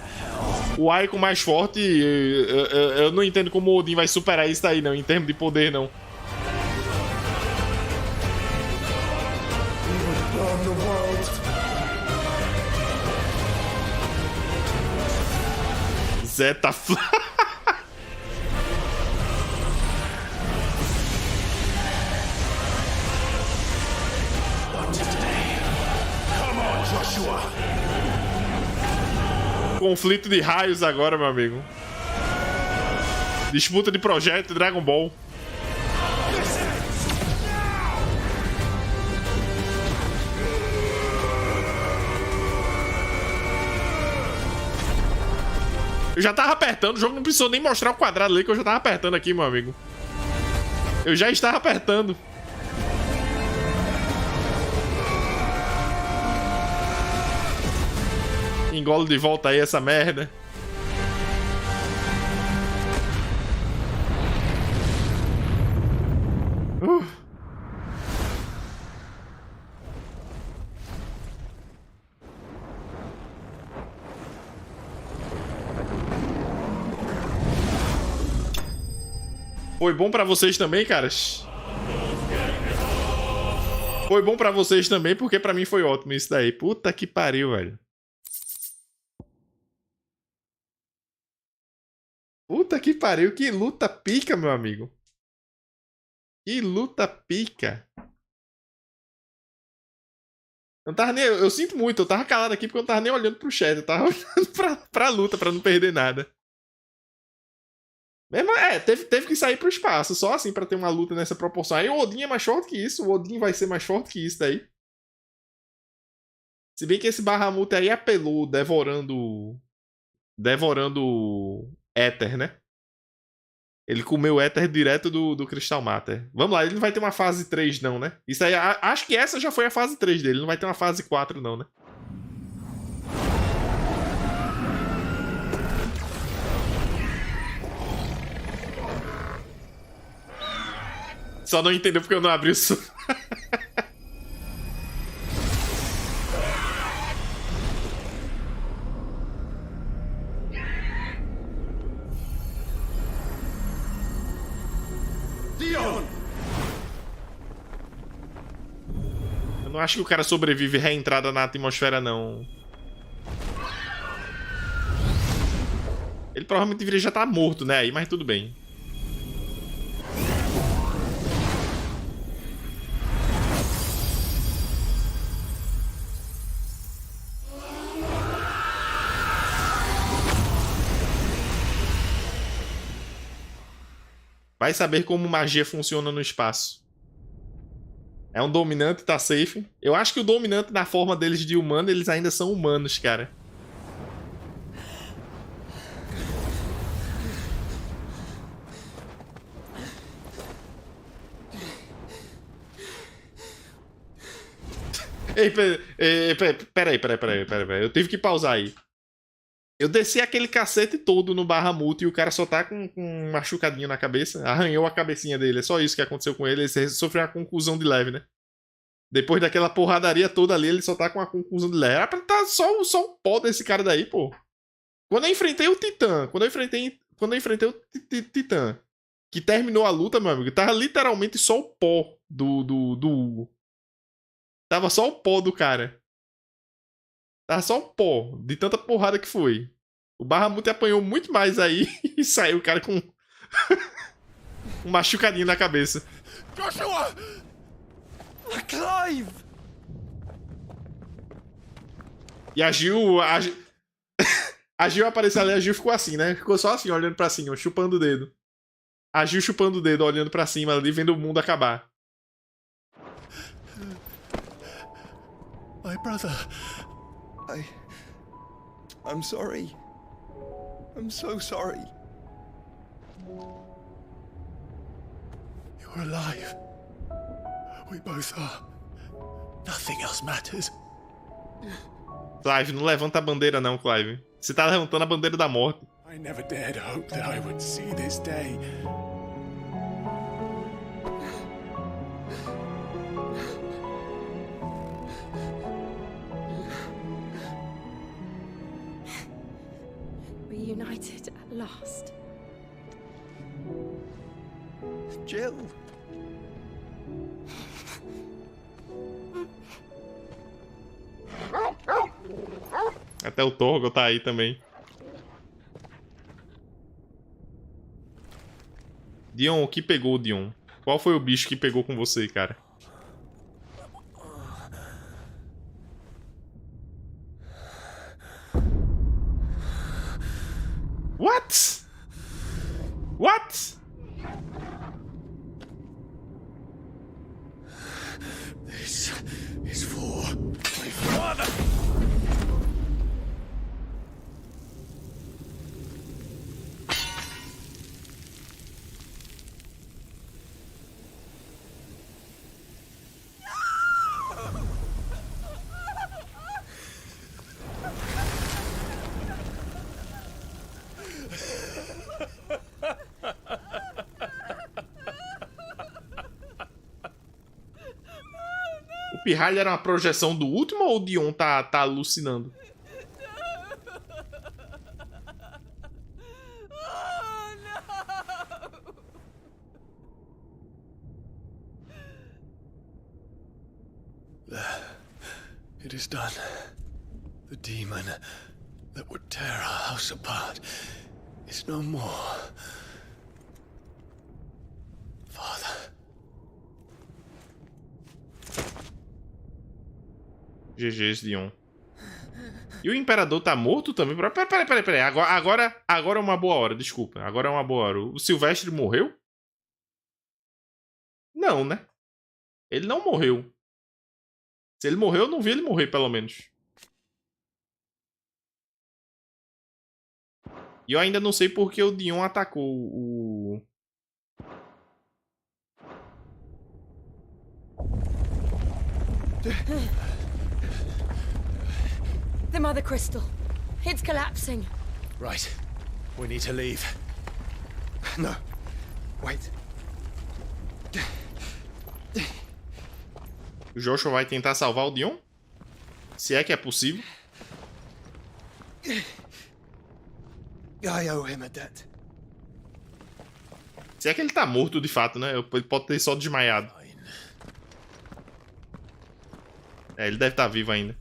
[SPEAKER 1] Icon mais forte, eu não entendo como o Odin vai superar isso aí, não, em termos de poder, não. Zeta Conflito de raios agora, meu amigo. Disputa de projeto Dragon Ball. Eu já tava apertando, o jogo não precisou nem mostrar o quadrado ali que eu já tava apertando aqui, meu amigo. Eu já estava apertando. Engolo de volta aí essa merda. Foi bom pra vocês também, caras? Foi bom pra vocês também, porque pra mim foi ótimo isso daí. Puta que pariu, velho. Puta que pariu, que luta pica, meu amigo. Que luta pica. Eu, tava nem, eu sinto muito, eu tava calado aqui porque eu não tava nem olhando pro chat. Eu tava olhando pra luta, pra não perder nada. Mesmo, teve que sair pro espaço, só assim pra ter uma luta nessa proporção. Aí o Odin é mais forte que isso, o Odin vai ser mais forte que isso daí. Se bem que esse Bahamut aí apelou, devorando éter, né? Ele comeu éter direto do Crystal Matter. Vamos lá, ele não vai ter uma fase 3 não, né? Isso aí, acho que essa já foi a fase 3 dele, não vai ter uma fase 4 não, né? Só não entendeu porque eu não abri isso. Eu não acho que o cara sobrevive reentrada na atmosfera, não. Ele provavelmente deveria já estar morto, né? Aí, mas tudo bem. Vai saber como magia funciona no espaço. É um dominante, tá safe. Eu acho que o dominante, na forma deles de humano, eles ainda são humanos, cara. Ei, peraí. Eu tive que pausar aí. Eu desci aquele cacete todo no Bahamut e o cara só tá com um machucadinho na cabeça. Arranhou a cabecinha dele. É só isso que aconteceu com ele. Ele sofreu uma concussão de leve, né? Depois daquela porradaria toda ali, ele só tá com uma concussão de leve. Era pra tá só o pó desse cara daí, pô. Quando eu enfrentei o Titã, Titã, que terminou a luta, meu amigo, tava literalmente só o pó do Hugo. Tava só o pó do cara. Tava só o pó, de tanta porrada que foi. O Bahamut apanhou muito mais aí e saiu o cara com um machucadinho na cabeça.
[SPEAKER 14] Joshua!
[SPEAKER 7] Clive!
[SPEAKER 1] E a Gil... A Gil apareceu ali, a Gil ficou assim, né? Ficou só assim, olhando pra cima, chupando o dedo. A Gil chupando o dedo, olhando pra cima ali, vendo o mundo acabar.
[SPEAKER 7] My brother. I'm sorry. I'm so sorry.
[SPEAKER 14] You're alive. We both are. Nothing else matters.
[SPEAKER 1] Clive, não levanta a bandeira não, Clive. Você tá levantando a bandeira da morte.
[SPEAKER 14] I never dared hope that I would see this day.
[SPEAKER 11] Reunited at last.
[SPEAKER 7] Jill.
[SPEAKER 1] Até o Torgo tá aí também. Dion, o que pegou, Dion? Qual foi o bicho que pegou com você, cara? What? What?
[SPEAKER 14] This is for my father.
[SPEAKER 1] O pirralho era uma projeção do último ou o Dion tá alucinando?
[SPEAKER 14] It is done. The demon that would tear our house apart is no more. Father.
[SPEAKER 1] GG's, Dion. E o Imperador tá morto também? Peraí. Agora é uma boa hora, desculpa. Agora é uma boa hora. O Silvestre morreu? Não, né? Ele não morreu. Se ele morreu, eu não vi ele morrer, pelo menos. E eu ainda não sei porque o Dion atacou o...
[SPEAKER 13] The Mother Crystal. It's collapsing.
[SPEAKER 14] Right. We need to leave.
[SPEAKER 7] No. Wait.
[SPEAKER 1] O Joshua vai tentar salvar o Dion? Se é que é possível.
[SPEAKER 7] I owe him a debt.
[SPEAKER 1] Se é que ele tá morto de fato, né? Ele pode ter só desmaiado. É, ele deve estar vivo ainda.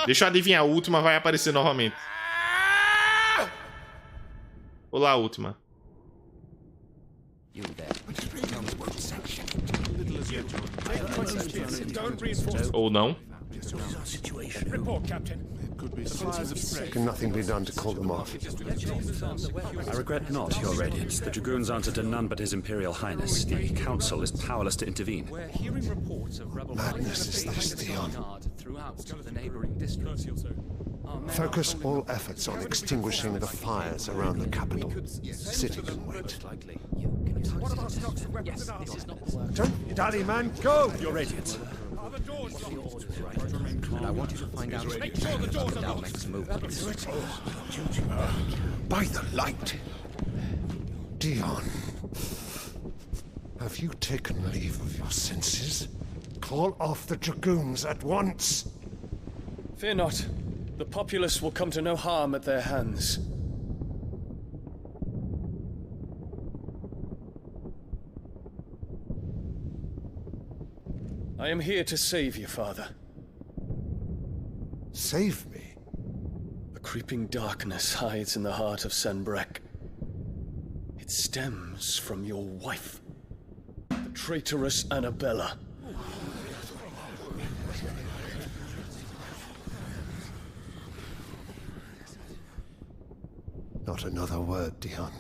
[SPEAKER 1] Deixa eu adivinhar, a última vai aparecer novamente. Olá, última.
[SPEAKER 6] You
[SPEAKER 5] Don't reinforce.
[SPEAKER 1] Ou não.
[SPEAKER 5] Report, Captain.
[SPEAKER 10] Can nothing be done to call them off?
[SPEAKER 15] I regret not, Your Radiance. The Dragoons answer to none but His Imperial Highness. The Council is powerless to intervene.
[SPEAKER 5] We're hearing reports of rebel
[SPEAKER 10] Madness is this, Dion.
[SPEAKER 5] throughout the neighboring districts.
[SPEAKER 10] Focus all efforts on extinguishing the fires around the capital. City can wait.
[SPEAKER 4] Don't dally, man. Go!
[SPEAKER 15] Your Radiance.
[SPEAKER 16] I want you to find out the Dalmek's movements.
[SPEAKER 10] By the light! Dion, have you taken leave of your senses? Call off the Dragoons at once!
[SPEAKER 17] Fear not. The populace will come to no harm at their hands. I am here to save you, Father.
[SPEAKER 10] Save me?
[SPEAKER 17] A creeping darkness hides in the heart of Sanbreque. It stems from your wife, the traitorous Annabella.
[SPEAKER 10] Not another word, Dion.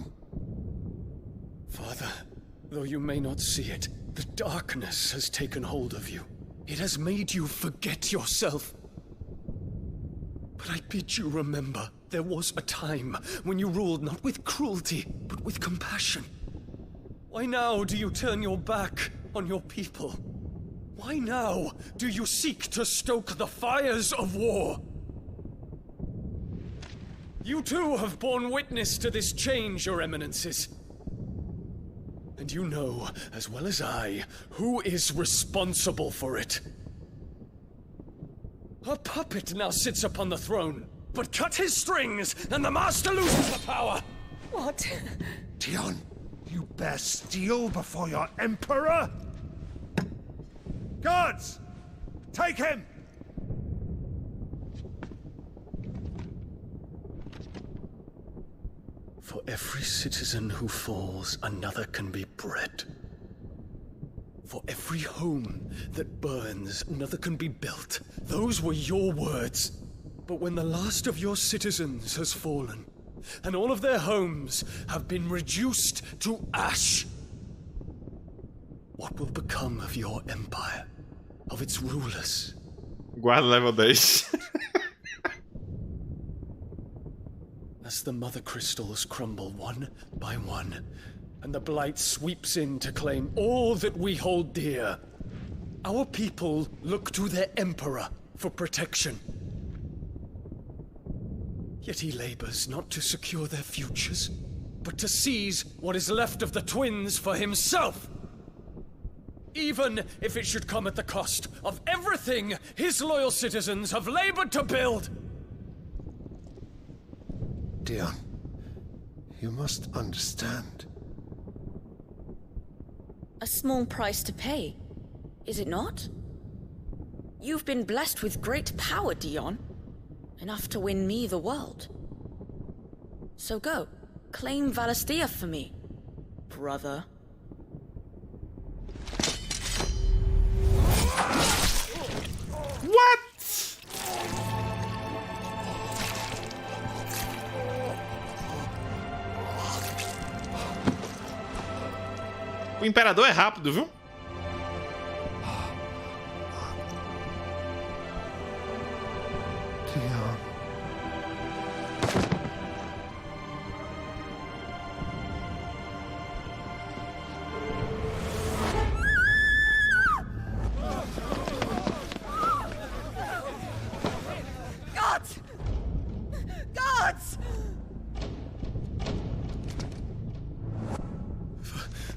[SPEAKER 17] Father, though you may not see it, the darkness has taken hold of you. It has made you forget yourself. But I bid you remember, there was a time when you ruled not with cruelty, but with compassion. Why now do you turn your back on your people? Why now do you seek to stoke the fires of war? You too have borne witness to this change, Your Eminences. And you know, as well as I, who is responsible for it. A puppet now sits upon the throne, but cut his strings, and the master loses the power!
[SPEAKER 13] What?
[SPEAKER 10] Dion, you bear steel before your Emperor?
[SPEAKER 4] Guards! Take him!
[SPEAKER 17] For every citizen who falls, another can be bred. For every home that burns, another can be built. Those were your words. But when the last of your citizens has fallen, and all of their homes have been reduced to ash, what will become of your empire? Of its rulers?
[SPEAKER 1] Guarda level 10.
[SPEAKER 17] As the mother crystals crumble one by one, and the blight sweeps in to claim all that we hold dear, our people look to their emperor for protection. Yet he labors not to secure their futures, but to seize what is left of the twins for himself. Even if it should come at the cost of everything his loyal citizens have labored to build.
[SPEAKER 10] Dion, you must understand.
[SPEAKER 12] A small price to pay, is it not? You've been blessed with great power, Dion. Enough to win me the world. So go, claim Valisthea for me, brother.
[SPEAKER 1] What? O Imperador é rápido, viu?
[SPEAKER 10] Dion.
[SPEAKER 13] Guards! Guards!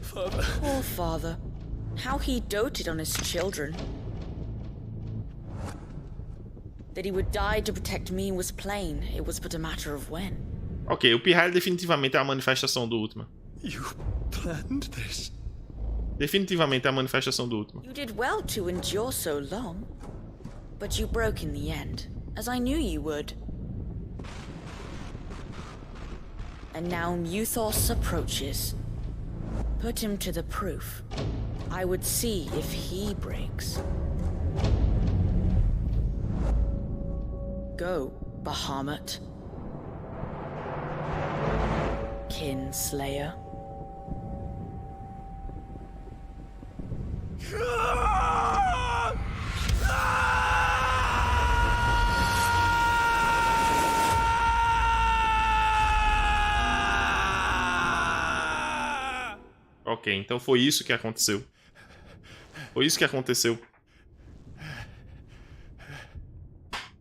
[SPEAKER 17] Father.
[SPEAKER 12] Poor father. How he doted on his children. That he would die to protect me was plain. It was but a matter of when.
[SPEAKER 1] Ok, o Pirralho definitivamente é a manifestação do Ultima.
[SPEAKER 17] You planned this?
[SPEAKER 1] Definitivamente é a manifestação do Ultima.
[SPEAKER 12] You did well to endure so long. But you broke in the end, as I knew you would. And now Muthos approaches. Put him to the proof. I would see if he breaks. Go, Bahamut. Kinslayer.
[SPEAKER 1] Ok, então foi isso que aconteceu. Foi isso que aconteceu.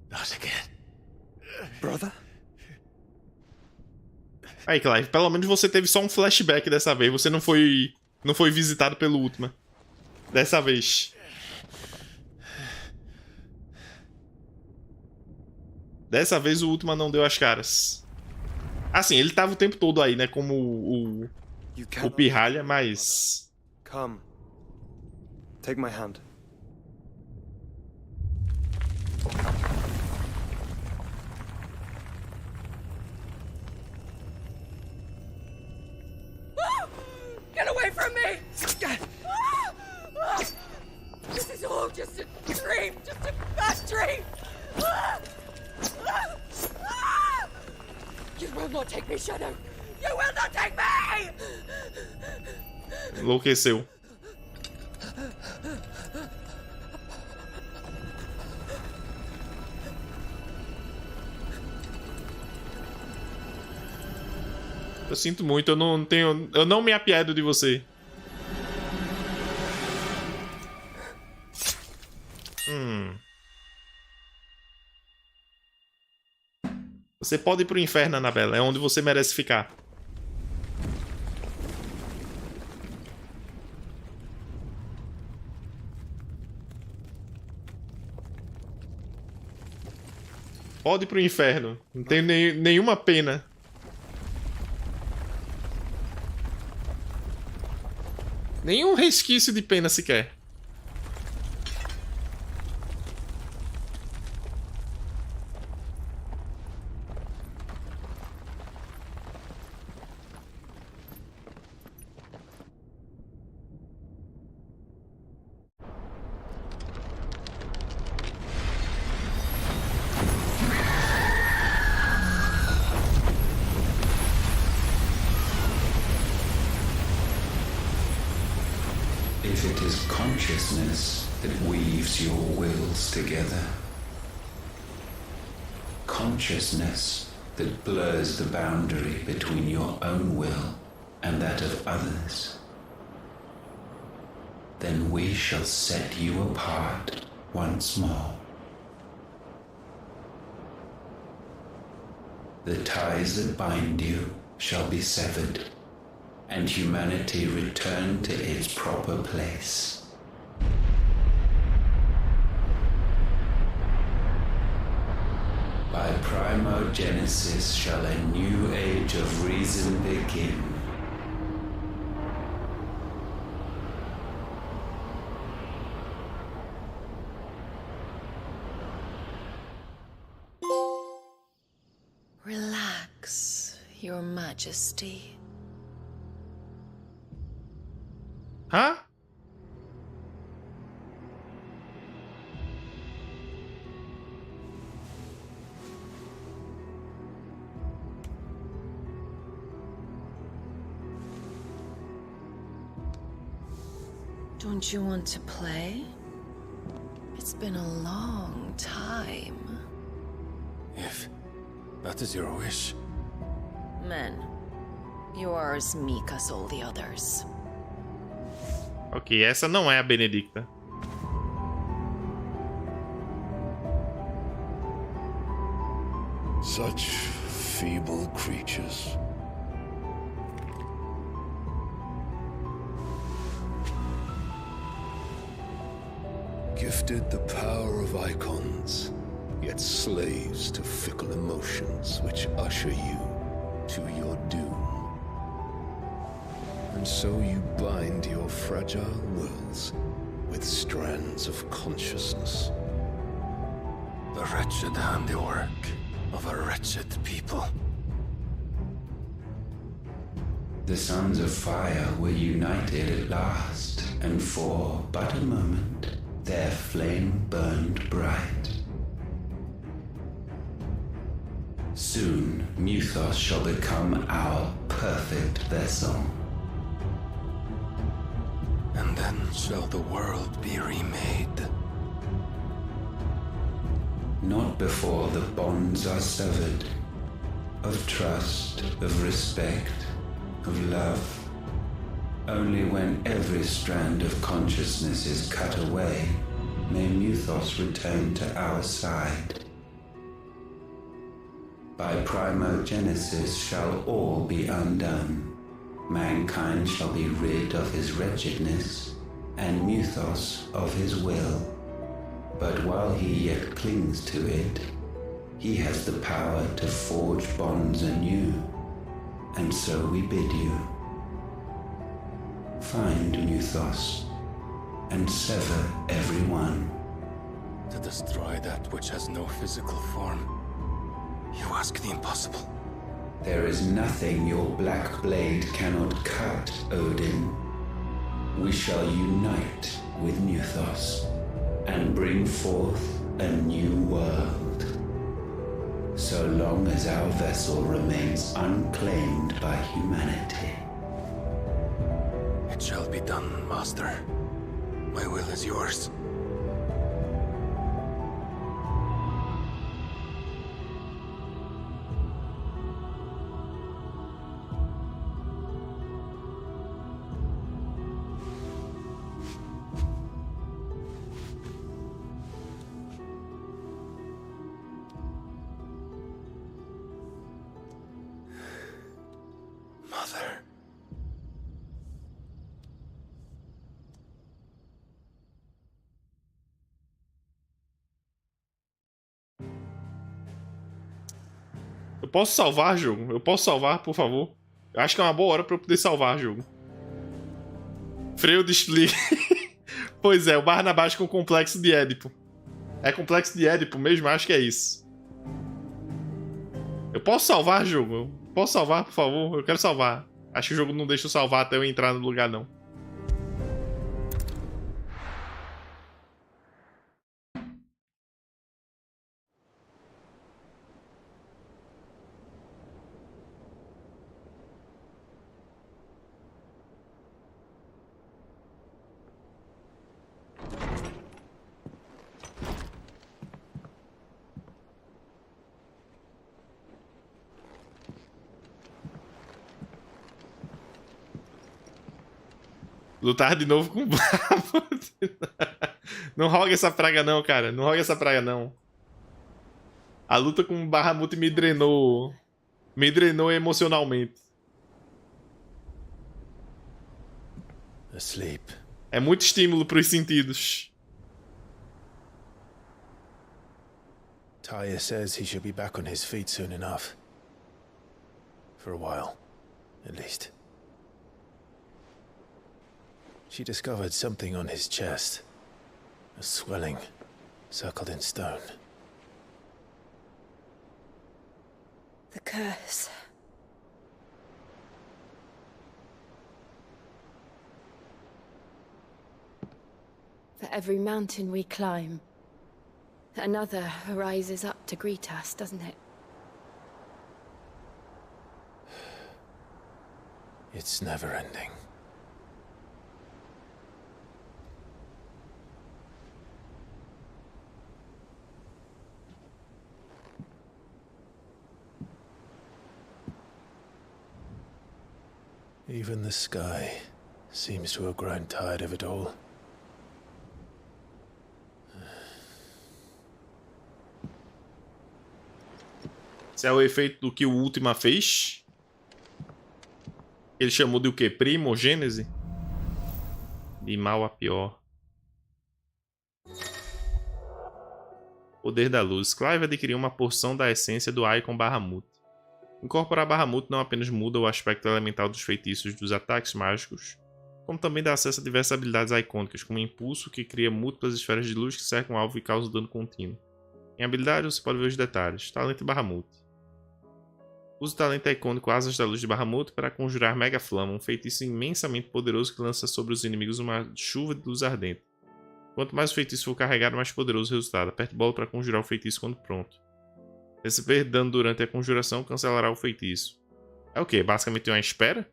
[SPEAKER 14] Not again.
[SPEAKER 7] Brother?
[SPEAKER 1] Aí, Clive, pelo menos você teve só um flashback dessa vez. Você não foi visitado pelo Ultima. Dessa vez. Dessa vez o Ultima não deu as caras. Assim, ele tava o tempo todo aí, né? Como o pirralha, mas...
[SPEAKER 7] Come. Take my hand.
[SPEAKER 3] Get away from me! This is all just a dream, just a bad dream! You will not take me, Shadow! You will not take me!
[SPEAKER 1] Enlouqueceu. Eu sinto muito, eu não me apiedo de você. Você pode ir pro inferno, Annabella. É onde você merece ficar. Pode ir pro inferno. Não tenho nenhuma pena. Nenhum resquício de pena sequer.
[SPEAKER 8] If it is consciousness that weaves your wills together, consciousness that blurs the boundary between your own will and that of others, then we shall set you apart once more. The ties that bind you shall be severed, and humanity return to its proper place. By primogenesis shall a new age of reason begin.
[SPEAKER 20] Relax, Your Majesty.
[SPEAKER 1] Huh?
[SPEAKER 20] Don't you want to play? It's been a long time.
[SPEAKER 14] If that is your wish.
[SPEAKER 20] Men, you are as meek as all the others.
[SPEAKER 1] Ok, essa não é a Benedicta.
[SPEAKER 10] Such feeble creatures. Gifted the power of icons, yet slaves to fickle emotions which usher you to your doom. And so you bind your fragile wills with strands of consciousness.
[SPEAKER 14] The wretched handiwork of a wretched people.
[SPEAKER 8] The Sons of Fire were united at last. and for but a moment their flame burned bright. Soon Muthos shall become our perfect vessel.
[SPEAKER 14] And then shall the world be remade.
[SPEAKER 8] Not before the bonds are severed, of trust, of respect, of love. Only when every strand of consciousness is cut away, may Muthos return to our side. By primogenesis shall all be undone. Mankind shall be rid of his wretchedness, and Muthos of his will. But while he yet clings to it, he has the power to forge bonds anew, and so we bid you. Find Muthos, and sever every one.
[SPEAKER 14] To destroy that which has no physical form, you ask the impossible.
[SPEAKER 8] There is nothing your black blade cannot cut, Odin. We shall unite with Muthos, and bring forth a new world. So long as our vessel remains unclaimed by humanity.
[SPEAKER 14] It shall be done, Master. My will is yours. Mother.
[SPEAKER 1] Eu posso salvar, jogo? Eu posso salvar, por favor? Eu acho que é uma boa hora pra eu poder salvar, jogo. Freio de explique. Pois é, o Barnabás com o complexo de Édipo. É complexo de Édipo mesmo? Acho que é isso. Eu posso salvar, jogo? Eu posso salvar, por favor? Eu quero salvar. Acho que o jogo não deixa eu salvar até eu entrar no lugar, não. Lutar de novo com o Bahamut. Não roga essa praga não, cara. Não roga essa praga não. A luta com o Bahamut me drenou. Me drenou emocionalmente.
[SPEAKER 14] Asleep.
[SPEAKER 1] É muito estímulo pros sentidos.
[SPEAKER 2] Tyr says he should be back on his feet soon enough. For a while, at least. She discovered something on his chest. A swelling, circled in stone.
[SPEAKER 13] The curse. For every mountain we climb, another rises up to greet us, doesn't it?
[SPEAKER 2] It's never ending. Even the sky seems to have grown tired of it all.
[SPEAKER 1] Esse é o efeito do que o Ultima fez. Ele chamou de o quê? Primogênese? De mal a pior. Poder da luz. Clive adquiriu uma porção da essência do Icon Bahamut. Incorporar Bahamut não apenas muda o aspecto elemental dos feitiços dos ataques mágicos, como também dá acesso a diversas habilidades icônicas, como Impulso, que cria múltiplas esferas de luz que cercam o alvo e causam dano contínuo. Em habilidade você pode ver os detalhes. Talento Bahamut. Use o talento icônico Asas da Luz de Bahamut para conjurar Mega Flama, um feitiço imensamente poderoso que lança sobre os inimigos uma chuva de luz ardente. Quanto mais o feitiço for carregado, mais poderoso o resultado. Aperte bola para conjurar o feitiço quando pronto. Receber dano durante a conjuração cancelará o feitiço. É o que? Basicamente uma espera?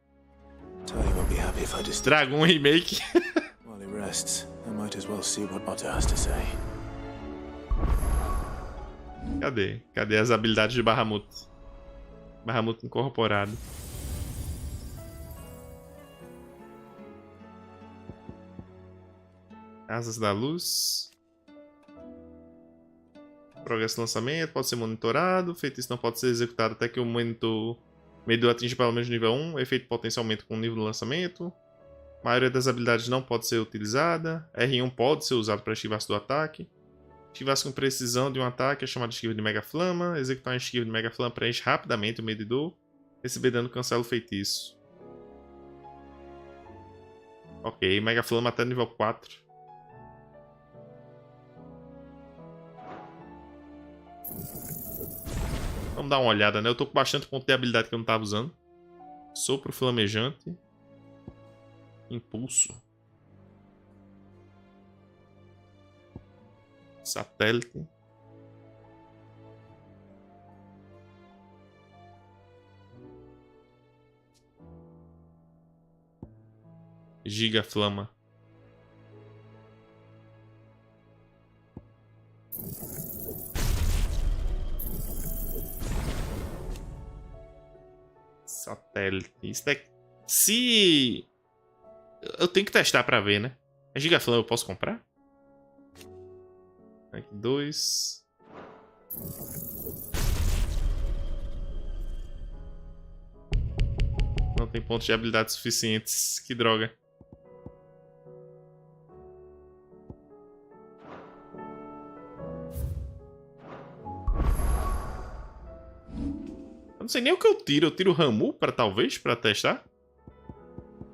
[SPEAKER 1] Traga um remake.
[SPEAKER 2] While he rests, I might as well see what Otter has to say.
[SPEAKER 1] Cadê? Cadê as habilidades de Bahamut? Bahamut incorporado. Asas da Luz. Progresso do lançamento, pode ser monitorado. Feitiço não pode ser executado até que o medidor atinja pelo menos nível 1. Efeito potencialmente com o nível do lançamento. A maioria das habilidades não pode ser utilizada. R1 pode ser usado para esquivar-se do ataque. Esquivar-se com precisão de um ataque é chamado de esquiva de Mega Flama. Executar uma esquiva de Mega Flama preenche rapidamente o medidor. Receber dano cancela o feitiço. Ok, Mega Flama até nível 4. Vamos dar uma olhada, né? Eu tô com bastante ponto de habilidade que eu não tava usando. Sopro flamejante. Impulso. Satélite. Giga Flama. Satélite. Isso é... Se... Eu tenho que testar pra ver, né? A Giga Flama eu posso comprar? Aqui, 2. Não tem pontos de habilidade suficientes. Que droga. Eu não sei nem o que eu tiro. Eu tiro o Ramu pra talvez, pra testar.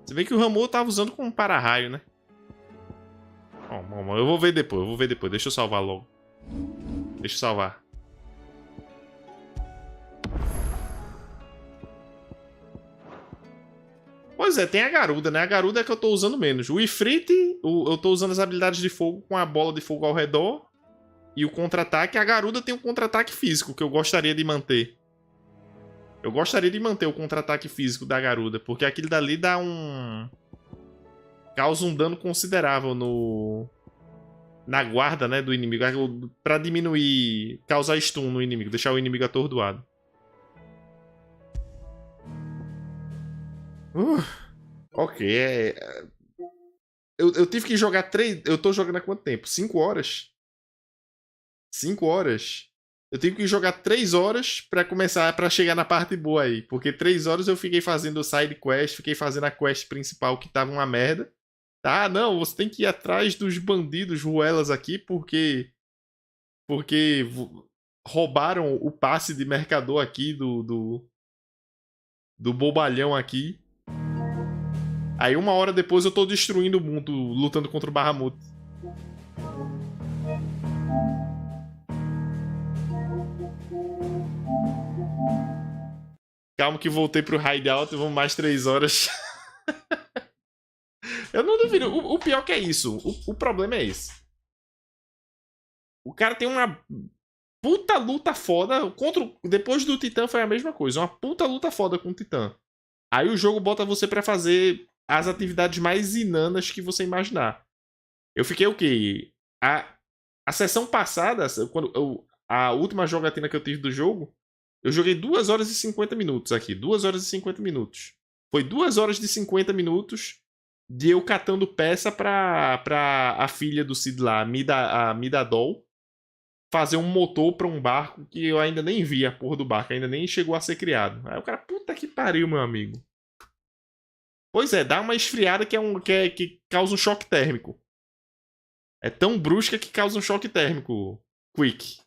[SPEAKER 1] Se bem que o Ramu eu tava usando como para-raio, né? Eu vou ver depois, Deixa eu salvar logo. Deixa eu salvar. Pois é, tem a Garuda, né? A Garuda é que eu tô usando menos. O Ifrit, eu tô usando as habilidades de fogo com a bola de fogo ao redor. E o contra-ataque. A Garuda tem um contra-ataque físico que eu gostaria de manter. Eu gostaria de manter o contra-ataque físico da Garuda. Porque aquilo dali dá um... Causa um dano considerável na guarda, né, do inimigo. Pra diminuir... Causar stun no inimigo. Deixar o inimigo atordoado. Ok, eu tive que jogar 3... Eu tô jogando há quanto tempo? 5 horas? 5 horas? Eu tive que jogar 3 horas pra começar, pra chegar na parte boa aí. Porque 3 horas eu fiquei fazendo side quest, fiquei fazendo a quest principal que tava uma merda. Ah, não, você tem que ir atrás dos bandidos ruelas aqui porque roubaram o passe de mercador aqui do bobalhão aqui. Aí 1 hora depois eu tô destruindo o mundo, lutando contra o Bahamut. Calma que voltei pro hideout e vamos mais 3 horas. Eu não duvido. O pior que é isso. O problema é esse. O cara tem uma puta luta foda. Depois do Titã foi a mesma coisa. Uma puta luta foda com o Titã. Aí o jogo bota você pra fazer as atividades mais inanas que você imaginar. Eu fiquei o quê? A sessão passada, a última jogatina que eu tive do jogo, eu joguei 2 horas e 50 minutos aqui. 2 horas e 50 minutos. Foi 2 horas de 50 minutos de eu catando peça pra a filha do Cid lá, a Midadol, fazer um motor pra um barco que eu ainda nem vi a porra do barco. Ainda nem chegou a ser criado. Aí o cara, puta que pariu, meu amigo. Pois é, dá uma esfriada que causa um choque térmico. É tão brusca que causa um choque térmico, Quick.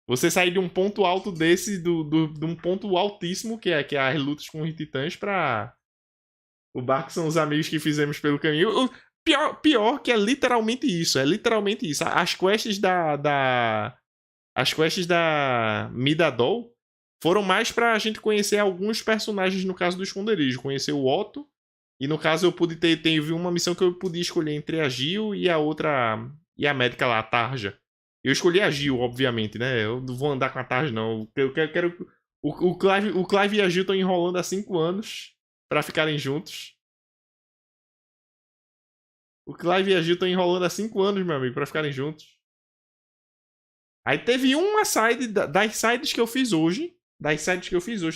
[SPEAKER 1] Você sair de um ponto alto desse, de um ponto altíssimo, que é as lutas com os titãs, pra... O barco são os amigos que fizemos pelo caminho. Pior que é literalmente isso. É literalmente isso. As quests da Midadol foram mais pra gente conhecer alguns personagens, no caso do esconderijo. Conhecer o Otto. E no caso eu pude teve uma missão que eu podia escolher entre a Gil e a outra... E a médica lá, a Tarja. Eu escolhi a Gil, obviamente, né? Eu não vou andar com a Tarja, não. Eu quero... O Clive e a Gil estão enrolando há 5 anos pra ficarem juntos. O Clive e a Gil estão enrolando há 5 anos, meu amigo, pra ficarem juntos. Aí teve uma side, das sides que eu fiz hoje,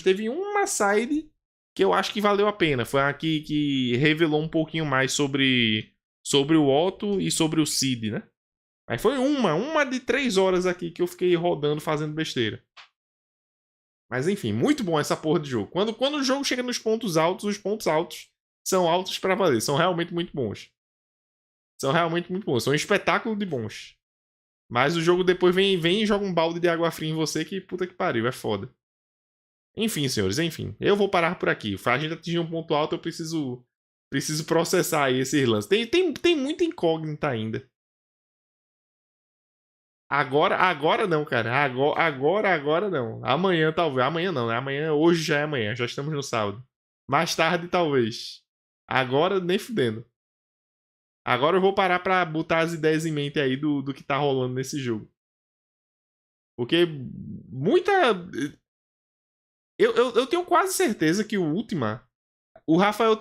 [SPEAKER 1] teve uma side que eu acho que valeu a pena. Foi a que revelou um pouquinho mais sobre o Otto e sobre o Cid, né? Aí foi uma de 3 horas aqui que eu fiquei rodando, fazendo besteira. Mas enfim, muito bom essa porra de jogo. Quando o jogo chega nos pontos altos, os pontos altos são altos pra valer. São realmente muito bons. São um espetáculo de bons. Mas o jogo depois vem e joga um balde de água fria em você que puta que pariu, é foda. Enfim, senhores, enfim. Eu vou parar por aqui. Pra gente atingir um ponto alto, eu preciso processar aí esses lances. Tem muita incógnita ainda. Agora não, cara. Agora não. Amanhã talvez. Amanhã não, né? Hoje já é amanhã. Já estamos no sábado. Mais tarde, talvez. Agora, nem fudendo. Agora eu vou parar pra botar as ideias em mente aí do que tá rolando nesse jogo. Porque muita... Eu tenho quase certeza que o Ultima... O Rafael,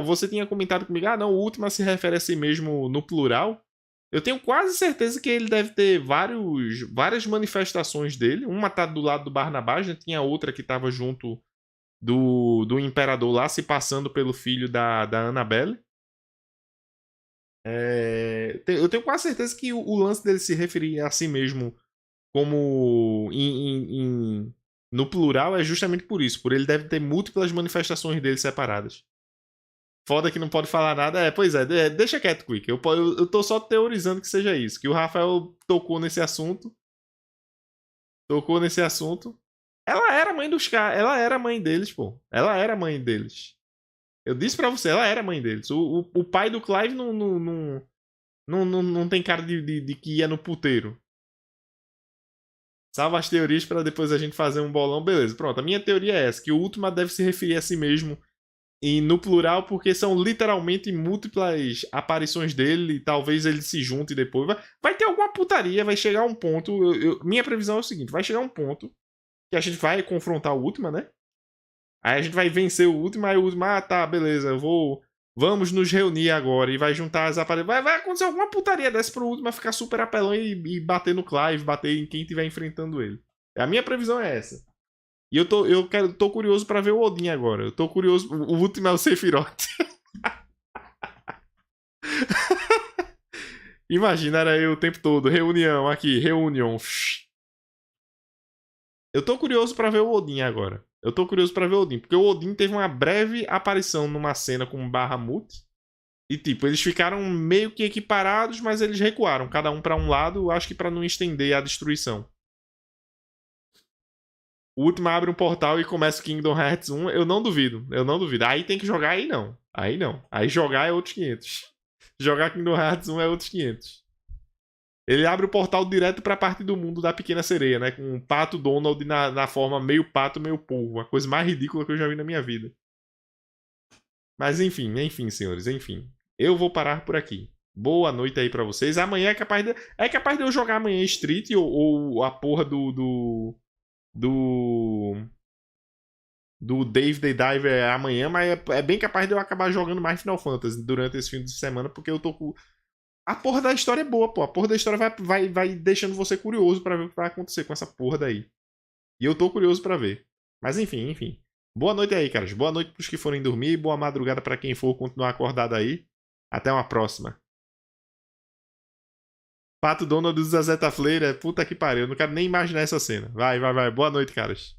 [SPEAKER 1] você tinha comentado comigo, não, o Ultima se refere a si mesmo no plural. Eu tenho quase certeza que ele deve ter várias manifestações dele. Uma tá do lado do Barnabás, né? Tinha outra que tava junto do Imperador lá, se passando pelo filho da Annabelle. Eu tenho quase certeza que o lance dele se referir a si mesmo como no plural é justamente por isso. Por ele deve ter múltiplas manifestações dele separadas. Foda que não pode falar nada. Pois é, deixa quieto, Quick. Eu tô só teorizando que seja isso. Que o Rafael tocou nesse assunto. Ela era mãe dos caras. Ela era mãe deles, pô. Ela era mãe deles. Eu disse pra você, ela era mãe deles. O pai do Clive não tem cara de que ia no puteiro. Salva as teorias pra depois a gente fazer um bolão. Beleza, pronto. A minha teoria é essa. Que o Ultima deve se referir a si mesmo e no plural, porque são literalmente múltiplas aparições dele. E talvez ele se junte depois. Vai ter alguma putaria, vai chegar um ponto. Minha previsão é o seguinte: vai chegar um ponto que a gente vai confrontar o Ultima, né? Aí a gente vai vencer o Ultima. Aí o Ultima, tá, beleza, vamos nos reunir agora. E vai juntar as aparições. Vai acontecer alguma putaria dessa pro Ultima ficar super apelão e bater no Clive, bater em quem estiver enfrentando ele. A minha previsão é essa. E eu tô curioso pra ver o Odin agora. Eu tô curioso. O último é o Sephiroth. Imagina, era eu o tempo todo. Reunião aqui, reunião. Eu tô curioso pra ver o Odin agora. Porque o Odin teve uma breve aparição numa cena com o Bahamut. E tipo, eles ficaram meio que equiparados, mas eles recuaram. Cada um pra um lado, acho que pra não estender a destruição. O último abre um portal e começa o Kingdom Hearts 1. Eu não duvido. Aí tem que jogar, aí não. Aí jogar é outros 500. Jogar Kingdom Hearts 1 é outros 500. Ele abre o portal direto pra parte do mundo da Pequena Sereia, né? Com o Pato Donald na forma meio pato, meio polvo. A coisa mais ridícula que eu já vi na minha vida. Mas enfim, senhores, enfim. Eu vou parar por aqui. Boa noite aí pra vocês. Amanhã é capaz de eu jogar amanhã Street ou a porra do Dave the Diver amanhã, mas é bem capaz de eu acabar jogando mais Final Fantasy durante esse fim de semana, porque eu tô com... A porra da história é boa, pô. A porra da história vai deixando você curioso pra ver o que vai acontecer com essa porra daí. E eu tô curioso pra ver. Mas enfim. Boa noite aí, caras. Boa noite pros que forem dormir. Boa madrugada pra quem for continuar acordado aí. Até uma próxima. Pato Donald do Zezeta Fleira. Puta que pariu. Eu não quero nem imaginar essa cena. Vai. Boa noite, caras.